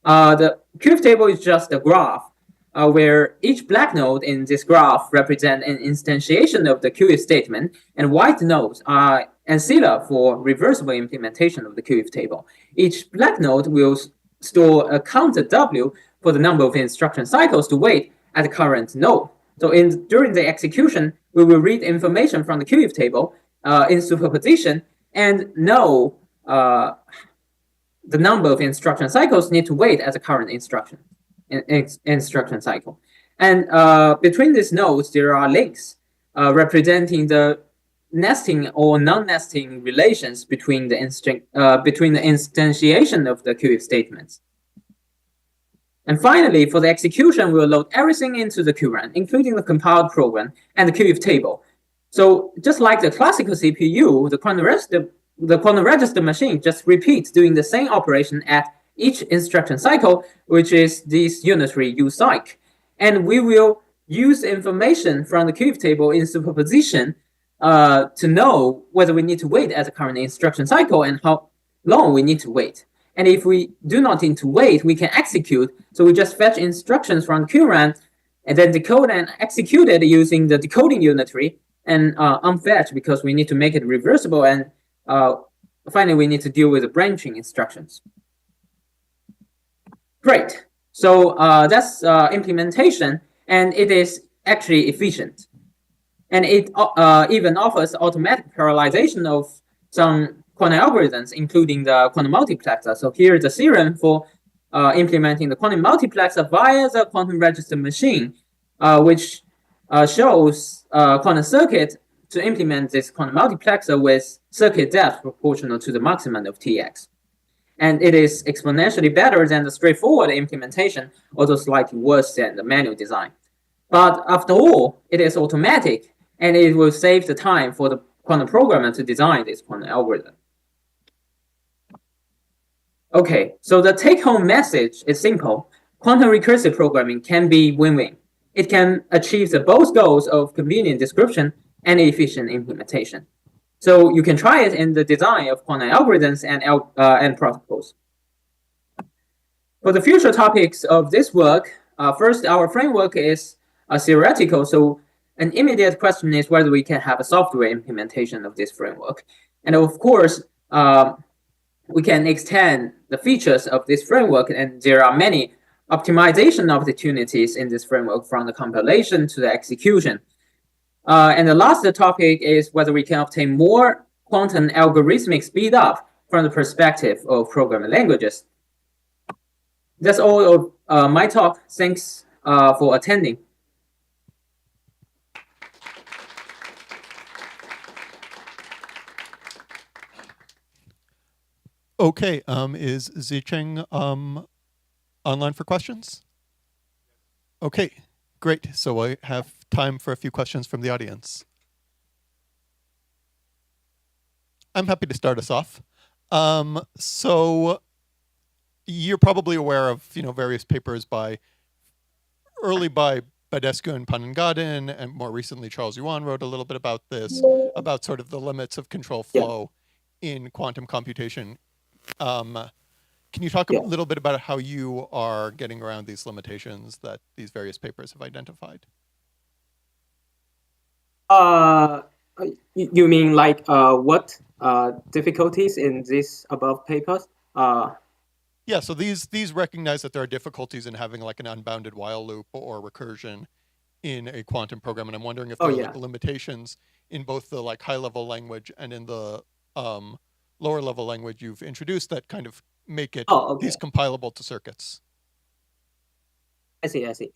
The QIF table is just a graph where each black node in this graph represents an instantiation of the QIF statement, and white nodes are ancilla for reversible implementation of the QIF table. Each black node will store a counter W for the number of instruction cycles to wait at the current node. So during the execution, we will read information from the QIF table in superposition and know the number of instruction cycles need to wait at the current instruction cycle. And between these nodes, there are links representing the nesting or non-nesting relations between the instantiation of the QIF statements. And finally, for the execution, we'll load everything into the QRAN, including the compiled program and the QIF table. So just like the classical CPU, the quantum register machine just repeats doing the same operation at each instruction cycle, which is this unitary ucyc. And we will use information from the QIF table in superposition to know whether we need to wait at the current instruction cycle and how long we need to wait. And if we do not need to wait, we can execute. So we just fetch instructions from QRAN and then decode and execute it using the decoding unitary and unfetch because we need to make it reversible. And finally, we need to deal with the branching instructions. Great. So that's implementation, and it is actually efficient. And it even offers automatic parallelization of some quantum algorithms, including the quantum multiplexer. So here is the theorem for implementing the quantum multiplexer via the quantum register machine, which shows quantum circuit to implement this quantum multiplexer with circuit depth proportional to the maximum of Tx. And it is exponentially better than the straightforward implementation, although slightly worse than the manual design. But after all, it is automatic, and it will save the time for the quantum programmer to design this quantum algorithm. Okay, so the take-home message is simple. Quantum recursive programming can be win-win. It can achieve the both goals of convenient description and efficient implementation. So you can try it in the design of quantum algorithms and protocols. For the future topics of this work, first, our framework is theoretical. So an immediate question is whether we can have a software implementation of this framework. And of course, we can extend the features of this framework, and there are many optimization opportunities in this framework from the compilation to the execution. And the last topic is whether we can obtain more quantum algorithmic speed up from the perspective of programming languages. That's all of my talk. Thanks for attending. Okay, is Zicheng online for questions? Okay, great. So I have time for a few questions from the audience. I'm happy to start us off. So you're probably aware of various papers early by Badescu and Panengaden, and more recently Charles Yuan wrote a little bit about this, about sort of the limits of control flow in quantum computation. Can you talk a little bit about how you are getting around these limitations that these various papers have identified? You mean like what difficulties in these above papers? Yeah, so these recognize that there are difficulties in having like an unbounded while loop or recursion in a quantum program, and I'm wondering if there are like limitations in both the like high level language and in the lower level language you've introduced that kind of make it these compilable to circuits. I see.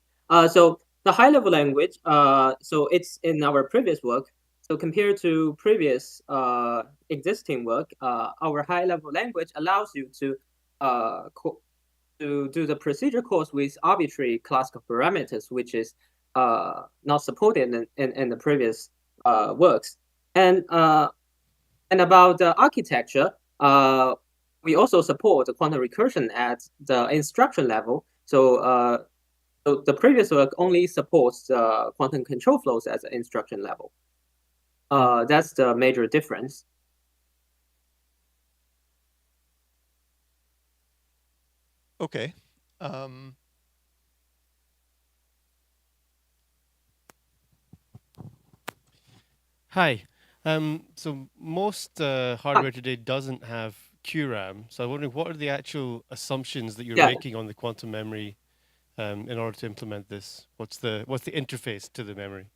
So the high level language, so it's in our previous work. So compared to previous existing work, our high level language allows you to do the procedure calls with arbitrary classical parameters, which is not supported in the previous works. And about the architecture, we also support the quantum recursion at the instruction level. So, so the previous work only supports quantum control flows at the instruction level. That's the major difference. Okay. Hi. So most hardware today doesn't have QRAM. So I'm wondering, what are the actual assumptions that you're making on the quantum memory in order to implement this? What's the interface to the memory?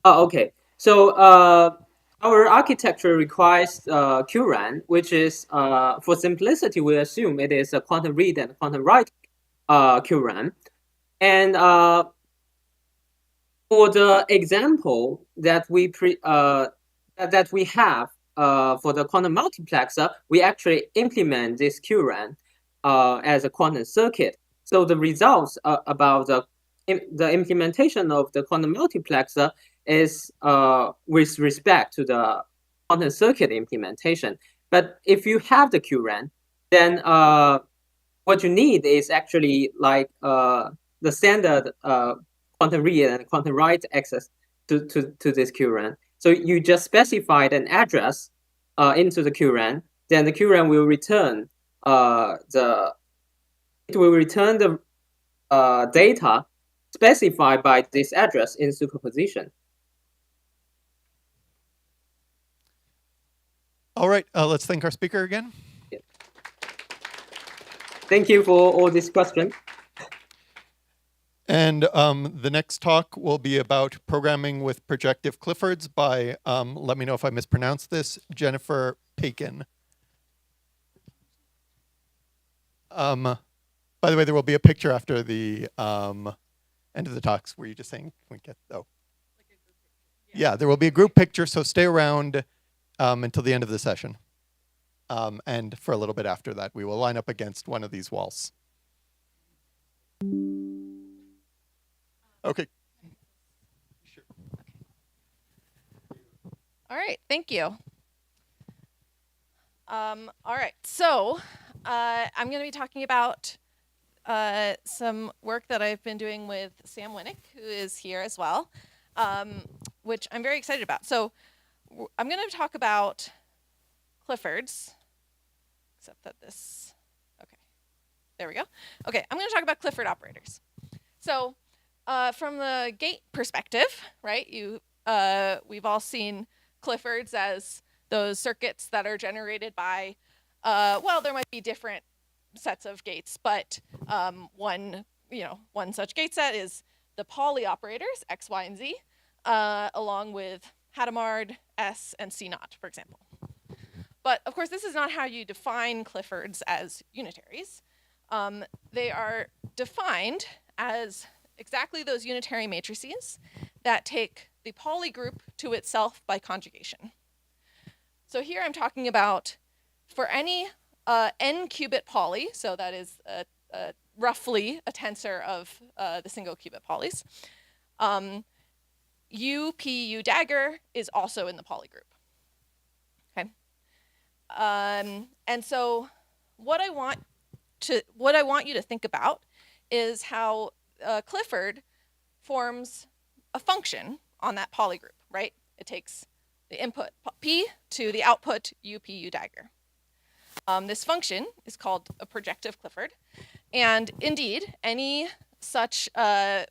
Okay. So our architecture requires QRAM, which is for simplicity, we assume it is a quantum read and quantum write QRAM, and for the example that we have for the quantum multiplexer, we actually implement this QRAN as a quantum circuit. So the results about the implementation of the quantum multiplexer is with respect to the quantum circuit implementation. But if you have the QRAN, then what you need is actually like the standard quantum read and quantum write access to this QRAN. So you just specified an address into the QRAN, then the QRAN will return the data specified by this address in superposition. All right, let's thank our speaker again. Yeah. Thank you for all these questions. And the next talk will be about programming with projective Cliffords by, let me know if I mispronounced this, Jennifer Pakin. By the way, there will be a picture after the end of the talks. Were you just saying, can we get, oh. Yeah, there will be a group picture, so stay around until the end of the session. And for a little bit after that, we will line up against one of these walls. Okay. Sure. All right, thank you. All right, so I'm going to be talking about some work that I've been doing with Sam Winnick, who is here as well, which I'm very excited about. So I'm going to talk about Cliffords, except that this, okay, there we go. Okay, I'm going to talk about Clifford operators. So from the gate perspective, right, we've all seen Cliffords as those circuits that are generated by, well, there might be different sets of gates, but one such gate set is the Pauli operators, X, Y, and Z, along with Hadamard, S, and C naught, for example. But of course, this is not how you define Cliffords as unitaries. They are defined as exactly those unitary matrices that take the Pauli group to itself by conjugation. So here I'm talking about for any n qubit Pauli, so that is roughly a tensor of the single qubit Paulis, U dagger is also in the Pauli group. Okay, and so what I want you to think about is how Clifford forms a function on that Pauli group, right? It takes the input P to the output U dagger. This function is called a projective Clifford, and indeed, any such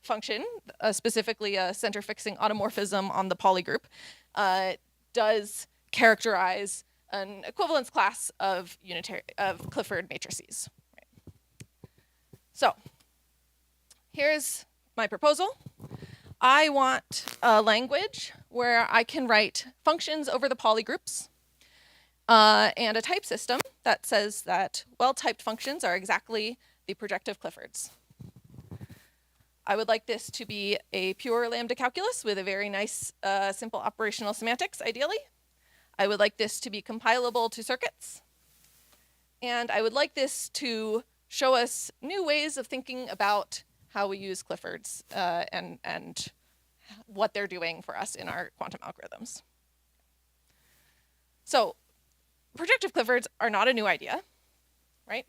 function, specifically a center fixing automorphism on the Pauli group, does characterize an equivalence class of Clifford matrices. Right. So here's my proposal. I want a language where I can write functions over the Pauli groups and a type system that says that well-typed functions are exactly the projective Cliffords. I would like this to be a pure lambda calculus with a very nice simple operational semantics, ideally. I would like this to be compilable to circuits. And I would like this to show us new ways of thinking about how we use Cliffords and what they're doing for us in our quantum algorithms. So projective Cliffords are not a new idea, right?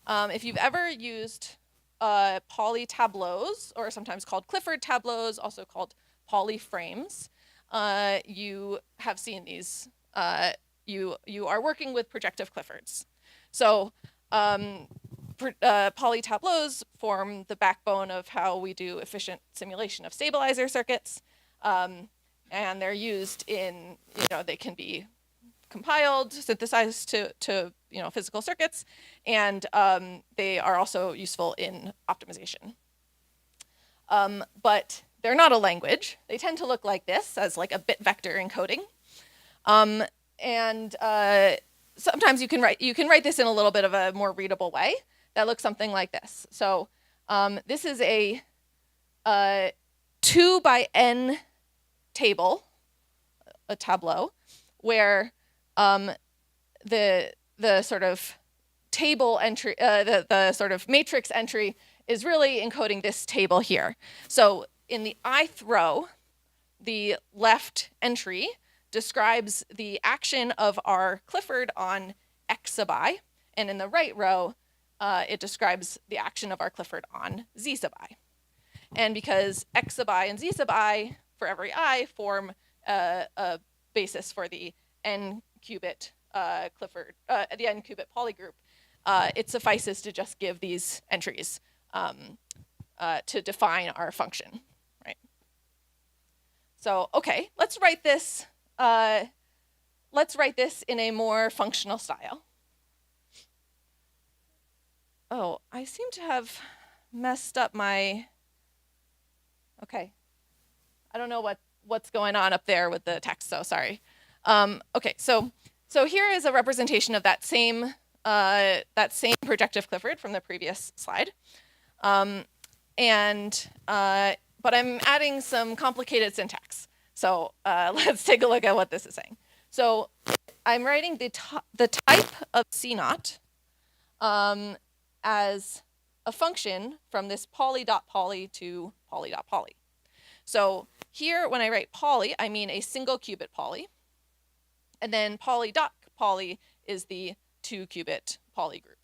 If you've ever used Pauli tableaus, or sometimes called Clifford tableaus, also called Pauli frames, you have seen these. You are working with projective Cliffords. So Pauli tableaus form the backbone of how we do efficient simulation of stabilizer circuits, and they're used in, they can be compiled, synthesized to physical circuits, and they are also useful in optimization. But they're not a language. They tend to look like this, as like a bit vector encoding. And sometimes you can write this in a little bit of a more readable way that looks something like this. So this is a 2 by n table, a tableau, where the sort of table entry, the sort of matrix entry is really encoding this table here. So in the ith row, the left entry describes the action of our Clifford on x sub I, and in the right row, it describes the action of our Clifford on z sub I. And because x sub I and z sub I for every I form a basis for the n-qubit Clifford, the n-qubit polygroup, it suffices to just give these entries to define our function, right? So, okay, let's write this in a more functional style. Oh, I seem to have messed up my, okay. I don't know what's going on up there with the text, so sorry. Okay, so here is a representation of that same projective Clifford from the previous slide. But I'm adding some complicated syntax. So let's take a look at what this is saying. So I'm writing the type of C0 as a function from this poly.poly to poly.poly. So here, when I write poly, I mean a single qubit poly. And then poly.poly is the 2-qubit poly group.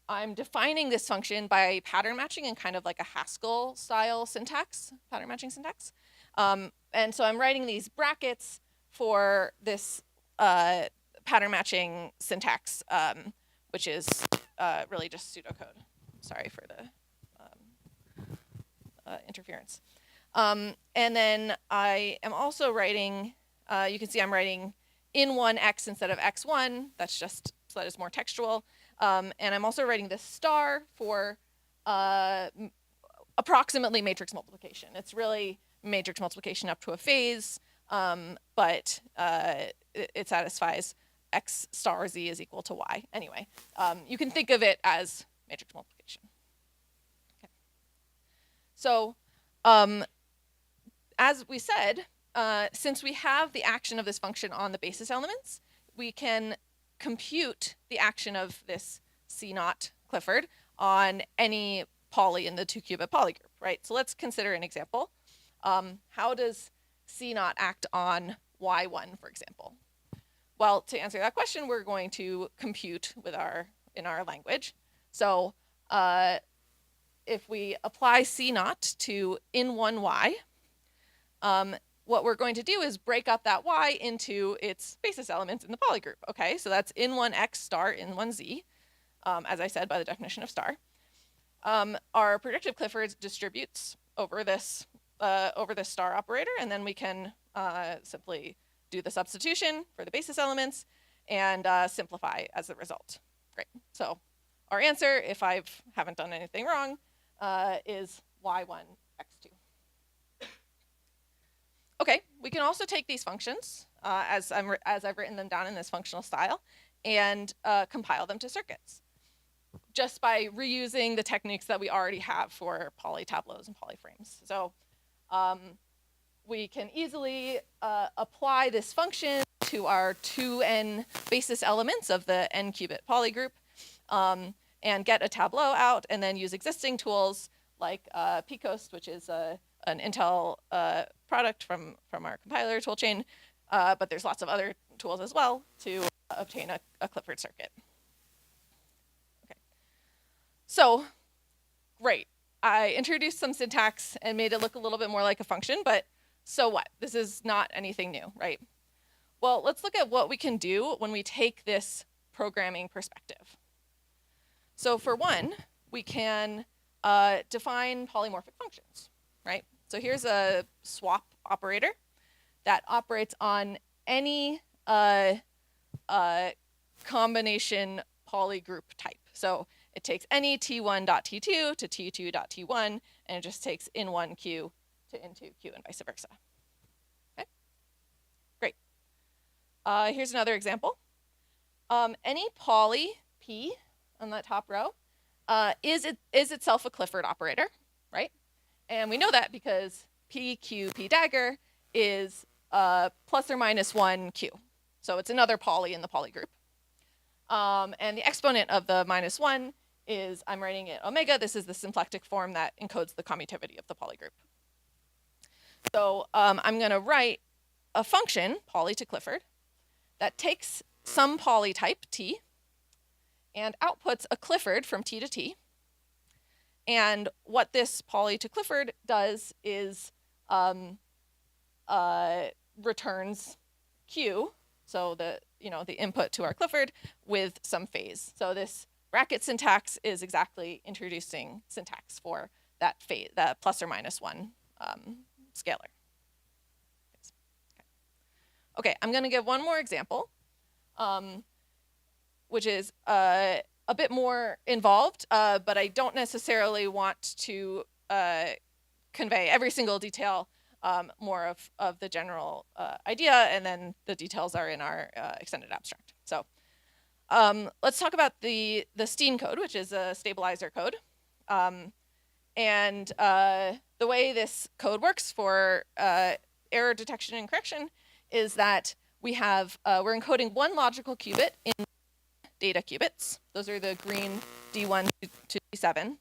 I'm defining this function by pattern matching in kind of like a Haskell style syntax, pattern matching syntax. And so I'm writing these brackets for this pattern matching syntax, which is really just pseudocode. Sorry for the interference. And then I am also writing, you can see I'm writing in 1x instead of x1. That's just so that it's more textual. And I'm also writing this star for approximately matrix multiplication. It's really matrix multiplication up to a phase, but it satisfies x star z is equal to y. Anyway, you can think of it as matrix multiplication. Okay. So as we said, since we have the action of this function on the basis elements, we can compute the action of this C0 Clifford on any poly in the 2-qubit poly group, right? So let's consider an example. How does C0 act on Y1, for example? Well, to answer that question, we're going to compute with in our language. So if we apply C0 to in 1Y, what we're going to do is break up that y into its basis elements in the poly group. Okay, so that's in 1x star in 1z, as I said by the definition of star. Our projective Clifford distributes over this star operator, and then we can simply do the substitution for the basis elements and simplify as a result. Great. So our answer, if I haven't done anything wrong, is y1 x2. Okay, we can also take these functions as I've written them down in this functional style and compile them to circuits just by reusing the techniques that we already have for poly tableaus and poly frames. So we can easily apply this function to our 2n basis elements of the n-qubit poly group and get a tableau out, and then use existing tools like PCOAST, which is an Intel product from our compiler toolchain, but there's lots of other tools as well to obtain a Clifford circuit. Okay, so great. I introduced some syntax and made it look a little bit more like a function, but so what? This is not anything new, right? Well, let's look at what we can do when we take this programming perspective. So for one, we can define polymorphic functions, right? So here's a swap operator that operates on any combination polygroup type. So it takes any t1.t2 to t2.t1, and it just takes in1q to in2q and vice versa. Okay, great. Here's another example. Any poly p on that top row is itself a Clifford operator, right? And we know that because PQ, P-dagger is plus or minus 1 Q. So it's another poly in the poly group. And the exponent of the minus 1 is, I'm writing it omega. This is the symplectic form that encodes the commutivity of the poly group. So I'm going to write a function, poly to Clifford, that takes some poly type T and outputs a Clifford from T to T. And what this poly to Clifford does is returns Q, so the input to our Clifford, with some phase. So this bracket syntax is exactly introducing syntax for that phase, that plus or minus 1 scalar. Okay, I'm going to give one more example, which is a bit more involved, but I don't necessarily want to convey every single detail, more of the general idea, and then the details are in our extended abstract. So let's talk about the Steen code, which is a stabilizer code. And the way this code works for error detection and correction is that we have, we're encoding one logical qubit in data qubits. Those are the green D1 to D7.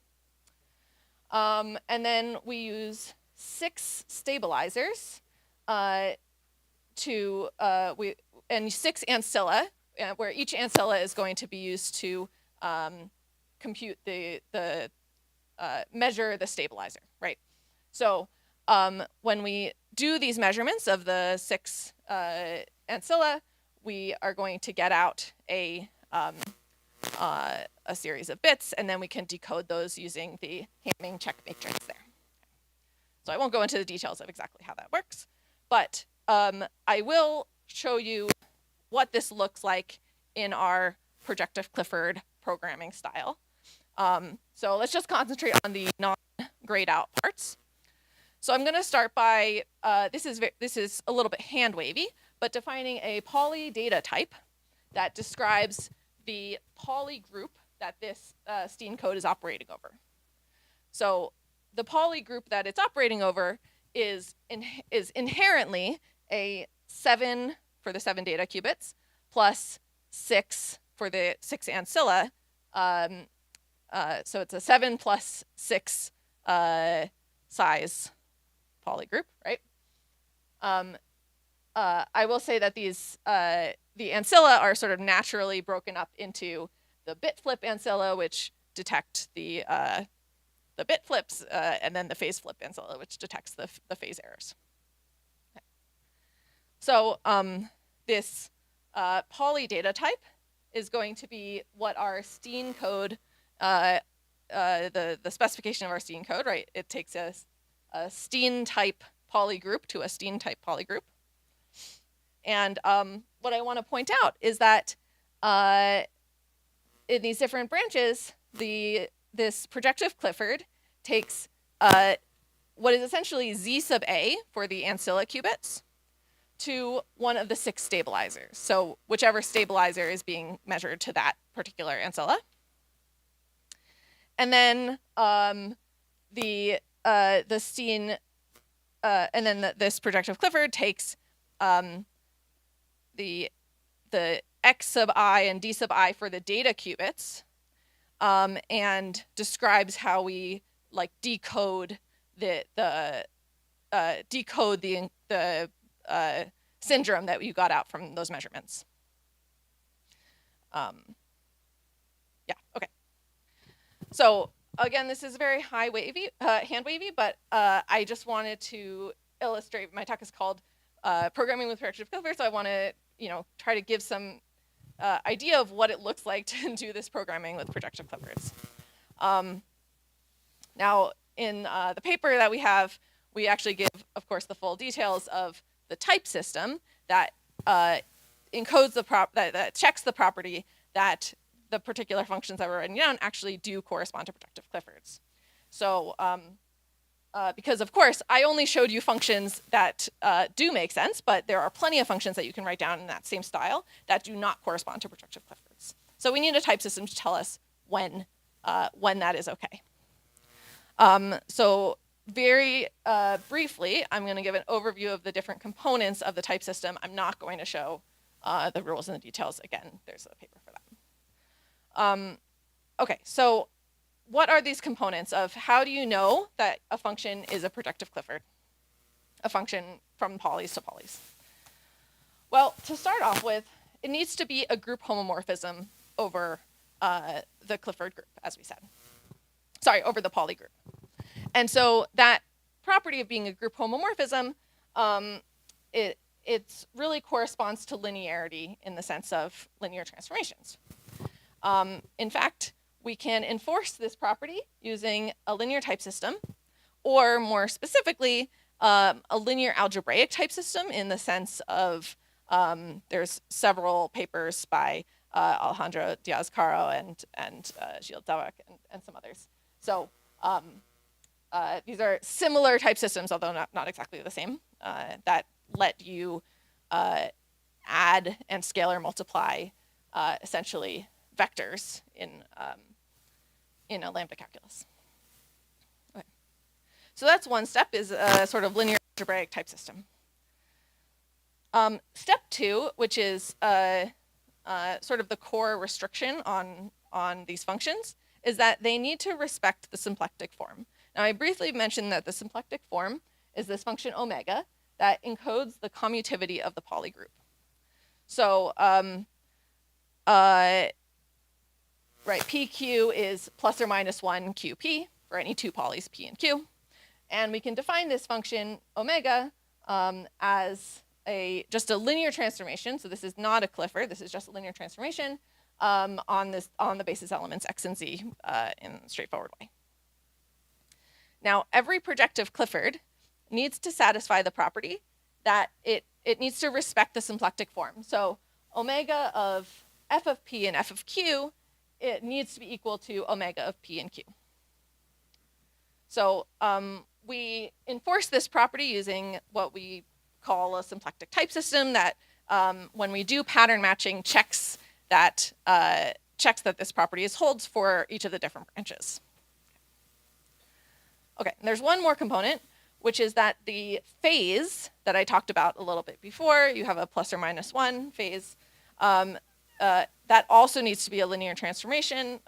And then we use 6 stabilizers and 6 ancilla, where each ancilla is going to be used to compute the measure the stabilizer, right? So when we do these measurements of the 6 ancilla, we are going to get out a series of bits, and then we can decode those using the Hamming check matrix there. So I won't go into the details of exactly how that works, but I will show you what this looks like in our projective Clifford programming style. So let's just concentrate on the non-grayed out parts. So I'm going to start by, this is a little bit hand wavy, but defining a poly data type that describes the poly group that this Steen code is operating over. So the poly group that it's operating over is inherently a 7 for the 7 data qubits plus 6 for the 6 ancilla. So it's a 7 plus 6 size poly group, right? I will say that these the ancilla are sort of naturally broken up into the bit flip ancilla, which detect the bit flips, and then the phase flip ancilla, which detects the phase errors. Okay. So this poly data type is going to be what our Steen code, the specification of our Steen code, right? It takes a Steen type poly group to a Steen type poly group. And what I want to point out is that in these different branches, this projective Clifford takes what is essentially Z sub A for the ancilla qubits to one of the 6 stabilizers. So whichever stabilizer is being measured to that particular ancilla. And then the Steen, and then this projective Clifford takes the X sub I and D sub I for the data qubits, and describes how we decode the syndrome that you got out from those measurements. Yeah, okay. So again, this is very hand wavy, but I just wanted to illustrate. My talk is called Programming with Projective Clifford, so I want to try to give some idea of what it looks like to do this programming with projective Cliffords. Now, in the paper that we have, we actually give, of course, the full details of the type system that encodes that checks the property that the particular functions that we're writing down actually do correspond to projective Cliffords. So because, of course, I only showed you functions that do make sense, but there are plenty of functions that you can write down in that same style that do not correspond to projective Cliffords. So we need a type system to tell us when that is okay. So very briefly, I'm going to give an overview of the different components of the type system. I'm not going to show the rules and the details. Again, there's a paper for that. Okay, so what are these components of how do you know that a function is a projective Clifford? A function from polys to polys. Well, to start off with, it needs to be a group homomorphism over the Clifford group, as we said. Sorry, over the poly group. And so that property of being a group homomorphism, it really corresponds to linearity in the sense of linear transformations. In fact, we can enforce this property using a linear type system, or more specifically, a linear algebraic type system in the sense of there's several papers by Alejandro Diaz-Caro and Gilles Dawek and some others. So these are similar type systems, although not exactly the same, that let you add and scalar multiply essentially vectors in a lambda calculus. Okay. So that's one step, is a sort of linear algebraic type system. Step 2, which is sort of the core restriction on these functions, is that they need to respect the symplectic form. Now, I briefly mentioned that the symplectic form is this function omega that encodes the commutivity of the poly group. So, right, PQ is plus or minus 1 QP for any two polys P and Q. And we can define this function omega as just a linear transformation. So this is not a Clifford, this is just a linear transformation on the basis elements X and Z in a straightforward way. Now, every projective Clifford needs to satisfy the property that it needs to respect the symplectic form. So omega of f of p and f of q, it needs to be equal to omega of p and q. So we enforce this property using what we call a symplectic type system that when we do pattern matching checks that this property holds for each of the different branches. Okay, and there's one more component, which is that the phase that I talked about a little bit before, you have a plus or minus 1 phase, that also needs to be a linear transformation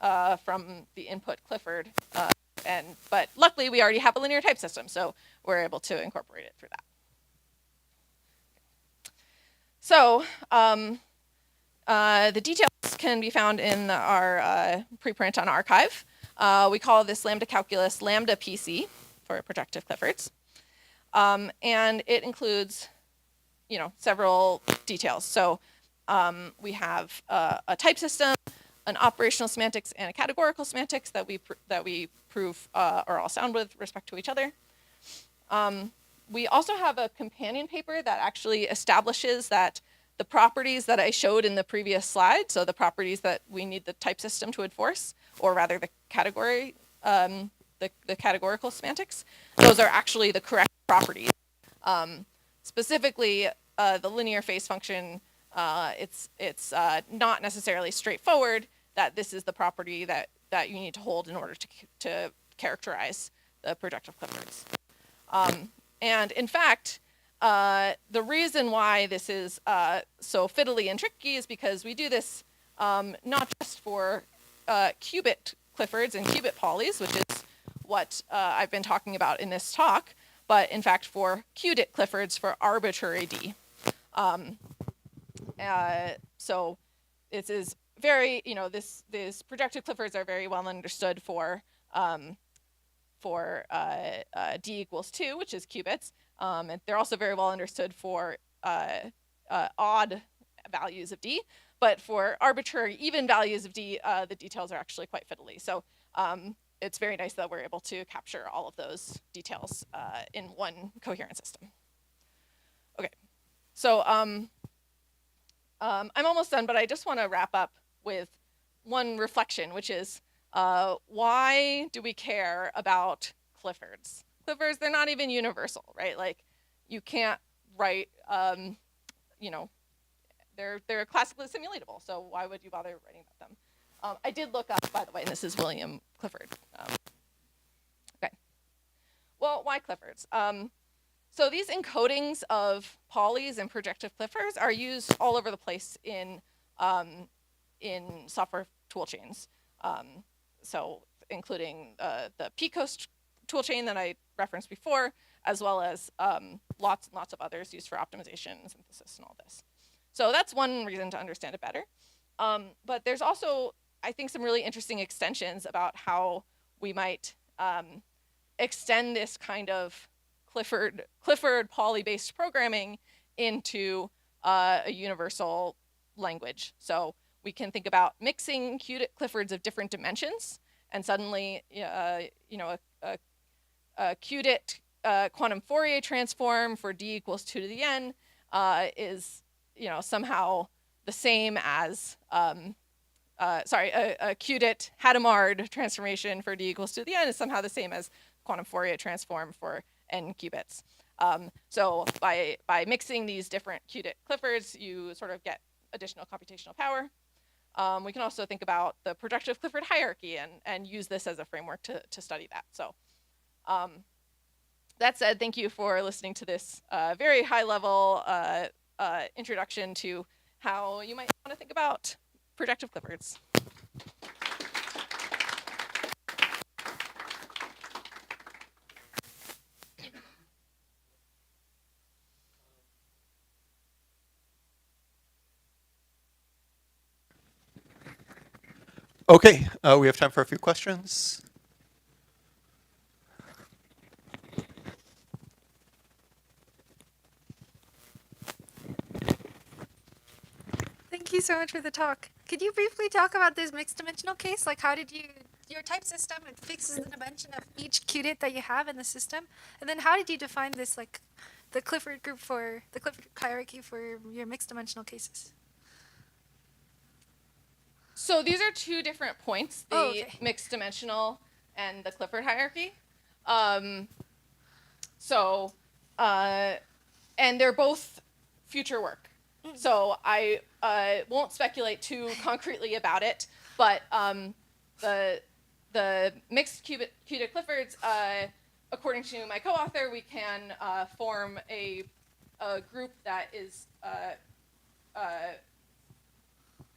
from the input Clifford. But luckily, we already have a linear type system, so we're able to incorporate it through that. So the details can be found in our preprint on archive. We call this lambda calculus lambda PC for projective Cliffords. And it includes, several details. So we have a type system, an operational semantics, and a categorical semantics that we prove are all sound with respect to each other. We also have a companion paper that actually establishes that the properties that I showed in the previous slide, so the properties that we need the type system to enforce, or rather the category, the categorical semantics, those are actually the correct properties. Specifically, the linear phase function, it's not necessarily straightforward that this is the property that you need to hold in order to characterize the projective Cliffords. And in fact, the reason why this is so fiddly and tricky is because we do this not just for qubit Cliffords and qubit polys, which is what I've been talking about in this talk, but in fact for qubit Cliffords for arbitrary D. So this is very, these projective Cliffords are very well understood for D equals 2, which is qubits. And they're also very well understood for odd values of D. But for arbitrary even values of D, the details are actually quite fiddly. So it's very nice that we're able to capture all of those details in one coherent system. Okay, so I'm almost done, but I just want to wrap up with one reflection, which is why do we care about Cliffords? Cliffords, they're not even universal, right? Like, you can't write, they're classically simulatable, so why would you bother writing about them? I did look up, by the way, and this is William Clifford. Okay, my Cliffords. So these encodings of polys and projective Cliffords are used all over the place in software toolchains. So including the PCOS toolchain that I referenced before, as well as lots and lots of others used for optimization and synthesis and all this. So that's one reason to understand it better. But there's also, I think, some really interesting extensions about how we might extend this kind of Clifford poly-based programming into a universal language. So we can think about mixing Cliffords of different dimensions, and suddenly, a qubit quantum Fourier transform for d equals 2 to the n is, somehow the same as, a qubit Hadamard transformation for d equals 2 to the n is somehow the same as quantum Fourier transform for n qubits. So by mixing these different qubit Cliffords, you sort of get additional computational power. We can also think about the projective Clifford hierarchy and use this as a framework to study that. So that said, thank you for listening to this very high-level introduction to how you might want to think about projective Cliffords. Okay, we have time for a few questions. Thank you so much for the talk. Could you briefly talk about this mixed dimensional case? Like, how did your type system, it fixes the dimension of each qubit that you have in the system. And then how did you define this, like, the Clifford group for, the Clifford hierarchy for your mixed dimensional cases? So these are two different points, the mixed dimensional and the Clifford hierarchy. And they're both future work. So I won't speculate too concretely about it, but the mixed qubit Cliffords, according to my co-author, we can form a group that is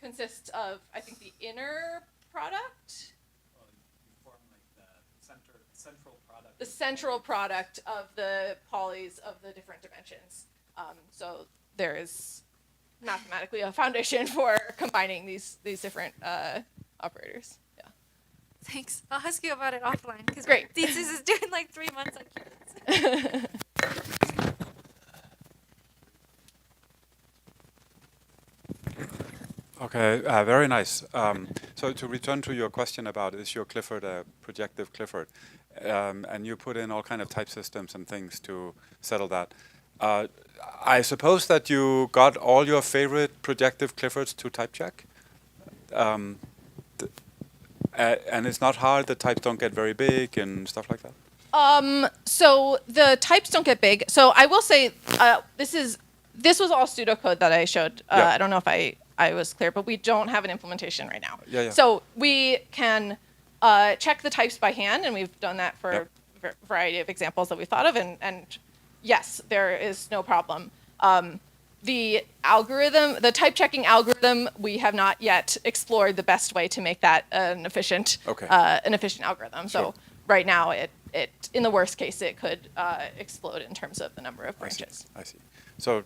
consists of, I think, the inner product. You form like the central product. The central product of the polys of the different dimensions. So there is mathematically a foundation for combining these different operators. Yeah. Thanks. I'll ask you about it offline because great. Thesis is doing like 3 months on qubits. Okay, very nice. So to return to your question about is your Clifford a projective Clifford, and you put in all kind of type systems and things to settle that. I suppose that you got all your favorite projective Cliffords to type check, and it's not hard. The types don't get very big and stuff like that. So the types don't get big. So I will say this was all pseudocode that I showed. I don't know if I was clear, but we don't have an implementation right now. So we can check the types by hand, and we've done that for a variety of examples that we thought of, and yes, there is no problem. The algorithm, the type checking algorithm, we have not yet explored the best way to make that an efficient algorithm. So right now, it in the worst case, it could explode in terms of the number of branches. I see. So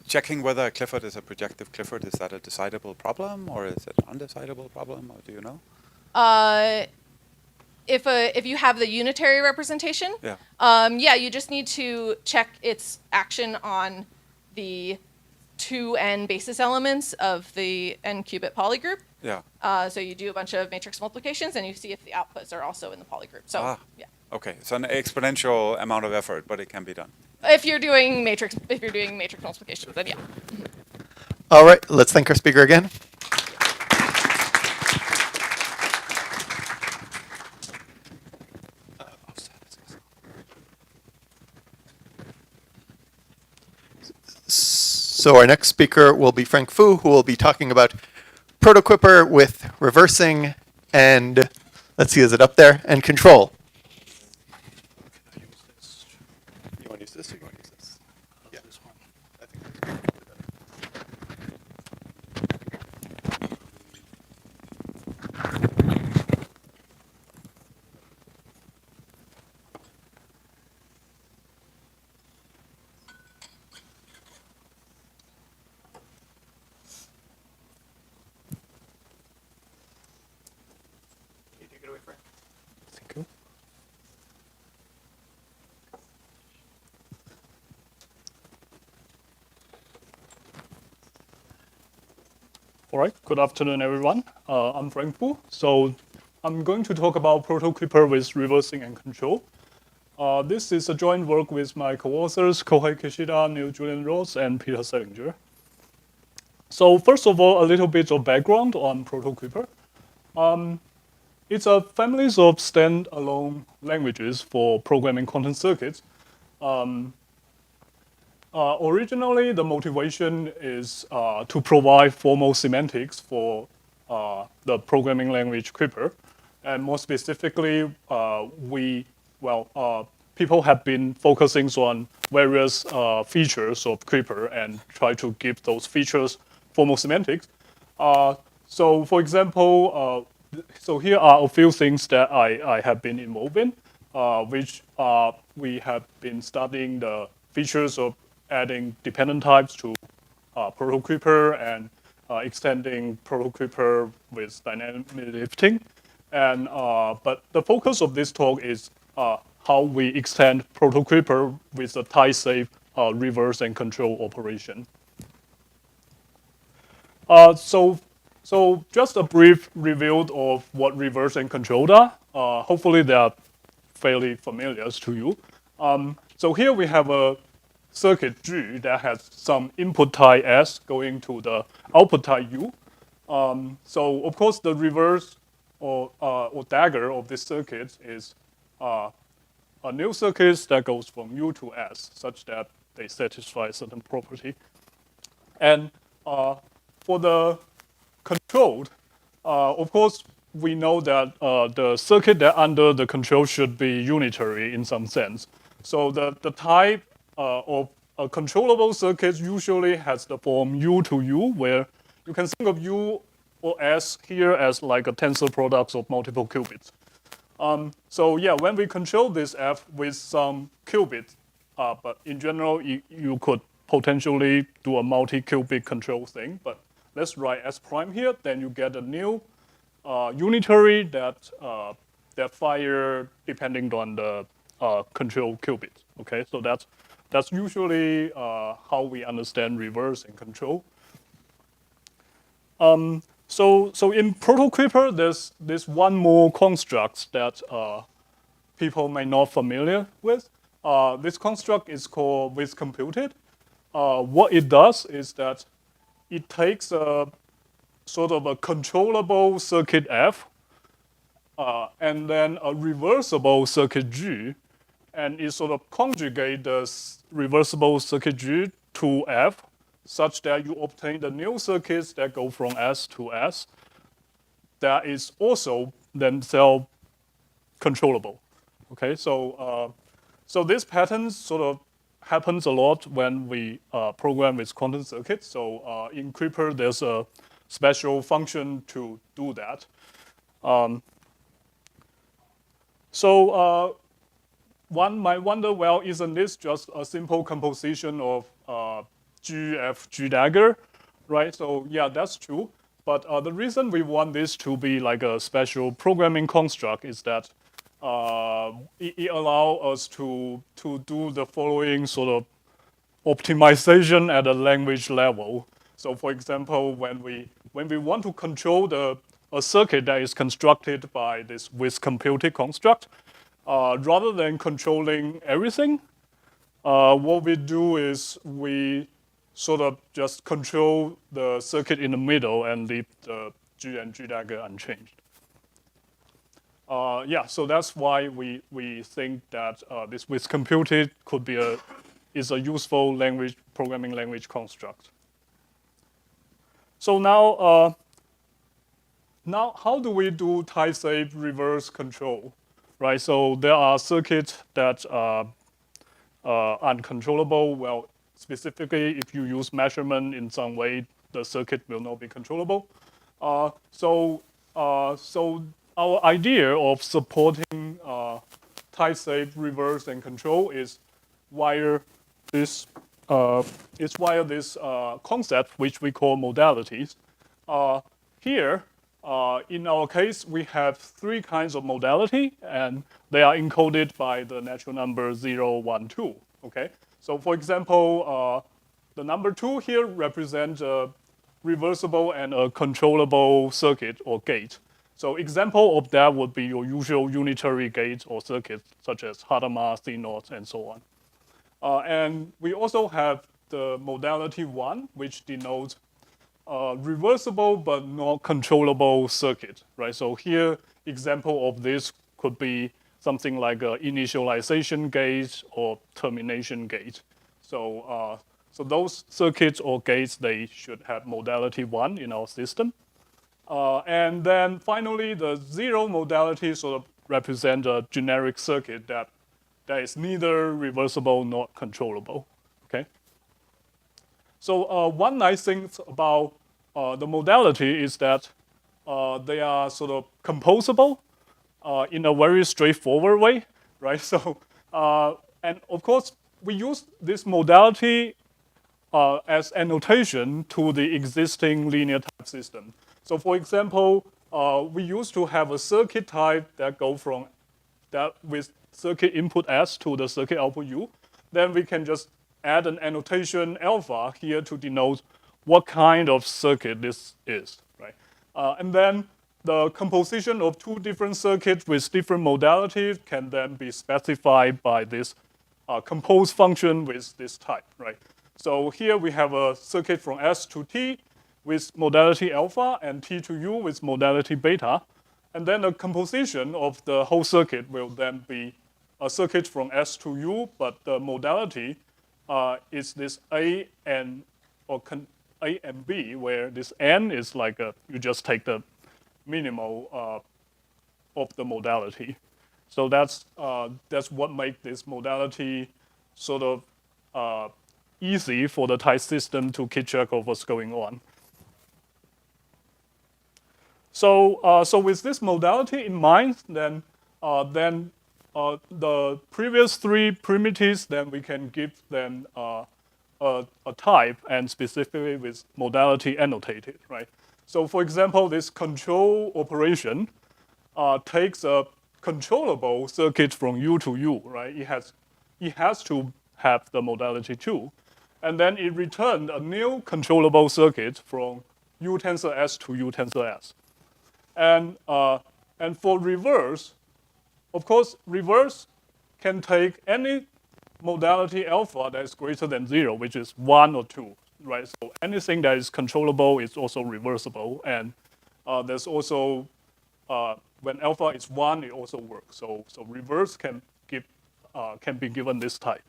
checking whether a Clifford is a projective Clifford, is that a decidable problem or is it an undecidable problem, or do you know? If you have the unitary representation, you just need to check its action on the 2n basis elements of the n qubit polygroup. So you do a bunch of matrix multiplications and you see if the outputs are also in the polygroup. So Okay, so an exponential amount of effort, but it can be done. If you're doing matrix multiplications, then yeah. All right, let's thank our speaker again. So our next speaker will be Frank Fu, who will be talking about protoQuipper with reversing and, let's see, is it up there? And control. All right, good afternoon, everyone. I'm Frank Fu. So I'm going to talk about ProtoQuiper with reversing and control. This is a joint work with my co-authors, Kohei Kishida, Neil Julian Ross, and Peter Selinger. So first of all, a little bit of background on ProtoQuiper. It's a family of standalone languages for programming quantum circuits. Originally, the motivation is to provide formal semantics for the programming language Quipper. And more specifically, people have been focusing on various features of Quipper and try to give those features formal semantics. So for example, so here are a few things that I have been involved in, which we have been studying the features of adding dependent types to ProtoQuiper and extending ProtoQuiper with dynamic lifting. And but the focus of this talk is how we extend ProtoQuiper with a tie-safe reverse and control operation. So just a brief review of what reverse and control are. Hopefully they are fairly familiar to you. So here we have a circuit G that has some input tie S going to the output tie U. So of course the reverse or dagger of this circuit is a new circuit that goes from U to S such that they satisfy a certain property. And for the controlled, of course, we know that the circuit that under the control should be unitary in some sense. So the type of a controllable circuit usually has the form U to U, where you can think of U or S here as like a tensor product of multiple qubits. So yeah, when we control this F with some qubits, but in general, you could potentially do a multi-qubit control thing, but let's write S prime here, then you get a new unitary that fire depending on the control qubit. Okay, so that's usually how we understand reverse and control. So in ProtoQuiper, there's one more construct that people may not familiar with. This construct is called with computed. What it does is that it takes a sort of a controllable circuit F and then a reversible circuit G, and it sort of conjugate the reversible circuit G to F such that you obtain the new circuits that go from S to S that is also themselves controllable. Okay, so this pattern sort of happens a lot when we program with quantum circuits. So in Quipper, there's a special function to do that. One might wonder, well, isn't this just a simple composition of G, F, G dagger, right? So yeah, that's true. But the reason we want this to be like a special programming construct is that it allows us to do the following sort of optimization at a language level. So for example, when we want to control a circuit that is constructed by this with computed construct, rather than controlling everything, what we do is we sort of just control the circuit in the middle and leave the G and G dagger unchanged. Yeah, so that's why we think that this with computed could be is a useful programming language construct. So now how do we do tie-safe reverse control, right? So there are circuits that are uncontrollable. Well, specifically, if you use measurement in some way, the circuit will not be controllable. So our idea of supporting tie-safe reverse and control is via this concept, which we call modalities. Here, in our case, we have three kinds of modality, and they are encoded by the natural number 0, 1, 2. Okay, so for example, the number 2 here represents a reversible and a controllable circuit or gate. So example of that would be your usual unitary gate or circuit, such as Hadamard, CNOT, and so on. And we also have the modality 1, which denotes reversible but not controllable circuit, right? So here, example of this could be something like an initialization gate or termination gate. So, so those circuits or gates, they should have modality 1 in our system. And then finally, the 0 modality sort of represent a generic circuit that is neither reversible nor controllable, okay? So one nice thing about the modality is that they are sort of composable in a very straightforward way, right? So, and of course, we use this modality as annotation to the existing linear type system. So for example, we used to have a circuit type that go from that with circuit input S to the circuit output U. Then we can just add an annotation alpha here to denote what kind of circuit this is, right? And then the composition of two different circuits with different modalities can then be specified by this compose function with this type, right? So here we have a circuit from S to T with modality alpha and T to U with modality beta. And then the composition of the whole circuit will then be a circuit from S to U, but the modality is this A and B, where this N is like you just take the minimal of the modality. So that's what makes this modality sort of easy for the type system to keep track of what's going on. So, so with this modality in mind, then the previous three primitives, then we can give them a type and specifically with modality annotated, right? So for example, this control operation takes a controllable circuit from U to U, right? It has to have the modality 2. And then it returned a new controllable circuit from U tensor S to U tensor S. And for reverse, of course, reverse can take any modality alpha that is greater than 0, which is 1 or 2, right? So anything that is controllable is also reversible. And there's also, when alpha is 1, it also works. So reverse can be given this type.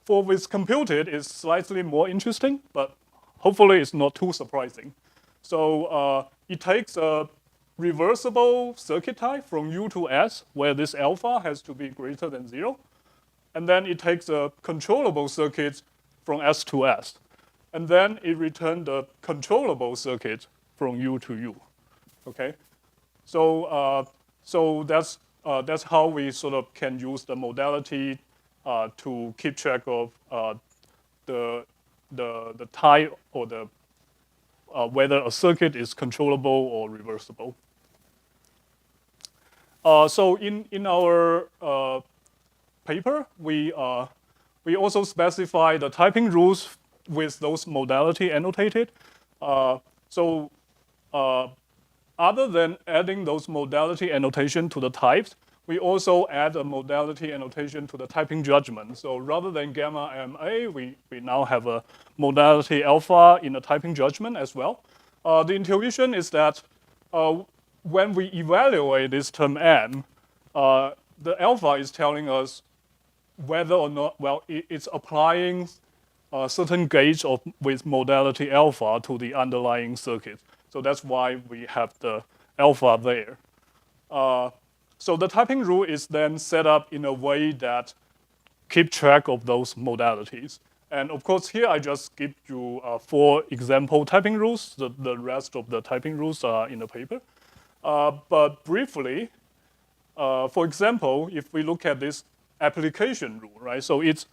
For with computed, it's slightly more interesting, but hopefully it's not too surprising. So it takes a reversible circuit type from U to S, where this alpha has to be greater than 0. And then it takes a controllable circuit from S to S. And then it returns the controllable circuit from U to U, okay? So, so that's how we sort of can use the modality to keep track of the type or the whether a circuit is controllable or reversible. So in our paper, we also specify the typing rules with those modality annotated. So other than adding those modality annotation to the types, we also add a modality annotation to the typing judgment. So rather than gamma MA, we now have a modality alpha in the typing judgment as well. The intuition is that when we evaluate this term M, the alpha is telling us whether or not, well, it's applying certain gates with modality alpha to the underlying circuit. So that's why we have the alpha there. So the typing rule is then set up in a way that keep track of those modalities. And of course, here I just give you 4 example typing rules. The rest of the typing rules are in the paper. But briefly, for example, if we look at this application rule, right? So it's,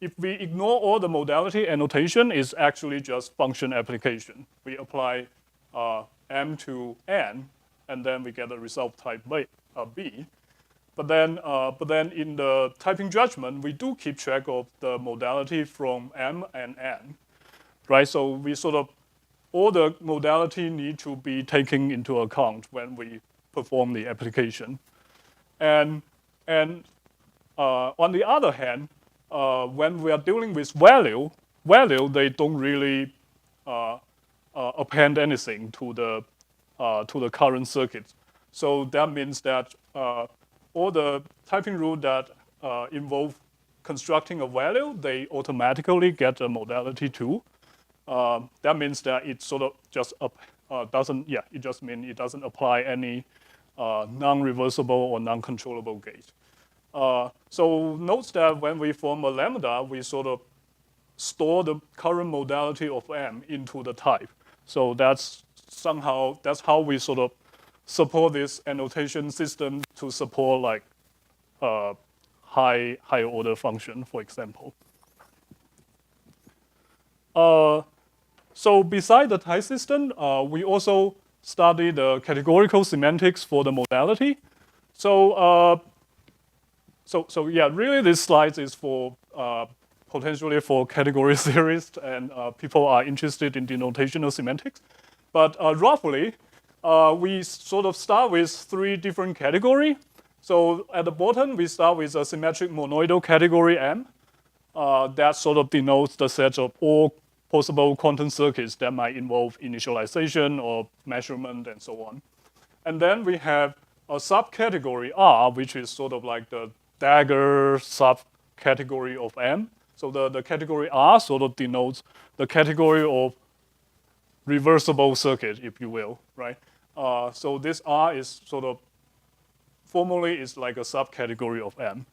if we ignore all the modality annotation, it's actually just function application. We apply M to N, and then we get a result type B. But then in the typing judgment, we do keep track of the modality from M and N, right? So we sort of all the modality need to be taken into account when we perform the application. And on the other hand, when we are dealing with value, they don't really append anything to the current circuit. So that means that all the typing rules that involve constructing a value, they automatically get a modality too. That means that it sort of just doesn't, yeah, it just means it doesn't apply any non-reversible or non-controllable gate. So note that when we form a lambda, we sort of store the current modality of M into the type. So that's how we sort of support this annotation system to support like high order function, for example. So beside the type system, we also study the categorical semantics for the modality. So yeah, really this slide is for potentially for category theorists and people are interested in denotational semantics. But roughly, we sort of start with 3 different categories. So at the bottom, we start with a symmetric monoidal category M. That sort of denotes the set of all possible quantum circuits that might involve initialization or measurement and so on. And then we have a subcategory R, which is sort of like the dagger subcategory of M. So the category R sort of denotes the category of reversible circuit, if you will, right? So this R is sort of formally is like a subcategory of M.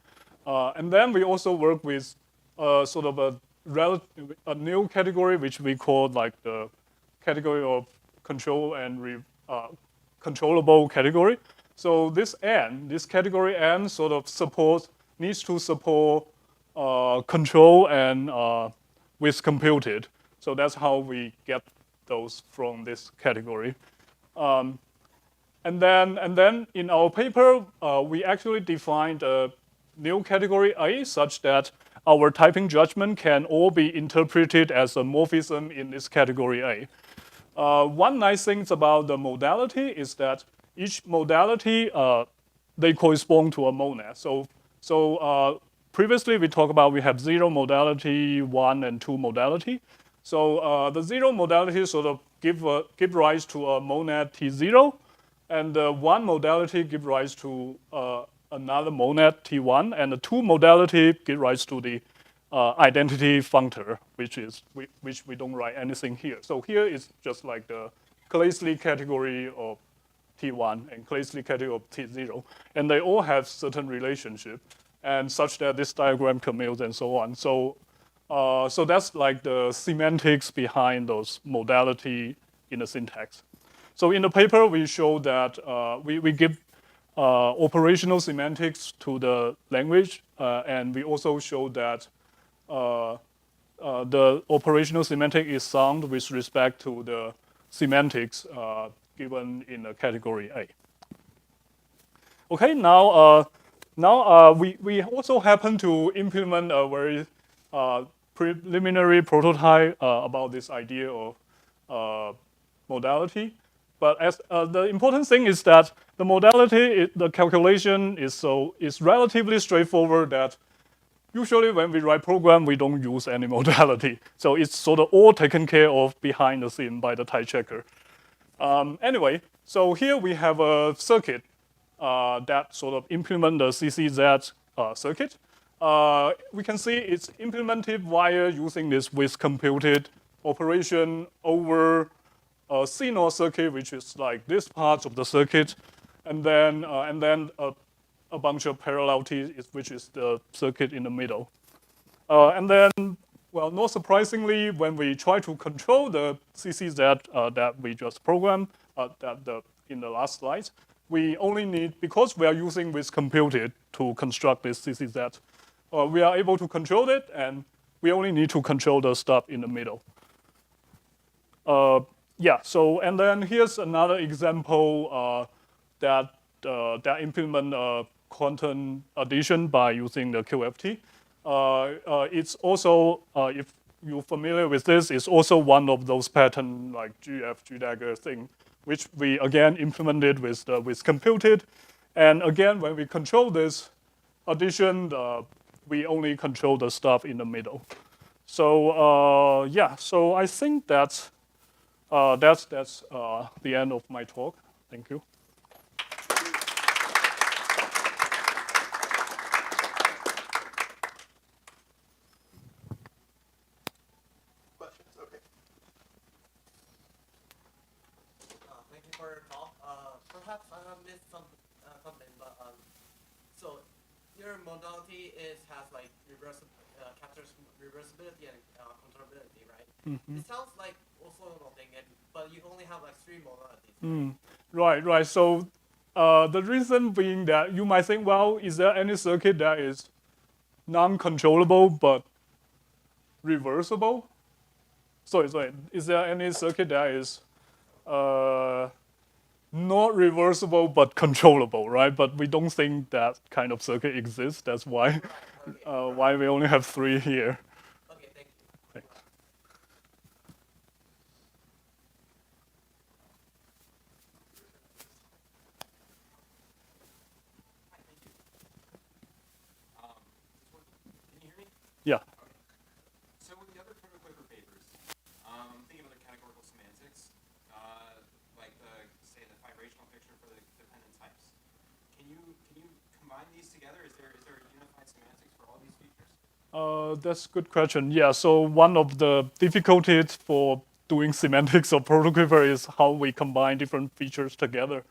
And then we also work with sort of a new category, which we call like the category of control and controllable category. So this N, this category N sort of needs to support control and with computed. So that's how we get those from this category. And then in our paper, we actually defined a new category A such that our typing judgment can all be interpreted as a morphism in this category A. One nice thing about the modality is that each modality, they correspond to a monad. So previously we talked about we have 0 modality, 1 and 2 modality. So the 0 modality sort of give rise to a monad T0, and the 1 modality give rise to another monad T1, and the 2 modality give rise to the identity functor, which we don't write anything here. So here is just like the Claesley category of T1 and Claesley category of T0, and they all have certain relationship, and such that this diagram commutes and so on. So so that's like the semantics behind those modality in the syntax. So in the paper, we show that we give operational semantics to the language, and we also show that the operational semantic is sound with respect to the semantics given in the category A. Okay, now we also happen to implement a very preliminary prototype about this idea of modality. But as the important thing is that the modality, the calculation is relatively straightforward. That usually when we write program, we don't use any modality. So it's sort of all taken care of behind the scene by the type checker. Anyway, so here we have a circuit that sort of implement the CCZ circuit. We can see it's implemented via using this with computed operation over a CNOR circuit, which is like this part of the circuit, and then a bunch of parallel T, which is the circuit in the middle. And then, well, not surprisingly, when we try to control the CCZ that we just programmed in the last slide, we only need, because we are using with computed to construct this CCZ, we are able to control it, and we only need to control the stuff in the middle. Yeah, so, and then here's another example that implement quantum addition by using the QFT. It's also, if you're familiar with this, is also one of those pattern like GF, GDagger thing, which we again implemented with computed. And again, when we control this addition, we only control the stuff in the middle. So yeah, so I think that's the end of my talk. Thank you. Questions? Okay. Thank you for your talk. Perhaps I have missed something, but so your modality has like captures reversibility and controllability, right? Mm-hmm. It sounds like orthogonal thing, but you only have like 3 modalities. Right. So the reason being that you might think, well, is there any circuit that is non-controllable but reversible? Sorry. Is there any circuit that is not reversible but controllable, right? But we don't think that kind of circuit exists. That's why why we only have 3 here. Okay, thank you. Thanks. Can you hear me? Yeah. Okay. So with the other ProtoQuiper papers, thinking of the categorical semantics, like say the vibrational picture for the dependent types. Can you combine these together? Is there a unified semantics for all these features? That's a good question. Yeah, so one of the difficulties for doing semantics of ProtoQuiper is how we combine different features together.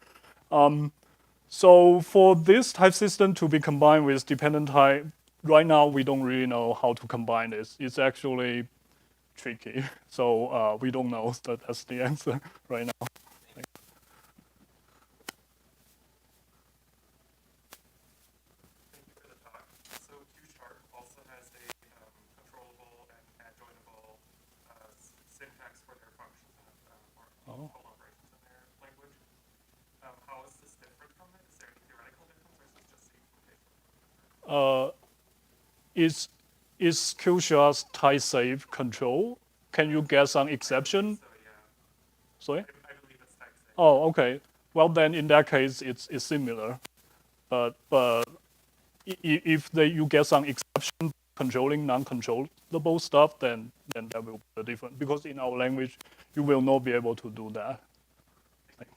So for this type system to be combined with dependent type, right now we don't really know how to combine this. It's actually tricky. So we don't know. That's the answer right now. Thank you for the talk. So QSharp also has a controllable and adjoinable syntax for their functions and operations in their language. How is this different from it? Is there any theoretical difference, or is this just the implementation? Is QSharp's type safe control? Can you get some exception? So yeah. Sorry? I believe it's type safe. Oh, okay. Well, then in that case, it's similar. But if you get some exception controlling non-controllable stuff, then that will be different. Because in our language, you will not be able to do that. Can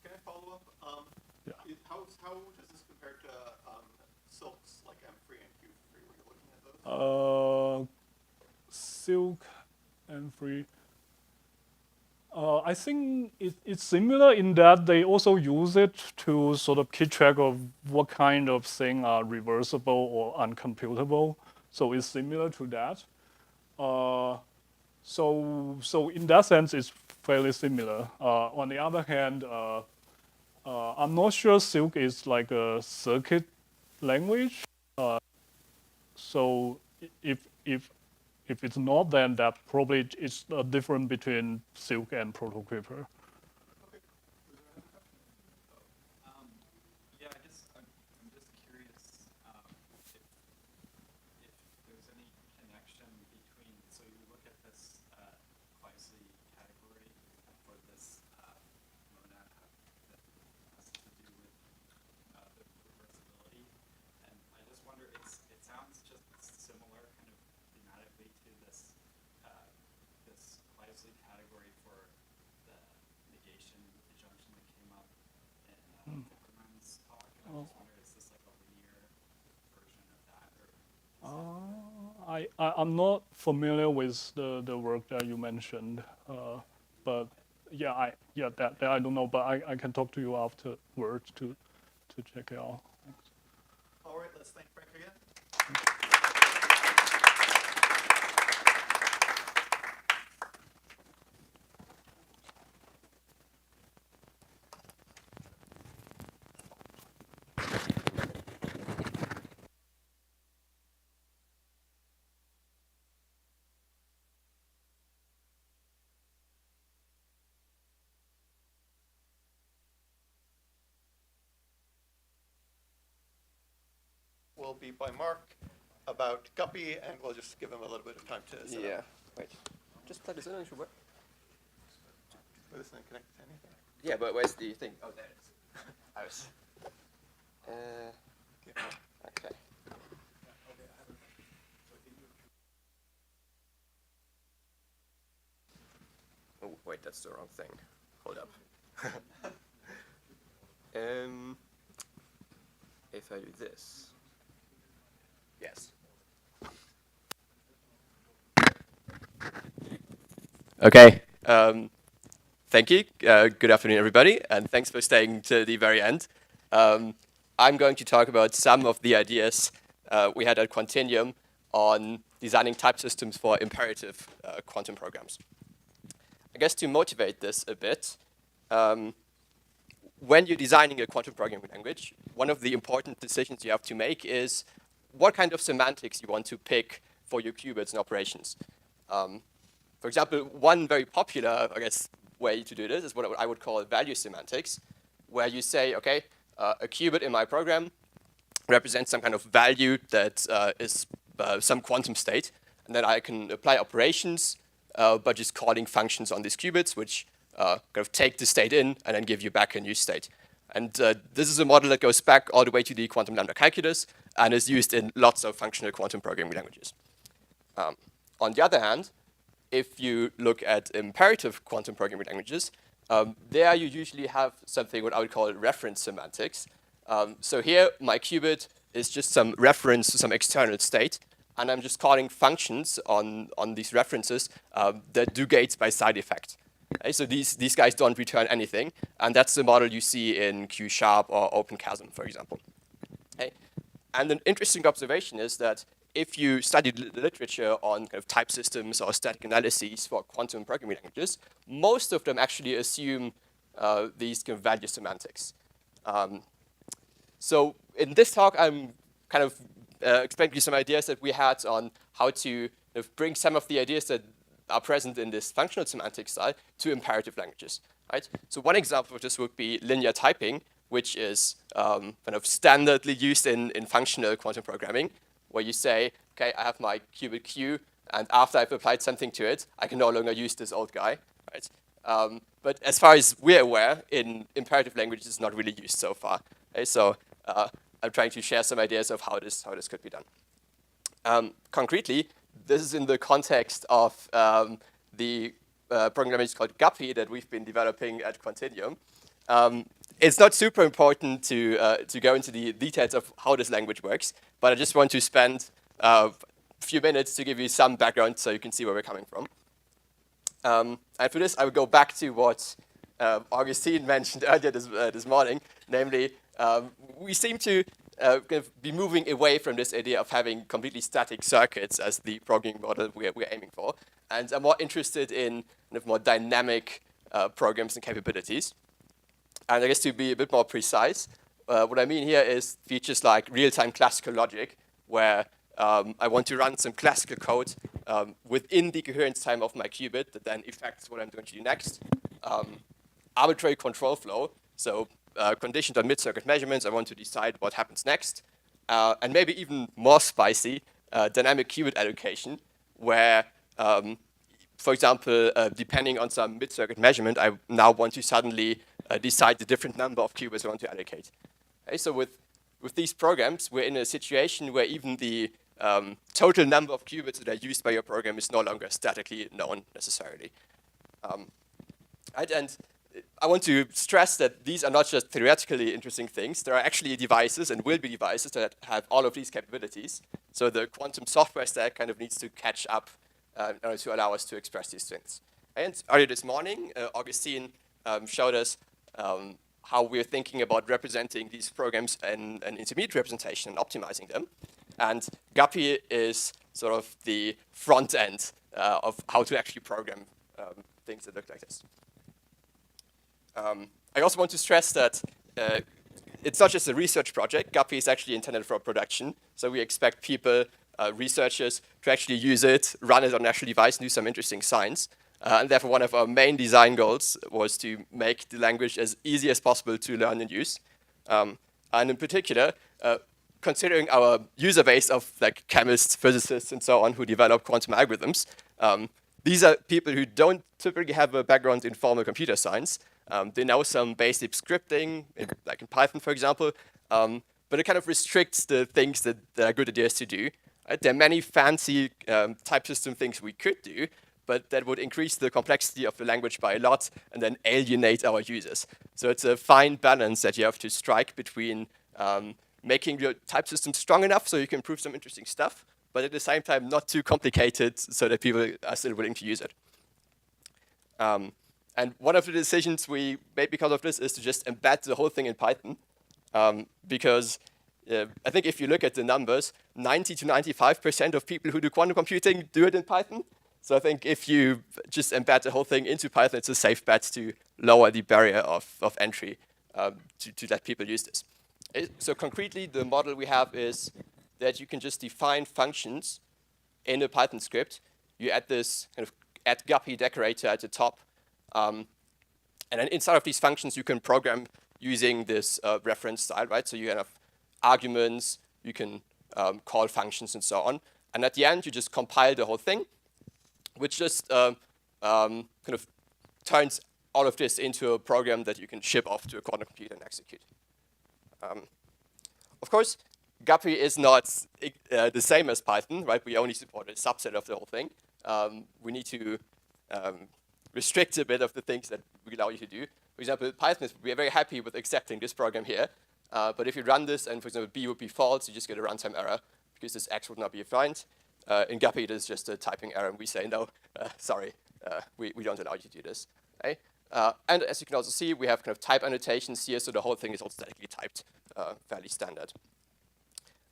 I follow up? Yeah. How does this compare to silks like M3 and Q3? Were you looking at those? Silk and free. I think it's similar in that they also use it to sort of keep track of what kind of thing are reversible or uncomputable. So it's similar to that. So in that sense, it's fairly similar. On the other hand, I'm not sure Silk is like a circuit language. So if it's not, then that probably is a difference between Silk and ProtoQuiper. Yeah, I'm just curious if there's any connection between. So you look at this Kleisli category for this monad that has to do with the reversibility, and I just wonder. It sounds just similar, kind of thematically, to this this Kleisli category for the negation disjunction that came up in Vickerman's talk. And I just wonder, is this like a linear version of that, or? I'm not familiar with the work that you mentioned, but yeah, that I don't know, but I can talk to you afterwards to check it out. Thanks. All right, let's thank Frank again. Will be by Mark. about Guppy, and we'll just give him a little bit of time to set up. Wait. Just plug this in and it should work. Will this thing connect to anything? Yeah, but where's the thing? Oh, there it is. I was. Okay. Oh, wait, that's the wrong thing. Hold up. If I do this. Yes. Okay. Thank you. Good afternoon, everybody, and thanks for staying to the very end. I'm going to talk about some of the ideas we had at Quantinuum on designing type systems for imperative quantum programs. I guess to motivate this a bit, when you're designing a quantum programming language, one of the important decisions you have to make is what kind of semantics you want to pick for your qubits and operations. For example, one very popular, I guess, way to do this is what I would call value semantics, where you say, okay, a qubit in my program represents some kind of value that is some quantum state, and then I can apply operations by just calling functions on these qubits, which kind of take the state in and then give you back a new state. And this is a model that goes back all the way to the quantum lambda calculus and is used in lots of functional quantum programming languages. On the other hand, if you look at imperative quantum programming languages, there you usually have something what I would call reference semantics. So here, my qubit is just some reference to some external state, and I'm just calling functions on these references that do gates by side effect. Okay, so these guys don't return anything, and that's the model you see in Q# or OpenQASM, for example. Okay? And an interesting observation is that if you study the literature on kind of type systems or static analyses for quantum programming languages, most of them actually assume these kind of value semantics. So in this talk, I'm kind of explaining to you some ideas that we had on how to kind of bring some of the ideas that are present in this functional semantics side to imperative languages. Right? So one example of this would be linear typing, which is kind of standardly used in functional quantum programming, where you say, okay, I have my qubit Q, and after I've applied something to it, I can no longer use this old guy. Right? But as far as we're aware, in imperative languages, it's not really used so far. Okay? So I'm trying to share some ideas of how this could be done. Concretely, this is in the context of the programming language called Guppy that we've been developing at Quantinuum. It's not super important to go into the details of how this language works, but I just want to spend a few minutes to give you some background so you can see where we're coming from. And for this, I will go back to what Augustine mentioned earlier this morning, namely, we seem to kind of be moving away from this idea of having completely static circuits as the programming model we're aiming for, and I'm more interested in kind of more dynamic programs and capabilities. And I guess to be a bit more precise, what I mean here is features like real-time classical logic, where I want to run some classical code within the coherence time of my qubit that then affects what I'm going to do next. Arbitrary control flow, so conditioned on mid-circuit measurements, I want to decide what happens next. And maybe even more spicy, dynamic qubit allocation, where, for example, depending on some mid-circuit measurement, I now want to suddenly decide the different number of qubits I want to allocate. Okay, so with these programs, we're in a situation where even the total number of qubits that are used by your program is no longer statically known necessarily. And I want to stress that these are not just theoretically interesting things. There are actually devices and will be devices that have all of these capabilities. So the quantum software stack kind of needs to catch up in order to allow us to express these things. And earlier this morning, Augustine showed us how we're thinking about representing these programs in an intermediate representation and optimizing them. And Guppy is sort of the front end of how to actually program things that look like this. I also want to stress that it's not just a research project. Guppy is actually intended for production. So we expect people, researchers, to actually use it, run it on an actual device, and do some interesting science. And therefore, one of our main design goals was to make the language as easy as possible to learn and use. And in particular, considering our user base of like chemists, physicists, and so on who develop quantum algorithms, these are people who don't typically have a background in formal computer science. They know some basic scripting, like in Python, for example, but it kind of restricts the things that are good ideas to do. Right? There are many fancy type system things we could do, but that would increase the complexity of the language by a lot and then alienate our users. So it's a fine balance that you have to strike between making your type system strong enough so you can prove some interesting stuff, but at the same time not too complicated so that people are still willing to use it. And one of the decisions we made because of this is to just embed the whole thing in Python, because I think if you look at the numbers, 90 to 95% of people who do quantum computing do it in Python. So I think if you just embed the whole thing into Python, it's a safe bet to lower the barrier of entry to let people use this. So concretely, the model we have is that you can just define functions in a Python script. You add this kind of add guppy decorator at the top. And then inside of these functions, you can program using this reference style, right? So you have arguments, you can call functions and so on. And at the end, you just compile the whole thing, which just kind of turns all of this into a program that you can ship off to a quantum computer and execute. Of course, Guppy is not the same as Python, right? We only support a subset of the whole thing. We need to restrict a bit of the things that we allow you to do. For example, Python, we are very happy with accepting this program here. But if you run this and, for example, B would be false, you just get a runtime error because this X would not be defined. In Guppy, it is just a typing error, and we say, no, sorry, we don't allow you to do this. Okay? And as you can also see, we have kind of type annotations here, so the whole thing is all statically typed, fairly standard.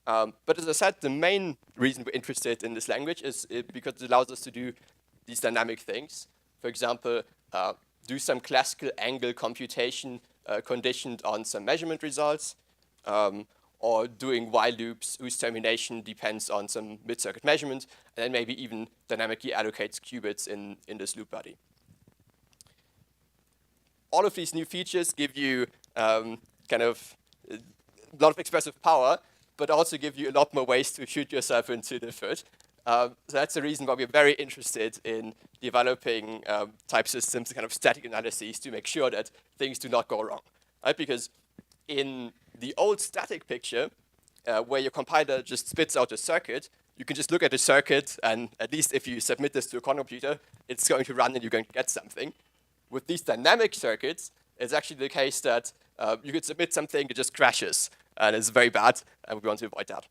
But as I said, the main reason we're interested in this language is because it allows us to do these dynamic things. For example, do some classical angle computation conditioned on some measurement results, or doing while loops whose termination depends on some mid-circuit measurement, and then maybe even dynamically allocates qubits in this loop body. All of these new features give you kind of a lot of expressive power, but also give you a lot more ways to shoot yourself into the foot. So that's the reason why we're very interested in developing type systems, kind of static analyses, to make sure that things do not go wrong. Right? Because in the old static picture, where your compiler just spits out a circuit, you can just look at the circuit, and at least if you submit this to a quantum computer, it's going to run and you're going to get something. With these dynamic circuits, it's actually the case that you could submit something, it just crashes, and it's very bad, and we want to avoid that.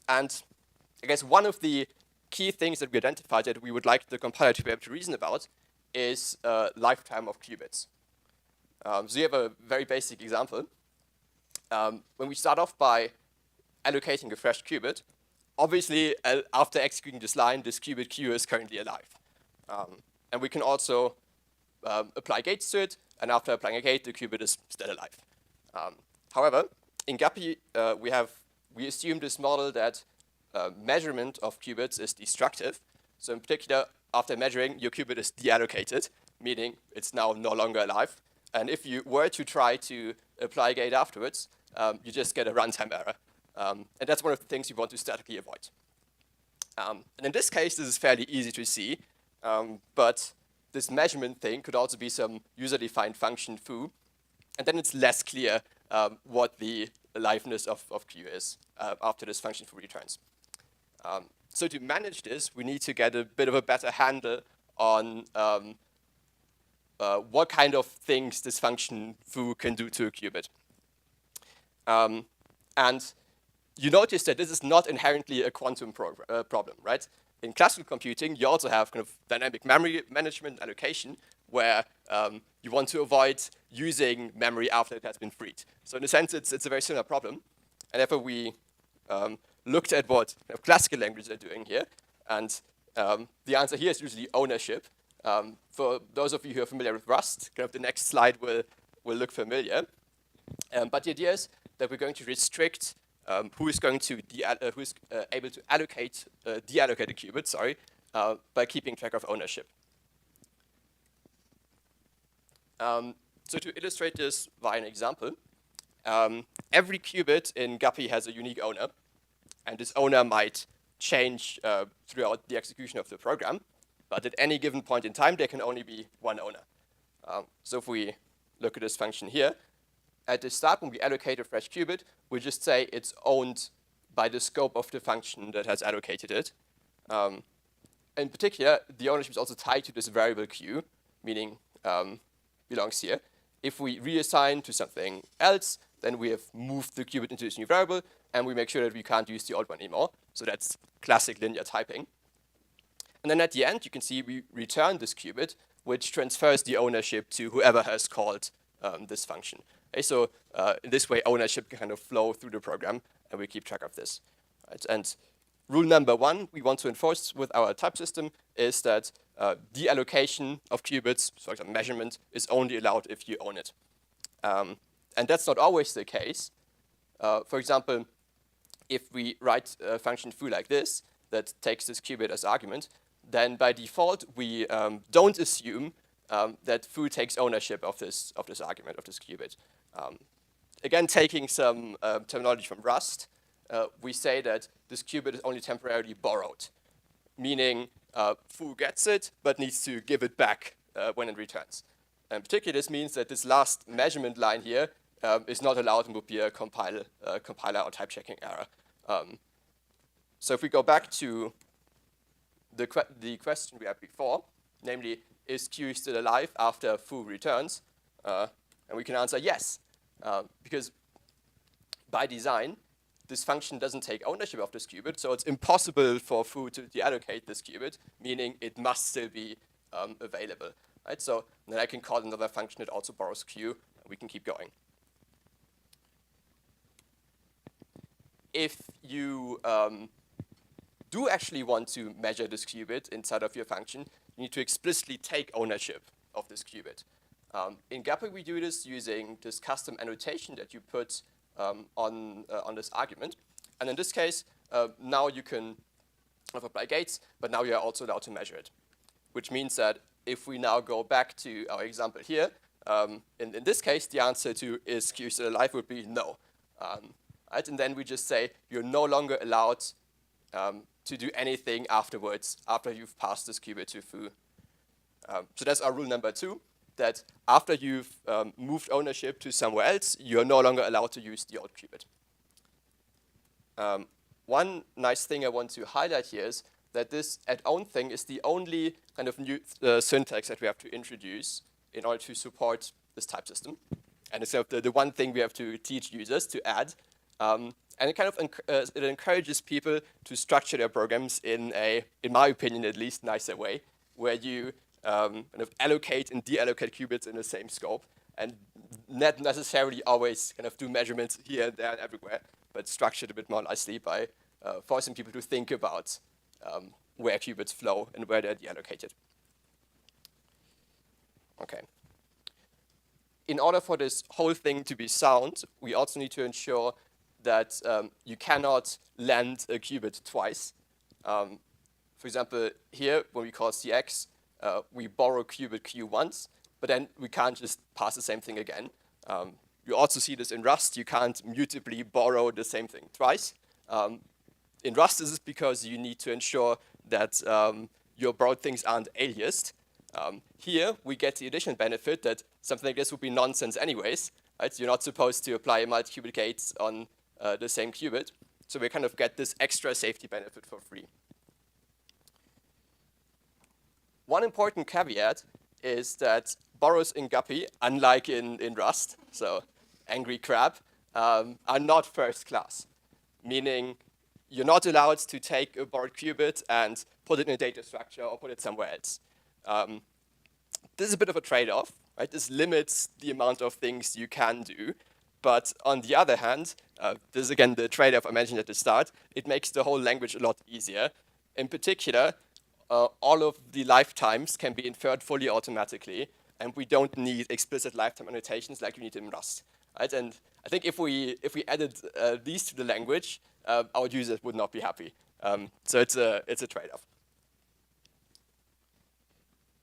And I guess one of the key things that we identified that we would like the compiler to be able to reason about is lifetime of qubits. So you have a very basic example. When we start off by allocating a fresh qubit, obviously after executing this line, this qubit Q is currently alive. And we can also apply gates to it, and after applying a gate, the qubit is still alive. However, in Guppy, we assume this model that measurement of qubits is destructive. So in particular, after measuring, your qubit is deallocated, meaning it's now no longer alive. And if you were to try to apply a gate afterwards, you just get a runtime error. And that's one of the things you want to statically avoid. And in this case, this is fairly easy to see. But this measurement thing could also be some user-defined function foo. And then it's less clear what the aliveness of Q is after this function foo returns. So to manage this, we need to get a bit of a better handle on what kind of things this function foo can do to a qubit. And you notice that this is not inherently a quantum problem, right? In classical computing, you also have kind of dynamic memory management allocation, where you want to avoid using memory after it has been freed. So in a sense, it's a very similar problem. And therefore, we looked at what classical languages are doing here. And the answer here is usually ownership. For those of you who are familiar with Rust, kind of the next slide will look familiar. But the idea is that we're going to restrict who is able to allocate deallocate a qubit, by keeping track of ownership. So to illustrate this via an example, every qubit in Guppy has a unique owner, and this owner might change throughout the execution of the program, but at any given point in time, there can only be one owner. So if we look at this function here, at the start, when we allocate a fresh qubit, we just say it's owned by the scope of the function that has allocated it. In particular, the ownership is also tied to this variable q, meaning belongs here. If we reassign to something else, then we have moved the qubit into this new variable, and we make sure that we can't use the old one anymore. So that's classic linear typing. And then at the end, you can see we return this qubit, which transfers the ownership to whoever has called this function. Okay, so in this way, ownership can kind of flow through the program, and we keep track of this. Right? And rule number 1 we want to enforce with our type system is that the allocation of qubits, so like a measurement, is only allowed if you own it. And that's not always the case. For example, if we write a function foo like this that takes this qubit as argument, then by default we don't assume that foo takes ownership of this argument, of this qubit. Again, taking some terminology from Rust, we say that this qubit is only temporarily borrowed, meaning foo gets it, but needs to give it back when it returns. And particularly, this means that this last measurement line here is not allowed and would be a compiler or type checking error. So if we go back to the question we had before, namely, is Q still alive after foo returns? And we can answer yes, because by design, this function doesn't take ownership of this qubit, so it's impossible for foo to deallocate this qubit, meaning it must still be available. Right? So then I can call another function that also borrows Q, and we can keep going. If you do actually want to measure this qubit inside of your function, you need to explicitly take ownership of this qubit. In Guppy, we do this using this custom annotation that you put on this argument. And in this case, now you can apply gates, but now you are also allowed to measure it, which means that if we now go back to our example here, in this case, the answer to is Q still alive would be no. Right? And then we just say you're no longer allowed to do anything afterwards, after you've passed this qubit to foo. So that's our rule number 2, that after you've moved ownership to somewhere else, you're no longer allowed to use the old qubit. One nice thing I want to highlight here is that this @own thing is the only kind of new syntax that we have to introduce in order to support this type system. And it's the one thing we have to teach users to add. And it kind of it encourages people to structure their programs in a, in my opinion at least, nicer way, where you kind of allocate and deallocate qubits in the same scope, and not necessarily always kind of do measurements here and there and everywhere, but structured a bit more nicely by forcing people to think about where qubits flow and where they're deallocated. Okay. In order for this whole thing to be sound, we also need to ensure that you cannot lend a qubit twice. For example, here, when we call CX, we borrow qubit Q once, but then we can't just pass the same thing again. You also see this in Rust. You can't mutably borrow the same thing twice. In Rust, this is because you need to ensure that your borrowed things aren't aliased. Here, we get the additional benefit that something like this would be nonsense anyways. Right? You're not supposed to apply multi-qubit gates on the same qubit. So we kind of get this extra safety benefit for free. One important caveat is that borrows in Guppy, unlike in Rust, so angry crab, are not first class, meaning you're not allowed to take a borrowed qubit and put it in a data structure or put it somewhere else. This is a bit of a trade-off, right? This limits the amount of things you can do. But on the other hand, this is again the trade-off I mentioned at the start, it makes the whole language a lot easier. In particular, all of the lifetimes can be inferred fully automatically, and we don't need explicit lifetime annotations like you need in Rust. Right? And I think if we added these to the language, our users would not be happy. So it's a trade-off.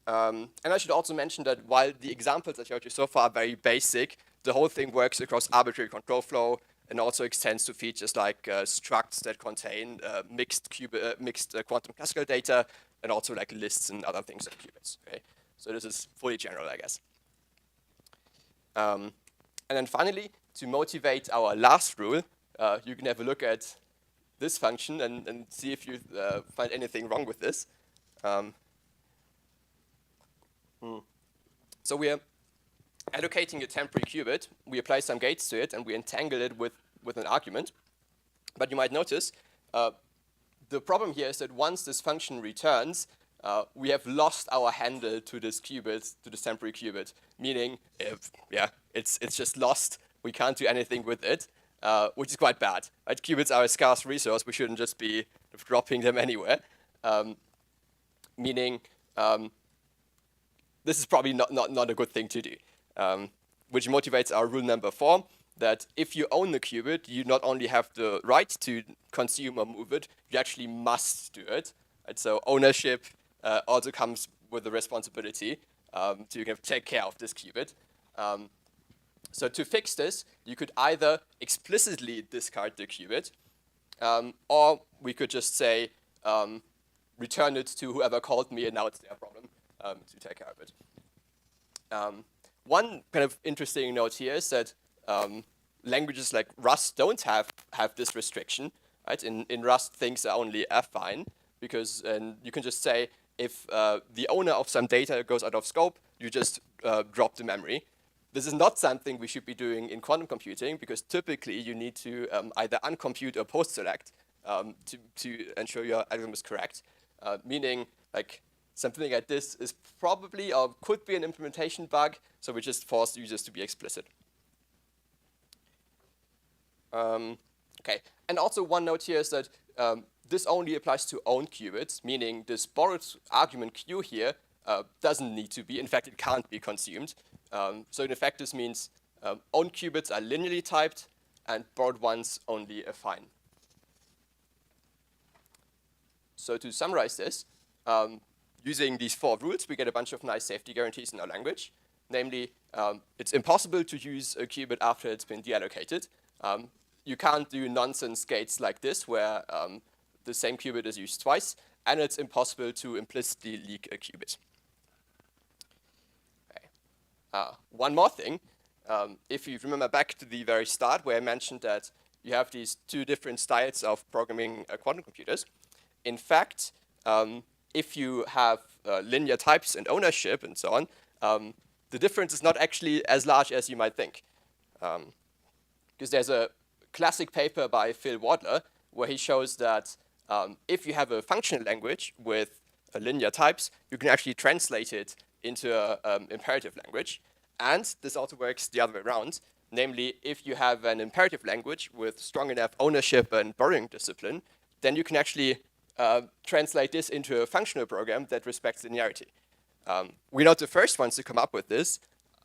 And I should also mention that while the examples I showed you so far are very basic, the whole thing works across arbitrary control flow and also extends to features like structs that contain mixed quantum classical data, and also like lists and other things like qubits. Okay? So this is fully general, I guess. And then finally, to motivate our last rule, you can have a look at this function and see if you find anything wrong with this. So we are allocating a temporary qubit. We apply some gates to it, and we entangle it with an argument. But you might notice the problem here is that once this function returns, we have lost our handle to this qubit, to this temporary qubit, meaning, it's just lost. We can't do anything with it, which is quite bad. Right? Qubits are a scarce resource. We shouldn't just be dropping them anywhere. Meaning, this is probably not a good thing to do, which motivates our rule number 4, that if you own the qubit, you not only have the right to consume or move it, you actually must do it. Right? So ownership also comes with the responsibility to kind of take care of this qubit. So to fix this, you could either explicitly discard the qubit, or we could just say, return it to whoever called me, and now it's their problem to take care of it. One kind of interesting note here is that languages like Rust don't have this restriction. Right? In Rust, things are only affine, because you can just say, if the owner of some data goes out of scope, you just drop the memory. This is not something we should be doing in quantum computing, because typically you need to either uncompute or post-select to ensure your algorithm is correct. Meaning, like, something like this is probably or could be an implementation bug, so we just force users to be explicit. Okay, and also one note here is that this only applies to owned qubits, meaning this borrowed argument Q here doesn't need to be, in fact, it can't be consumed. So in effect, this means owned qubits are linearly typed and borrowed ones only affine. So to summarize this, using these 4 rules, we get a bunch of nice safety guarantees in our language. Namely, it's impossible to use a qubit after it's been deallocated. You can't do nonsense gates like this, where the same qubit is used twice, and it's impossible to implicitly leak a qubit. Okay. One more thing, if you remember back to the very start where I mentioned that you have these 2 different styles of programming quantum computers. In fact, if you have linear types and ownership and so on, the difference is not actually as large as you might think. Because there's a classic paper by Phil Wadler where he shows that if you have a functional language with linear types, you can actually translate it into an imperative language. And this also works the other way around. Namely, if you have an imperative language with strong enough ownership and borrowing discipline, then you can actually translate this into a functional program that respects linearity. We're not the first ones to come up with this.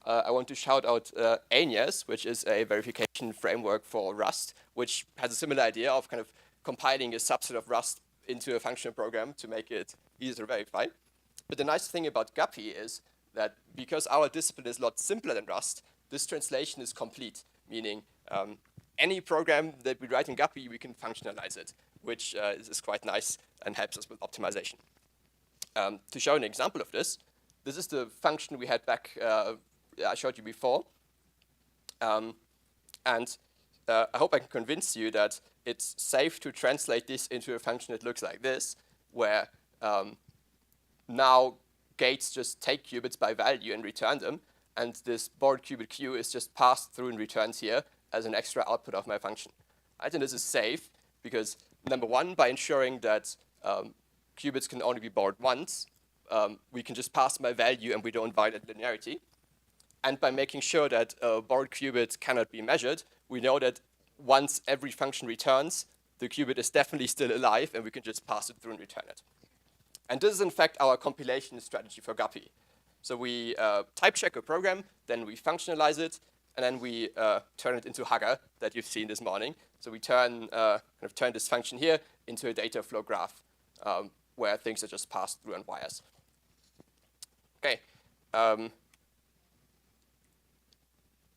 I want to shout out Agnes, which is a verification framework for Rust, which has a similar idea of kind of compiling a subset of Rust into a functional program to make it easier to verify. But the nice thing about Guppy is that because our discipline is a lot simpler than Rust, this translation is complete, meaning any program that we write in Guppy, we can functionalize it, which is quite nice and helps us with optimization. To show an example of this, this is the function we had back, I showed you before. And I hope I can convince you that it's safe to translate this into a function that looks like this, where now gates just take qubits by value and return them, and this borrowed qubit Q is just passed through and returns here as an extra output of my function. I think this is safe because, number one, by ensuring that qubits can only be borrowed once, we can just pass my value and we don't violate linearity. And by making sure that borrowed qubits cannot be measured, we know that once every function returns, the qubit is definitely still alive and we can just pass it through and return it. And this is in fact our compilation strategy for Guppy. So we type check a program, then we functionalize it, and then we turn it into Hugger that you've seen this morning. So we turn this function here into a data flow graph where things are just passed through on wires. Okay.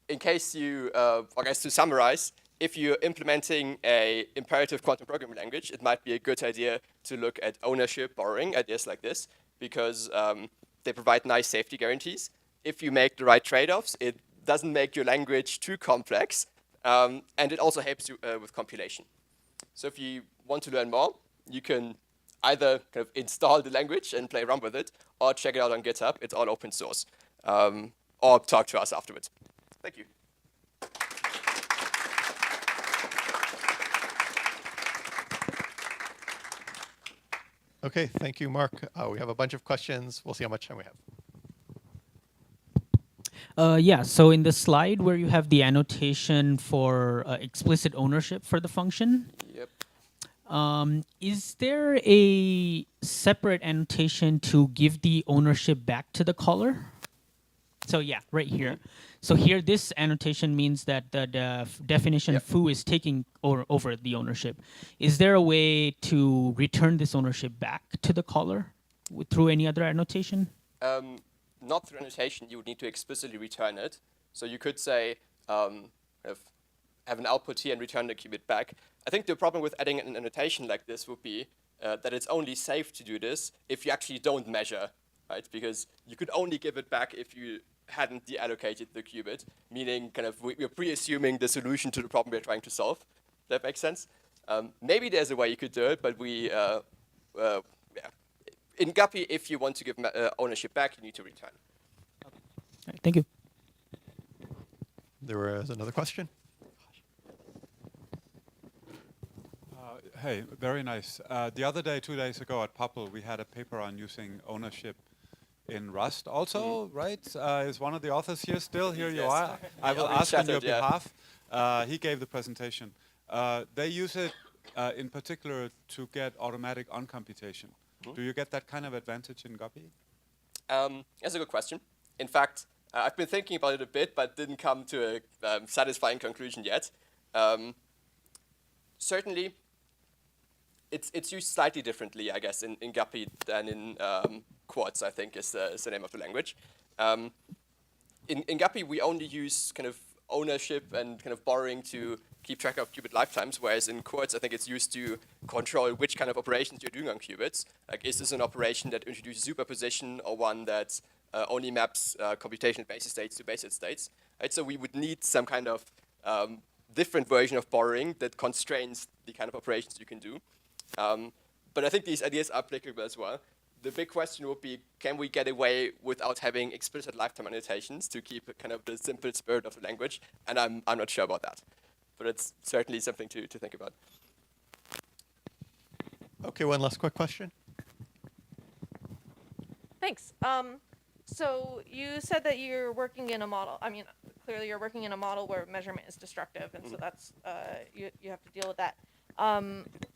in case you, I guess to summarize, if you're implementing a imperative quantum programming language, it might be a good idea to look at ownership borrowing ideas like this, because they provide nice safety guarantees. If you make the right trade-offs, it doesn't make your language too complex, and it also helps you with compilation. So if you want to learn more, you can either kind of install the language and play around with it, or check it out on GitHub. It's all open source. Or talk to us afterwards. Thank you. Okay, thank you, Mark. We have a bunch of questions. We'll see how much time we have. Yeah, so in the slide where you have the annotation for explicit ownership for the function, yep. Is there a separate annotation to give the ownership back to the caller? So yeah, right here. So here, this annotation means that the definition foo is taking over the ownership. Is there a way to return this ownership back to the caller through any other annotation? Not through annotation. You would need to explicitly return it. So you could say, have an output here and return the qubit back. I think the problem with adding an annotation like this would be that it's only safe to do this if you actually don't measure, right? Because you could only give it back if you hadn't deallocated the qubit, meaning kind of we're pre-assuming the solution to the problem we're trying to solve. That makes sense? Maybe there's a way you could do it, but in Guppy, if you want to give ownership back, you need to return. Right, thank you. There was another question. Hey, very nice. The other day, 2 days ago at POPL, we had a paper on using ownership in Rust also, right? Is one of the authors here still? Here you are. I will ask on your behalf. He gave the presentation. They use it in particular to get automatic uncomputation. Do you get that kind of advantage in Guppy? That's a good question. In fact, I've been thinking about it a bit, but didn't come to a satisfying conclusion yet. Certainly, it's used slightly differently, I guess, in Guppy than in Quartz, I think is the name of the language. In Guppy, we only use kind of ownership and kind of borrowing to keep track of qubit lifetimes, whereas in Quartz, I think it's used to control which kind of operations you're doing on qubits. Like, is this an operation that introduces superposition or one that only maps computational basis states to basis states? Right? So we would need some kind of different version of borrowing that constrains the kind of operations you can do. But I think these ideas are applicable as well. The big question would be, can we get away without having explicit lifetime annotations to keep kind of the simple spirit of the language? And I'm not sure about that. But it's certainly something to think about. Okay, one last quick question. Thanks. So you said that you're working in a model. I mean, clearly you're working in a model where measurement is destructive, and so that's you have to deal with that.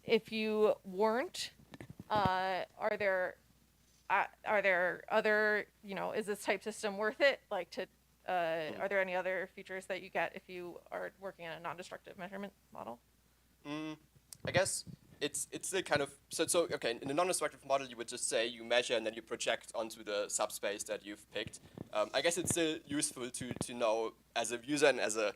If you weren't, are there other, is this type system worth it? Like are there any other features that you get if you are working in a non-destructive measurement model? I guess it's the kind of, so okay, in a non-destructive model, you would just say you measure and then you project onto the subspace that you've picked. I guess it's still useful to know as a user and as a,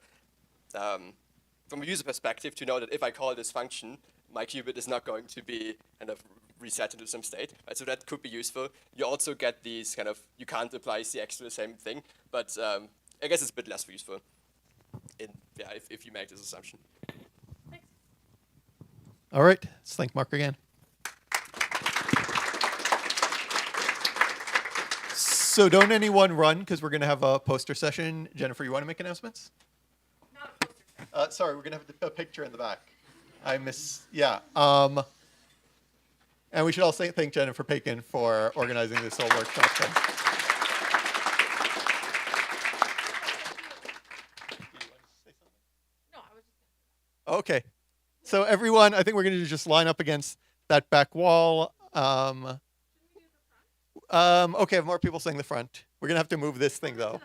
from a user perspective, to know that if I call this function, my qubit is not going to be kind of reset into some state. Right? So that could be useful. You also get these kind of, you can't apply CX to the same thing, but I guess it's a bit less useful if you make this assumption. Thanks. All right, let's thank Mark again. So don't anyone run, because we're going to have a poster session. Jennifer, you want to make announcements? Not a poster session. Sorry, we're going to have a picture in the back. Yeah. And we should also thank Jennifer Pakin for organizing this whole workshop. No, I was just Okay. So everyone, I think we're going to just line up against that back wall. Okay, I have more people saying the front. We're going to have to move this thing, though.